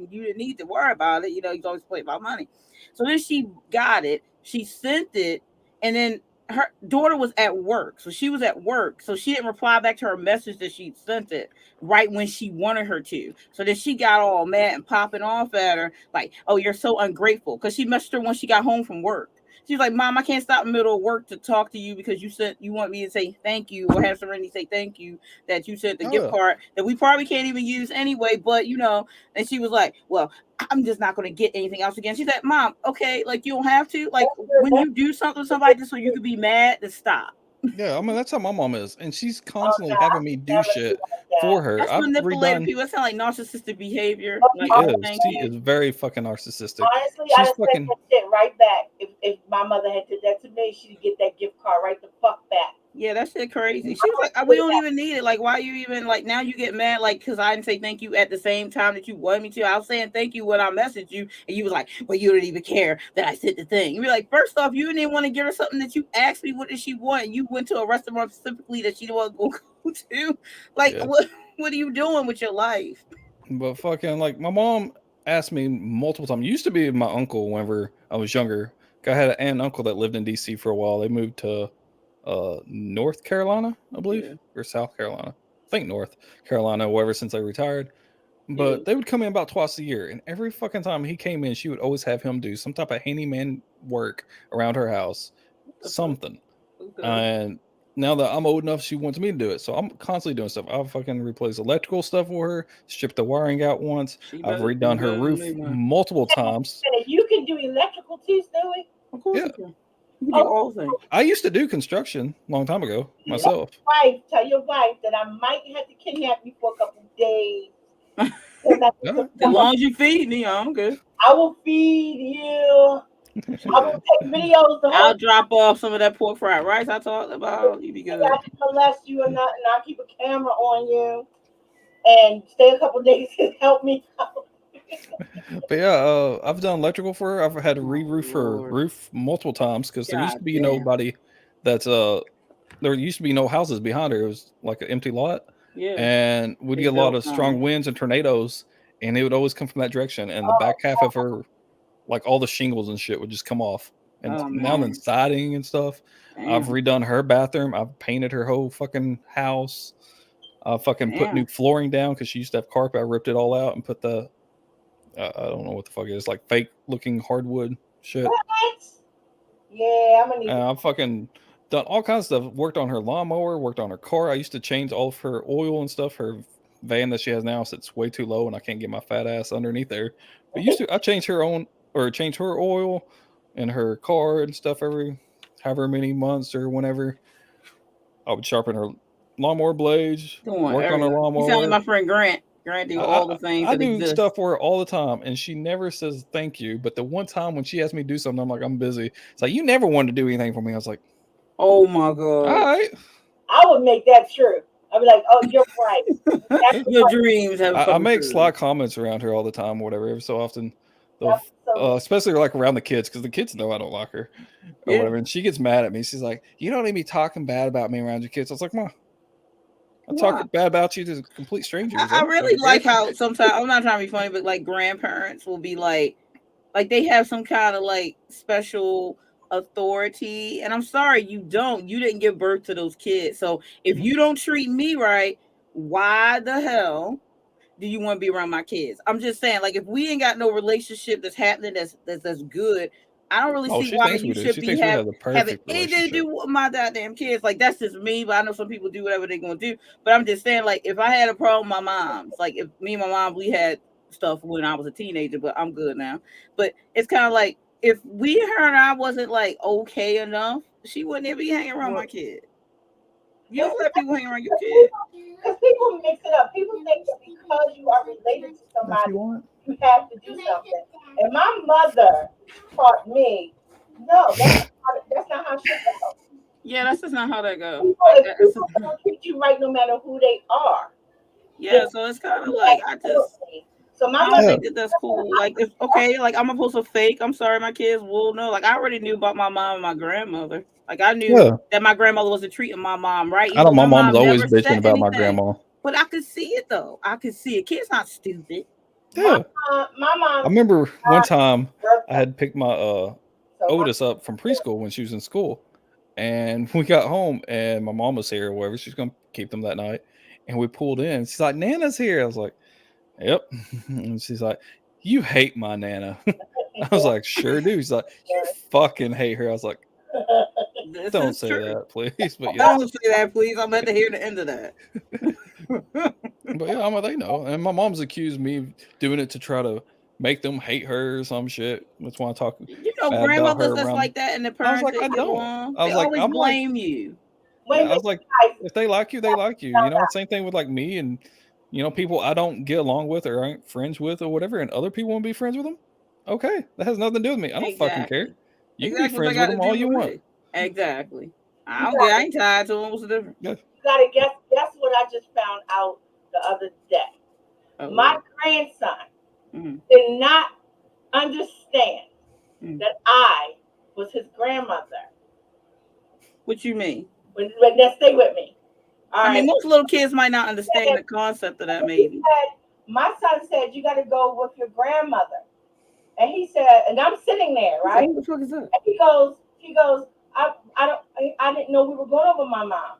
you didn't need to worry about it. You know, you always play about money. So then she got it, she sent it, and then her daughter was at work. So she was at work. So she didn't reply back to her message that she sent it right when she wanted her to. So then she got all mad and popping off at her, like, "Oh, you're so ungrateful." Because she messaged her when she got home from work. She's like, "Mom, I can't stop in the middle of work to talk to you because you want me to say thank you or have Serenity say thank you that you sent the gift card that we probably can't even use anyway." But you know, and she was like, "Well, I'm just not going to get anything else again." She's like, "Mom, okay, like you don't have to. Like when you do something to somebody just so you could be mad, to stop." Yeah, I mean that's how my mom is, and she's constantly having me do shit for her. That's I've manipulative redone. people. That sound like narcissistic behavior. She Like, is. thank She you. is very fucking narcissistic. Honestly, I'd have sent that shit right back. If my mother had did that to me, she'd get that gift card right the fuck back. Yeah, that shit crazy. She was like, "We don't even need it. Like, why you even like now you get mad like because I didn't say thank you at the same time that you wanted me to. I was saying thank you when I messaged you, and you was like, well, you didn't even care that I said the thing." You're like, first off, you didn't want to give her something that you asked me what did she want. You went to a restaurant specifically that she didn't want to go to. Like, what are you doing with your life? But fucking like my mom asked me multiple times. It used to be my uncle whenever I was younger. I had an aunt and uncle that lived in DC for a while. They moved to North Carolina, I believe, or South Carolina. I think North Carolina, wherever, since they retired. But they would come in about twice a year, and every fucking time he came in, she would always have him do some type of handyman work around her house, something. And now that I'm old enough, she wants me to do it, so I'm constantly doing stuff. I've fucking replaced electrical stuff for her, stripped the wiring out once. I've redone her roof multiple times. You can do electrical too, Stewie? Of course you can. You can do all things. I used to do construction a long time ago myself. Tell your wife that I might have to kidnap you for a couple of days. As long as you feed me, I'm good. I will feed you. I will take videos. I'll drop off some of that pork fried rice I talked about. You be good. I can molest you or not, and I'll keep a camera on you and stay a couple of days and help me out. But yeah, I've done electrical for her. I've had to re-roof her roof multiple times because there used to be nobody that's there used to be no houses behind her. It was like an empty lot. Yeah. And we'd get a lot of strong winds and tornadoes, and it would always come from that direction. And the back half of her, like all the shingles and shit, would just come off. And now then siding and stuff. I've redone her bathroom. I've painted her whole fucking house. I fucking put new flooring down because she used to have carpet. I ripped it all out and put the I don't know what the fuck it is, like fake looking hardwood shit. What? Yeah, I'm gonna need I've fucking done all kinds of stuff. Worked on her lawnmower, worked on her car. I used to change all of her oil and stuff. Her van that she has now sits way too low and I can't get my fat ass underneath there. But I change her oil in her car and stuff every however many months or whenever. I would sharpen her lawnmower blades, work on her lawnmower. You sound like my friend Grant. Grant do all the things I that do exist. stuff for her all the time, and she never says thank you. But the one time when she asked me to do something, I'm like, I'm busy. It's like, you never wanted to do anything for me. I was like, oh my god. all right. I would make that true. I'll be like, oh, you're right. That's Your right. dreams have I come make true. sly comments around her all the time, whatever. Every so often, Yep, so especially like around the kids, because the kids know I don't like her or Yeah. whatever. And she gets mad at me. She's like, "You don't need to be talking bad about me around your kids." I was like, "Ma, I talk bad about you to complete strangers." I don't really fucking like care." how sometimes, I'm not trying to be funny, but like grandparents will be like they have some kind of like special authority. And I'm sorry, you didn't give birth to those kids. So if you don't treat me right, why the hell do you want to be around my kids? I'm just saying, like, if we ain't got no relationship that's happening that's good, I don't really see she why thinks we you do. should She be thinks we have the having perfect anything to relationship. do with my goddamn kids. Like, that's just me, but I know some people do whatever they're gonna do. But I'm just saying, like, if I had a problem with my mom's, like if me and my mom, we had stuff when I was a teenager, but I'm good now. But it's kind of like if her and I wasn't like okay enough, she wouldn't even be hanging around my kid. You don't let people hang around your kid. Because people mix it up. People think that because you are related to somebody, you have to do something. And my mother taught me, no, that's not how shit goes. Yeah, that's just not how that goes. People don't treat you right no matter who they are. Yeah, so it's kind of like so my I don't mother think that's cool. Like if like I'm supposed to fake. I'm sorry, my kids will know. Like I already knew about my mom and my grandmother. Like I knew that my grandmother wasn't treating my mom right. I know my mom was always never bitching said about my anything. grandma. But I could see it though. I could see it. Kids not stupid. Yeah. My mom. I remember one time I had picked my Otis up from preschool when she was in school, and we got home and my mom was here or whatever. She's gonna keep them that night, and we pulled in. She's like, "Nana's here." I was like, "Yep," and she's like, "You hate my Nana." I was like, "Sure do." She's like, "You fucking hate her." I was like, "Don't say that, please." But yeah, don't say that, please. I'm about to hear the end of that. But yeah, they know. And my mom's accused me of doing it to try to make them hate her or some shit. That's why I talk. Grandmothers that's like that, and the parents. I was like, I don't. I was they like, always blame you. Yeah, I was like, if they like you, they like you. You know, same thing with like me and people I don't get along with or aren't friends with or whatever, and other people want to be friends with them. Okay, that has nothing to do with me. I don't fucking care. You can be friends with them all you want. Exactly. I don't care. I ain't tied to them. What's the difference? You gotta guess what I just found out the other day. My grandson did not understand that I was his grandmother. What you mean? When stay with me. I mean, most little kids might not understand the concept of that. Maybe. My son said, "You got to go with your grandmother," and he said, and I'm sitting there, right? What the fuck is that? And he goes, I didn't know we were going over my mom.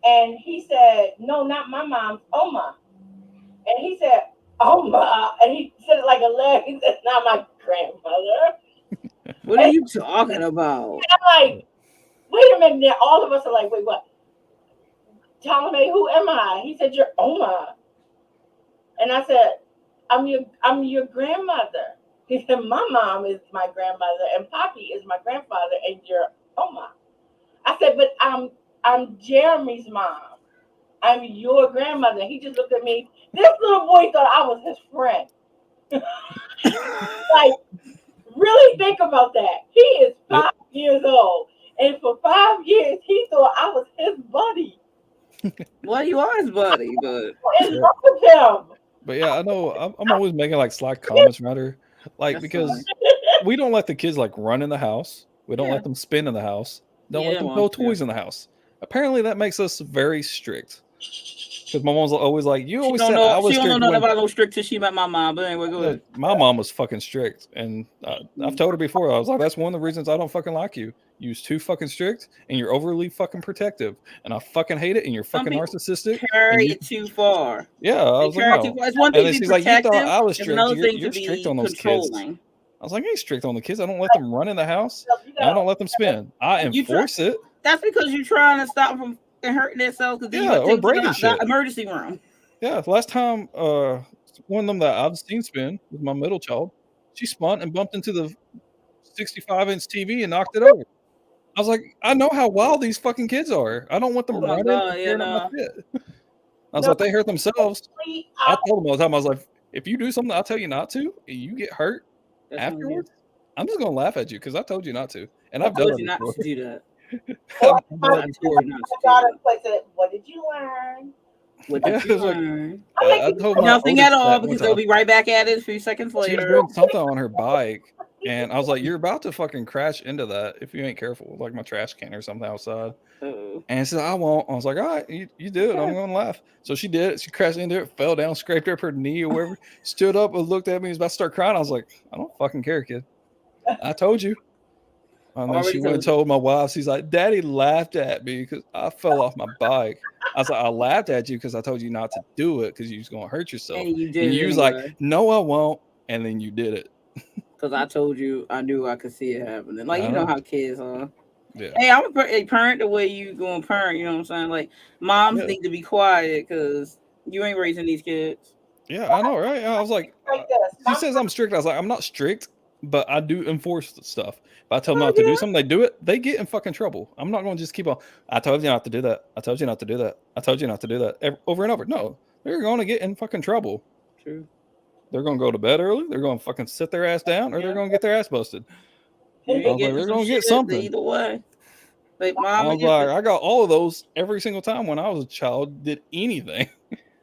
And he said, "No, not my mom's, Oma." And he said, "Oma," and he said it like a leg. He said, "Not my grandmother." What are you talking about? And I'm like, wait a minute. All of us are like, wait, what? Ptolemy, who am I? He said, "You're Oma." And I said, I'm your grandmother. He said, "My mom is my grandmother, and Poppy is my grandfather, and you're Oma." I said, "But I'm Jeremy's mom. I'm your grandmother." He just looked at me. This little boy thought I was his friend. Like, really think about that. He is 5 years old, and for 5 years he thought I was his buddy. Well, you are his buddy, but in love with him. But yeah, I know I'm always making like sly comments around her, like because we don't let the kids like run in the house. We don't let them spin in the house. Don't let them throw toys in the house. Apparently, that makes us very strict. Because my mom's always like, "You always said I was strict." She don't know nothing about no strict till she met my mom. But anyway, go ahead. My mom was fucking strict, and I've told her before. I was like, "That's one of the reasons I don't fucking like you. You're too fucking strict, and you're overly fucking protective, and I fucking hate it. And you're fucking narcissistic. Carry it too far. Yeah, I was like, no. It's one thing to be protective. Like, you thought I was strict. You're strict on those kids. I was like, I ain't strict on the kids. I don't let them run in the house. And I don't let them spin. I enforce it. That's because you're trying to stop them from hurting themselves. Or breaking shit. The emergency room. Yeah, last time one of them that I've seen spin with my middle child, she spun and bumped into the 65-inch TV and knocked it over. I was like, I know how wild these fucking kids are. I don't want them running and tearing up my shit. I was like, they hurt themselves. I told them all the time, I was like, if you do something I tell you not to, and you get hurt afterwards, I'm just gonna laugh at you because I told you not to. And I've done it not to do that. Or But- my I told you not to daughter steal. plays it. What did you learn? What Yeah, did you it's like- learn? I'm like, I told my Nothing at oldest all that one because they'll time. be right back at it a few seconds She was later. doing something on her bike, and I was like, "You're about to fucking crash into that if you ain't careful, like my trash can or something outside." Oh, And she said, "I won't." I was like, "All right, you do it. I'm gonna laugh." So she did it. She crashed into it, fell down, scraped up her knee or whatever. Stood up and looked at me. Was about to start crying. I was like, "I don't fucking care, kid. I told you." And then Already she went and told told my wife. She's like, "Daddy laughed at me because I fell off my bike." I was like, "I laughed at you because I told you not to do it because you was gonna hurt yourself." and you did And it you was anyway. like, "No, I won't." And then you did it. Because I told you, I knew I could see it happening. Like, I you know know. how kids are. Yeah. Hey, I'm a parent the way you going to parent. You know what I'm saying? Like, moms Yeah. need to be quiet because you ain't raising these kids. Yeah, I know, right? I was like, like this. she My says I'm strict. I was like, I'm not strict, but I do enforce the stuff. If I tell them Oh, not to yeah. do something, they do it. They get in fucking trouble. I'm not going to just keep on. I told you not to do that. I told you not to do that. I told you not to do that over and over. No, they're going to get in fucking trouble. True. They're going to go to bed early. They're going to fucking sit their ass down, or they're Yeah. going to get their ass busted. You I ain't was like, getting they're some going to get shit something. either way. Like, I mom, was like, I got all of those every single time when I was a child. Did anything?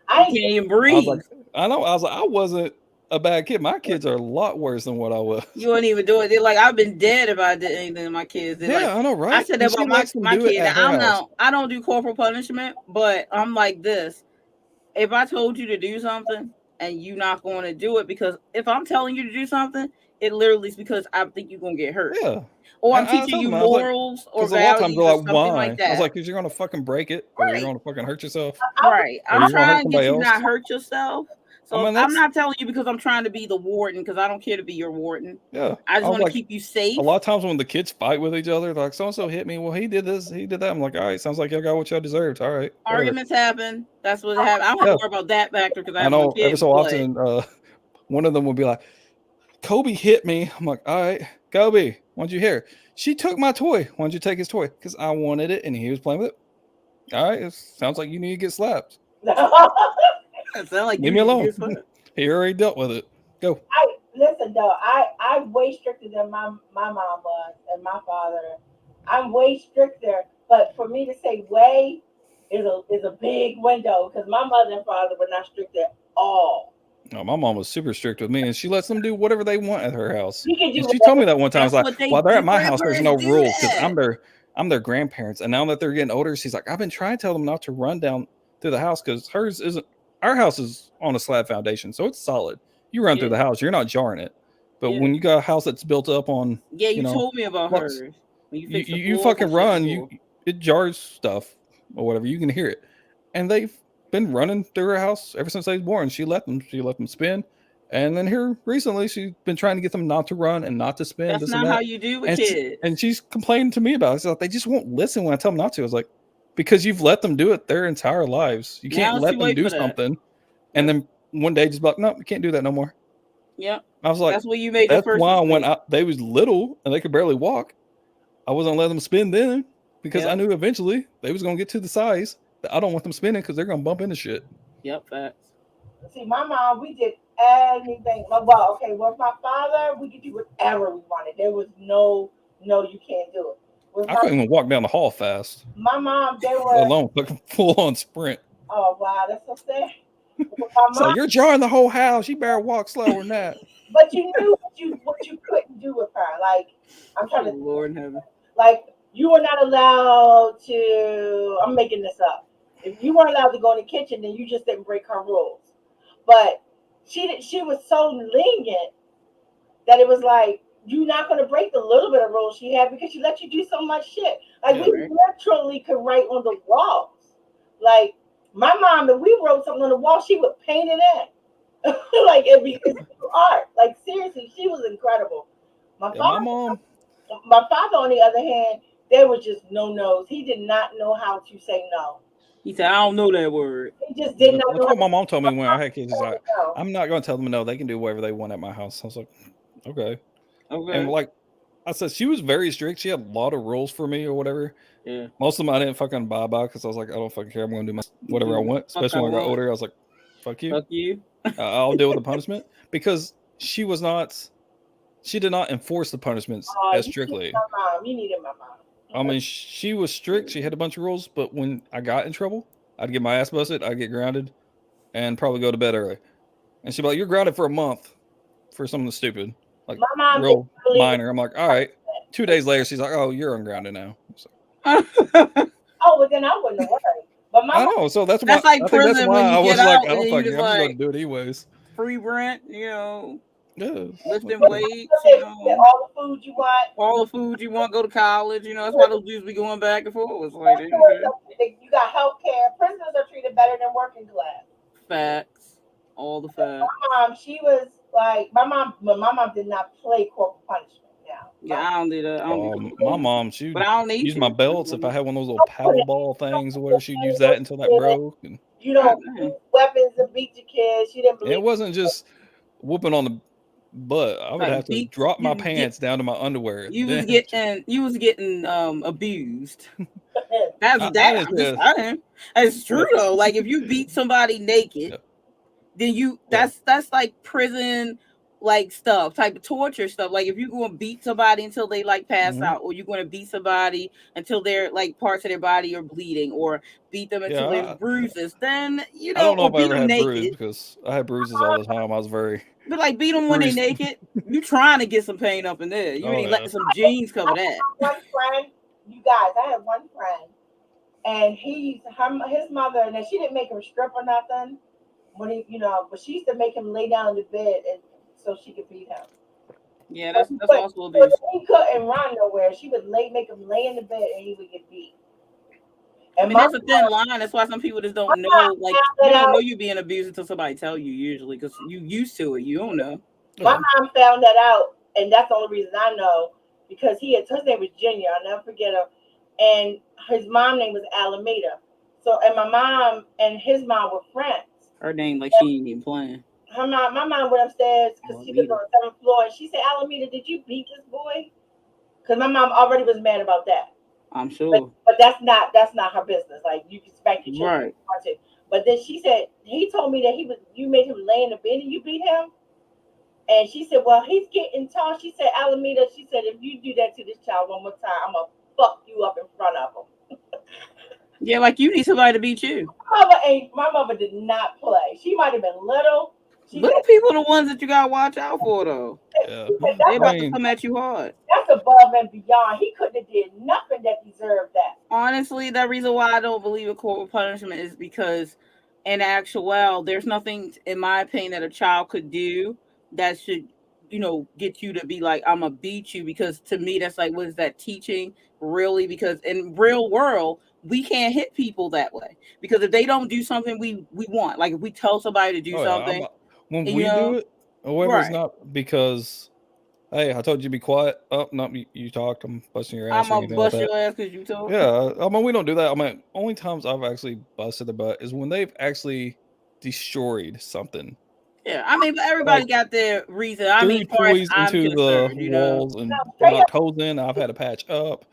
I you can't ain't even I was breathe. like, I know. I was like, I wasn't a bad kid. My kids are a lot worse than what I was. You wouldn't even do it. They're like, I've been dead if I did anything to my kids. They're Yeah, like, I know, right? I said that And she about lets them my do it kid. at her house. I don't do corporal punishment, but I'm like this. If I told you to do something and you not going to do it, because if I'm telling you to do something, it literally is because I think you're going to get hurt. Yeah. Or I'm And I teaching told you them, I was like, morals or because a lot of times values they're or like, something why? like I was that. like, because you're going to fucking break it, or you're Right. going to fucking hurt yourself. Right. Or I'm you're gonna hurt trying to get somebody you else. not hurt yourself. So I mean, I'm that's not telling you because I'm trying to be the warden, because I don't care to be your warden. yeah. I just was want to like, keep you safe. a lot of times when the kids fight with each other, they're like, so and so hit me. Well, he did this, he did that. I'm like, all right, sounds like y'all got what y'all deserved. All right, whatever. Arguments happen. That's what happened. I don't have Yeah. to worry about that factor because I I have know one kid. every so but often, one of them will be like, Kobe hit me. I'm like, all right, Kobe, what'd you hear? She took my toy. Why'd you take his toy? Because I wanted it and he was playing with it. All right, it sounds like you need to get slapped. it sounds like Leave me alone. He already dealt with it. Go. listen though. I'm way stricter than my mom was and my father. I'm way stricter, but for me to say way is a big window because my mother and father were not strict at all. No, my mom was super strict with me, and she lets them do whatever they want at her house. You can do And she told me that one time. I That's was what like, they "While they're do. at my house, there's no Grandparents do rules because that. I'm their grandparents, and now that they're getting older, she's like, I've been trying to tell them not to run down through the house because hers isn't. Our house is on a slab foundation, so it's solid. You run through the house, you're not jarring it. But Yeah. when you got a house that's built up on, Yeah, you know, told me about blocks, hers. When you you fix the you floor, fucking go fix the run, floor. it jars stuff or whatever. You can hear it, and they've been running through her house ever since they was born. She let them spin. And then here recently, she's been trying to get them not to run and not to spin. That's This not and that. how you do with And kids. she's complaining to me about it. She's like, they just won't listen when I tell them not to. I was like, because you've let them do it their entire lives. You Now can't it's let too them late do for that. something, and then one day just be like, no, you can't do that no more. Yep. I was like, That's what you made your that's first why mistake. when they was little and they could barely walk, I wasn't letting them spin then because Yep. I knew eventually they was gonna get to the size that I don't want them spinning because they're gonna bump into shit. Yep, facts. See, my mom, we did anything. Well, okay, with my father, we could do whatever we wanted. There was no, you can't do it. With I couldn't even walk down the hall fast, my mom, they let were, alone like a full on sprint. oh wow, that's so sad. With my So mom, you're jarring the whole house. You better walk slower than that. but you knew what you couldn't do with her. Like I'm trying Oh, to, Lord in heaven. like you were not allowed to. I'm making this up. If you weren't allowed to go in the kitchen, then you just didn't break her rules. But she was so lenient that it was like you're not going to break the little bit of rules she had because she let you do so much shit. Like Yeah, we right. literally could write on the walls. Like my mom, if we wrote something on the wall, she would paint it in. Like it's art. Like seriously, she was incredible. My Yeah, my father, on the other hand, there was just no no's. He did not know how to say no. He said, I don't know that word. He just did not That's know. what my mom told me when I had kids. She's like, No. I'm not going to tell them no. They can do whatever they want at my house. I was like, okay. Okay. And like I said, she was very strict. She had a lot of rules for me or whatever. Yeah. Most of them I didn't fucking abide by because I was like, I don't fucking care. I'm going to do whatever I want. Fuck Especially when I got want. older, I was like, fuck you. Fuck you. I'll deal with the punishment because she did not enforce the punishments as You strictly. needed my mom. You needed my mom. I mean, she was strict. She had a bunch of rules, but when I got in trouble, I'd get my ass busted. I'd get grounded, and probably go to bed early. And she'd be like, "You're grounded for a month for something stupid, like My mom real didn't believe minor." I'm like, "All right." 2 days later, she's like, "Oh, you're ungrounded now." So, Oh, well, then I wouldn't have worried. But my I mom, know. So that's why That's like I think that's prison why when you I get was like, out I and don't then you fucking. just I'm just gonna like do it anyways. free rent, you know, Yeah. lifting Like, weights, you you get know, all the food you want. all the food you want, go to college, you know. That's why those dudes be going back and forth. It's like You got health care. Prisoners are treated better than working class. facts, all the facts. She was like, my mom did not play corporal punishment. Now, Yeah, I don't do that. I don't do my mom, she but I don't need used to. my belts. If I had one of those little paddle ball things or whatever, she'd use that until that broke. And you don't use weapons to beat your kids. She didn't it believe. wasn't just whooping on the butt. I would Like have to beats, drop my you get- pants down to my underwear. You was Then getting abused. it. That's I that. just I'm just said, saying. It's true though. Like if you beat somebody naked, Yeah. then you that's like prison like stuff, type of torture stuff. Like if you're going to beat somebody until they like pass out, or you're going to beat somebody until their like parts of their body are bleeding, or beat them until there's bruises, then you know, I don't know or if I beat ever them had naked. bruises because I had bruises all the time. I was very. But like beat them when they naked, you trying to get some pain up in there. You ain't letting some jeans cover that. One friend, you guys, I had one friend, and his mother, and she didn't make him strip or nothing. When he, but she used to make him lay down in the bed and so she could beat him. Yeah, that's also abuse. He couldn't run nowhere. She would make him lay in the bed and he would get beat. And I mean, that's a thin line. That's why some people just don't know. Like you don't know you're being abused until somebody tell you. Usually, because you used to it, you don't know. My mom found that out, and that's the only reason I know, because his name was Junior. I'll never forget her, and his mom name was Alameda. So, and my mom and his mom were friends. Her name, like she ain't even playing. My mom went upstairs because she was on the 7th floor, and she said, "Alameda, did you beat this boy?" Because my mom already was mad about that. I'm sure. But that's not her business. Like, you can spank your children. Right. But then she said, he told me that you made him lay in the bed and you beat him. And she said, well, he's getting tall. She said, Alameda, she said, if you do that to this child one more time, I'm going to fuck you up in front of him. Yeah, like you need somebody to beat you. My mother did not play. She might have been little. Little people are the ones that you got to watch out for, though. Yeah. They about to come at you hard. That's above and beyond. He couldn't have did nothing that deserved that. Honestly, the reason why I don't believe in corporal punishment is because in actual, there's nothing, in my opinion, that a child could do that should, get you to be like, I'm going to beat you. Because to me, that's like, what is that teaching? Really? Because in real world, we can't hit people that way. Because if they don't do something we want, like if we tell somebody to do something. When we do it, or whatever, it's not because, hey, I told you to be quiet. Oh, no, you talked. I'm busting your ass. I'm going to bust your ass because you talked. Yeah, I mean, we don't do that. I mean, only times I've actually busted the butt is when they've actually destroyed something. Yeah, I mean, but everybody got their reason. I mean, toys into the walls and knocked holes in. I've had to patch up.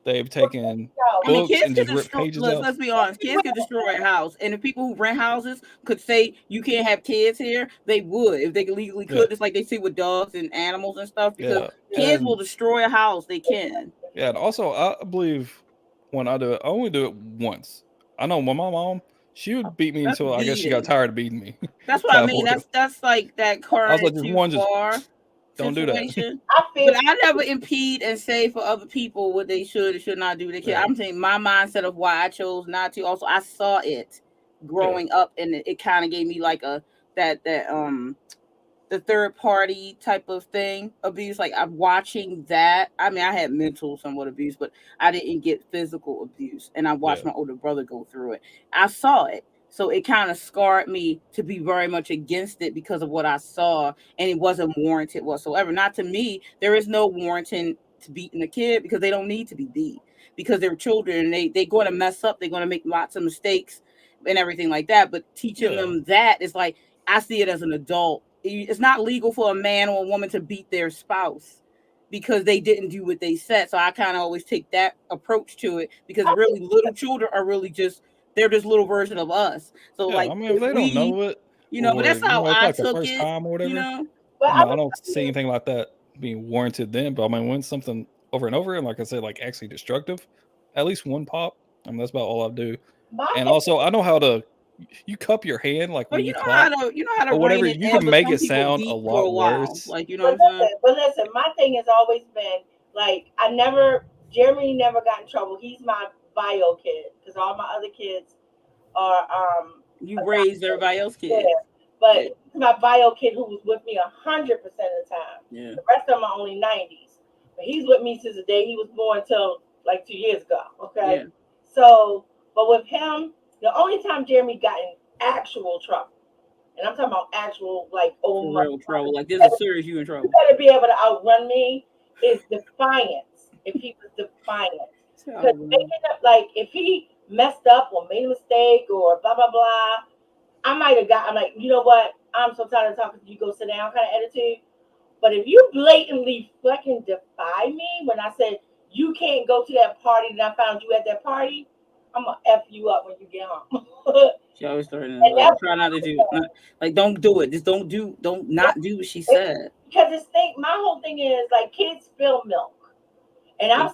They've taken books and just ripped pages out. Let's be honest. Kids could destroy a house, and if people who rent houses could say you can't have kids here, they would if they legally could. Yeah. Just like they see with dogs and animals and stuff. Because kids will destroy a house. They can. Yeah, and also I believe when I do it, I only do it once. I know when my mom, she would beat me until I guess she got tired of beating me. That's what I mean. That's like that current. I was like, one just don't do that. But I never impede and say for other people what they should or should not do with their kid. I'm saying my mindset of why I chose not to. Also, I saw it growing up, and it kind of gave me like the third party type of thing abuse. Like I'm watching that. I mean, I had mental somewhat abuse, but I didn't get physical abuse. And I watched my older brother go through it. I saw it. So it kind of scarred me to be very much against it because of what I saw, and it wasn't warranted whatsoever. Not to me, there is no warranting to beating a kid because they don't need to be beat because they're children and they're going to mess up. They're going to make lots of mistakes and everything like that. But teaching them that is like, I see it as an adult. It's not legal for a man or a woman to beat their spouse because they didn't do what they said. So I kind of always take that approach to it because really little children are really they're this little version of us. So like, I mean, if they don't know it, but that's how I took it. Time or whatever. You know, I don't see anything like that being warranted then. But I mean, when something over and over, and like I said, like actually destructive. At least one pop. I mean, that's about all I do. And also, I know how to. You cup your hand like when you clap how to or whatever. rein it You in, can but make some it people sound beat a for lot while. worse. Like, you know what I'm saying? But listen, my thing has always been like Jeremy never got in trouble. He's my bio kid because all my other kids are You raised everybody else's kids. Yeah. But he's my bio kid who was with me 100% of the time. Yeah. The rest of them are only 90s. But he's with me since the day he was born till like 2 years ago. Okay. Yeah. So, but with him, the only time Jeremy got in actual trouble, and I'm talking about actual like old For real trouble. Like, there's a serious you in trouble. You better be able to outrun me, is defiance. If he was defiant. Because making up, like, if he messed up or made a mistake or blah, blah, blah, I'm like, you know what? I'm so tired of talking to you, go sit down kind of attitude. But if you blatantly fucking defy me when I said, you can't go to that party and I found you at that party, I'm going to F you up when you get home. She always started like, try not to do it. Like, don't do it. Just don't not do what she said. Because my whole thing is, like, kids spill milk. And I've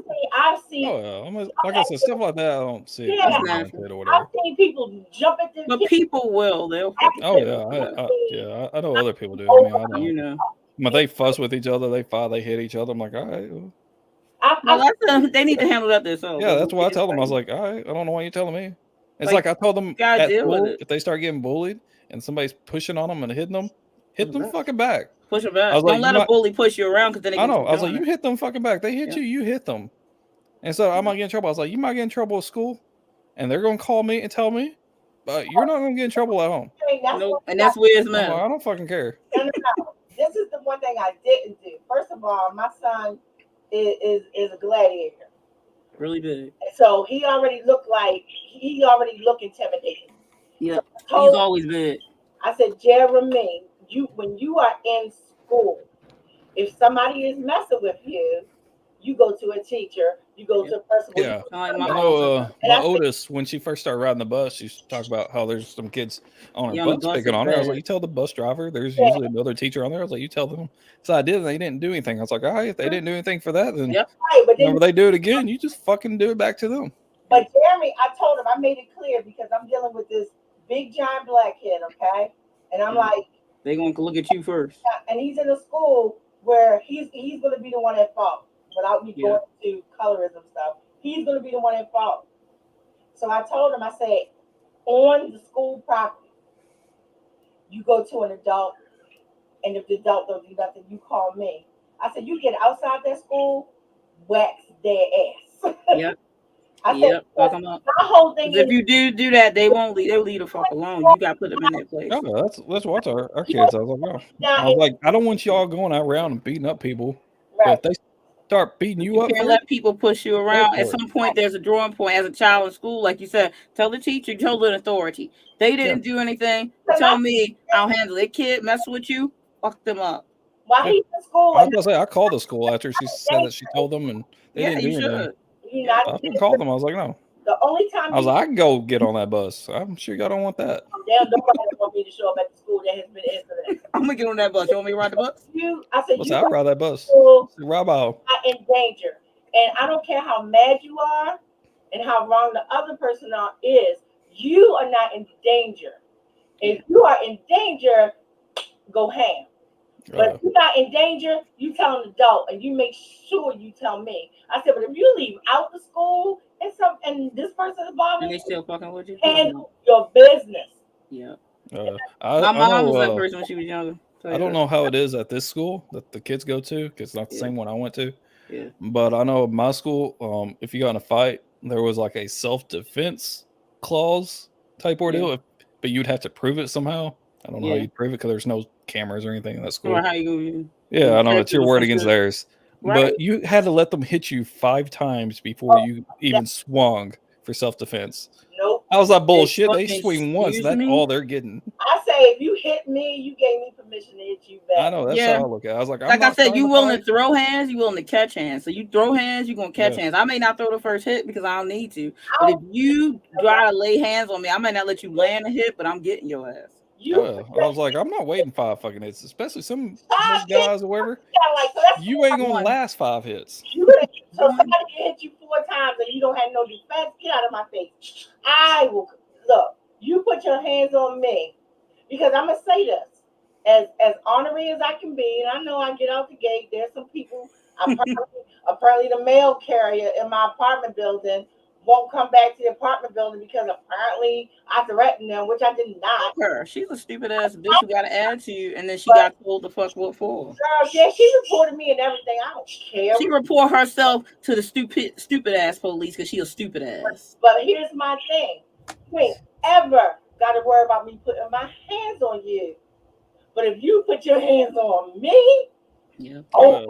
seen. Oh, yeah. Like I said, stuff like that, I don't see it. Yeah, I've seen people jump at them. But people will. They'll. Oh yeah, I know other people do. I mean, I know. You know. When they fuss with each other, they fight, they hit each other. I'm like, all right. They need to handle that themselves. Yeah, that's why I tell them. I was like, all right, I don't know why you're telling me. It's like I told them at school, if they start getting bullied and somebody's pushing on them and hitting them, hit them fucking back. Push them back. Don't let a bully push you around because then I know. I was like, you hit them fucking back. They hit you, you hit them. And so I might get in trouble. I was like, you might get in trouble at school, and they're gonna call me and tell me, but you're not gonna get in trouble at home. Nope. And that's where it's meant. I don't fucking care. No. This is the one thing I didn't do. First of all, my son is a gladiator. Really big. So he already looked intimidating. Yeah, he's always big. I said, Jeremy, when you are in school, if somebody is messing with you, you go to a teacher, you go to a person. Yeah, my oldest, when she first started riding the bus, she used to talk about how there's some kids on her bus picking on her. I was like, you tell the bus driver. There's usually another teacher on there. I was like, you tell them. So I did, and they didn't do anything. I was like, all right, if they didn't do anything for that, then whenever they do it again, you just fucking do it back to them. But Jeremy, I told him, I made it clear because I'm dealing with this big giant black kid, okay? And I'm like, they're gonna look at you first. And he's in a school where he's gonna be the one at fault. Without me going to colorism stuff, he's going to be the one at fault. So I told him, I said, on the school property, you go to an adult, and if the adult don't do nothing, you call me. I said, you get outside that school, wax their ass. Yep. I said, my whole thing if you do that, they won't leave. They'll leave the fuck alone. You got to put them in that place. Oh, that's what our kids. I was like, I was like, I don't want y'all going out around and beating up people. Right. But if they start beating you up, can't let people push you around. At some point, there's a drawing point. As a child in school, like you said, tell the teacher, tell the authority. They didn't do anything. Tell me, I'll handle it. Kid mess with you, fuck them up. Why he's in school? I was gonna say, I called the school after she said that she told them, and they didn't do anything. I didn't call them. I was like, no. The only time I was like, I can go get on that bus. I'm sure y'all don't want that. Damn, nobody want me to show up at the school that has been incident. I'm gonna get on that bus. You want me to ride the bus? I'll ride that bus. Rob out. In danger, and I don't care how mad you are and how wrong the other person is. You are not in danger. If you are in danger, go ham. But if you're not in danger, you tell an adult, and you make sure you tell me. I said, but if you leave out the school and this person is bothering you, and they still fucking with you, handle your business. Yeah. My mom was that person when she was younger. I don't know how it is at this school that the kids go to, because it's not the same one I went to. Yeah. But I know my school, if you got in a fight, there was like a self-defense clause type ordeal, but you'd have to prove it somehow. I don't know how you'd prove it because there's no cameras or anything in that school. Or how you I know it's your word against theirs. Right. But you had to let them hit you 5 times before you even swung for self-defense. Nope. I was like, bullshit. They swing once. That's all they're getting. I say, if you hit me, you gave me permission to hit you back. I know. That's how I look at it. I was like, I said, you willing to throw hands, you willing to catch hands. So you throw hands, you're going to catch hands. I may not throw the first hit because I don't need to. But if you try to lay hands on me, I might not let you land a hit, but I'm getting your ass. I was like, I'm not waiting 5 fucking hits, especially some of those guys or whatever. You ain't gonna last 5 hits. You're gonna get So somebody can hit you 4 times and you don't have no defense. Get out of my face. I will look. You put your hands on me because I'm gonna say this as honorary as I can be, and I know I get out the gate. There's some people. Apparently the mail carrier in my apartment building won't come back to the apartment building because apparently I threatened them, which I did not. Her. She's a stupid ass bitch who got an attitude, and then she got told the fuck what for. Girl, yeah, she reported me and everything. I don't care. She report herself to the stupid ass police because she a stupid ass. But here's my thing: you ain't ever got to worry about me putting my hands on you. But if you put your hands on me, over.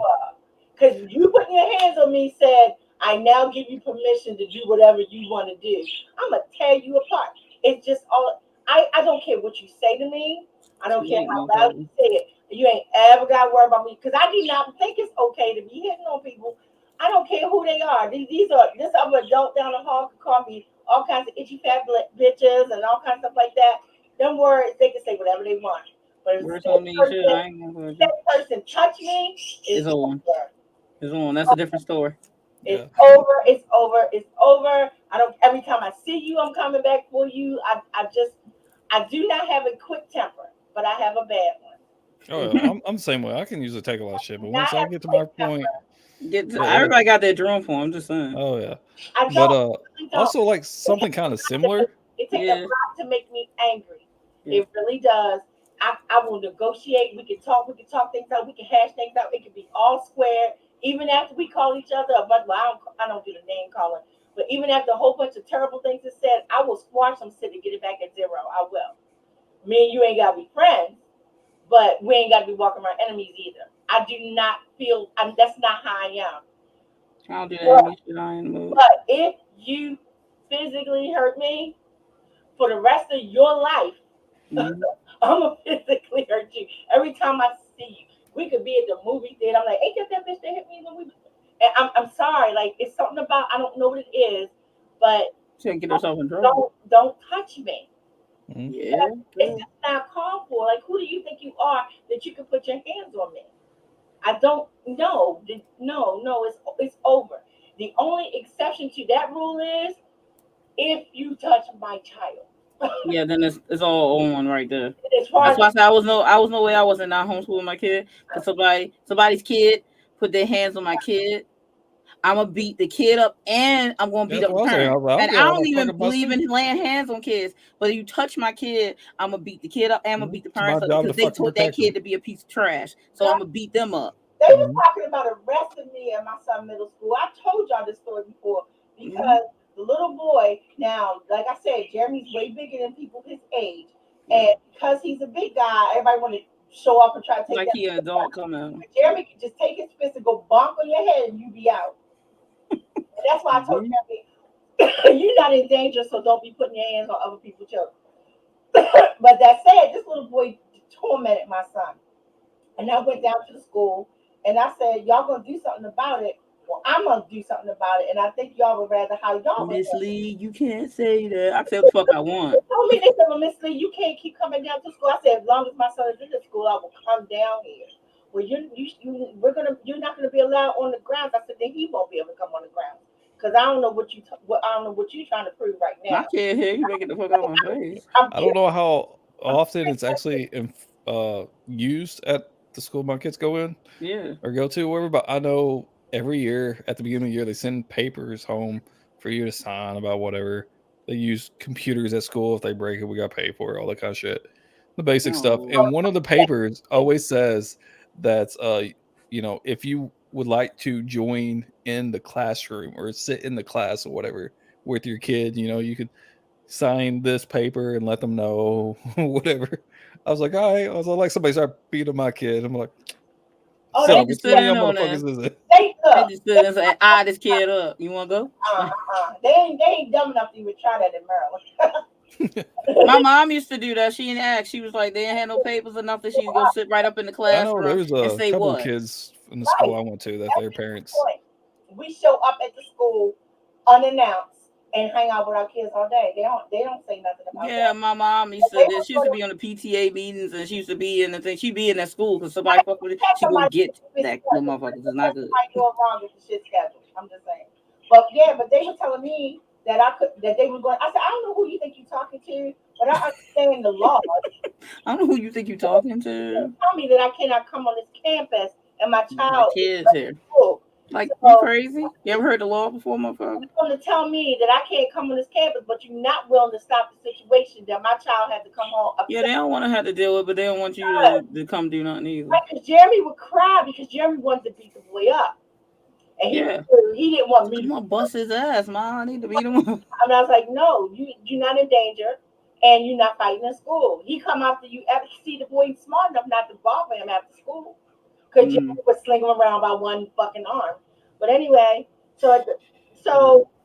Because you putting your hands on me said, I now give you permission to do whatever you want to do. I'm going to tear you apart. It's just all, I don't care what you say to me. I don't care how loud you say it. You ain't ever got to worry about me. Because I do not think it's okay to be hitting on people. I don't care who they are. This other adult down the hall can call me all kinds of itchy fat bitches and all kinds of stuff like that. Them words, they can say whatever they want. But if that person touch me, it's over. It's on. That's a different story. It's over. It's over. It's over. I don't. Every time I see you, I'm coming back for you. I do not have a quick temper, but I have a bad one. Oh, yeah. I'm the same way. I can usually take a lot of shit, but once I get to my point, everybody got their drum for. I'm just saying. Oh yeah. I don't. Also, like something kind of similar. It takes a lot to make me angry. It really does. I will negotiate. We can talk things out. We can hash things out. It can be all square. Even after we call each other, but I don't do the name calling. But even after a whole bunch of terrible things is said, I will squash some shit to get it back at 0. I will. Me and you ain't gotta be friends, but we ain't gotta be walking around enemies either. I do not feel. That's not how I am. I don't do that. But if you physically hurt me for the rest of your life, I'm gonna physically hurt you. Every time I see you, we could be at the movie theater. I'm like, ain't that bitch that hit me when we? And I'm sorry. Like it's something about I don't know what it is, but she can't get herself in trouble. Don't touch me. Yeah, it's just not called for. Like who do you think you are that you can put your hands on me? I don't know. No, it's over. The only exception to that rule is if you touch my child. Yeah, then it's all on right there. That's why I said I was no way I wasn't not homeschooling my kid because somebody's kid put their hands on my kid. I'm gonna beat the kid up and I'm gonna beat up the parent. And I don't even believe in laying hands on kids. But if you touch my kid, I'm gonna beat the kid up and I'm gonna beat the parents up because they told that kid to be a piece of trash. So I'm gonna beat them up. They were talking about arresting me in my son's middle school. I told y'all this story before because the little boy, now, like I said, Jeremy's way bigger than people his age. And because he's a big guy, everybody want to show up and try to take like he an adult coming out. Jeremy can just take his fist and go bonk on your head and you be out. And that's why I told Jeremy, you're not in danger, so don't be putting your hands on other people's children. But that said, this little boy tormented my son. And I went down to the school and I said, y'all gonna do something about it. Well, I'm gonna do something about it, and I think y'all would rather how y'all. Miss Lee, you can't say that. I say what the fuck I want. They told me, they said, well, Miss Lee, you can't keep coming down to school. I said, as long as my son is in the school, I will come down here. Well, you're not gonna be allowed on the grounds. I said, then he won't be able to come on the grounds because I don't know what you're trying to prove right now. I can't hear you making the fuck out my face. I don't know how often it's actually used at the school my kids go in, or go to, wherever. But I know every year at the beginning of the year they send papers home for you to sign about whatever. They use computers at school. If they break it, we got to pay for it, all that kind of shit, the basic stuff. And one of the papers always says that if you would like to join in the classroom or sit in the class or whatever with your kid, you could sign this paper and let them know whatever. I was like, all right. I was like, somebody started beating my kid. I'm like, they just stood in on that. They just stood and said, this kid up. You want to go? They ain't dumb enough to even try that in Maryland. My mom used to do that. She didn't ask. She was like, they didn't have no papers enough that she'd go sit right up in the classroom. I know there was and say couple what? Kids in the school I went to that their parents. We show up at the school unannounced and hang out with our kids all day. They don't say nothing about that. Yeah, my mom used to be on the PTA meetings and she used to be in the thing. She'd be in that school because somebody fuck with it. She go get that. No motherfuckers is not good. I'm I'm just saying. But yeah, but they were telling me that they were going. I said, I don't know who you think you're talking to, but I understand the law. I don't know who you think you're talking to. Tell me that I cannot come on this campus and my My child kids here. school. Like, So, you crazy? You ever heard the law before, motherfucker? you're going to tell me that I can't come on this campus, but you're not willing to stop the situation that my child had to come home. Yeah, they don't want to have to deal with, but they don't want you to come do nothing either. Because Jeremy would cry because Jeremy wanted to beat the boy up. And he didn't want me I'm to gonna bust his ass, man. I need to beat him up. I was like, no, you're not in danger, and you're not fighting in school. He come after you ever see the boy smart enough not to bother him after school, because you was slinging him around by one fucking arm. But anyway, so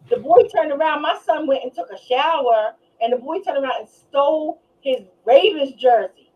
the boy turned around. My son went and took a shower, and the boy turned around and stole his Ravens jersey.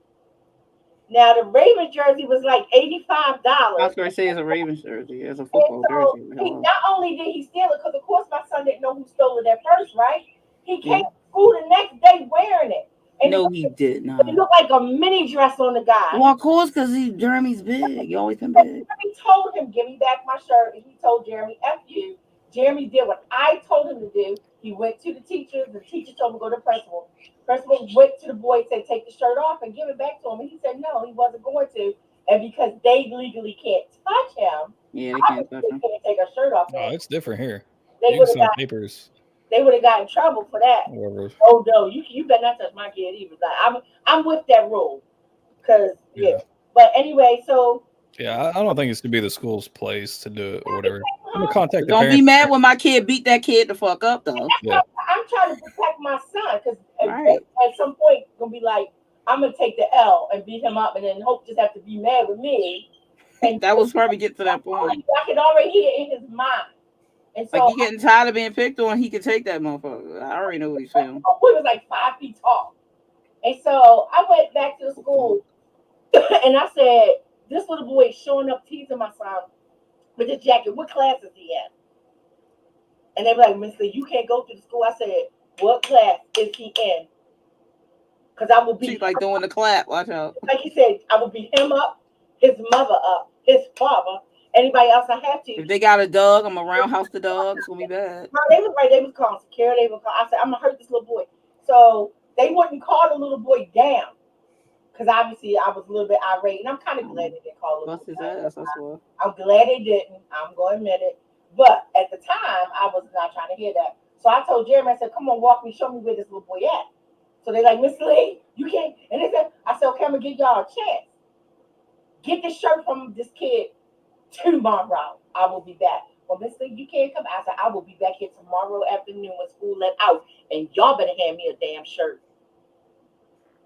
Now the Ravens jersey was like $85. I was gonna say it's a Ravens jersey, it's a football jersey. Not only did he steal it, because of course my son didn't know who stole it at first, right? He came to school the next day wearing it. And no, he did not. It looked like a mini dress on the guy. Well, of course, because Jeremy's big. He always been big. Jeremy told him, give me back my shirt, and he told Jeremy, F you. Jeremy did what I told him to do. He went to the teacher. The teacher told him to go to the principal. Principal went to the boy and said, take the shirt off and give it back to him. And he said, no, he wasn't going to. And because they legally can't touch him, they can't touch him. They can't take a shirt off. Oh, it's different here. They would have got papers. They would have got in trouble for that. Whatever. Oh no, you better not touch my kid either. Like, I'm with that rule, because But anyway, so I don't think it's to be the school's place to do it or whatever. I'm gonna contact. Don't be mad when my kid beat that kid the fuck up though. Yeah. I'm trying to protect my son, because at some point gonna be like, I'm gonna take the L and beat him up, and then Hope just have to be mad with me. And that was probably get to that point. I could already hear it in his mind. And so like he getting tired of being picked on, he could take that motherfucker. I already know what he's feeling. He was like 5 feet tall. And so I went back to the school and I said, this little boy is showing up teasing my son with his jacket. What class is he in? And they were like, Miss Lee, you can't go to the school. I said, what class is he in? Because I will beat She's like doing the clap. Watch out. Like he said, I will beat him up, his mother up, his father, anybody else I have to. If they got a dog, I'm gonna roundhouse the dog. It's gonna be bad. No, they was right. They was calling security. I said, I'm gonna hurt this little boy. So they wouldn't call the little boy down, because obviously I was a little bit irate, and I'm kind of glad they didn't call him. Bust his ass. That's what. I'm glad they didn't. I'm going to admit it. But at the time, I was not trying to hear that. So I told Jeremy, I said, come on, walk me, show me where this little boy at. So they like, Miss Lee, you can't. And they said, I said, okay, I'm gonna give y'all a chance. Get this shirt from this kid tomorrow. I will be back. Well, Miss Lee, you can't come. I said, I will be back here tomorrow afternoon when school let out, and y'all better hand me a damn shirt.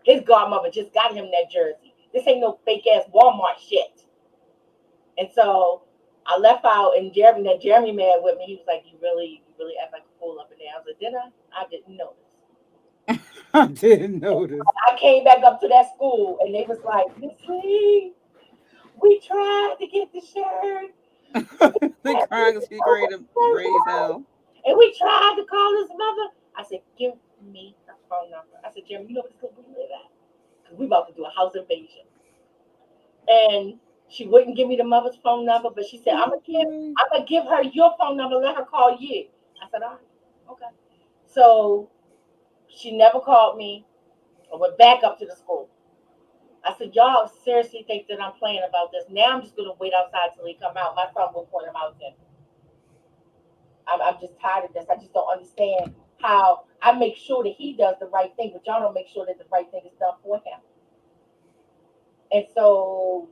His godmother just got him that jersey. This ain't no fake ass Walmart shit. And so I left out, and Jeremy mad with me. He was like, you really act like a fool up in there. I was like, did I? I didn't notice. I didn't notice. I came back up to that school, and they was like, Miss Lee, we tried to get the shirt. They crying because he's ready to raise hell. And we tried to call his mother. I said, give me her phone number. I said, Jeremy, you know what this little boy live at? Because we about to do a house invasion. And she wouldn't give me the mother's phone number, but she said, I'm gonna give her your phone number, let her call you. I said, all right, okay. So she never called me. I went back up to the school. I said, y'all seriously think that I'm playing about this? Now I'm just going to wait outside till he come out. My son will point him out then. I'm just tired of this. I just don't understand how I make sure that he does the right thing, but y'all don't make sure that the right thing is done for him. And so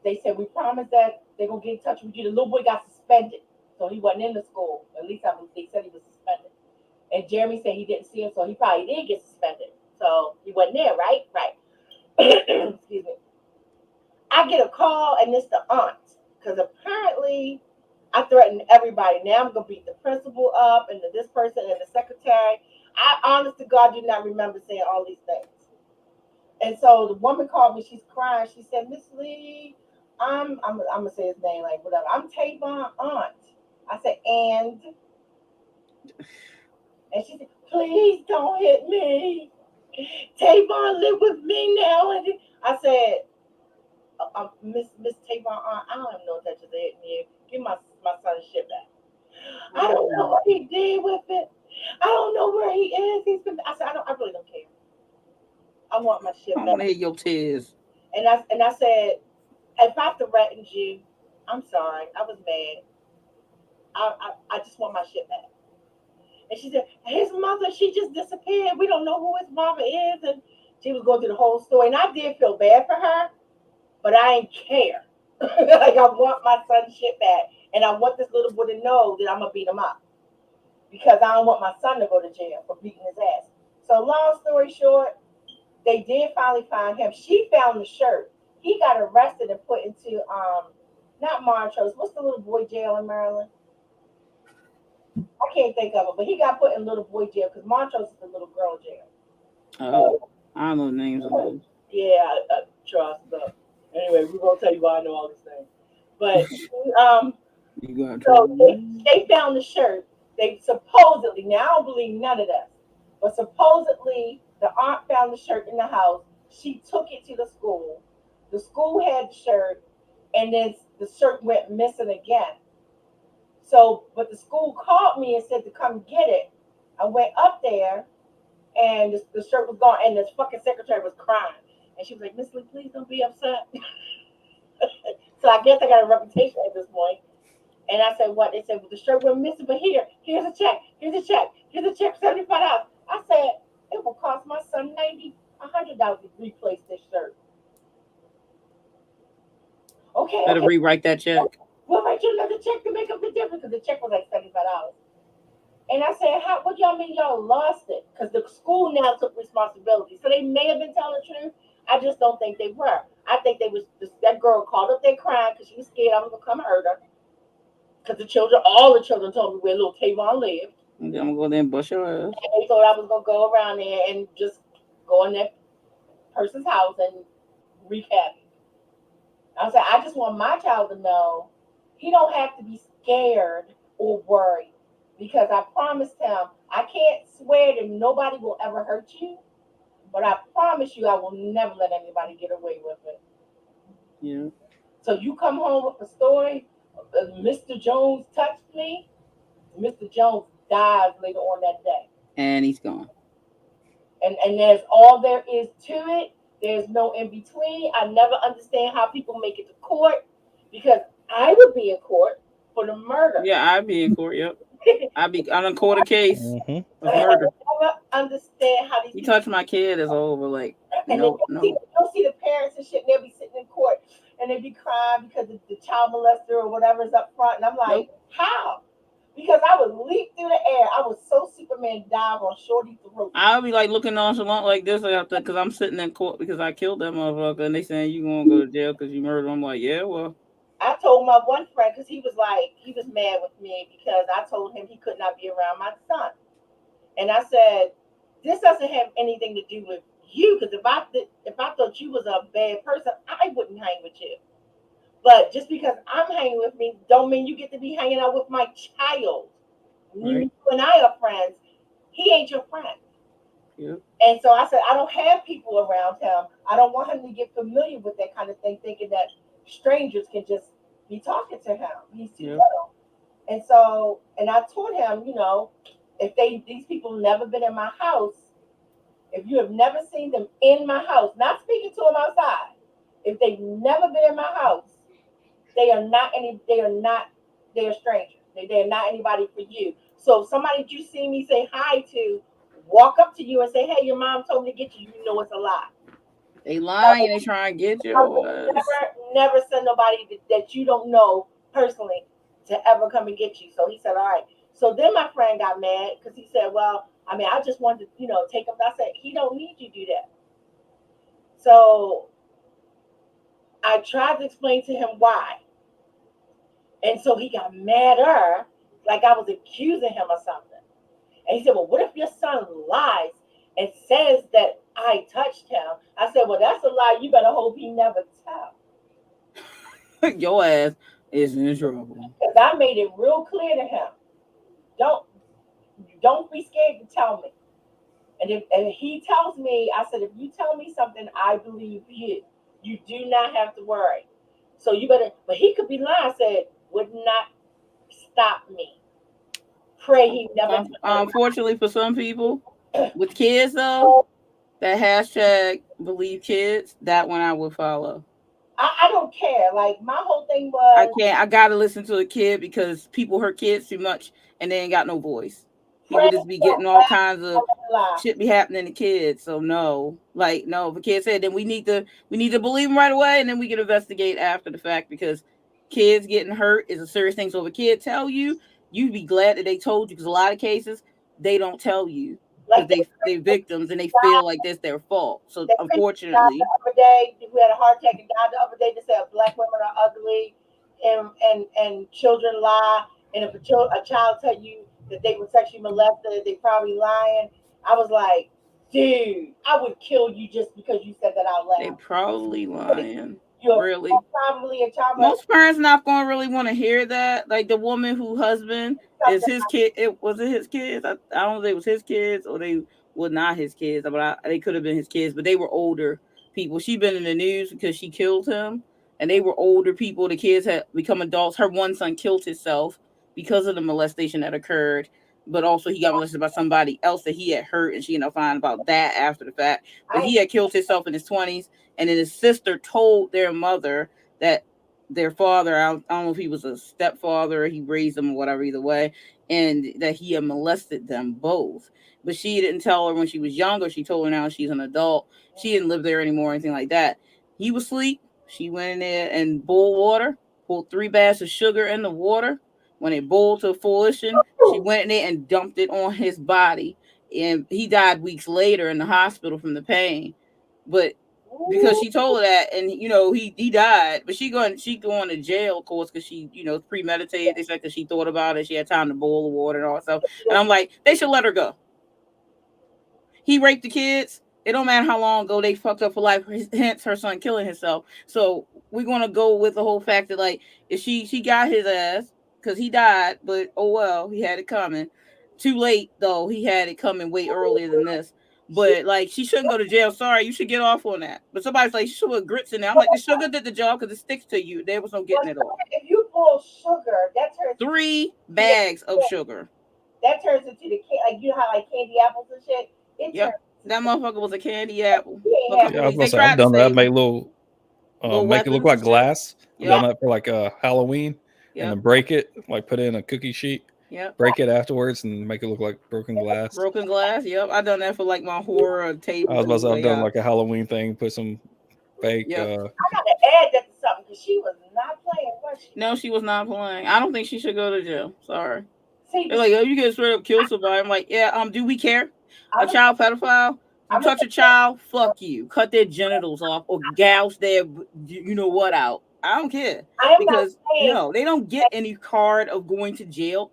they said, we promise that they're going to get in touch with you. The little boy got suspended, so he wasn't in the school. At least they said he was suspended. And Jeremy said he didn't see him, so he probably did get suspended. So he wasn't there, right? Right. Excuse me. I get a call, and it's the aunt, because apparently I threatened everybody. Now I'm gonna beat the principal up, and this person, and the secretary. I honest to God do not remember saying all these things. And so the woman called me. She's crying. She said, Miss Lee, I'm gonna say his name, like whatever. I'm Tavon's aunt. I said, and she said, please don't hit me. Tavon live with me now. And I said, Miss Tavon, I don't have no intention of hitting you. Give my my son's shit back. I don't know what he did with it. I don't know where he is. I said, I really don't care. I want my shit I back. want to hear your tears. And I said, if I threatened you, I'm sorry. I was mad. I just want my shit back. And she said, his mother, she just disappeared. We don't know who his mother is. And she was going through the whole story. And I did feel bad for her, but I ain't care. Like, I want my son's shit back. And I want this little boy to know that I'm going to beat him up. Because I don't want my son to go to jail for beating his ass. So long story short, they did finally find him. She found the shirt. He got arrested and put into, not Montrose. What's the little boy jail in Maryland? I can't think of it, but he got put in little boy jail because Montrose is the little girl jail. Oh, I don't know the names of those. Yeah, trust. But anyway, we won't tell you why I know all these things. But You got so they found the shirt. They supposedly, now I don't believe none of this, but supposedly the aunt found the shirt in the house. She took it to the school. The school had the shirt, and then the shirt went missing again. So, but the school called me and said to come get it. I went up there, and the shirt was gone, and the fucking secretary was crying. And she was like, Miss Lee, please don't be upset. So I guess I got a reputation at this point. And I said, what? They said, well, the shirt went missing, but here's a check. Here's a check for $75. I said, it will cost my son $100 to replace this shirt. Okay. Better rewrite that check. We'll write you another check to make up the difference, because the check was like $75. And I said, what y'all mean y'all lost it? Because the school now took responsibility. So they may have been telling the truth. I just don't think they were. I think that girl called up there crying because she was scared I was going to come hurt her. Because all the children told me where little Tavon lived. I'm going to go there and bust your ass. And they thought I was going to go around there and just go in that person's house and wreak havoc. I said, I just want my child to know he don't have to be scared or worried. Because I promised him, I can't swear that nobody will ever hurt you, but I promise you I will never let anybody get away with it. Yeah. So you come home with a story, Mr. Jones touched me, Mr. Jones dies later on that day. And he's gone. And there's all there is to it. There's no in between. I never understand how people make it to court, because I would be in court for the murder. Yeah, I'd be in court, yep. I'm in court a case of murder. I never understand how these You touch my kid, it's over. Like, and no. You'll see the parents and shit, and they'll be sitting in court and they be crying because the child molester or whatever is up front. And I'm like, how? Because I would leap through the air. I was so Superman dive on Shorty throat. I'll be like looking nonchalant like this because I'm sitting in court because I killed that motherfucker, and they saying you gonna go to jail because you murdered him. I'm like, yeah, well. I told my one friend, because he was mad with me because I told him he could not be around my son. And I said, this doesn't have anything to do with you, because if I thought you was a bad person, I wouldn't hang with you. But just because I'm hanging with me, don't mean you get to be hanging out with my child. Right. You and I are friends. He ain't your friend. Yep. And so I said, I don't have people around him. I don't want him to get familiar with that kind of thing, thinking that strangers can just be talking to him. He's too little. And so, and I told him, if these people never been in my house, if you have never seen them in my house, not speaking to them outside, if they've never been in my house, they are strangers. They are not anybody for you. So if somebody that you see me say hi to, walk up to you and say, hey, your mom told me to get you, you know it's a lie. They lying, they try and get you. Never send nobody that you don't know personally to ever come and get you. So he said, all right. So then my friend got mad because he said, well, I just wanted to, take him. I said, he don't need you to do that. So I tried to explain to him why. And so he got madder, like I was accusing him of something. And he said, well, what if your son lies and says that I touched him? I said, well, that's a lie. You better hope he never tells. Your ass is in trouble. Because I made it real clear to him. Don't be scared to tell me. And if he tells me, I said, if you tell me something, I believe you. You do not have to worry. So you better, but he could be lying. I said, would not stop me. Pray he never. Unfortunately for some people, with kids though, that hashtag believe kids, that one I would follow. I don't care. Like my whole thing was, I gotta listen to a kid because people hurt kids too much and they ain't got no voice. People just be getting all kinds of shit be happening to kids. So no, like no, if a kid said, then we need to believe them right away, and then we can investigate after the fact, because kids getting hurt is a serious thing. So if a kid tell you, you'd be glad that they told you, because a lot of cases they don't tell you because they victims and they feel like that's their fault. So unfortunately, the other day we had a heart attack and died the other day. They said black women are ugly and children lie, and if a child tell you that they were sexually molested, they probably lying. I was like, dude, I would kill you just because you said that out loud. They probably lying. You're really probably a child. Most parents not going to really want to hear that. Like the woman whose husband is his kid. Was it his kids? I don't know if they was his kids or they were not his kids. But they could have been his kids. But they were older people. She been in the news because she killed him, and they were older people. The kids had become adults. Her one son killed himself because of the molestation that occurred. But also he got molested by somebody else that he had hurt, and she ended up finding about that after the fact. But he had killed himself in his 20s, and then his sister told their mother that their father, I don't know if he was a stepfather, he raised them or whatever, either way, and that he had molested them both. But she didn't tell her when she was younger. She told her now she's an adult. She didn't live there anymore or anything like that. He was asleep. She went in there and boiled water, poured 3 baths of sugar in the water. When it boiled to fruition, she went in there and dumped it on his body. And he died weeks later in the hospital from the pain. But because she told her that, and he died, but she going to jail, of course, because she premeditated. They said that she thought about it, she had time to boil the water and all that stuff. And I'm like, they should let her go. He raped the kids. It don't matter how long ago they fucked up for life. Hence her son killing himself. So we're gonna go with the whole fact that, like, if she got his ass because he died, but oh well, he had it coming. Too late though. He had it coming way earlier than this. But like, she shouldn't go to jail. Sorry, you should get off on that. But somebody's like, she should put grits in there. I'm like, the sugar did the job because it sticks to you. There was no getting it off. If you boil sugar, that turns 3 bags of sugar. That turns into the like how like candy apples and shit. Yep, that motherfucker was a candy apple. Yeah, I was gonna say, I've done that. Make little make it look like glass. I've done that for like Halloween, and then break it, like put it in a cookie sheet. Yep. Break it afterwards and make it look like broken glass. Broken glass. Yep. I've done that for like my horror tape. I was about to say, I've done like a Halloween thing. Put some fake. I gotta add that to something because she was not playing, was she? No, she was not playing. I don't think she should go to jail. Sorry. They're like, oh, you get straight up kill somebody. I'm like, yeah. Do we care? A child pedophile? You touch a child? Fuck you. Cut their genitals off or gouge their, what out. I don't care because they don't get any card of going to jail.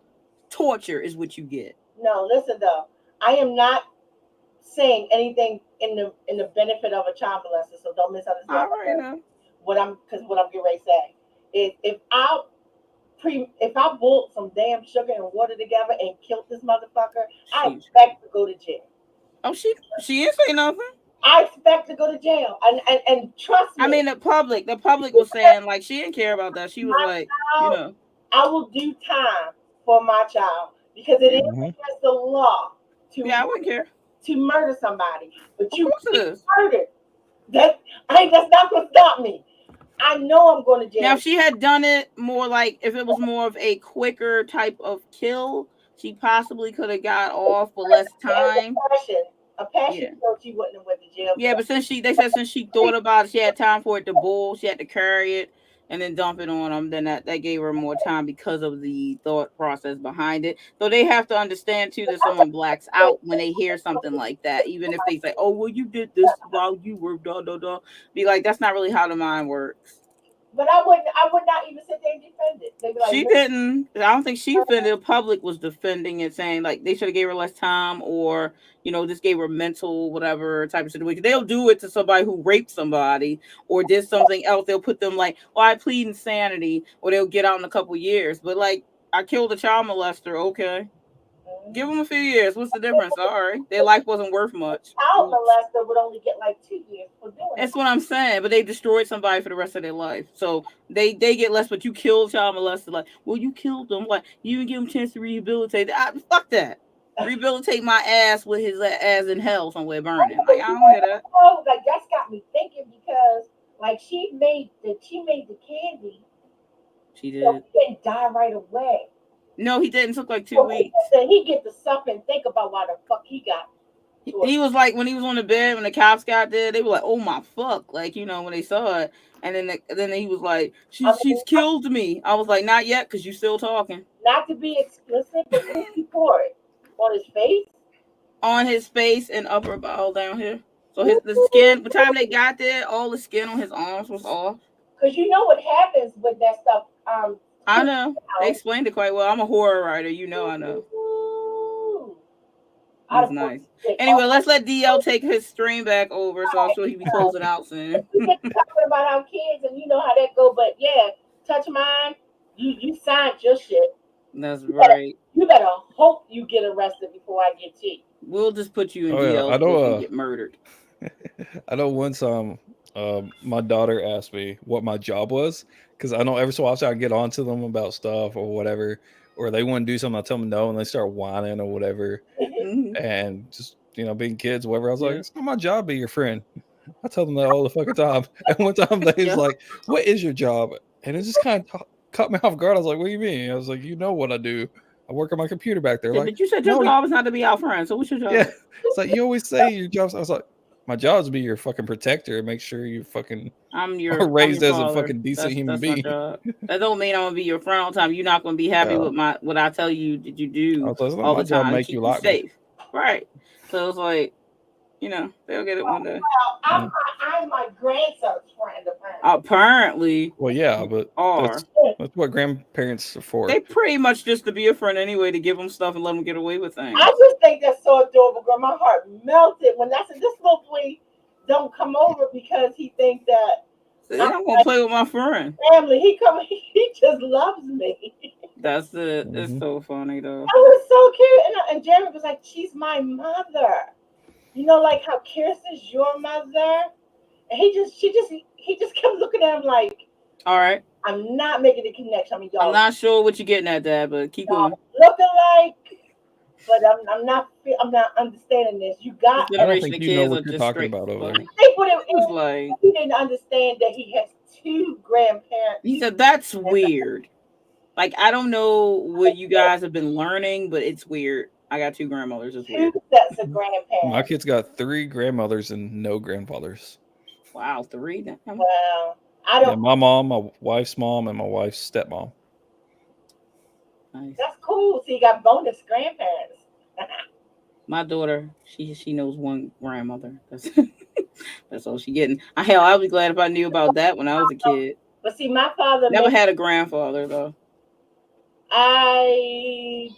Torture is what you get. No, listen though. I am not saying anything in the benefit of a child molester, so don't misunderstand. All right, now. What I'm getting ready to say is if I boiled some damn sugar and water together and killed this motherfucker, I expect to go to jail. Oh, she didn't say nothing. I expect to go to jail, and trust me. I mean, the public was saying like she didn't care about that. She was like, I will do time for my child because it is against the law I wouldn't care to murder somebody, but you murdered. That's not gonna stop me. I know I'm going to jail. Now, if she had done it more like if it was more of a quicker type of kill, she possibly could have got off for less time. A passion kill, she wouldn't have went to jail. Yeah, but since she thought about it, she had time for it to boil. She had to carry it and then dump it on them. Then that gave her more time because of the thought process behind it. So they have to understand too that someone blacks out when they hear something like that, even if they say, "Oh, well, you did this while you were da da da." Be like, that's not really how the mind works. But I would not even sit there and defend it. They'd be like, she didn't. I don't think she defended. The public was defending it, saying like they should have gave her less time, or just gave her mental whatever type of situation. They'll do it to somebody who raped somebody or did something else. They'll put them like, "Oh, I plead insanity," or they'll get out in a couple years. But like, I killed a child molester. Okay. Give them a few years. What's the difference? Sorry, their life wasn't worth much. Child molester would only get like 2 years for doing it. That's what I'm saying. But they destroyed somebody for the rest of their life, so they get less. But you killed child molester. Like, well, you killed them. Like, you didn't give him a chance to rehabilitate. Fuck that. Rehabilitate my ass with his ass in hell somewhere burning. Like, I don't hear that. Oh, like that's got me thinking because like she made the candy. She So did. he didn't die right away. No, he didn't. It took like 2 weeks. He get to suffer and think about why the fuck he got. He was like, when he was on the bed, when the cops got there, they were like, "Oh my fuck!" Like, you know, when they saw it, and then he was like, "She's killed me." I was like, "Not yet, because you still talking." Not to be explicit, but who he pour it on his face? On his face and upper bowel down here. So the skin. By the time they got there, all the skin on his arms was off. Because you know what happens with that stuff. I know. They explained it quite well. I'm a horror writer. You know, I know. That's nice. Anyway, let's let DL take his stream back over, so I'm sure he'll be closing out soon. We get talking about our kids, and you know how that go. But yeah, touch mine. You signed your shit. That's right. You better hope you get arrested before I get to you. We'll just put you in yeah, DL and get murdered. I know one time my daughter asked me what my job was, because I know every so often I get on to them about stuff or whatever, or they want to do something, I tell them no, and they start whining or whatever. And just, you know, being kids, whatever. I was like, it's not my job to be your friend. I tell them that all the fucking time. And one time they was like, what is your job? And it just kind of caught me off guard. I was like, what do you mean? I was like, you know what I do. I work on my computer back there. Like, but you said your job is not to be our friend. So what's your job? Yeah. It's like, you always say your job. I was like, my job is to be your fucking protector and make sure you fucking raised as a fucking decent human being. That don't mean I'm gonna be your friend all the time. You're not gonna be happy with what I tell you that you do all the time. Make you like safe. Right. So it's like, you know, they'll get it one day. Well, I'm my grandson's friend, apparently. Well, yeah, but that's what grandparents are for. They pretty much just to be a friend anyway, to give them stuff and let them get away with things. I just think that's so adorable, girl. My heart melted when I said this little boy don't come over because he thinks that I'm gonna play with my friend. Family, he just loves me. That's it. Mm-hmm. It's so funny though. It was so cute, and Jeremy was like, "She's my mother." You know, like how Kirsten's your mother, and he just kept looking at him like, "All right, I'm not making the connection." I mean, y'all, I'm not sure what you're getting at, Dad, but keep going. Looking like, but I'm not understanding this. You got. I don't think you know what you're talking about over there. I think what it was like, he didn't understand that he has 2 grandparents. He said that's weird. Like, I don't know what you guys have been learning, but it's weird. I got 2 grandmothers. It's weird. 2 sets of grandparents. My kids got 3 grandmothers and no grandfathers. Wow, 3? Wow. I don't. Yeah, my mom, my wife's mom, and my wife's stepmom. Nice. That's cool. So you got bonus grandparents. My daughter, she knows 1 grandmother. That's all she getting. Hell, I'd be glad if I knew about that when I was a kid. But see, my father never had a grandfather though. I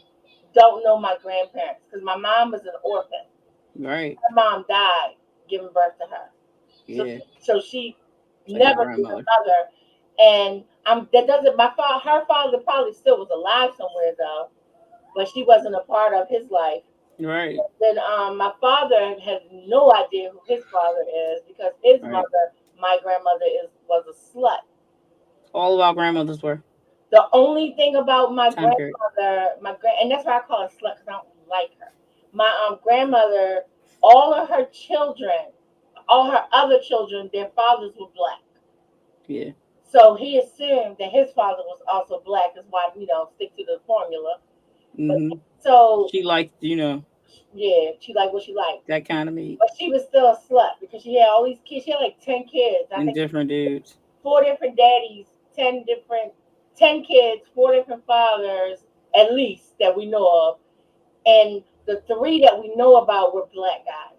don't know my grandparents because my mom was an orphan. Right. Her mom died giving birth to her. Yeah. So she never knew her mother. And that doesn't. Her father probably still was alive somewhere though, but she wasn't a part of his life. Right. Then my father has no idea who his father is because his mother, my grandmother, was a slut. All of our grandmothers were. The only thing about my grandmother, and that's why I call her slut because I don't like her. My grandmother, all of her children, all her other children, their fathers were black. Yeah. So he assumed that his father was also black. That's why we don't stick to the formula. Mm-hmm. So she liked, yeah, she liked what she liked. That kind of meat. But she was still a slut because she had all these kids. She had like 10 kids. And different dudes. 4 different daddies, 10 kids, 4 different fathers, at least that we know of. And the 3 that we know about were black guys.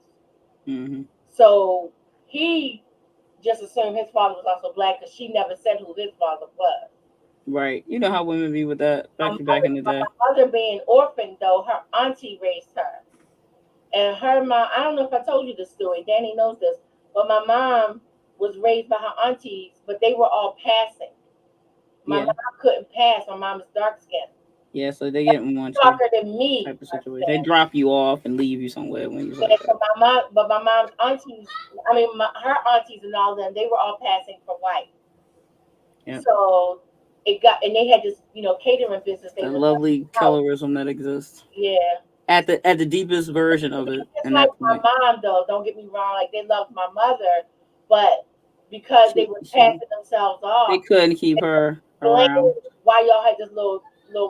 Mm-hmm. So he just assumed his father was also black because she never said who his father was. Right. You know how women be with that back in the day. My mother being orphaned, though, her auntie raised her. And her mom, I don't know if I told you this story. Danny knows this. But my mom was raised by her aunties, but they were all passing. My mom couldn't pass. My mom is dark skinned. Yeah, so they didn't want you Darker than me. type of situation. They drop you off and leave you somewhere when you was Yeah, like so that. my mom's aunties, her aunties and all them, they were all passing for white. Yeah. So and they had this, catering business. They The was lovely colorism that exists. Yeah. At the deepest version of it. It's And like that my point. mom, though. Don't get me wrong. Like, they loved my mother, but because they were passing themselves They off, couldn't keep her blame around. why y'all had this little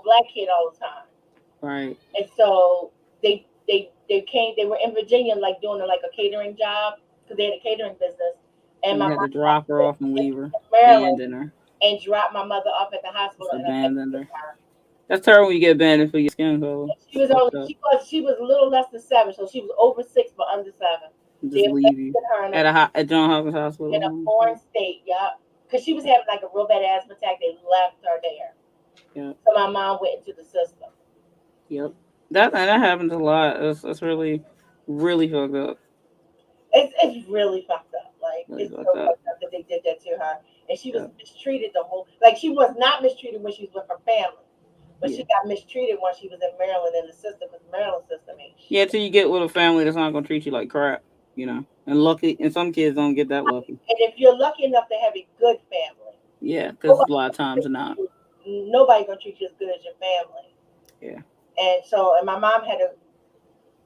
black kid all the time. Right. And so they came. They were in Virginia, like doing like a catering job because they had a catering business. And You my had to mom drop her off and leave her. Maryland Abandon her. and dropped my mother off at the hospital. Just And I abandoned her. That's terrible when you get abandoned for your skin color. She was a little less than 7, so she was over 6 but under 7. Just leave you at John Hopkins Hospital in a foreign state, because she was having like a real bad asthma attack. They left her there. Yeah. So my mom went into the system. Yep. That happens a lot. It's really, really fucked up. It's really fucked up. Like, Really it's so fucked up that they did that to her. And she was mistreated she was not mistreated when she was with her family. But she got mistreated when she was in Maryland in the system, because Maryland system ain't shit. Yeah, till you get with a family that's not gonna treat you like crap, And some kids don't get that lucky. And if you're lucky enough to have a good family. Yeah, because a lot of times not. Nobody's gonna treat you as good as your family. Yeah. And so, my mom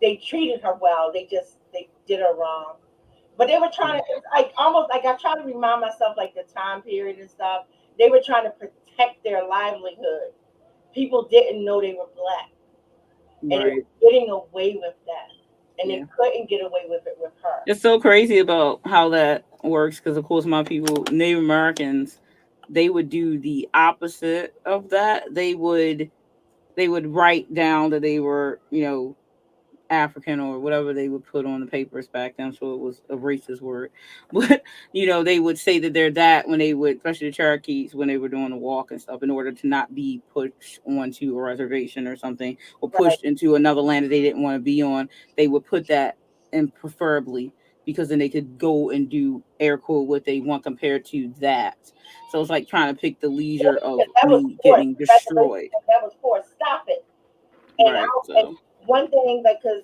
they treated her well. They did her wrong. But they were trying to, I try to remind myself, like, the time period and stuff. They were trying to protect their livelihood. People didn't know they were black. And they were getting away with that. And they couldn't get away with it with her. It's so crazy about how that works, because, of course, my people, Native Americans, they would do the opposite of that. They would write down that they were, African or whatever they would put on the papers back then, so it was a racist word. But they would say that they're that when they would, especially the Cherokees, when they were doing the walk and stuff, in order to not be pushed onto a reservation or something, or pushed into another land that they didn't want to be on. They would put that in preferably, because then they could go and do air quote what they want compared to that. So it's like trying to pick the leisure of me getting destroyed. That was forced. Stop it. And one thing, because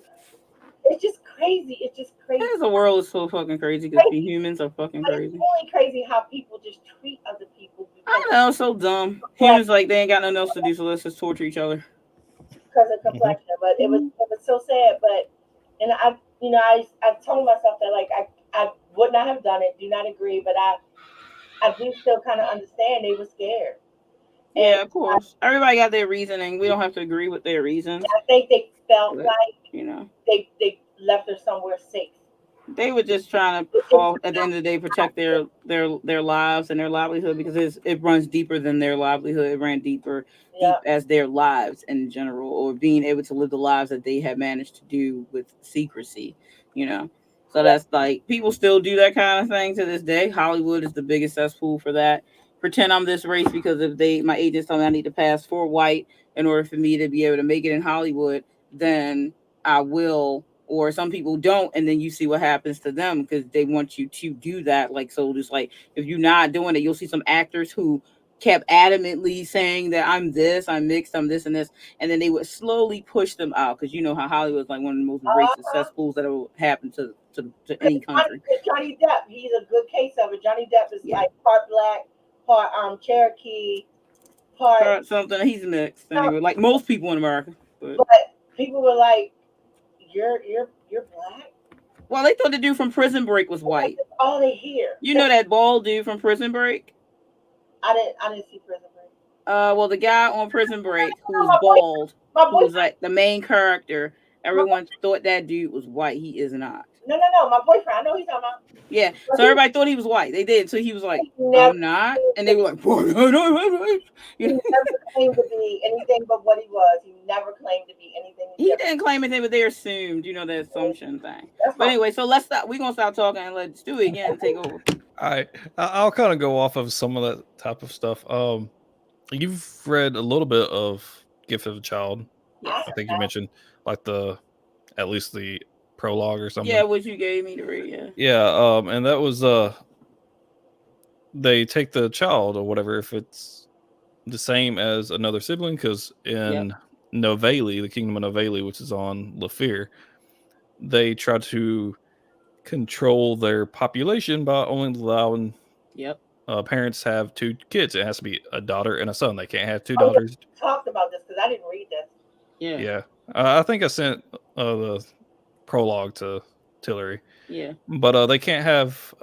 it's just crazy. It's just crazy. The world is so fucking crazy because humans are fucking crazy. It's only crazy how people just treat other people. I know, so dumb. Humans, like, they ain't got nothing else to do, so let's just torture each other. Because of complexion. But it was so sad. But, and I told myself that, like, I would not have done it. Do not agree. But I do still kind of understand they were scared. Yeah, of course. Everybody got their reasoning. We don't have to agree with their reasons. I think they felt like, they left her somewhere safe. They were just trying to, at the end of the day, protect their lives and their livelihood, because it runs deeper than their livelihood. It ran deep as their lives in general, or being able to live the lives that they had managed to do with secrecy, So that's like, people still do that kind of thing to this day. Hollywood is the biggest cesspool for that. Pretend I'm this race because if my agents tell me I need to pass for white in order for me to be able to make it in Hollywood, then I will. Or some people don't, and then you see what happens to them, because they want you to do that. Like, so just like, if you're not doing it, you'll see some actors who kept adamantly saying that I'm this, I'm mixed, I'm this and this, and then they would slowly push them out, because you know how Hollywood is like one of the most racist cesspools that will happen to any country. Johnny Depp, he's a good case of it. Johnny Depp is like part black, part Cherokee, part something. He's mixed anyway, like most people in America. But people were like, "You're black." Well, they thought the dude from Prison Break was white. That's all they hear. You know that bald dude from Prison Break? I didn't see Prison Break. Well, the guy on Prison Break who was bald, who was like the main character. Everyone thought that dude was white. He is not. No. My boyfriend. I know he's talking about. Yeah. So everybody thought he was white. They did. So he was like, I'm not. And they were like, He never claimed to be anything but what he was. He never claimed to be anything. He didn't claim anything, but they assumed, the assumption thing. But anyway, so let's stop. We're going to stop talking and let Stewie again take over. I'll kind of go off of some of that type of stuff. You've read a little bit of Gift of a Child. Yes. I think you mentioned like at least the prologue or something. Yeah, what you gave me to read. Yeah. Yeah. And that was they take the child or whatever, if it's the same as another sibling, because in Novaeli, the Kingdom of Novaeli, which is on Lafir, they try to control their population by only allowing parents have 2 kids. It has to be a daughter and a son. They can't have 2 daughters. We talked about this because I didn't read this. Yeah. I think I sent the prologue to Tillery. Yeah. But they can't have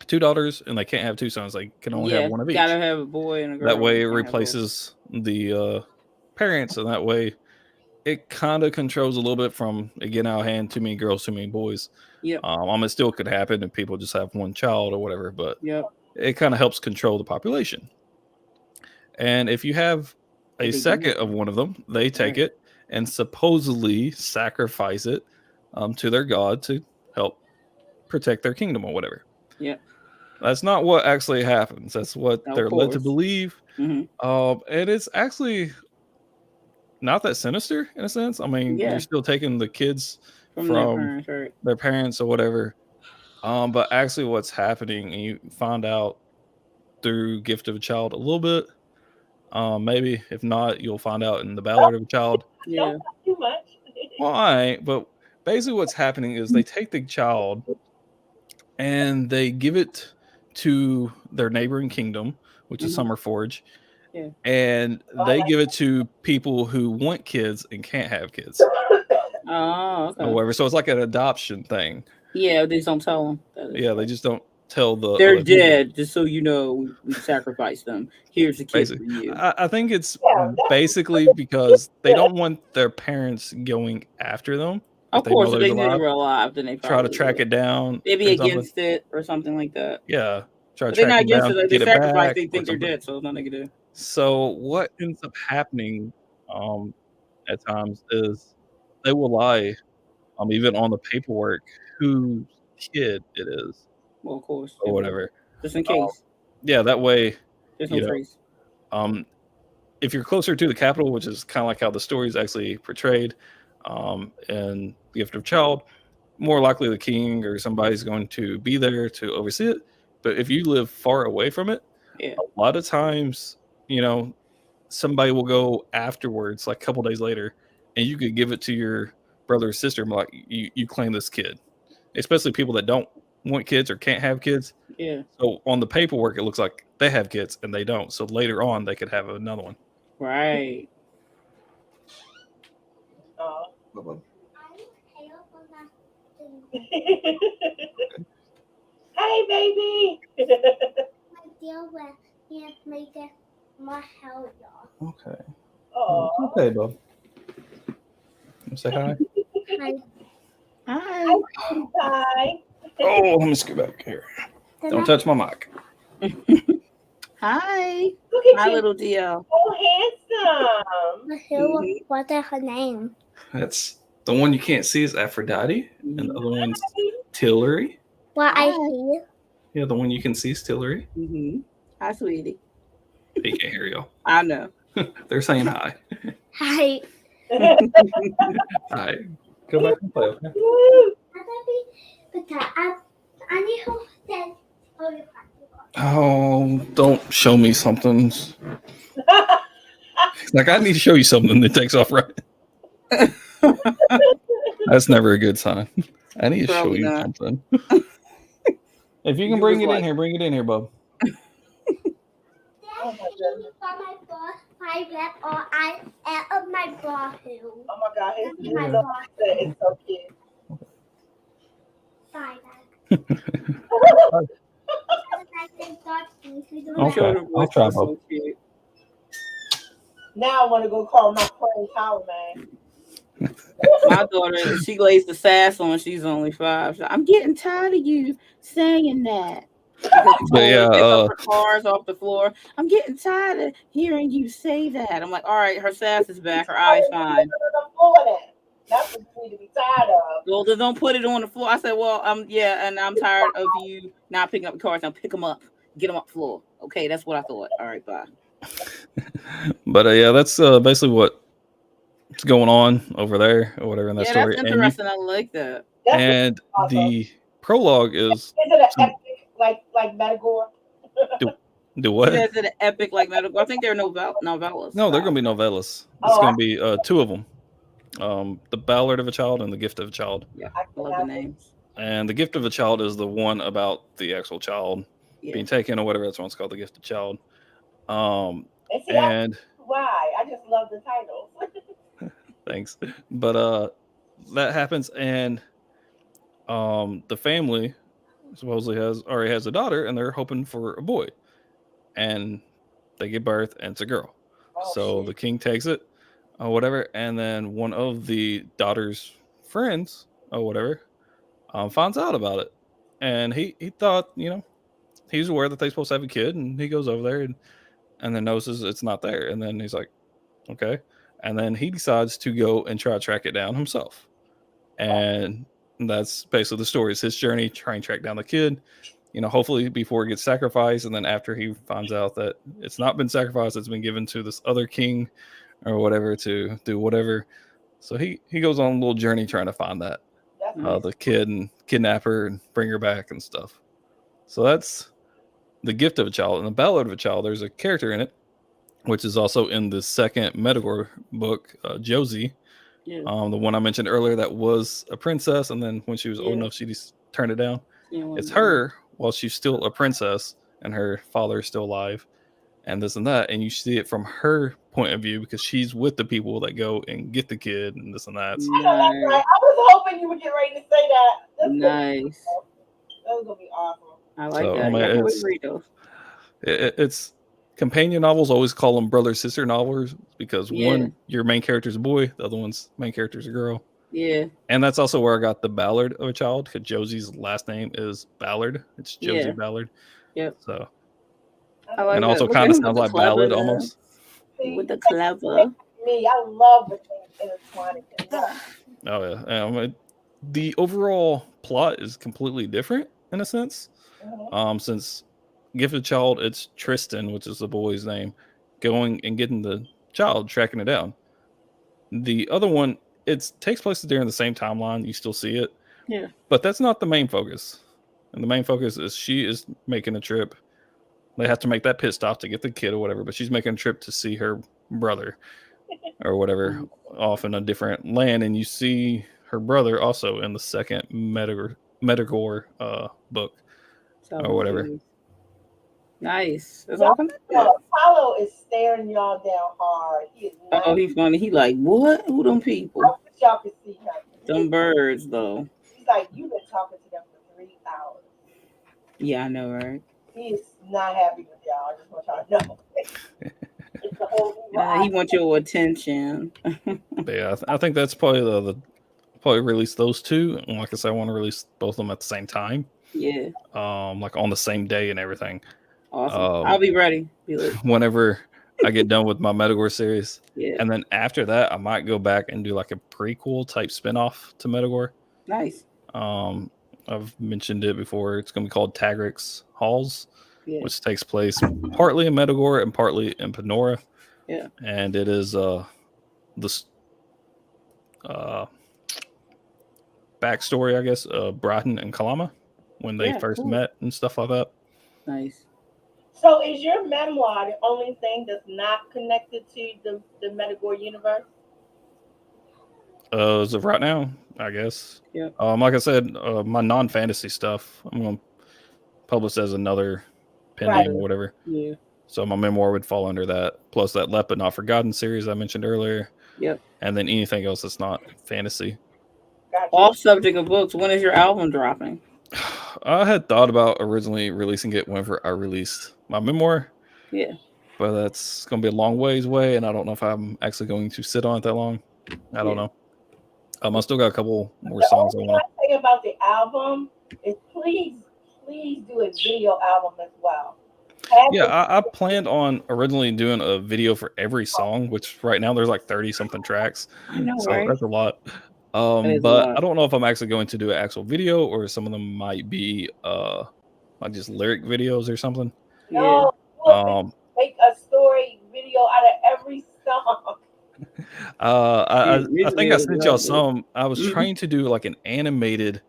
2 daughters and they can't have 2 sons. They can only have one of each. Gotta have a boy and a girl. That way it replaces the parents, and that way it kind of controls a little bit from it getting out of hand, too many girls, too many boys. Yeah. It still could happen if people just have 1 child or whatever, but it kind of helps control the population. And if you have a second of one of them, they take it and supposedly sacrifice it to their god to help protect their kingdom or whatever. Yeah. That's not what actually happens. That's what they're led to believe. Mm-hmm. And it's actually not that sinister in a sense. I mean, you're still taking the kids from their parents or whatever. But actually what's happening, and you find out through Gift of a Child a little bit. Maybe if not, you'll find out in the Ballad of a Child. Don't talk too much. Well, all right, but basically what's happening is they take the child and they give it to their neighboring kingdom, which is Summerforge. Yeah. And they give it to people who want kids and can't have kids. Oh, okay. Or whatever. So it's like an adoption thing. Yeah, they just don't tell them. Yeah, they just don't tell the. They're dead, people. Just so you know, we sacrificed them. Here's the kid for you. I think it's basically because they don't want their parents going after them. Of course, if they knew they were alive, then they try to track it down. Maybe against it or something like that. Yeah. Try to track it down. They're not against it. They sacrifice. They think they're dead, so it's nothing they can do. So what ends up happening at times is they will lie, even on the paperwork, whose kid it is. Well, of course. Or whatever. Just in case. Yeah, that way. There's no trace. If you're closer to the capital, which is kind of like how the story is actually portrayed in The Gift of Child, more likely the king or somebody's going to be there to oversee it. But if you live far away from it, a lot of times, somebody will go afterwards, like a couple days later, and you could give it to your brother or sister and be like, you claim this kid. Especially people that don't want kids or can't have kids. Yeah. So on the paperwork, it looks like they have kids and they don't. So later on, they could have another one. Right. Hey, baby. Okay. Oh. Okay, bub. Say hi. Hi. Hi. Oh, let me scoot back here. Don't touch my mic. Hi. Look at my you. little DL. Oh, handsome. What's her name? That's the one you can't see is Aphrodite, and the other one's Tillery. What I see? Yeah, the one you can see is Tillery. Hi, sweetie. He can't hear y'all. I know. They're saying hi. Hi. Hi. Go back and play, okay? Oh, don't show me something. Like, I need to show you something that takes off right. That's never a good sign. I need to show you something. If you can bring it in here, bub. My bra. Oh my God, it's so cute. Okay, I'll try, bub. Now I want to go call my friend Tower Man. My daughter, she lays the sass on. She's only 5. So I'm getting tired of you saying that. But yeah, cars off the floor. I'm getting tired of hearing you say that. I'm like, all right, her sass is back. Her eye's fine. That's what you need to be tired of. Well, then don't put it on the floor. I said, well, and I'm tired of you not picking up the cars. Now pick them up, get them up the floor. Okay, that's what I thought. All right, bye. But yeah, that's basically what's going on over there or whatever in that story. That's interesting. I like that. And the prologue is it an epic like Metagore? Do what? Is it an epic like Metagore? I think they're novellas. No, they're going to be novellas. It's Oh, going to be two of them. The Ballad of a Child and the Gift of a Child. Yeah, I love the names. And the Gift of a Child is the one about the actual child being taken or whatever. That's why it's called the Gift of Child. And why? I just love the title. Thanks. But that happens, and the family supposedly already has a daughter, and they're hoping for a boy. And they give birth, and it's a girl. So the king takes it or whatever, and then one of the daughter's friends or whatever finds out about it. And he thought, he's aware that they're supposed to have a kid, and he goes over there and then notices it's not there. And then he's like, okay. And then he decides to go and try to track it down himself. And that's basically the story. It's his journey trying to track down the kid, hopefully before it gets sacrificed. And then after he finds out that it's not been sacrificed, it's been given to this other king or whatever to do whatever. So he goes on a little journey trying to find that the kid and kidnap her and bring her back and stuff. So that's the Gift of a Child. And the Ballad of a Child, there's a character in it, which is also in the second Metagore book, Josie. The one I mentioned earlier that was a princess, and then when she was old enough, she just turned it down. It's her while she's still a princess and her father is still alive and this and that, and you see it from her point of view because she's with the people that go and get the kid and this and that. I know, that's right. I was hoping you would get ready to say that. Nice. That was gonna be awesome. I like that. Read those. It's companion novels. Always call them brother sister novels because one, your main character is a boy, the other one's main character is a girl. Yeah. And that's also where I got the Ballad of a Child, because Josie's last name is Ballard. It's Josie Ballard. Yep. So like and also kind of sounds like ballad almost. With the clever. Me, I love the things intertwining. Oh yeah. The overall plot is completely different in a sense. Since Gifted Child, it's Tristan, which is the boy's name, going and getting the child, tracking it down. The other one, it takes place during the same timeline. You still see it. Yeah. But that's not the main focus. And the main focus is she is making a trip. They have to make that pit stop to get the kid or whatever, but she's making a trip to see her brother or whatever off in a different land. And you see her brother also in the second Metagore book or whatever. Nice. That's awesome. Apollo is staring y'all down hard. He's funny. He like, what? Who them people? I wish y'all could see him. Them birds, though. He's like, you've been talking to them for 3 hours. Yeah, I know, right? He is not happy with y'all. I just want y'all to know. It's the whole he wants your attention. But yeah, I think that's probably probably release those two. And like I said, I want to release both of them at the same time. Yeah. Like on the same day and everything. Awesome. I'll be ready. Whenever I get done with my Metagore series. Yeah. And then after that, I might go back and do like a prequel type spinoff to Metagore. Nice. I've mentioned it before. It's going to be called Tagrix Halls, which takes place partly in Metagore and partly in Panora. Yeah. And it is the backstory, I guess, of Bratton and Kalama when they first met and stuff like that. Nice. So is your memoir the only thing that's not connected to the Metagore universe? As of right now, I guess. Yeah. Like I said, my non-fantasy stuff, I'm going to publish as another pending or whatever. Yeah. So my memoir would fall under that. Plus that Let But Not Forgotten series I mentioned earlier. Yep. And then anything else that's not fantasy. Gotcha. Off subject of books, when is your album dropping? I had thought about originally releasing it whenever I released my memoir. Yeah. But that's going to be a long ways away, and I don't know if I'm actually going to sit on it that long. I don't know. I still got a couple more songs I want. The only thing about the album is please do a video album as well. I planned on originally doing a video for every song, which right now there's like 30 something tracks. I know, so right? That's a lot. But I don't know if I'm actually going to do an actual video or some of them might be like just lyric videos or something. No, make a story video out of every song. I think I sent y'all some. I was trying to do like an animated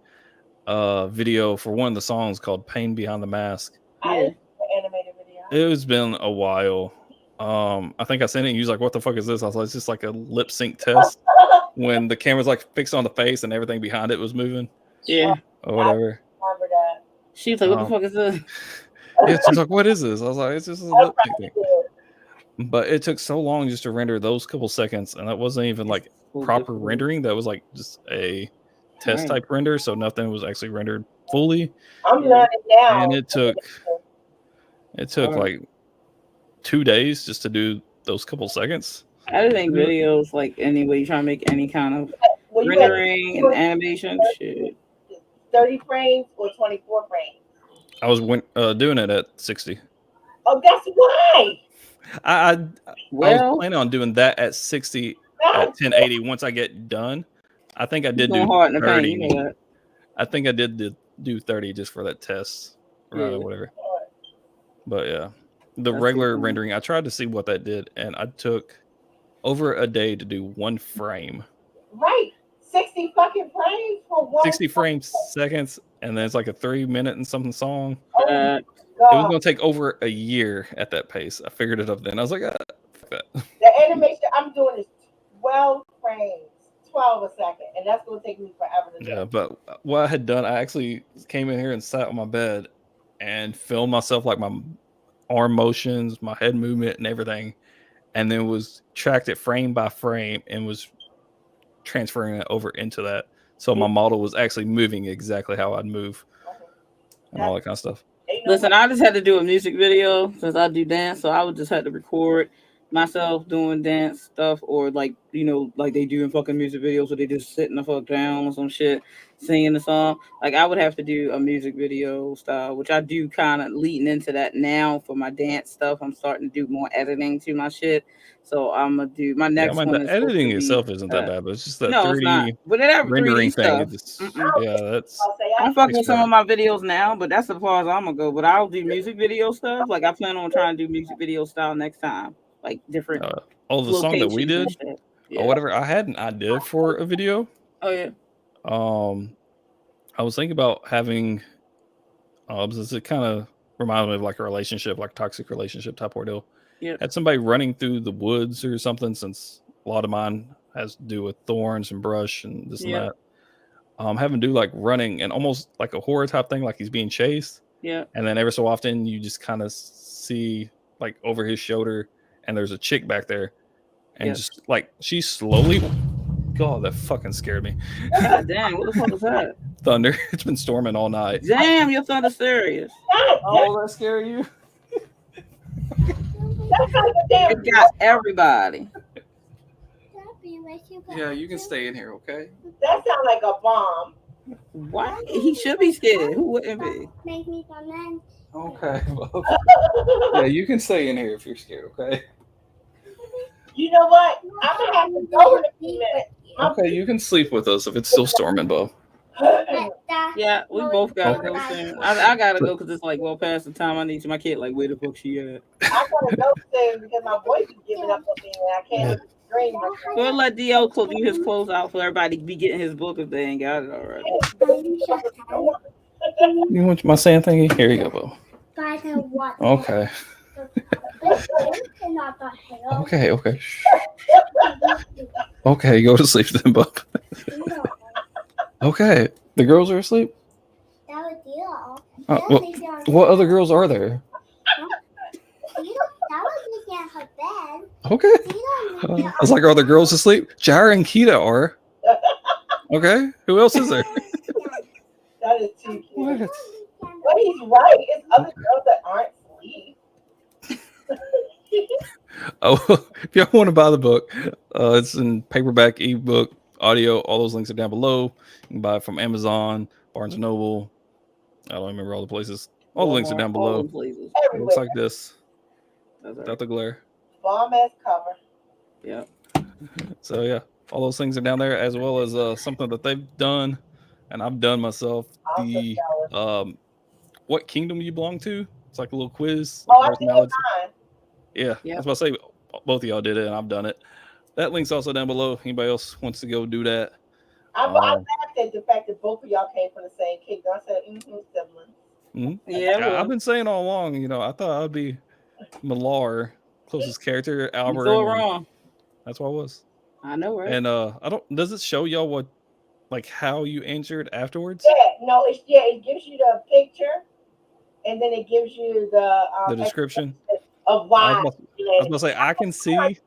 video for one of the songs called Pain Behind the Mask. Animated video. It's been a while. I think I sent it and you was like, what the fuck is this? I was like, it's just like a lip sync test when the camera's like fixed on the face and everything behind it was moving Yeah. or whatever. I remember that. She was like, what the fuck is this? Yeah, she's like, what is this? I was like, it's just a lip sync thing. But it took so long just to render those couple seconds, and that wasn't even like proper rendering. That was like just a test type render, so nothing was actually rendered fully. I'm learning now. And it took like 2 days just to do those couple seconds. Editing videos, like anyway, you trying to make any kind of rendering and animation shit. 30 frames or 24 frames? I was doing it at 60. Oh, that's why. I was planning on doing that at 60 at 1080 once I get done. I think I did do 30. You know that. I think I did do 30 just for that test or whatever. But yeah, the regular rendering, I tried to see what that did, and I took over a day to do one frame. Right. 60 fucking frames for one. 60 frames seconds, and then it's like a 3-minute and something song. Oh, it was going to take over a year at that pace. I figured it up then. I was like, fuck that. The animation I'm doing is 12 frames, 12 a second, and that's going to take me forever to do. Yeah, but what I had done, I actually came in here and sat on my bed and filmed myself, like my arm motions, my head movement, and everything, and then was tracked it frame by frame and was transferring it over into that. So my model was actually moving exactly how I'd move and all that kind of stuff. Listen, I just had to do a music video since I do dance, so I would just have to record myself doing dance stuff, or like, you know, like they do in fucking music videos where they just sitting the fuck down or some shit singing the song. Like I would have to do a music video style, which I do kind of leading into that now for my dance stuff. I'm starting to do more editing to my shit. So I'm gonna do my next one. The editing itself isn't that bad, but it's just that 3D rendering thing. I'm fucking with some of my videos now, but that's as far as I'm gonna go. But I'll do music video stuff. Like I plan on trying to do music video style next time, like different. The song that we did, or whatever. I had an idea for a video. Oh yeah. I was thinking about having. It kind of reminds me of like a relationship, like toxic relationship type ordeal. Yeah. Had somebody running through the woods or something, since a lot of mine has to do with thorns and brush and this and that. Having to do like running and almost like a horror type thing, like he's being chased. Yeah. And then every so often you just kind of see like over his shoulder, and there's a chick back there, and just like she's slowly. God, that fucking scared me. God damn, what the fuck was that? Thunder. It's been storming all night. Damn, your thunder's serious. Oh, that scare you? It got everybody. Yeah, you can stay in here, okay? That sounds like a bomb. Why? He should be scared. Who wouldn't be? Make me come Okay. Well, yeah, you can stay in here if you're scared, okay? You know what? I'm gonna have to go in a few minutes. Okay, you can sleep with us if it's still storming, Bo. Yeah, we both gotta go soon. I gotta go because it's like well past the time I need to. My kid, like, where the fuck she at? I gotta go soon because my voice is giving up on me and I can't dream. We'll let D.O. do his close out for everybody to be getting his book if they ain't got it already. You want my sand thingy? Here you go, Bo. Okay. Okay. Okay, go to sleep then, Bob. Okay, the girls are asleep. What other girls are there? Okay. I was like, are the girls asleep? Jara and Kita are. Okay, who else is there? That is too cute. But he's right. It's other girls that aren't asleep. Oh, if y'all want to buy the book, it's in paperback, ebook, audio. All those links are down below. You can buy it from Amazon, Barnes & Noble. I don't remember all the places. All the links are down below. It looks like this. Without the glare. Bomb ass cover. Yeah. So yeah, all those things are down there, as well as something that they've done and I've done myself. The what kingdom you belong to? It's like a little quiz. Oh, I did mine. Yeah, I was about to say both of y'all did it, and I've done it. That link's also down below. Anybody else wants to go do that? I laughed at the fact that both of y'all came from the same kingdom. I said, siblings. Yeah, I've been saying all along. You know, I thought I'd be Millar, closest character, You Albert. so wrong. That's what it was. I know, right? And I don't. Does it show y'all what, like, how you answered afterwards? Yeah, no, it gives you the picture, and then it gives you The description. of I why was you about landed. to say I can see. 100%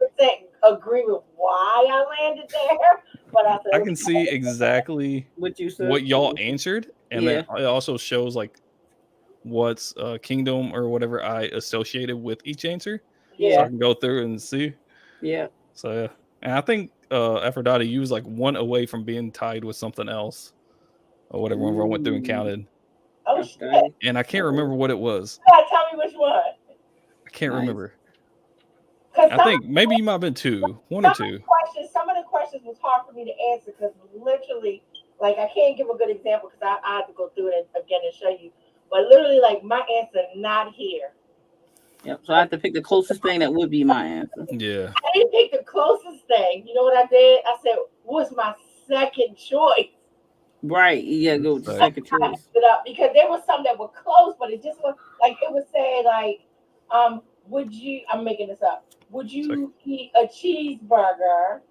agree with why I landed there, but I said I can see exactly What you said? what y'all answered, and Yeah. then it also shows like what's kingdom or whatever I associated with each answer, so I yeah, can go through and see. Yeah. So yeah, and I think Aphrodite, you was like one away from being tied with something else or whatever. Whenever I went through and counted, oh shit, Aphrodite. and I can't remember what it was. you gotta tell me which one. I can't Nice. remember. Cause I think maybe you might have been one or two. some of the questions was hard for me to answer because literally, like, I can't give a good example because I have to go through it again and show you. But literally, like, my answer not here. Yep. So I have to pick the closest thing that would be my answer. Yeah, I didn't pick the closest thing. You know what I did? I said, "What's my second choice?" Right. Yeah. Go with the Right. second I choice. messed it up because there was some that were close, but it just was like it would say like, would you? I'm making this up. Would you eat a cheeseburger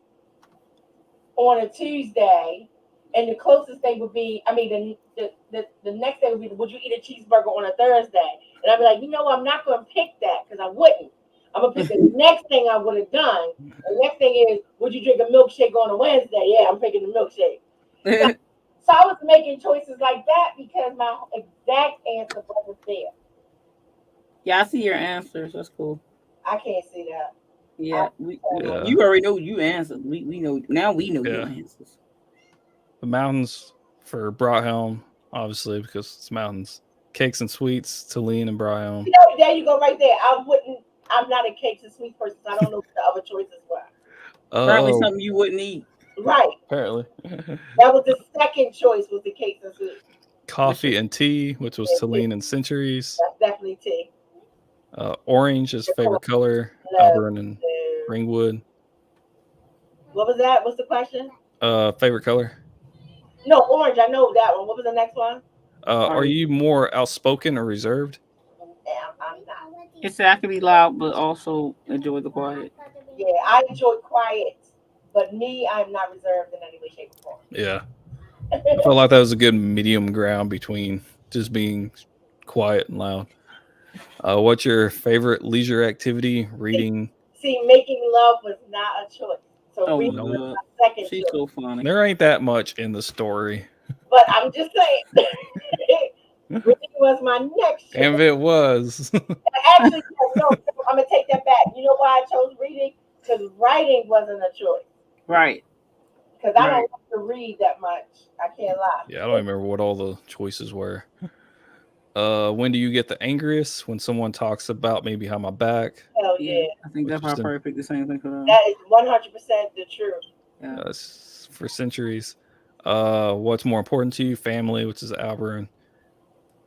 on a Tuesday? And the closest thing would be, I mean, the next thing would be, would you eat a cheeseburger on a Thursday? And I'd be like, I'm not going to pick that because I wouldn't. I'm going to pick the next thing I would have done. The next thing is, would you drink a milkshake on a Wednesday? Yeah, I'm picking the milkshake. So I was making choices like that because my exact answer wasn't there. Yeah, I see your answers. That's cool. I can't see that. Yeah. Yeah. You already know you answered. We know now. We know your answers. the mountains for Brothelm, obviously because it's mountains. Cakes and sweets, Tulane and Brothelm. There you go, right there. I'm not a cakes and sweets person. So I don't know what the other choices were. Probably something you wouldn't eat. Right. Apparently. That was the second choice, was the cakes and sweets. Coffee and tea, which was Tulane and Centuries. That's definitely tea. Orange is favorite color, Auburn and Ringwood. What was that? What's the question? Favorite color? No, orange. I know that one. What was the next one? Are you more outspoken or reserved? I'm not. It said I can be loud, but also enjoy the quiet. Yeah, I enjoy quiet, but me, I'm not reserved in any way, shape, or form. Yeah. I felt like that was a good medium ground between just being quiet and loud. What's your favorite leisure activity? Reading? See, making love was not a choice. So reading was no. my second She's choice. so funny. There ain't that much in the story. But I'm just saying, reading was my next choice. And if it was. Actually, no, I'm going to take that back. You know why I chose reading? Because writing wasn't a choice. Right. Because I don't like to read that much. I can't lie. Yeah, I don't remember what all the choices were. When do you get the angriest? When someone talks about maybe behind my back. Hell yeah. I think that's probably pick the same thing for them. That is 100% the truth. Yeah. For Centuries. What's more important to you? Family, which is Auburn.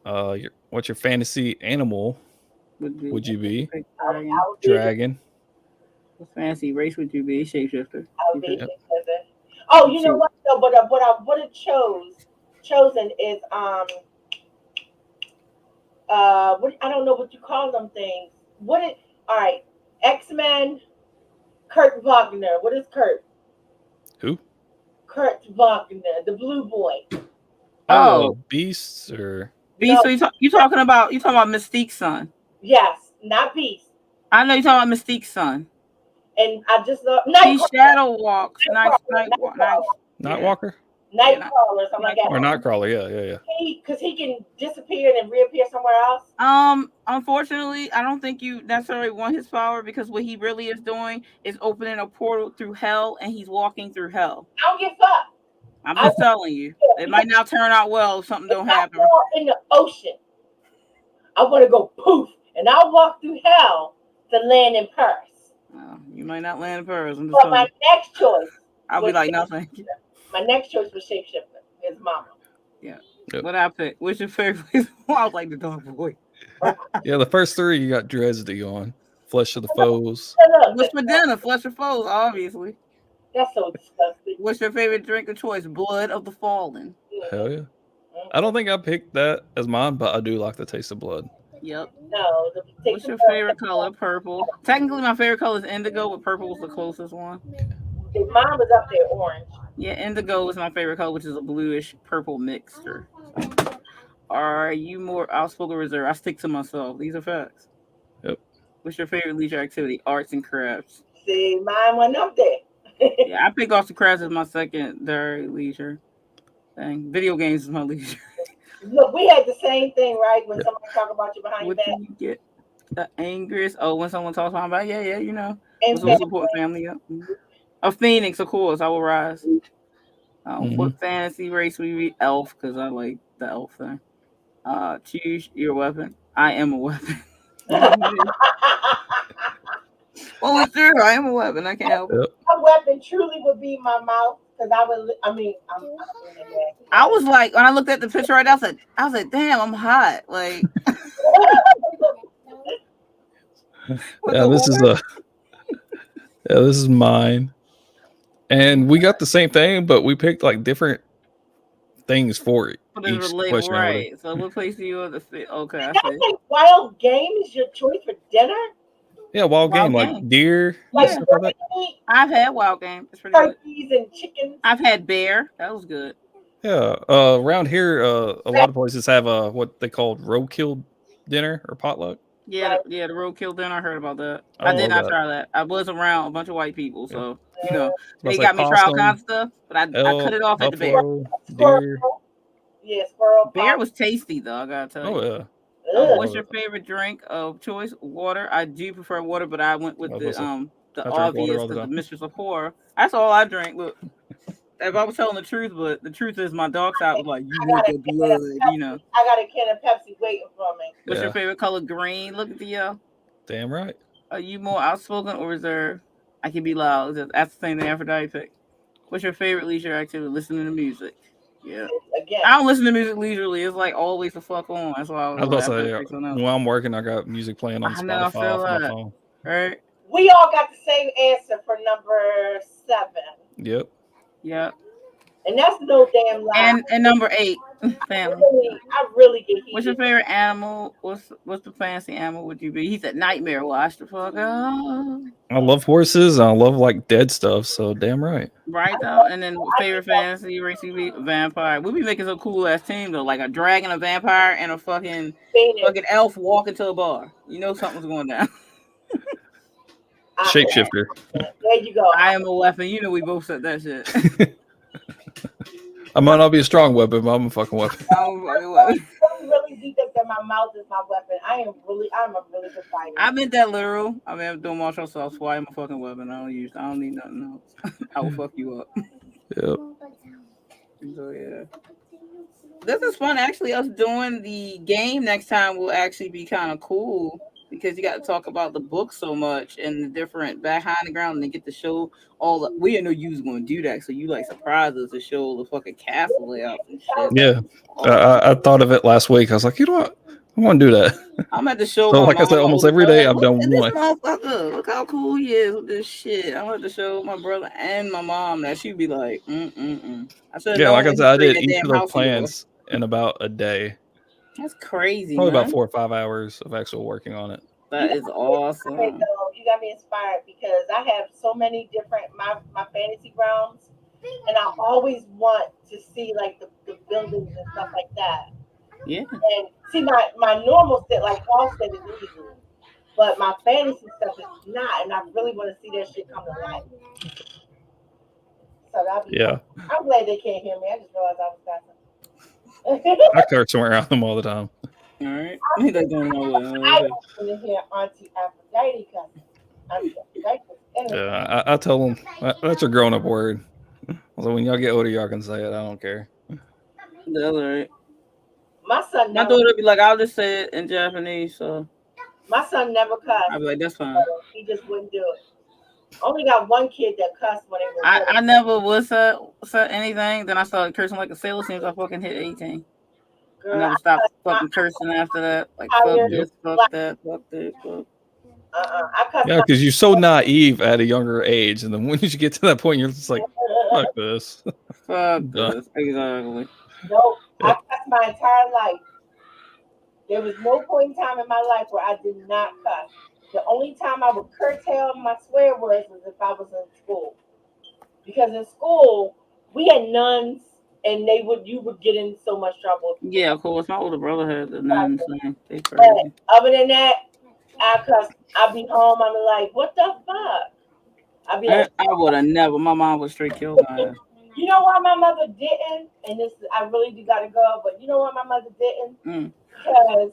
What's your fantasy animal? Would you be? Dragon. What fancy race would you be? Shapeshifter. I would be shapeshifter. Oh, you know what? No, but what I would have chosen is what, I don't know what you call them things. All right, X-Men, Kurt Wagner. What is Kurt? Who? Kurt Wagner, the blue boy. Oh, Beasts or Beast. No. So you talking about Mystique's son? Yes, not Beast. I know you're talking about Mystique's son. And I just love he shadow walks. Nightwalker. Nightcrawler, something like that. Or Nightcrawler, yeah. Because he can disappear and reappear somewhere else. Unfortunately, I don't think you necessarily want his power because what he really is doing is opening a portal through hell, and he's walking through hell. I don't give a fuck. I'm just telling you, it might not turn out well if something don't happen. In the ocean, I want to go poof, and I'll walk through hell to land in Paris. You might not land in Paris. But my next choice, I'll be like, no, thank you. My next choice was shapeshifter. His mama. Yeah. Yep. What I pick? What's your favorite? I was like the dog boy. Yeah, the first three you got Dresdy on. Flesh of the Foes. What's for dinner? Flesh of Foes, obviously. That's so disgusting. What's your favorite drink of choice? Blood of the Fallen. Hell yeah. I don't think I picked that as mine, but I do like the taste of blood. Yep. No. What's your favorite color? Purple. Technically, my favorite color is indigo, but purple was the closest one. Mine was up there orange. Yeah, indigo is my favorite color, which is a bluish purple mixture. Are you more outspoken or reserved? I stick to myself. These are facts. Yep. What's your favorite leisure activity? Arts and crafts. See, mine went up there. Yeah, I pick arts and crafts as my secondary leisure thing. Video games is my leisure. Look, we had the same thing, right? When somebody talk about you behind What your do back. you get the angriest? Oh, when someone talks about, yeah, you know. And What's support family up? A phoenix, of course. I will rise. What fantasy race we read? Elf, because I like the elf thing. Choose your weapon. I am a weapon. Well, it's true. I am a weapon. I can't help it. A weapon truly would be my mouth, because I would. I mean, I was like, when I looked at the picture right now, I was like, damn, I'm hot. Like, yeah, this is mine. And we got the same thing, but we picked like different things for it. Each question, right? So what place do you want to fit? Okay, I think wild game is your choice for dinner. Yeah, wild game like deer. Like that. I've had wild game. It's pretty turkeys good. And chickens. I've had bear. That was good. Yeah, around here, a lot of places have what they call roadkill dinner or potluck. Yeah, the roadkill dinner. I heard about that. I did not try that. I was around a bunch of white people, so you know they got me try all kinds of stuff, but I cut it off at the bear. Deer. Yeah, squirrel. Bear was tasty though. I gotta tell you. Oh yeah. What's your favorite drink of choice? Water. I do prefer water, but I went with the obvious, the mistress of horror. That's all I drink. Look, if I was telling the truth, but the truth is my dog side was like, you want the blood, you know. I got a can of Pepsi waiting for me. What's your favorite color? Green. Look at the Damn right. Are you more outspoken or reserved? I can be loud. That's the same thing Aphrodite picked. What's your favorite leisure activity? Listening to music. Yeah. Again. I don't listen to music leisurely. It's like always the fuck on. That's why I was about to say, while I'm working, I got music playing on Spotify on my phone. Right. We all got the same answer for number 7. Yep. Yep. And that's no damn lie. And number 8, family. I really get heated. What's your favorite animal? What's the fancy animal would you be? He said nightmare. Watch the fuck up. I love horses. I love like dead stuff. So damn right. Right though. And then favorite fantasy race you be? Vampire. We be making some cool ass team though, like a dragon, a vampire, and a fucking elf walking to a bar. You know something's going down. Shapeshifter. There you go. I am a weapon. You know we both said that shit. I might not be a strong weapon, but I'm a fucking weapon. I'm a fucking weapon. I really do think that my mouth is my weapon. I'm a really good fighter. I meant that literal. I mean, I'm doing martial arts, so I am a fucking weapon. I don't need nothing else. I will fuck you up. Yep. So yeah. This is fun. Actually, us doing the game next time will actually be kind of cool. Because you got to talk about the book so much and the different behind the ground, and they get to show all the. We didn't know you was going to do that, so you like surprised us to show the fucking castle layout and shit. Yeah, I thought of it last week. I was like, you know what, I want to do that. I'm at the show. So like I said, almost every day I've done one. Look how cool he is with this shit. I want to show my brother and my mom that she'd be like, I said, yeah, like I said, I did each of those plans in about a day. That's crazy. Probably about 4 or 5 hours of actual working on it. That is awesome. Okay, so you got me inspired because I have so many different my fantasy realms, and I always want to see like the buildings and stuff like that. Yeah. And see my normal set, like Paul said, is easy, but my fantasy stuff is not, and I really want to see that shit come to life. So that'd be fun. I'm glad they can't hear me. I just realized I was passing. I curse around them all the time. All right. I want to hear Auntie Aphrodite cussing. Yeah, I tell them that's a grown-up word. So when y'all get older, y'all can say it. I don't care. That's all right. My son never. My daughter be like, I'll just say it in Japanese. So my son never cussed. I'll be like, that's fine. He just wouldn't do it. Only got one kid that cussed when they were. I never would say anything. Then I started cursing like a sailor since I fucking hit 18. Girl, I never stopped fucking cursing after that. Like fuck this, fuck that, fuck this, fuck. Yeah, because you're so naive at a younger age, and then when you get to that point, you're just like, fuck this. Fuck this. Exactly. No, I cussed my entire life. There was no point in time in my life where I did not cuss. The only time I would curtail my swear words was if I was in school. Because in school, we had nuns and you would get in so much trouble. Yeah, of course. My older brother had the nuns thing. They But crazy. other than that, I cuss. I'd be home. I'd be like, what the fuck? I'd be like, I would have never. My mom would straight kill my ass. you know why my mother didn't? And this, I really do gotta go. But you know why my mother didn't? Because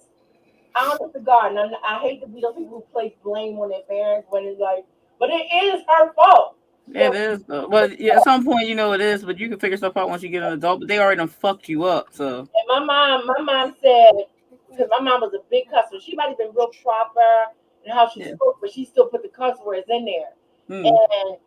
honest to God, and I hate to be those people who place blame on their parents when it's like, but it is her fault. It is though. But yeah, at some point you know it is, but you can figure stuff out once you get an adult. But they already done fucked you up. So And my mom said, because my mom was a big cusser, she might have been real proper in how she spoke, but she still put the cuss words in there. And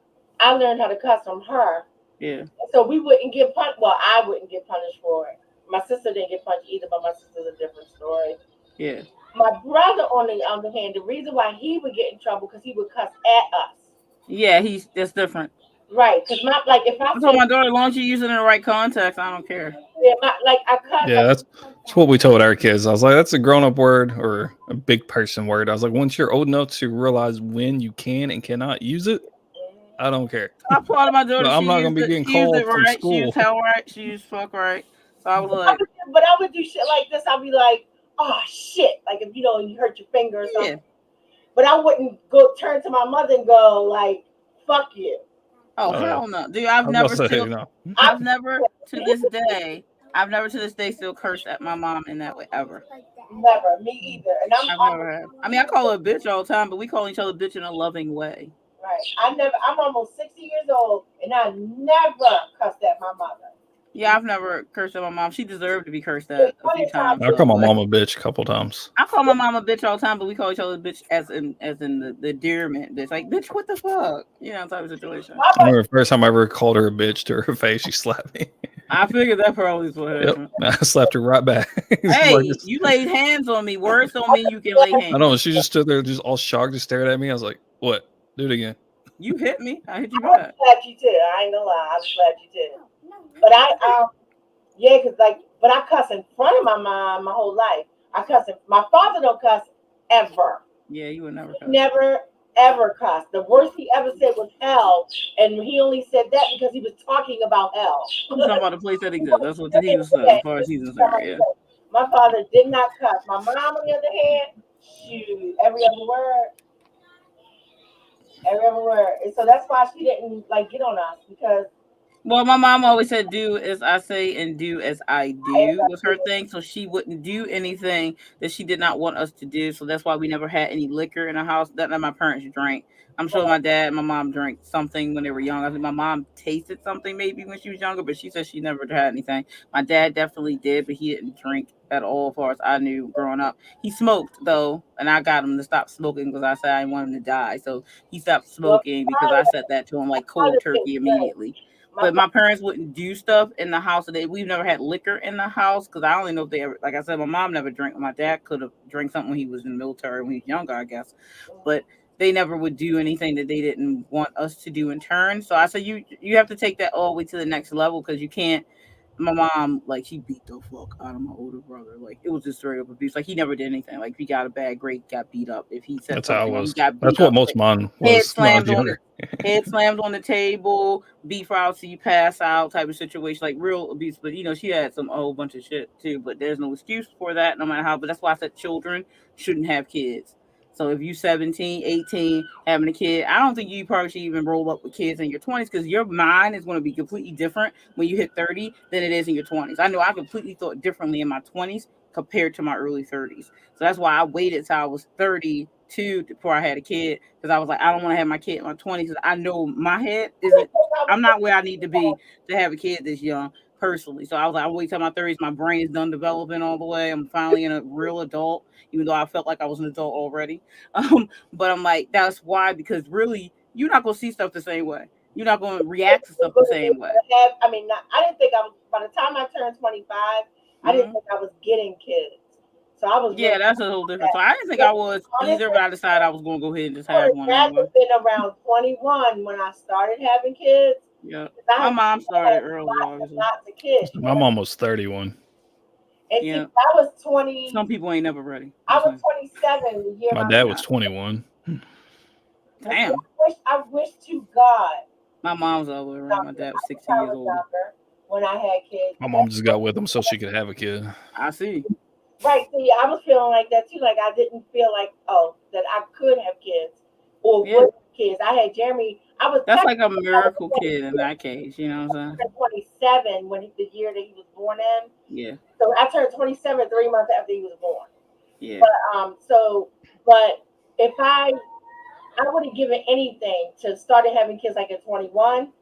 I learned how to cuss from her. Yeah. So we wouldn't get punished. Well, I wouldn't get punished for it. My sister didn't get punished either, but my sister's a different story. Yeah. My brother, on the other hand, the reason why he would get in trouble because he would cuss at us. Yeah, that's different. Right, because if I told my daughter, as long as you use it in the right context, I don't care. Yeah, I cuss. Yeah, that's what we told our kids. I was like, that's a grown-up word or a big person word. I was like, once you're old enough to realize when you can and cannot use it, I don't care. I applaud my daughter. I'm not gonna be getting called from right. school. She used hell right. She used fuck right. So I was like, but I would do shit like this. I'd be like, oh shit, like if you hurt your finger or something. Yeah. But I wouldn't go turn to my mother and go like, fuck you. Oh hell no, dude! I've never to this day still cursed at my mom in that way ever. Never, me either. And I've never had. I mean, I call her a bitch all the time, but we call each other bitch in a loving way. Right. I'm almost 60 years old, and I never cussed at my mother. Yeah, I've never cursed at my mom. She deserved to be cursed at a few times. I call my mom a bitch a couple times. I call my mom a bitch all the time, but we call each other bitch as in the endearment bitch. Like, bitch, what the fuck? Type of situation. I remember the first time I ever called her a bitch to her face, she slapped me. I figured that probably is what happened. Yep. I slapped her right back. Hey, you laid hands on me. Words don't mean you can lay hands. I know. She just stood there, just all shocked, just stared at me. I was like, what? Do it again. You hit me. I hit you back. I slapped you too. I ain't gonna lie. I slapped you too. But but I cuss in front of my mom my whole life. My father don't cuss ever. Yeah, you would never cuss. Never, ever cuss. The worst he ever said was hell. And he only said that because he was talking about hell. I'm talking about the place that exists. That's what he was saying as far as he's concerned. Yeah. My father did not cuss. My mom, on the other hand, shoot, every other word. And so that's why she didn't get on us because. Well, my mom always said, do as I say and do as I do was her thing. So she wouldn't do anything that she did not want us to do. So that's why we never had any liquor in the house. That my parents drank. I'm sure my dad and my mom drank something when they were young. I think my mom tasted something maybe when she was younger, but she said she never had anything. My dad definitely did, but he didn't drink at all as far as I knew growing up. He smoked, though, and I got him to stop smoking because I said I didn't want him to die. So he stopped smoking because I said that to him like cold turkey immediately. But my parents wouldn't do stuff in the house. We've never had liquor in the house because I only know if they ever, like I said, my mom never drank. My dad could have drank something when he was in the military when he was younger, I guess. But they never would do anything that they didn't want us to do in turn. So I said, you have to take that all the way to the next level because you can't. My mom, she beat the fuck out of my older brother. It was just straight up abuse. He never did anything. If he got a bad grade, got beat up. If he said that's how it was. He got beat that's up. What most mine was. Head slammed on the table, beat for out so you pass out type of situation, real abuse. But she had a whole bunch of shit too. But there's no excuse for that, no matter how. But that's why I said children shouldn't have kids. So if you're 17, 18, having a kid, I don't think you probably should even roll up with kids in your 20s because your mind is going to be completely different when you hit 30 than it is in your 20s. I know I completely thought differently in my 20s compared to my early 30s. So that's why I waited till I was 32 before I had a kid because I was like, I don't want to have my kid in my 20s because I know my head isn't, I'm not where I need to be to have a kid this young personally. So I was like, I'll wait till my 30s. My brain is done developing all the way. I'm finally a real adult, even though I felt like I was an adult already. But I'm like, that's why, because really, you're not going to see stuff the same way. You're not going to react to stuff the same way. I didn't think I was, by the time I turned 25, I didn't think I was getting kids. So I was. Yeah, that's a whole different. So I didn't think I was either, but I decided I was going to go ahead and just have one. I was been around 21 when I started having kids. Yeah, my mom started early. Lots of kids. My mom was 31. And Yeah. see, I was 20. Some people ain't never ready. I was 27 the year My dad was 21. Damn. I wish to God My mom's all the way around. My dad was 16 I years was old. younger when I had kids. My mom just got with him so she could have a kid. I see. Right, see, I was feeling like that too. Like I didn't feel like, that I could have kids or Yeah. would have kids. I had Jeremy. That's like a miracle kid in that case. You know what I'm saying? 27 the year that he was born in. Yeah. So I turned 27 3 months after he was born. Yeah. But if I would have given anything to started having kids like at 21.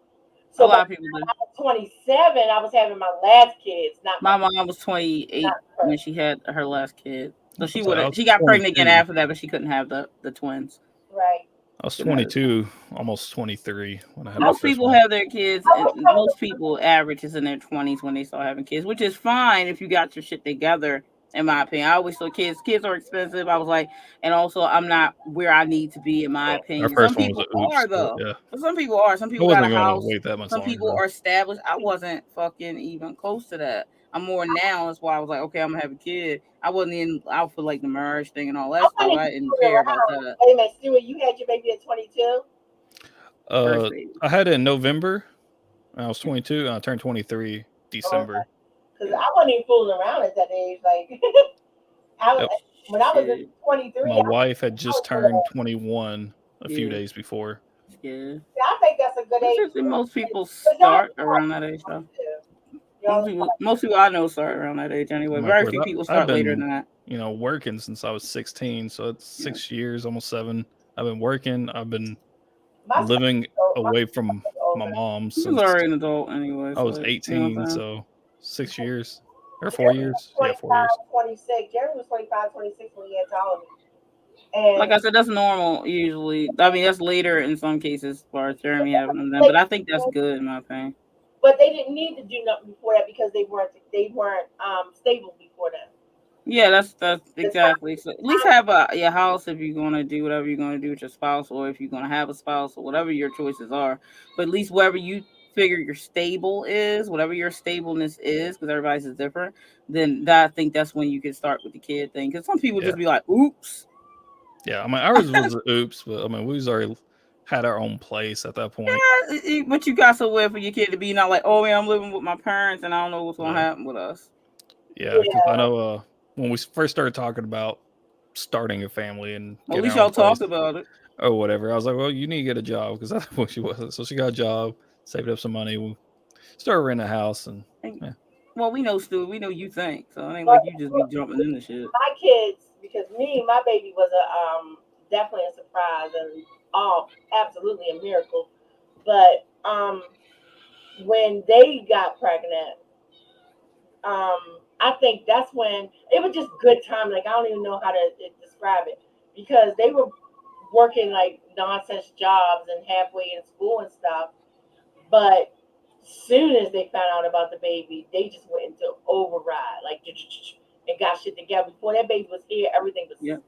So a lot of people do. I was 27, I was having my last kids. Not My mom was 28 when she had her last kid. So she So she got pregnant 22. again after that, but she couldn't have the twins. right. I was 22, almost 23 when I had Most my first people one. have their kids, and most people average is in their 20s when they start having kids, which is fine if you got your shit together. In my opinion, I always thought kids are expensive. I was like, and also I'm not where I need to be in my opinion. Our first Some one was people an oops, are but though. yeah. But some people are. Some I people got a wasn't going house. to wait that much Some longer. people are established. I wasn't fucking even close to that. I'm more now. That's why I was like, okay, I'm gonna have a kid. I wasn't out for like the marriage thing and all that stuff. I didn't care about that. Wait a minute, Stewart, you had your baby at 22? I had it in November. I was 22, and I turned 23 December. Because I wasn't even fooling around at that age. Like, when I was 23, my wife had just turned 21 a few days before. Yeah. I think that's a good age. Most people start around that age, though. Most people I know start around that age anyway. Very few people start later than that. Working since I was 16, so it's 6 years, almost 7. I've been working. I've been living away from my mom since You're already an adult anyway. I was 18, so 6 years or 4 years. 25, Yeah, 4 years. 26. Jeremy was 25, 26 when he had Ptolemy. And like I said, that's normal usually. I mean, that's later in some cases as far as Jeremy having them then, but I think that's good in my opinion. But they didn't need to do nothing before that because they weren't stable before that. Yeah, that's exactly. So at least have your house if you're gonna do whatever you're gonna do with your spouse, or if you're gonna have a spouse, or whatever your choices are. But at least wherever you figure your stable is, whatever your stableness is, because everybody's is different. Then I think that's when you can start with the kid thing. Because some people just be like, "Oops." Yeah, I mean, ours was an oops, but I mean, we was already had our own place at that point. Yeah, but you got somewhere for your kid to be, not like, oh man, I'm living with my parents and I don't know what's gonna happen with us. Yeah, because I know when we first started talking about starting a family and at least y'all talked about it or whatever, I was like, well, you need to get a job because that's what she wasn't. So she got a job, saved up some money, we started renting a house, and yeah. Well, we know, Stu. We know you think so. It ain't like you just be jumping into shit. My kids, because my baby was definitely a surprise and absolutely a miracle. But when they got pregnant, I think that's when it was just good time. Like I don't even know how to describe it because they were working like nonsense jobs and halfway in school and stuff. But soon as they found out about the baby, they just went into override, like and got shit together. Before that baby was here, everything was set.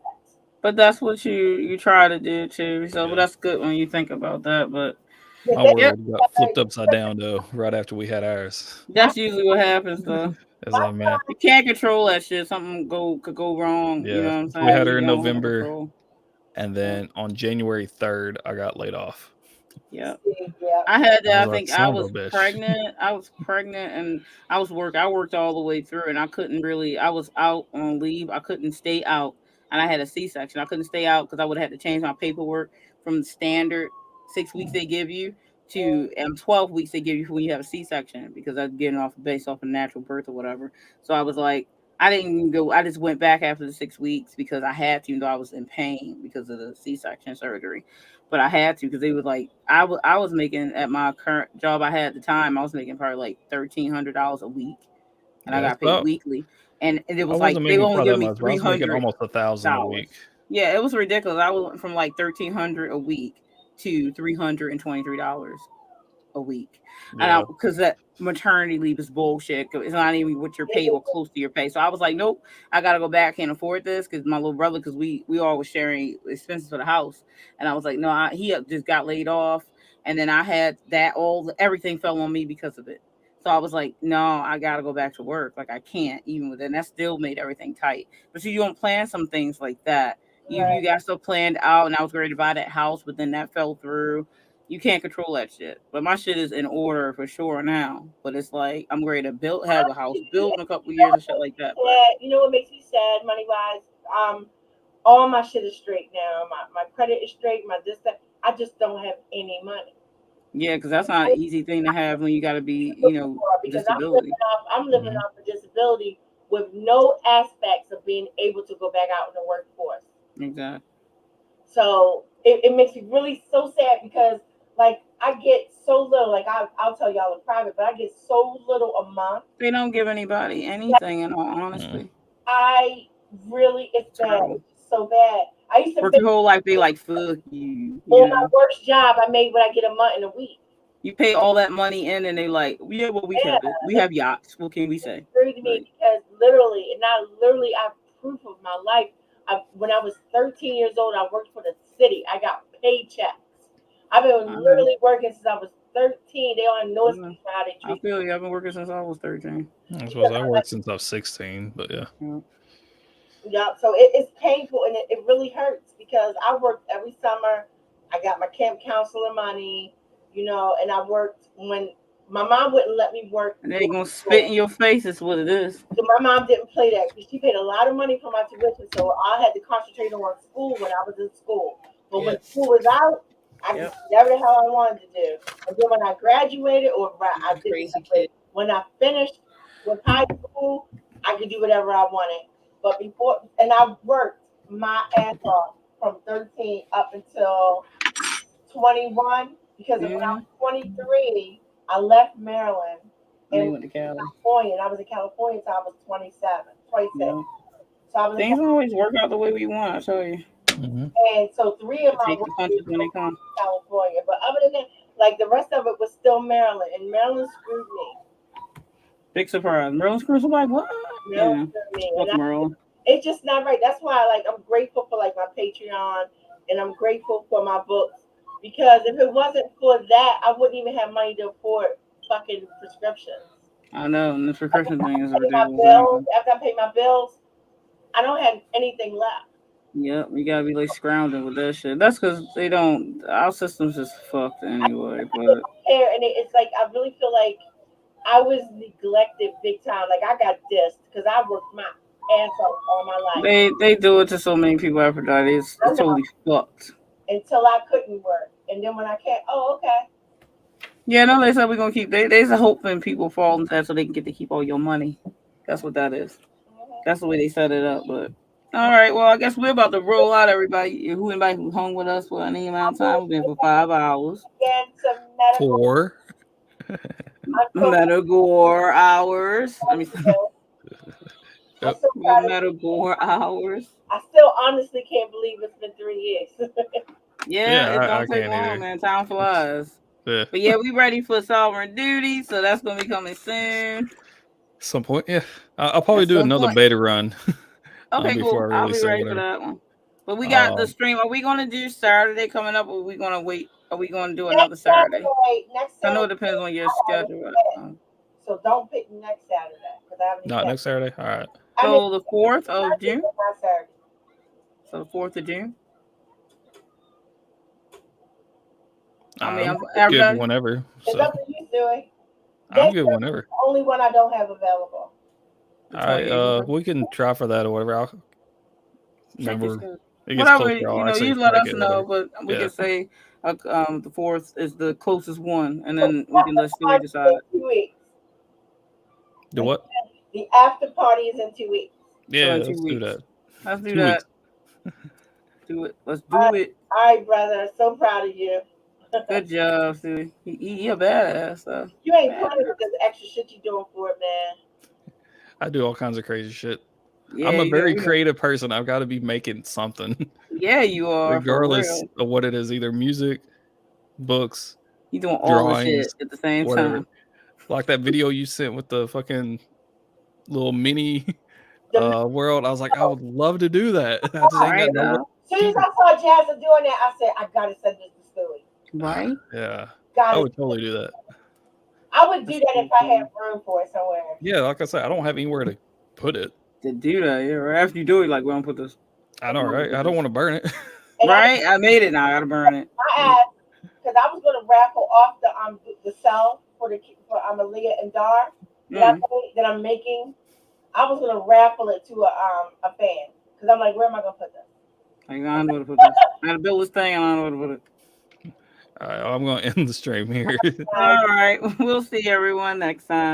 But that's what you try to do too. So but that's good when you think about that. But my world got flipped upside down though right after we had ours. That's usually what happens though. Man, you can't control that shit. Something could go wrong. Yeah, you know what I'm saying? We had her in November, and then on January 3rd, I got laid off. Yeah. I had that. I think I was pregnant. And I was I worked all the way through, and I couldn't really. I was out on leave. I couldn't stay out, and I had a C-section. I couldn't stay out because I would have had to change my paperwork from the standard 6 weeks they give you to 12 weeks they give you when you have a C-section because I'm getting based off of natural birth or whatever. So I was like, I didn't even go. I just went back after the 6 weeks because I had to, even though I was in pain because of the C-section surgery. But I had to because they was like, I was making at my current job I had at the time, I was making probably like $1,300 a week, and I got paid weekly. And it was like they only give me $300, almost $1,000 a week. Yeah, it was ridiculous. I went from like $1,300 a week to $323 a week, and because that maternity leave is bullshit. It's not even what you're paid or close to your pay. So I was like, nope, I gotta go back. Can't afford this because my little brother, because we all was sharing expenses for the house, and I was like, no, he just got laid off, and then I had that everything fell on me because of it. So I was like, no, I gotta go back to work. Like I can't even with it. And that still made everything tight. But see, you don't plan some things like that. You got stuff planned out, and I was ready to buy that house, but then that fell through. You can't control that shit. But my shit is in order for sure now. But it's like I'm ready to have a house built in a couple years and shit like that. But You know what makes me sad, money wise? All my shit is straight now. My credit is straight. My this that. I just don't have any money. yeah, because that's not an easy thing to have when you got to be, you know, Because disability. I'm living off a disability with no aspects of being able to go back out in the workforce. Exactly. So it makes me really so sad because like I get so little. Like I'll tell y'all in private, but I get so little a month. They don't give anybody anything, in all honesty. I really, it's bad. It's so bad. I used to work your whole life. They like fuck you. On my worst job, I made what I get a month in a week. You pay all that money in, and they like, yeah, well, we kept it. We have yachts. What can we say? Screwed me because literally, and now literally, I have proof of my life. When I was 13 years old, I worked for the city. I got paychecks. I've been literally working since I was 13. They don't know how they treat. I feel you. I've been working since I was 13. I suppose I worked since I was 16, but yeah. Yeah, so it's painful and it really hurts because I worked every summer. I got my camp counselor money, you know, and I worked when my mom wouldn't let me work. And they're going to spit in your face is what it is. So my mom didn't play that because she paid a lot of money for my tuition. So I had to concentrate on school when I was in school. But when school was out, I could do whatever the hell I wanted to do. And then when I graduated when I finished with high school, I could do whatever I wanted. But before, and I worked my ass off from 13 up until 21 because when I was 23, I left Maryland and went to California. And I was in California until I was 26. Yeah. So things don't always work out the way we want, I tell you. And so 3 of my work was in California. But other than that, like the rest of it was still Maryland. And Maryland screwed me. Big surprise. Maryland screws like what? Maryland it's just not right. That's why I'm grateful for like my Patreon and I'm grateful for my books. Because if it wasn't for that, I wouldn't even have money to afford fucking prescriptions. I know, and the prescription thing is ridiculous. After I pay my bills, I don't have anything left. Yep, you gotta be like scrounging with that shit. That's because they don't. Our system's just fucked anyway. But and it's like I really feel like I was neglected big time. Like I got dissed because I worked my ass off all my life. They do it to so many people after that. It's totally fucked. Until I couldn't work, and then when I can't, okay. Yeah, no, they said we're gonna keep. There's a hope when people fall into that so they can get to keep all your money. That's what that is. That's the way they set it up. But all right, well, I guess we're about to roll out. Everybody who hung with us for any amount of time, we've been for 5 hours. 4. Metagore hours. Let me see. Yep. Metagore hours. I still honestly can't believe it's been 3 years. Yeah, it don't take long, man. Time flies. Yeah. But yeah, we ready for Sovereign Duty, so that's gonna be coming soon. Some point, yeah. I'll probably do another beta run. Okay, cool. I'll be ready for that one. But we got the stream. Are we gonna do Saturday coming up, or are we gonna wait? Are we gonna do another Saturday? Next Saturday. I know it depends on your schedule. So don't pick next Saturday because I haven't. Not next Saturday. All right. So the 4th of June. So the 4th of June. I mean, I'm good whenever. It's up to you, Stewie. I'm good whenever. The only one I don't have available. All right, we can try for that or whatever. I'll remember. Whatever, you let us know, but we can say the 4th is the closest one, and then we can let Stewie decide. 2 weeks. The what? The after party is in 2 weeks. Yeah, let's do that. Let's do that. Do it. Let's do it. All right, brother. So proud of you. Good job, Stewie. He a badass. So. You ain't putting with this extra shit you doing for it, man. I do all kinds of crazy shit. Yeah, I'm a very creative person. I've got to be making something. Yeah, you are. Regardless of what it is, either music, books, you doing all the shit at the same time. Like that video you sent with the fucking little mini world. I was like, I would love to do that. I just ain't got no. As soon as I saw Jazza doing that, I said, I gotta send this to Stewie. Right? Yeah. I would totally do that. I would do that if I had room for it somewhere. Yeah, like I said, I don't have anywhere to put it. To do that, yeah. Right after you do it, like, we don't put this. I know, right? I don't want to burn it. And Right? I made it now. I gotta burn it. I asked because I was going to raffle off the cell for Aaliyah and Dar that I'm making. I was going to raffle it to a fan because I'm like, where am I going to put this? I don't know where to put this. I gotta build this thing. I don't know where to put it. All right, I'm going to end the stream here. All right. We'll see everyone next time.